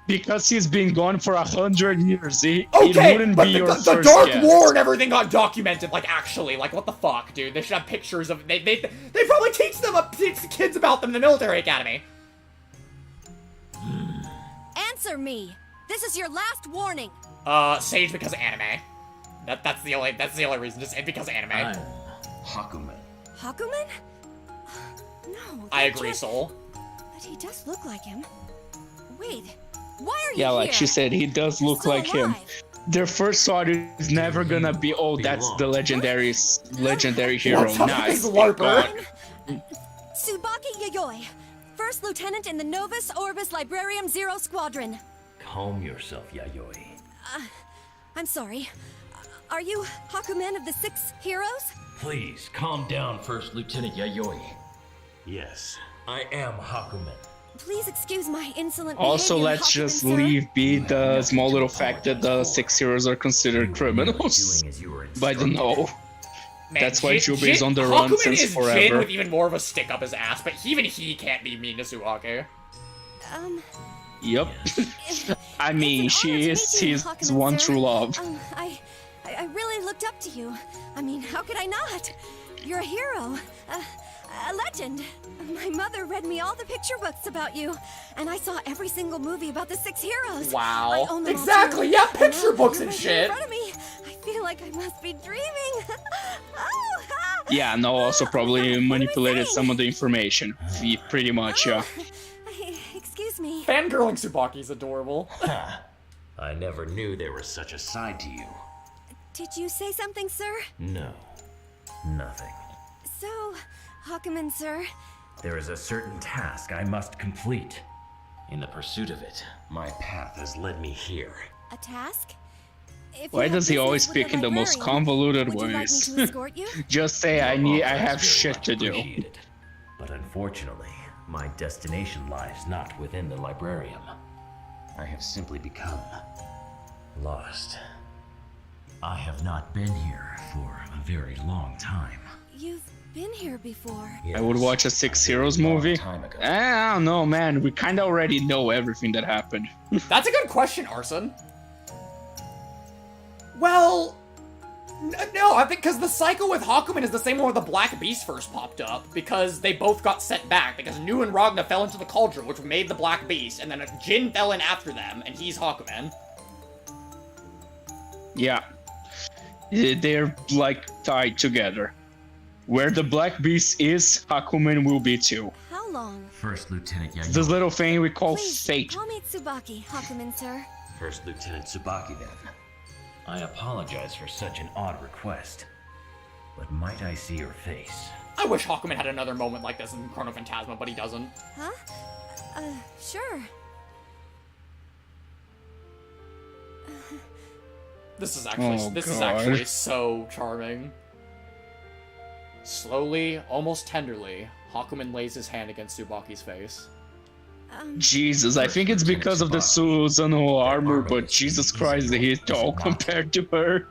Because he's been gone for 100 years. It Okay, wouldn't but be your the first Dark guess. War and everything got documented. Like, actually, like, what the fuck, dude? They should have pictures of they probably teach the kids about them in the military academy. Answer me. This is your last warning. Sage because of anime. That's the only reason. Just because of anime. Hakumen. Hakumen? No. I agree, Soul. But he does look like him. Wait, why are you Yeah, like here? she said, he does look like him. Their first thought is never gonna be, oh, that's the legendary hero. What's up with Nice. this LARPer? Tsubaki Yayoi, First Lieutenant in the Novus Orbis Librarium Zero Squadron. Calm yourself, Yayoi. I'm sorry. Are you Hakumen of the 6 heroes? Please, calm down, First Lieutenant Yayoi. Yes, I am Hakumen. Please excuse my insolent Also, behavior, let's Hakumen, just sir. leave be the small little fact that the 6 heroes are considered criminals. By the no. Man, That's why Jin- Jubei is Jin- on the run Hakumen since is Jin forever. with even more of a stick up his ass, but even he can't be mean to Suake. Yep. I mean, she is his one true love. I really looked up to you. I mean, how could I not? You're a hero, a legend. My mother read me all the picture books about you, and I saw every single movie about the 6 heroes. Wow. I own them all Exactly, too. yeah, And picture now books you're and right here shit. in front of me. I feel like I must be dreaming. Yeah, no, also probably manipulated some of the information. Pretty much, yeah. Excuse me. Fangirling Tsubaki's adorable. I never knew there was such a side to you. Did you say something, sir? No, nothing. So, Hakumen, sir, There is a certain task I must complete. In the pursuit of it, my path has led me here. a task? If you Why have does he business always with the speak in the most librarian, convoluted would you like me ways? to escort you? Just say I have shit to do. Appreciated. But unfortunately, my destination lies not within the librarium. I have simply become lost. I have not been here for a very long time. You've been here before. I would watch a 6 Heroes movie. I don't know, man. We kind of already know everything that happened. That's a good question, Arson. Well, no, I think because the cycle with Hakumen is the same one where the Black Beast first popped up, because they both got sent back, because Nu and Ragna fell into the cauldron, which made the Black Beast, and then Jin fell in after them, and he's Hakumen. Yeah. They're, like, tied together. Where the Black Beast is, Hakumen will be too. How long? First Lieutenant Yayoi. This little thing we call Please, fate. call me Tsubaki, Hakumen, sir. First Lieutenant Tsubaki, then. I apologize for such an odd request, but might I see your face? I wish Hakumen had another moment like this in Chrono Phantasma, but he doesn't. Huh? Sure. This is actually so charming. Slowly, almost tenderly, Hakumen lays his hand against Tsubaki's face. Jesus, I think it's because of the Susanoo armor, but Jesus Christ, he's tall compared to her.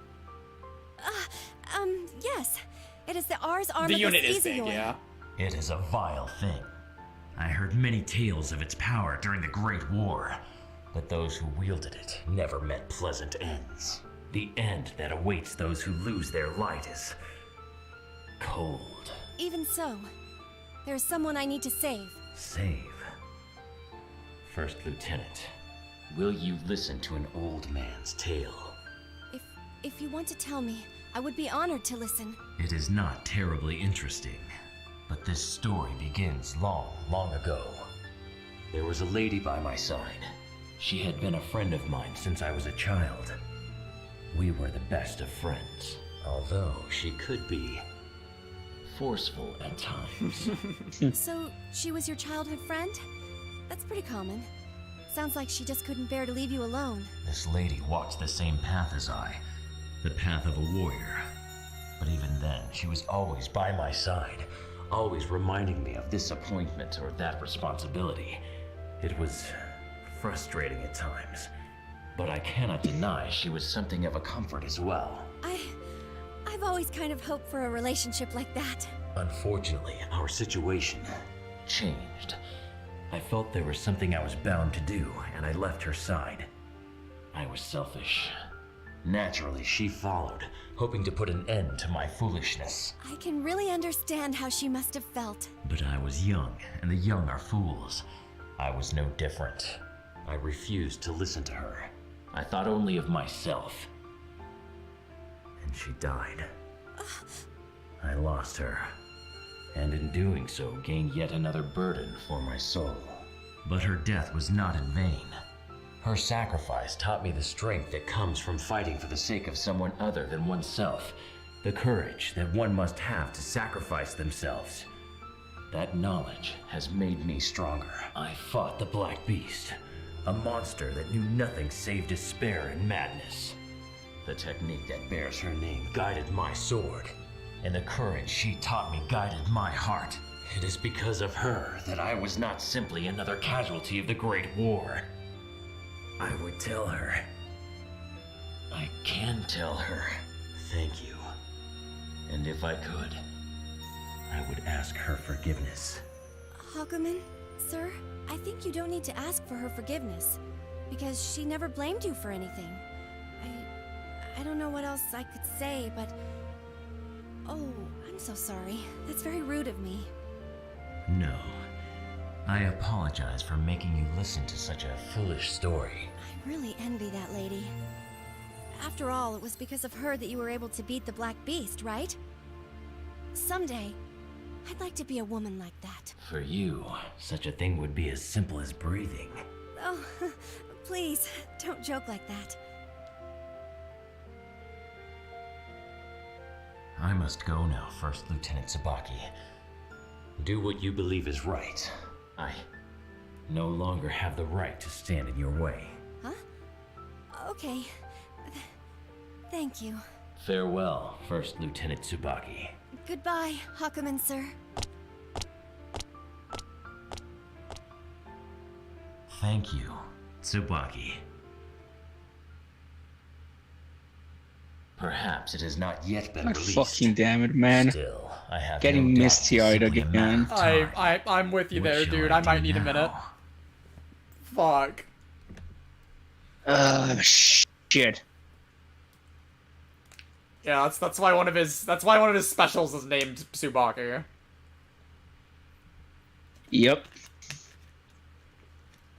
Yes. It is the Ars armor. The unit is big, yeah. It is a vile thing. I heard many tales of its power during the Great War, but those who wielded it never met pleasant ends. The end that awaits those who lose their light is cold. Even so, there's someone I need to save. Save. First Lieutenant, will you listen to an old man's tale? If you want to tell me, I would be honored to listen. It is not terribly interesting, but this story begins long, long ago. There was a lady by my side. She had been a friend of mine since I was a child. We were the best of friends, although she could be forceful at times. So, she was your childhood friend? That's pretty common. Sounds like she just couldn't bear to leave you alone. This lady walked the same path as I, the path of a warrior. But even then, she was always by my side, always reminding me of this appointment or that responsibility. It was frustrating at times, but I cannot deny she was something of a comfort as well. I've always kind of hoped for a relationship like that. Unfortunately, our situation changed. I felt there was something I was bound to do, and I left her side. I was selfish. Naturally, she followed, hoping to put an end to my foolishness. I can really understand how she must have felt. But I was young, and the young are fools. I was no different. I refused to listen to her. I thought only of myself. And she died. I lost her, and in doing so gained yet another burden for my soul. But her death was not in vain. Her sacrifice taught me the strength that comes from fighting for the sake of someone other than oneself, the courage that one must have to sacrifice themselves. That knowledge has made me stronger. I fought the Black Beast, a monster that knew nothing save despair and madness. The technique that bears her name guided my sword, and the courage she taught me guided my heart. It is because of her that I was not simply another casualty of the Great War. I would tell her. I can tell her. Thank you. And if I could, I would ask her forgiveness. Hakumen, Sir, I think you don't need to ask for her forgiveness, because she never blamed you for anything. I don't know what else I could say, but... Oh, I'm so sorry. That's very rude of me. No. I apologize for making you listen to such a foolish story. I really envy that lady. After all, it was because of her that you were able to beat the Black Beast, right? Someday, I'd like to be a woman like that. For you, such a thing would be as simple as breathing. Oh, please, don't joke like that. I must go now, First Lieutenant Tsubaki. Do what you believe is right. I no longer have the right to stand in your way. Huh? Okay. Thank you. Farewell, First Lieutenant Tsubaki. Goodbye, Hakumen, sir. Thank you, Tsubaki. Perhaps it has not yet been God released. fucking damn it, man. Still, I have Getting no doubt misty-eyed it's simply a again. matter of time. I'm with you What there, shall dude. I I might do need a now? minute. Fuck. Shit. Yeah, that's why one of his specials is named Tsubaki. Yep.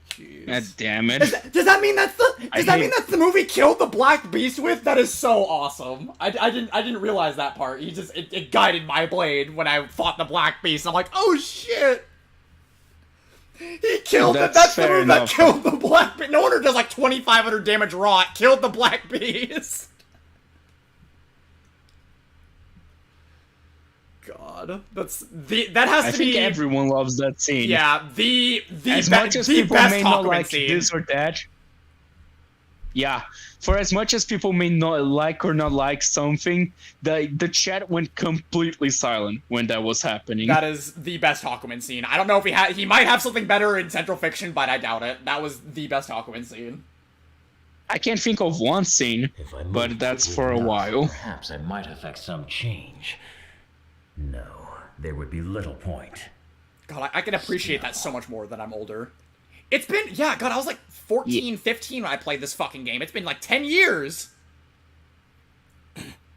Jeez. God damn it. Does that mean that's the movie killed the Black Beast with? That is so awesome. I didn't realize that part. It guided my blade when I fought the Black Beast. I'm like, oh shit. He killed it. That's the move that killed the Black Beast. No wonder it does like 2,500 damage raw. It killed the Black Beast. God, that has to be. I think everyone loves that scene. Yeah, as much as people may not like scene. this or that. Yeah, for as much as people may not like or not like something, the chat went completely silent when that was happening. That is the best Hakumen scene. I don't know if he might have something better in Central Fiction, but I doubt it. That was the best Hakumen scene. I can't think of one scene, but that's for a while. Perhaps I might affect some change. No, there would be little point. God, I can appreciate that so much more that I'm older. It's been, yeah, God, I was like 14, 15 when I played this fucking game. It's been like 10 years.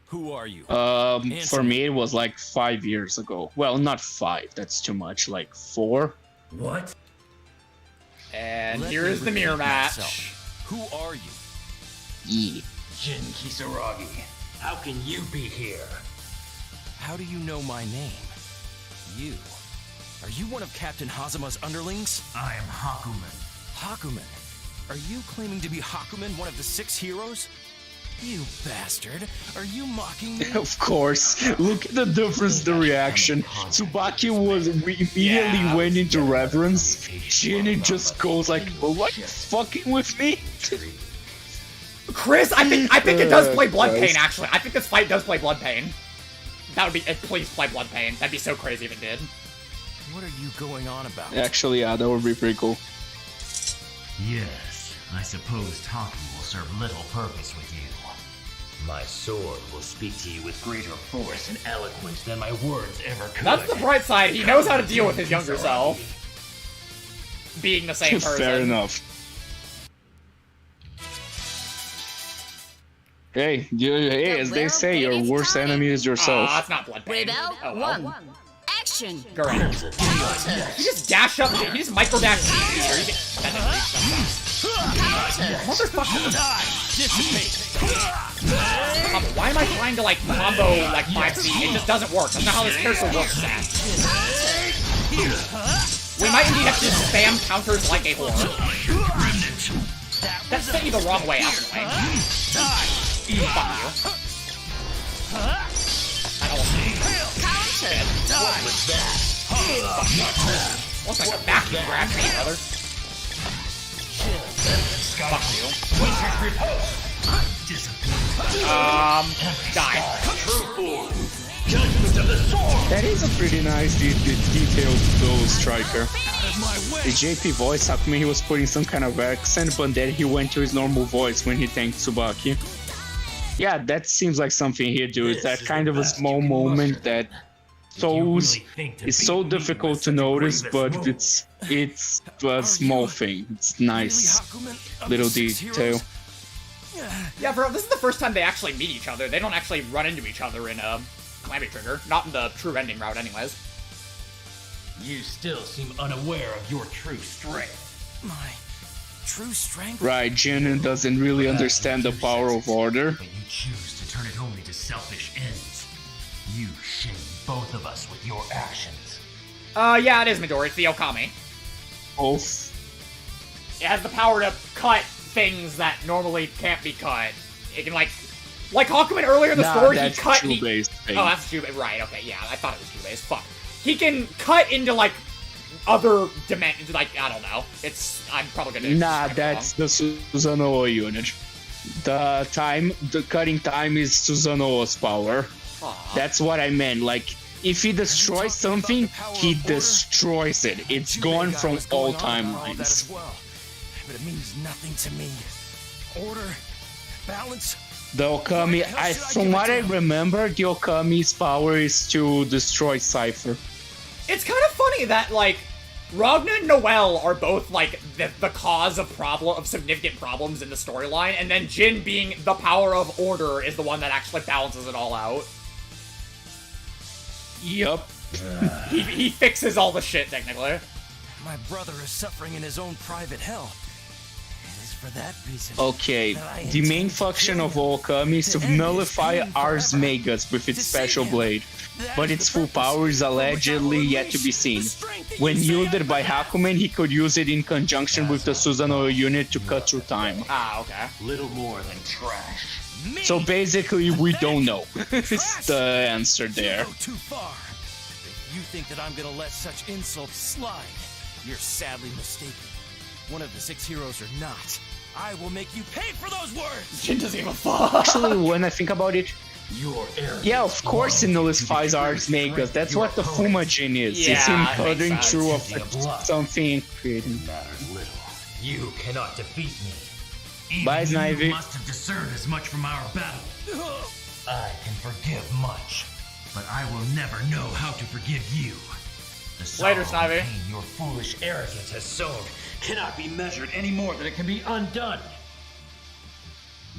Who are you? For me, it was like 5 years ago. Well, not 5, that's too much, like 4. What? And here is the mirror match. Who are you? Jin Kisaragi, how can you be here? How do you know my name? You. Are you one of Captain Hazuma's underlings? I am Hakumen. Hakumen? Are you claiming to be Hakumen, one of the 6 heroes? You bastard. Are you mocking me? Of course. Look at the difference, the reaction. Tsubaki immediately went into reverence. Jin just goes like, what? Fucking with me? Chris, I think it does play Blood Pain, actually. I think this fight does play Blood Pain. That would be, please play Blood Pain. That'd be so crazy if it did. What are you going on about? Actually, yeah, that would be pretty cool. Yes, I suppose talking will serve little purpose with you. My sword will speak to you with greater force and eloquence than my words ever could. That's the bright side. He knows how to deal with his younger self. Being the same person. Fair enough. Hey, as they say, your worst enemy is yourself. That's not Blood Pain. Rebel 1. Action. Go ahead. He just dash up. He just micro dash. Motherfucker. Why am I trying to like combo like 5C? It just doesn't work. That's not how this character works, Zach. We might indeed have to spam counters like a whore. That sent you the wrong way, actually. Fuck you. I Counter. What was that? Looks like a back you grab me, brother. Fuck you. Die. That is a pretty nice detailed dual striker. The JP voice up me, he was putting some kind of accent, but then he went to his normal voice when he thanked Tsubaki. Yeah, that seems like something he'd do. It's that kind of a small moment that It's so difficult to notice, but it's a small thing. It's nice little detail. Yeah, bro, this is the first time they actually meet each other. They don't actually run into each other in Calamity Trigger. Not in the true ending route, anyways. You still seem unaware of your true strength. My true strength? Right, Jin doesn't really understand the power of order. But you choose to turn it only to selfish ends. You shame both of us with your actions. Yeah, it is Midori. It's the Okami. Both. It has the power to cut things that normally can't be cut. It can, like Hakumen earlier in the story, he cut... Thing. Oh, that's Chu-based. Right, okay, yeah, I thought it was Chu-based. Fuck. He can cut into, like, other dimensions, like, I don't know. I'm probably gonna... Nah, that's the Susanoo unit. The cutting time is Susanoo's power. Aww. That's what I meant, like, if he destroys something, he destroys it. It's gone from all timelines. But it means nothing to me. Order, balance. The Okami, from what I remember, the Okami's power is to destroy Cypher. It's kind of funny that, like, Ragna and Noelle are both, like, the cause of significant problems in the storyline, and then Jin being the power of order is the one that actually balances it all out. Yup. He fixes all the shit, technically. My brother is suffering in his own private hell. It is for that reason. Okay, the main function of Okami is to nullify Ars Megas with its special blade, but its full power is allegedly yet to be seen. When wielded by Hakumen, he could use it in conjunction with the Susanoo unit to cut through time. Ah, okay. Little more than trash. So basically, we don't know. It's the answer there. You go too far. If you think that I'm gonna let such insults slide, you're sadly mistaken. One of the 6 heroes or not, I will make you pay for those words! Jin doesn't give a fuck! Actually, when I think about it, yeah, of course it nullifies Ars Megas. That's what the Fumajin is. Yeah, it's him cutting through something and creating. Matters little. You cannot defeat me. Even Bye, you Snivy. must have discerned as much from our battle. I can forgive much, but I will never know how to forgive you. The Later, sorrow Snivy. and pain your foolish arrogance has sown cannot be measured any more than it can be undone.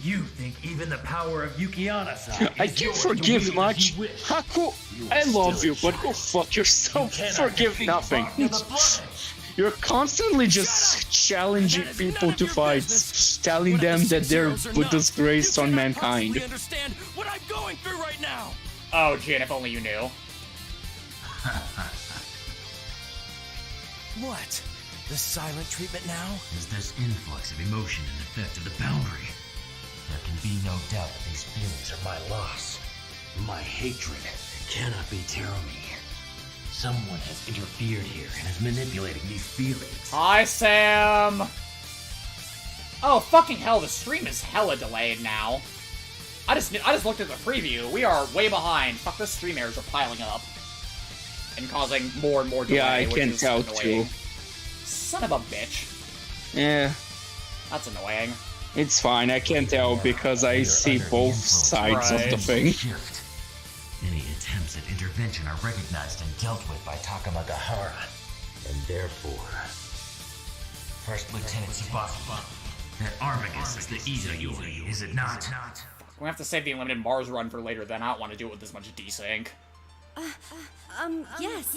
You think even the power of Yukiana-san I can't forgive much. Haku, I love you, but go fuck yourself. Forgive nothing. You're constantly just challenging people to fights, telling them that they're with disgrace on mankind. You understand what I'm going through right now? Oh, Jin, if only you knew. What? The silent treatment now? Is this influx of emotion an effect of the boundary? There can be no doubt that these feelings are my loss. My hatred cannot be Terumi. Someone has interfered here and is manipulating these feelings. Hi, Sam! Oh, fucking hell, the stream is hella delayed now. I just looked at the preview. We are way behind. Fuck, the stream errors are piling up. And causing more and more delay, Yeah, I which can is tell annoying. too. Son of a bitch. Yeah, That's annoying. it's fine. I can tell because I see both sides of the thing. Shift. Any attempts at intervention are recognized and dealt with by Takamagahara, and therefore... First Lieutenant Tsubaki, that Armagus is the Izayoi, is it not? We're gonna have to save the Unlimited Mars run for later then. I don't want to do it with this much desync. Yes.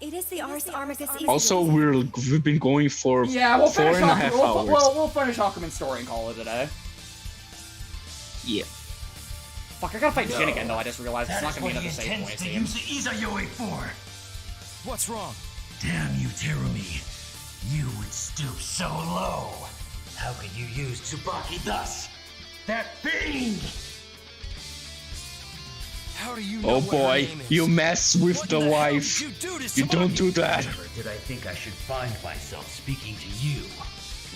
It is the Ars Armagus. Also, we've been going for Yeah, we'll finish 4.5 hours. We'll finish Hakumen's story and call it a day. Yeah. Fuck, I gotta fight Jin again though, I just realized it's not gonna be another save point, it seems. Use the Izayoi for. What's wrong? Damn you, Terumi. You would stoop so low. How could you use Tsubaki thus? That fiend! How do you know Oh what her boy, name is? you mess with What the the hell wife. did you do to You don't do that. Never did I think I should find myself speaking to you,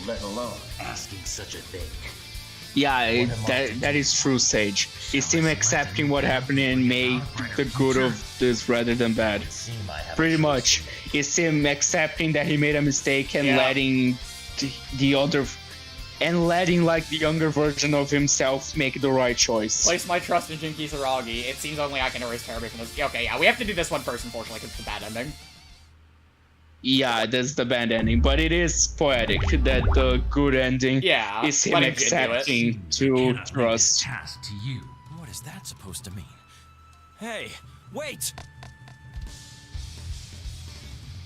let alone asking such a thing. Yeah, that is true, Sage. It's him accepting what happened and made the good of this rather than bad. Pretty much. It's him accepting that he made a mistake and letting the other and letting like the younger version of himself make the right choice. Place my trust in Jinky Saragi. It seems only I can erase Terabit from this. Okay, yeah, we have to do this one first, unfortunately, because it's the bad ending. Yeah, that's the bad ending, but it is poetic that the good ending is him accepting to trust. Task to you. What is that supposed to mean? Hey, wait!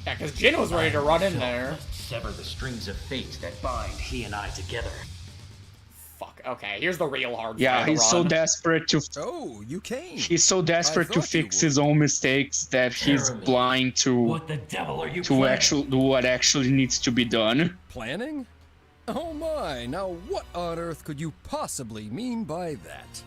Yeah, because Jin was ready to run in there. Sever the strings of fate that bind he and I together. Fuck. Okay, here's the real hard. Yeah, he's so desperate to. Oh, you came. He's so desperate to fix his own mistakes that he's blind to What the devil are you to actually do what actually needs to be done. Planning? Oh my, now what on earth could you possibly mean by that?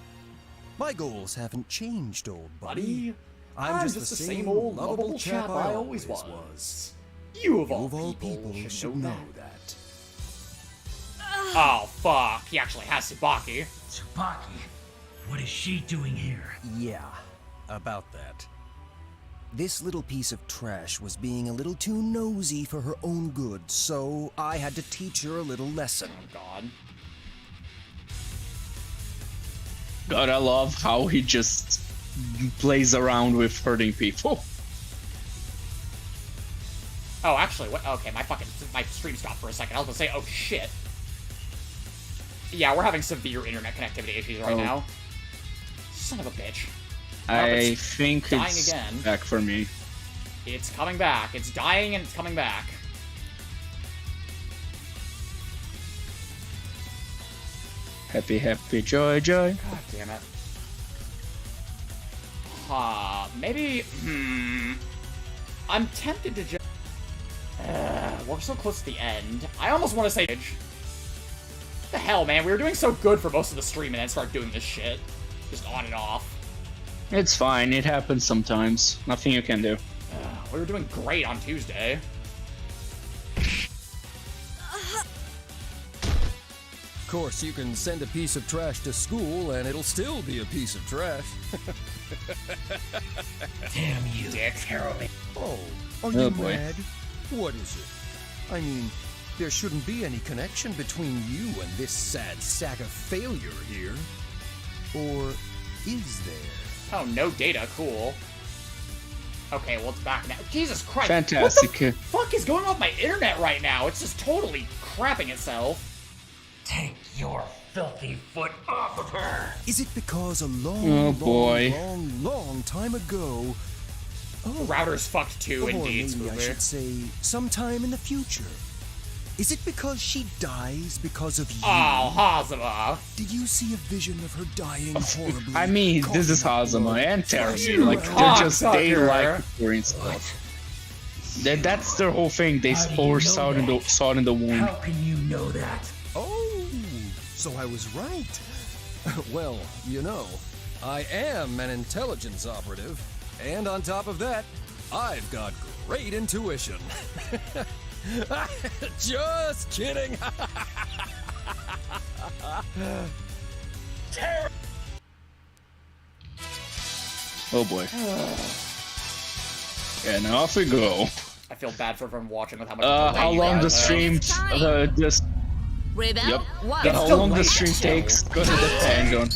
My goals haven't changed, old buddy. I'm just the same old lovable chap I always was. You of all people should know that. Oh, fuck. He actually has Tsubaki. Tsubaki? What is she doing here? Yeah, about that. This little piece of trash was being a little too nosy for her own good, so I had to teach her a little lesson. Oh, God. God, I love how he just plays around with hurting people. Oh, actually, what? Okay, my stream stopped for a second. I was gonna say, oh shit. Yeah, we're having severe internet connectivity issues right now. Son of a bitch. I think dying it's again. back for me. It's coming back. It's dying and it's coming back. Happy, happy, joy, joy. God damn it. Maybe, I'm tempted to just... we're so close to the end. I almost want to say... What the hell, man? We were doing so good for most of the stream and then start doing this shit. Just on and off. It's fine, it happens sometimes. Nothing you can do. We were doing great on Tuesday. Of course, you can send a piece of trash to school and it'll still be a piece of trash. Damn you, dick. Oh, are you mad? What is it? I mean, there shouldn't be any connection between you and this sad sack of failure here. Or is there? Oh, no data. Cool. Okay, well, it's back now. Jesus Christ. Fantastic. What the fuck is going on with my internet right now? It's just totally crapping itself. Take your filthy foot off of her! Is it because a long, boy. long time ago... The router's fucked too, indeed. Or maybe I should say, sometime in the future. Is it because she dies because of you? Oh, Hazama. Did you see a vision of her dying horribly? I mean, this is Hazama and Terry. Like, they're just, they like pouring stuff. That's their whole thing. They saw it in the womb. How can you know that? Oh, so I was right. Well, you know, I am an intelligence operative. And on top of that, I've got great intuition. Just kidding. Oh boy. And off we go. I feel bad for everyone watching with how much. How long the stream? Just. Rebel, Yep. what? How long the stream takes? Go to the hang on.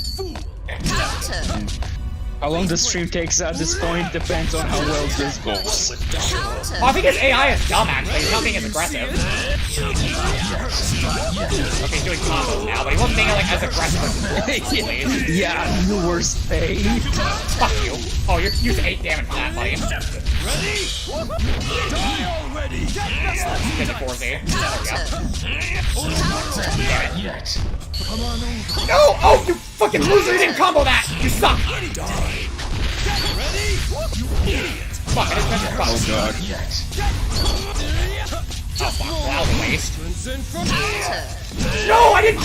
How long the stream takes at this point depends on how well this goes. Oh, I think his AI is dumb, actually. He's not being as aggressive. Okay, he's doing combos now, but he wasn't being like as aggressive. Yeah, the worst thing. Fuck you. Oh, you're using 8 damage for that, buddy. Ready? Die already! Get it, 4Z. There we go. Damn it. Come on over. No! Oh, you fucking loser! You didn't combo that! You suck! Ready? You idiot! Fuck, I just missed your fuck. Oh god. Oh fuck, well, that was a waste. No, I did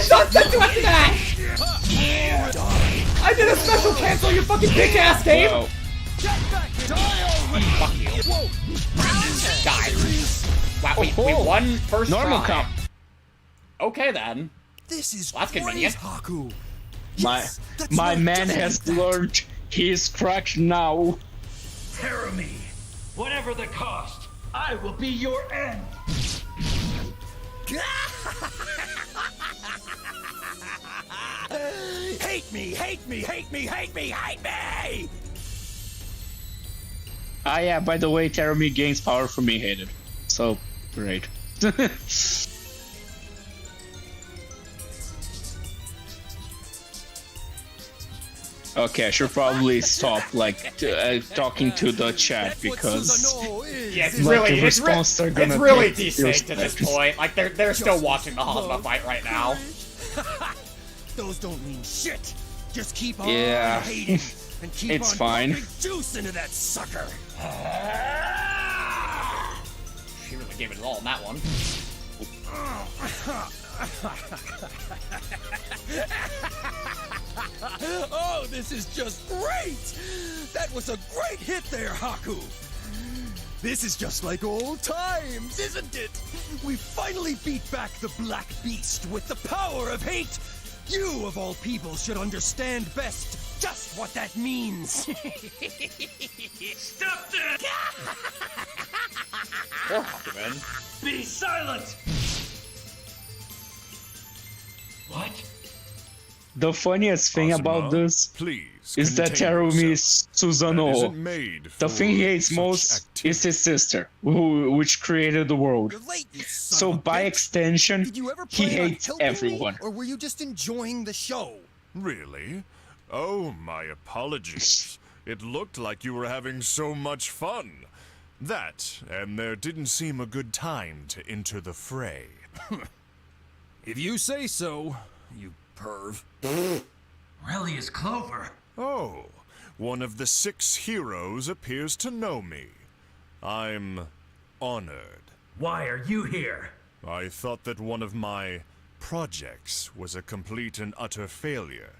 not set you after that! I did a special cancel, you fucking bitch ass game! Wow. Fuck you. Die. Wow, we won first Normal try. count. Okay then. This is well, that's convenient. Haku. My man has learned his crack now. Terror me. Whatever the cost, I will be your end. Hate me, hate me, hate me, hate me, hate me! Ah, yeah, by the way, Terumi gains power from being hated. So, great. Okay, I should probably stop, like, talking to the chat, because... Yeah, it's like, really, the response they're gonna it's really take desynced at this point. Like, they're still watching the Hazma fight right now. Those don't mean shit. Just keep on Yeah. hating and keep It's on fine. pumping juice into that sucker. She really gave it all in that one. Oh, this is just great! That was a great hit there, Haku! This is just like old times, isn't it? We finally beat back the Black Beast with the power of hate! You, of all people, should understand best just what that means! Stop that! Poor Hakumen. Be silent! What? The funniest thing about this is that Terumi is Susanoo. The thing he hates most is his sister, which created the world. So by extension, he hates everyone. Or were you just enjoying the show? Really? Oh, my apologies. It looked like you were having so much fun. That, and there didn't seem a good time to enter the fray. If you say so, you perv. Really is Clover. Oh, one of the 6 heroes appears to know me. I'm honored. Why are you here? I thought that one of my projects was a complete and utter failure.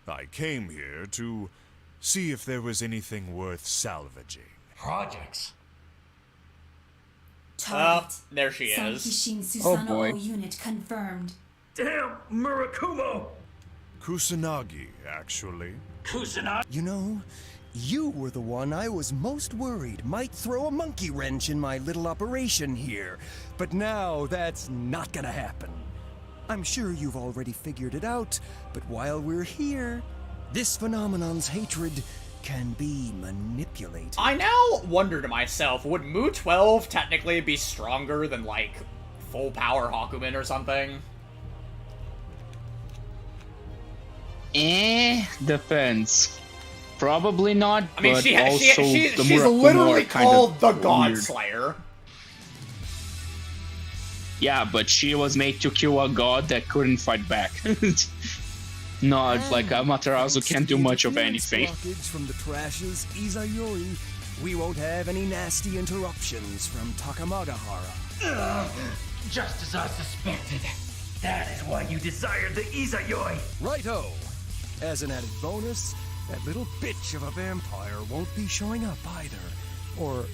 I came here to see if there was anything worth salvaging. Projects? There she is. Oh boy. Unit confirmed. Damn, Murakumo! Kusanagi, actually. Kusanagi? You know, you were the one I was most worried might throw a monkey wrench in my little operation here. But now that's not gonna happen. I'm sure you've already figured it out, but while we're here, this phenomenon's hatred can be manipulated. I now wonder to myself, would Mu 12 technically be stronger than, like, full power Hakumen or something? Depends. Probably not, I mean, but she's the literally Murakumo called the weird. God Slayer. Yeah, but she was made to kill a god that couldn't fight back. Not like Amaterasu can't do much of anything. Blockage from the trashes, Izayori, we won't have any nasty interruptions from Takamagahara. Just as I suspected. That is why you desired the Izayoi. Righto! As an added bonus, that little bitch of a vampire won't be showing up either. Or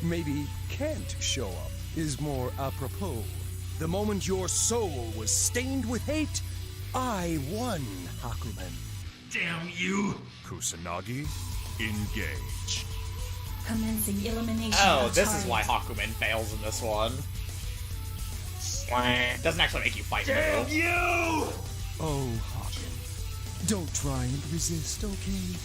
maybe can't show up is more apropos. The moment your soul was stained with hate, I won, Hakumen. Damn you! Kusanagi, engage. Commencing elimination. Oh, of this is target. why Hakumen fails in this one. Doesn't actually make you fight Damn though. you! Oh, Hakumen. Don't try and resist, okay?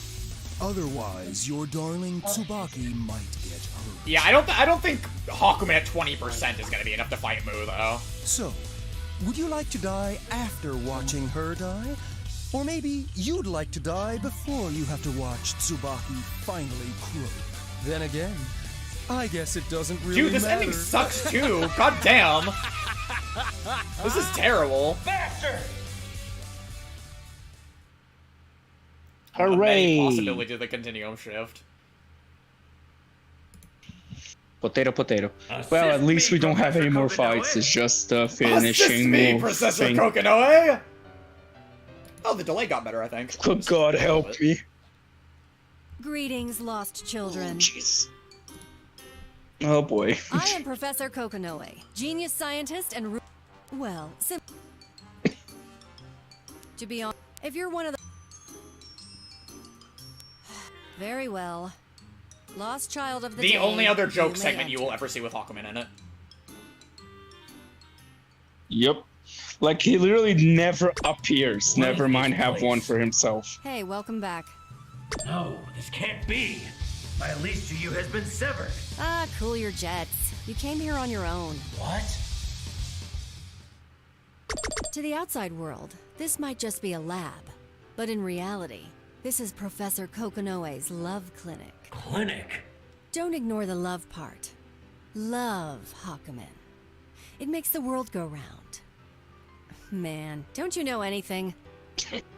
Otherwise, your darling Tsubaki might get hurt. Yeah, I don't think Hakumen at 20% is gonna be enough to fight Mu though. So, would you like to die after watching her die? Or maybe you'd like to die before you have to watch Tsubaki finally croak. Then again, I guess it doesn't really Dude, this matter. ending sucks too. God damn. This is terrible. Faster! Hooray! Possibility of the Continuum shift. Potato. Well, at least we don't have any more fights. It's just the finishing me, move Professor thing. Kokonoe! Oh, the delay got better, I think. Oh, God help me. Greetings, lost children. Oh boy. I am Professor Kokonoe, genius scientist and well, to be honest, if you're one of the very well. Lost child of the day, only other joke may segment you enter. will ever see with Hakumen in it. Yep. Like, he literally never appears. Never mind have one for himself. Hey, welcome back. No, this can't be. My lease to you has been severed. Ah, cool your jets. You came here on your own. What? To the outside world, this might just be a lab. But in reality, this is Professor Kokonoe's love clinic. Clinic? Don't ignore the love part. Love, Hakumen. It makes the world go round. Man, don't you know anything?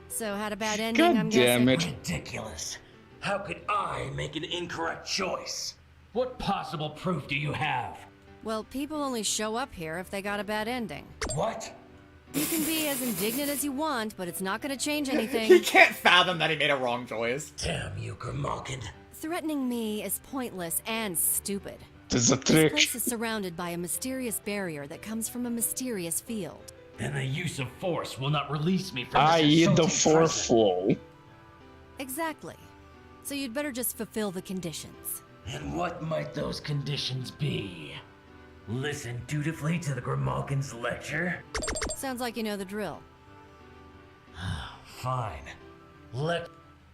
So, had a bad ending, God I'm damn guessing? it. Ridiculous. How could I make an incorrect choice? What possible proof do you have? Well, people only show up here if they got a bad ending. What? You can be as indignant as you want, but it's not gonna change anything. He can't fathom that he made a wrong choice. Damn you, Grimalkin. Threatening me is pointless and stupid. This is a This trick. place is surrounded by a mysterious barrier that comes from a mysterious field. Then the use of force will not release me from I this eat the insulting fourth present. flow. Exactly. So you'd better just fulfill the conditions. And what might those conditions be? Listen dutifully to the Grimalkin's lecture? Sounds like you know the drill. Fine.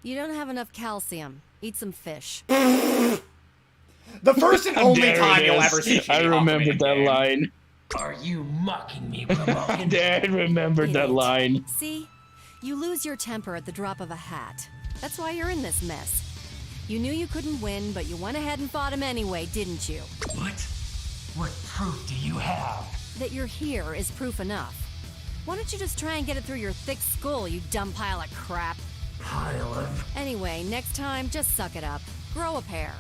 You don't have enough calcium. Eat some fish. The first and only There time it you'll is. ever see I Shitty remember Hakumen that in-game. line. Are you mocking me, Grimalkin? I remember that line. See? You lose your temper at the drop of a hat. That's why you're in this mess. You knew you couldn't win, but you went ahead and fought him anyway, didn't you? What? What proof do you have? That you're here is proof enough. Why don't you just try and get it through your thick skull, you dumb pile of crap? Pile of... Anyway, next time, just suck it up. Grow a pair.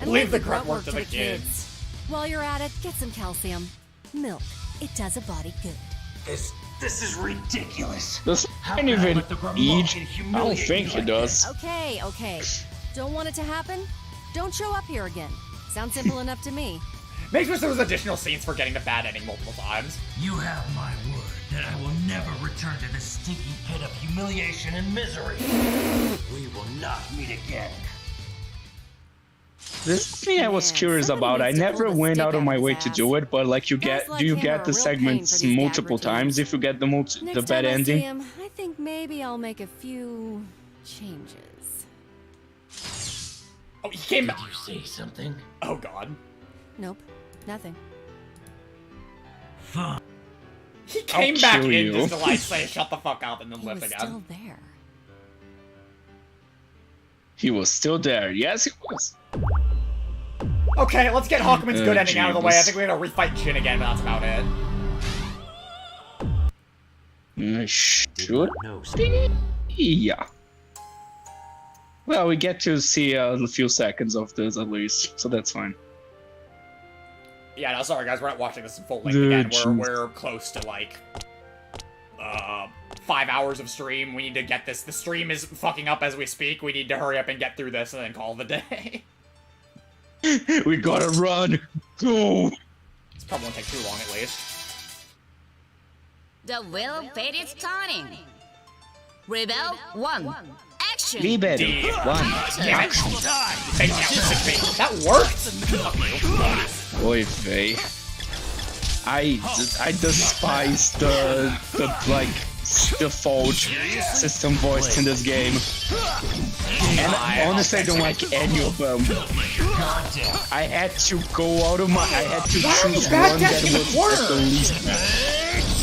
And Leave the grunt grunt work to the kids. While you're at it, get some calcium. Milk. It does a body good. This is ridiculous. Does How it can I even let the Grimalkin eat? I don't humiliate think me he like does. Okay, okay. Don't want it to happen? Don't show up here again. Sounds simple enough to me. Makes wish there was additional scenes for getting the bad ending multiple times. You have my word that I will never return to this stinky pit of humiliation and misery. We will not meet again. This thing I was curious about. I never went out of my way to do it, but like, you get, do you get the segments multiple times if you get the Next bad time I see ending? him, I think maybe I'll make a few changes. Oh, he came Did you say something? Oh god. Nope, nothing. Fine. He came back kill in you. just to like say shut the fuck up and then He live was again. still there. He was still there. Yes, he was. Okay, let's get Hakumen's good ending out of the way. I Jesus. think we're gonna refight Jin again, but that's about it. Should be. Yeah. Well, we get to see a few seconds of this at least, so that's fine. Yeah, no, sorry guys, we're not watching this in full length Dude, again. jeez. We're close to like 5 hours of stream. We need to get this. The stream is fucking up as we speak. We need to hurry up and get through this and then call it a day. We gotta run. Go. This probably won't take too long at least. The wheel of fate is turning. Rebel 1. Action! Rebel 1. Damn it! That worked! Oy vey. I despise the like default system voice in this game, and honestly I don't like any of them. I had to go out of my. I had to choose one that was at the least bad.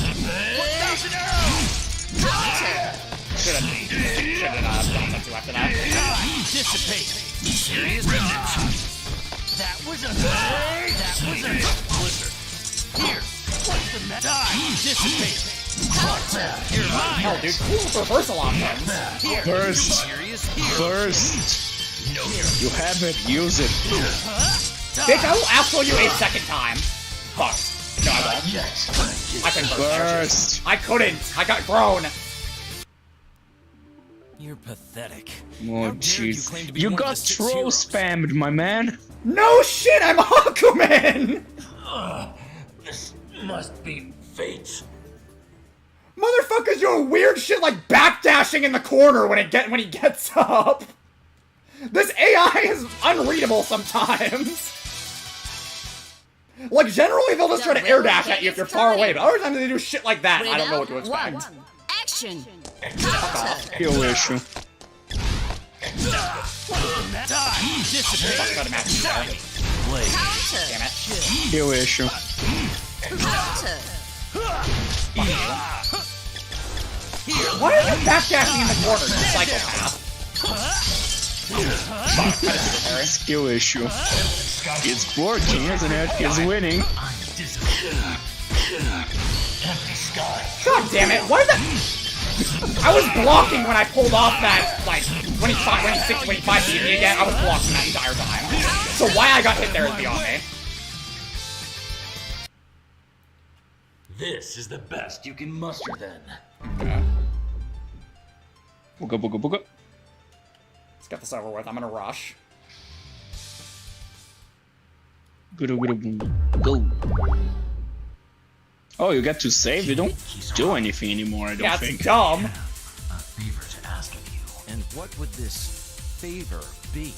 Should've done something after that. Dissipate. Serious business. That was a blizzard. Here. What's the matter? Die. Dissipate. You're mine. Hell, dude, cool reversal options. Here. First, you have it. Use it. Bitch, I will outflow you a second time. Fuck. No, I won't. I couldn't First. I couldn't. I got grown. You're pathetic. Oh jeez. You got throw spammed, my man. No shit, I'm Hakumen! This must be fate. Motherfuckers doing weird shit like backdashing in the corner when he gets up. This AI is unreadable sometimes. Like, generally, they'll just try to air dash at you if you're far away, but other Starting. times they do shit like that, and I don't know what to expect. One. Action. Kill issue. Fuck, gotta match you there. Counter. Damn it. Kill issue. Counter. Why are you backdashing in the corner, you psychopath? Fuck, I just did it, Skill issue. It's working, isn't it? He's winning. God damn it, why the... I was blocking when I pulled off that, like, when he 5 me again, I was blocking that entire time. So why I got hit there is beyond me. This is the best you can muster then. Okay. Booga booga booga. Let's get this over with, I'm gonna rush. Booga booga boom. Go. Oh, you get to save? You don't do anything anymore, I don't think. That's dumb. A favor to ask of you. And what would this favor be?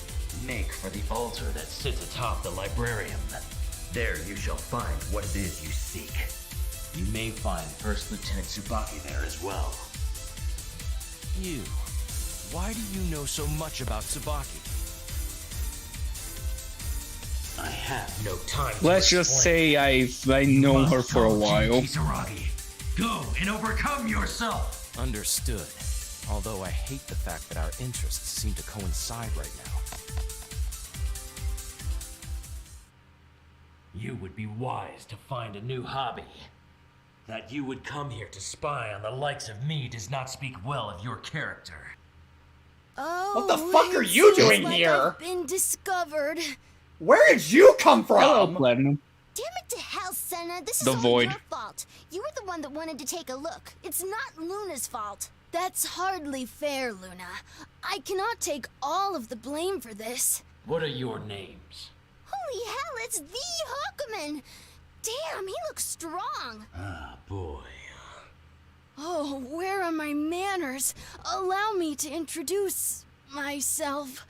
Make for the altar that sits atop the librarium. There you shall find what it is you seek. You may find First Lieutenant Tsubaki there as well. You. Why do you know so much about Tsubaki? I have no time to Let's just say I've known her for a while. Kisaragi. Go and overcome yourself! Understood. Although I hate the fact that our interests seem to coincide right now. You would be wise to find a new hobby. That you would come here to spy on the likes of me does not speak well of your character. Oh, What the fuck are you seems doing like here? I've been discovered. Where did you come from? Hello, Platinum. Damn it to hell, Senna. This is The all void. your fault. You were the one that wanted to take a look. It's not Luna's fault. That's hardly fair, Luna. I cannot take all of the blame for this. What are your names? Holy hell, it's the Hawkman. Damn, he looks strong. Ah, boy. Oh, where are my manners? Allow me to introduce myself.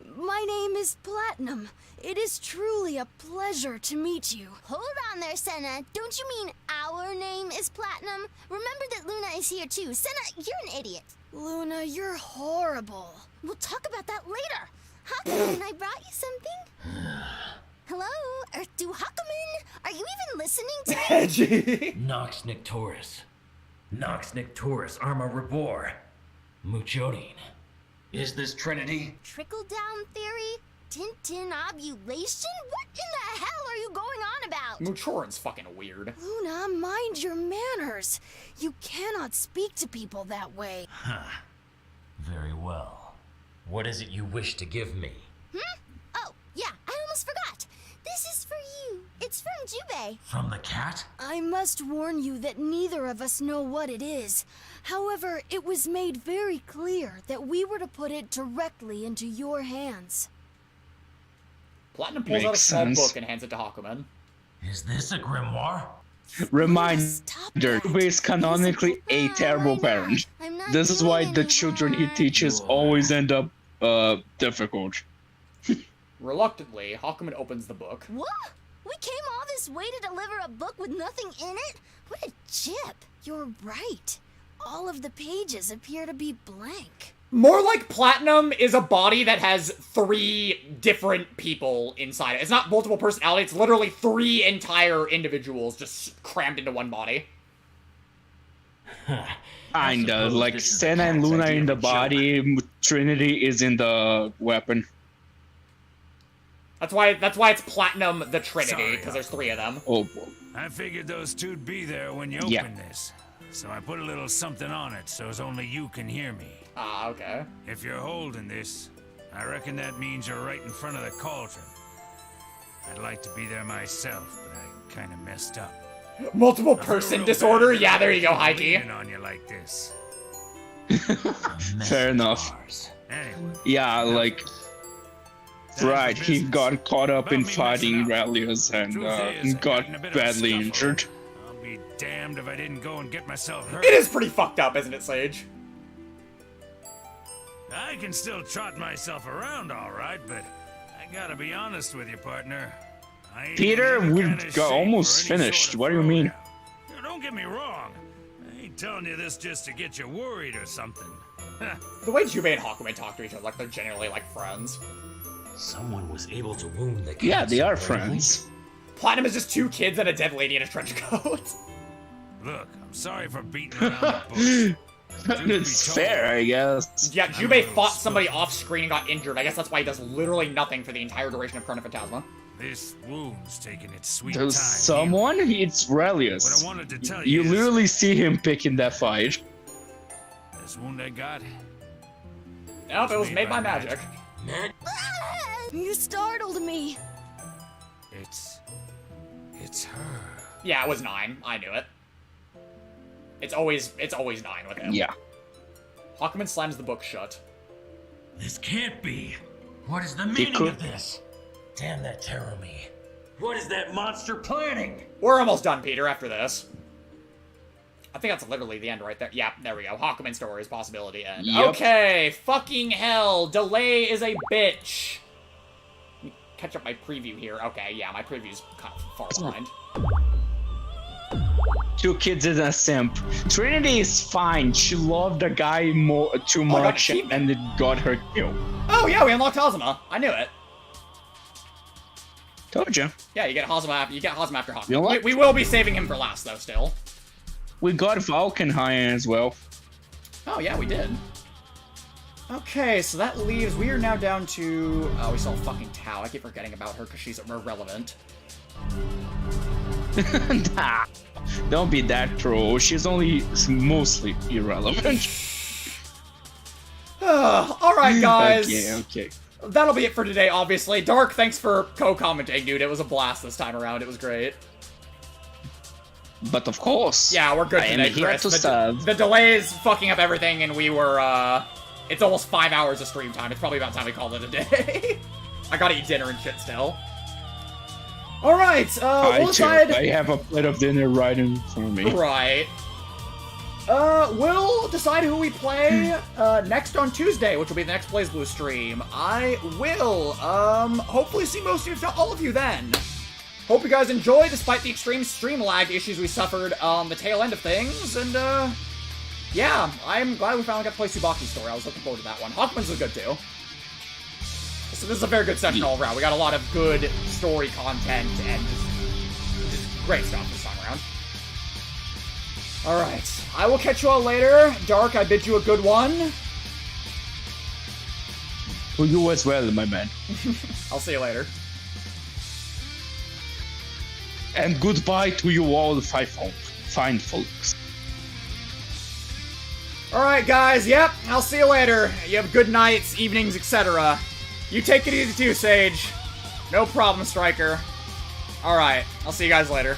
My name is Platinum. It is truly a pleasure to meet you. Hold on there, Senna. Don't you mean our name is Platinum? Remember that Luna is here too. Senna, you're an idiot. Luna, you're horrible. We'll talk about that later. Hawkman, I brought you something. Hello, Earth 2 Hawkman. Are you even listening to me? Edgy. Nox Nictoris. Nox Nictoris Arma Rebor. Muchodine. Is this Trinity? Trickle-down theory? Tintin ovulation? What in the hell are you going on about? Muchorin's fucking weird. Luna, mind your manners. You cannot speak to people that way. Huh. Very well. What is it you wish to give me? Oh, yeah, I almost forgot. This is for you. It's from Jubei. From the cat? I must warn you that neither of us know what it is. However, it was made very clear that we were to put it directly into your hands. Platinum pulls out a Makes small sense. book and hands it to Hakumen. Is this a grimoire? Reminder, Jubei is canonically a terrible parent. This is why the children he teaches always end up, difficult. Reluctantly, Hakumen opens the book. What? We came all this way to deliver a book with nothing in it? What a chip. You're right. All of the pages appear to be blank. More like Platinum is a body that has 3 different people inside it. It's not multiple personality, it's literally 3 entire individuals just crammed into one body. Kinda, like Senna and Luna in the body, Trinity is in the weapon. That's why it's Platinum the Trinity, because there's 3 of them. Oh boy. I figured those two'd be there when you Yeah. open this. So I put a little something on it so's only you can hear me. Ah, okay. If you're holding this, I reckon that means you're right in front of the cauldron. I'd like to be there myself, but I kinda messed up. Multiple person disorder? Yeah, there you go, Heidi. Leaning on you like this. Fair enough. Anyway, Yeah, like... Right, he got caught up in fighting Relius and got badly injured. I'll be damned if I didn't go and get myself hurt. It is pretty fucked up, isn't it, Sage? I can still trot myself around all right, but I gotta be honest with you, partner. Peter, we got almost finished. What do you mean? Now, don't get me wrong. I ain't telling you this just to get you worried or something. The way Jubei and Hakumen talk to each other, like they're genuinely like friends. Someone was able to wound the Yeah, they are really? friends. Platinum is just 2 kids and a dead lady in a trench coat. Look, I'm sorry for beating around the bush. It's fair, I guess. Yeah, Jubei fought somebody off screen and got injured. I guess that's why he does literally nothing for the entire duration of Chrono Phantasma. This wound's taking its sweet There's time. someone? It's Relius. What I wanted to tell You you is- literally see him picking that fight. This wound I got. Nope, it was made by magic. You startled me. It's her. Yeah, it was 9. I knew it. It's always 9 with him. Yeah. Hakumen slams the book shut. This can't be. What is the It meaning could- of this? Damn that Terumi. What is that monster planning? We're almost done, Peter, after this. I think that's literally the end right there. Yeah, there we go. Hakumen stories, possibility end. Yep. Okay, fucking hell. Delay is a bitch. Let me catch up my preview here. Okay, yeah, my preview's kind of far behind. 2 kids and a simp. Trinity is fine. She loved the guy too much and it got her killed. Oh, yeah, we unlocked Hazama. I knew it. Told you. Yeah, you get Hazama after Hakumen. You know what? We will be saving him for last, though, still. We got Valkenhayn as well. Oh, yeah, we did. Okay, so that leaves... We are now down to... Oh, we saw fucking Tao. I keep forgetting about her because she's irrelevant. Nah, don't be that troll. She's only mostly irrelevant. Alright, guys. Okay. That'll be it for today, obviously. Dark, thanks for co-commenting, dude. It was a blast this time around. It was great. But of course. Yeah, we're good I today, am here Chris. to serve. The delay is fucking up everything, and we were, It's almost 5 hours of stream time. It's probably about time we call it a day. I gotta eat dinner and shit still. Alright, we'll decide... I have a plate of dinner right in front of me. Right. We'll decide who we play, next on Tuesday, which will be the next Blazblue stream. I will, hopefully see most of you, if not all of you then. Hope you guys enjoy, despite the extreme stream lag issues we suffered on the tail end of things, and, yeah, I'm glad we finally got to play Tsubaki's story. I was looking forward to that one. Hawkman's was good, too. So this is a very good session all around. We got a lot of good story content and just great stuff this time around. Alright, I will catch you all later. Dark, I bid you a good one. For you as well, my man. I'll see you later. And goodbye to you all, fine folks. Alright, guys, yep, I'll see you later. You have good nights, evenings, etc. You take it easy too, Sage. No problem, Striker. Alright, I'll see you guys later.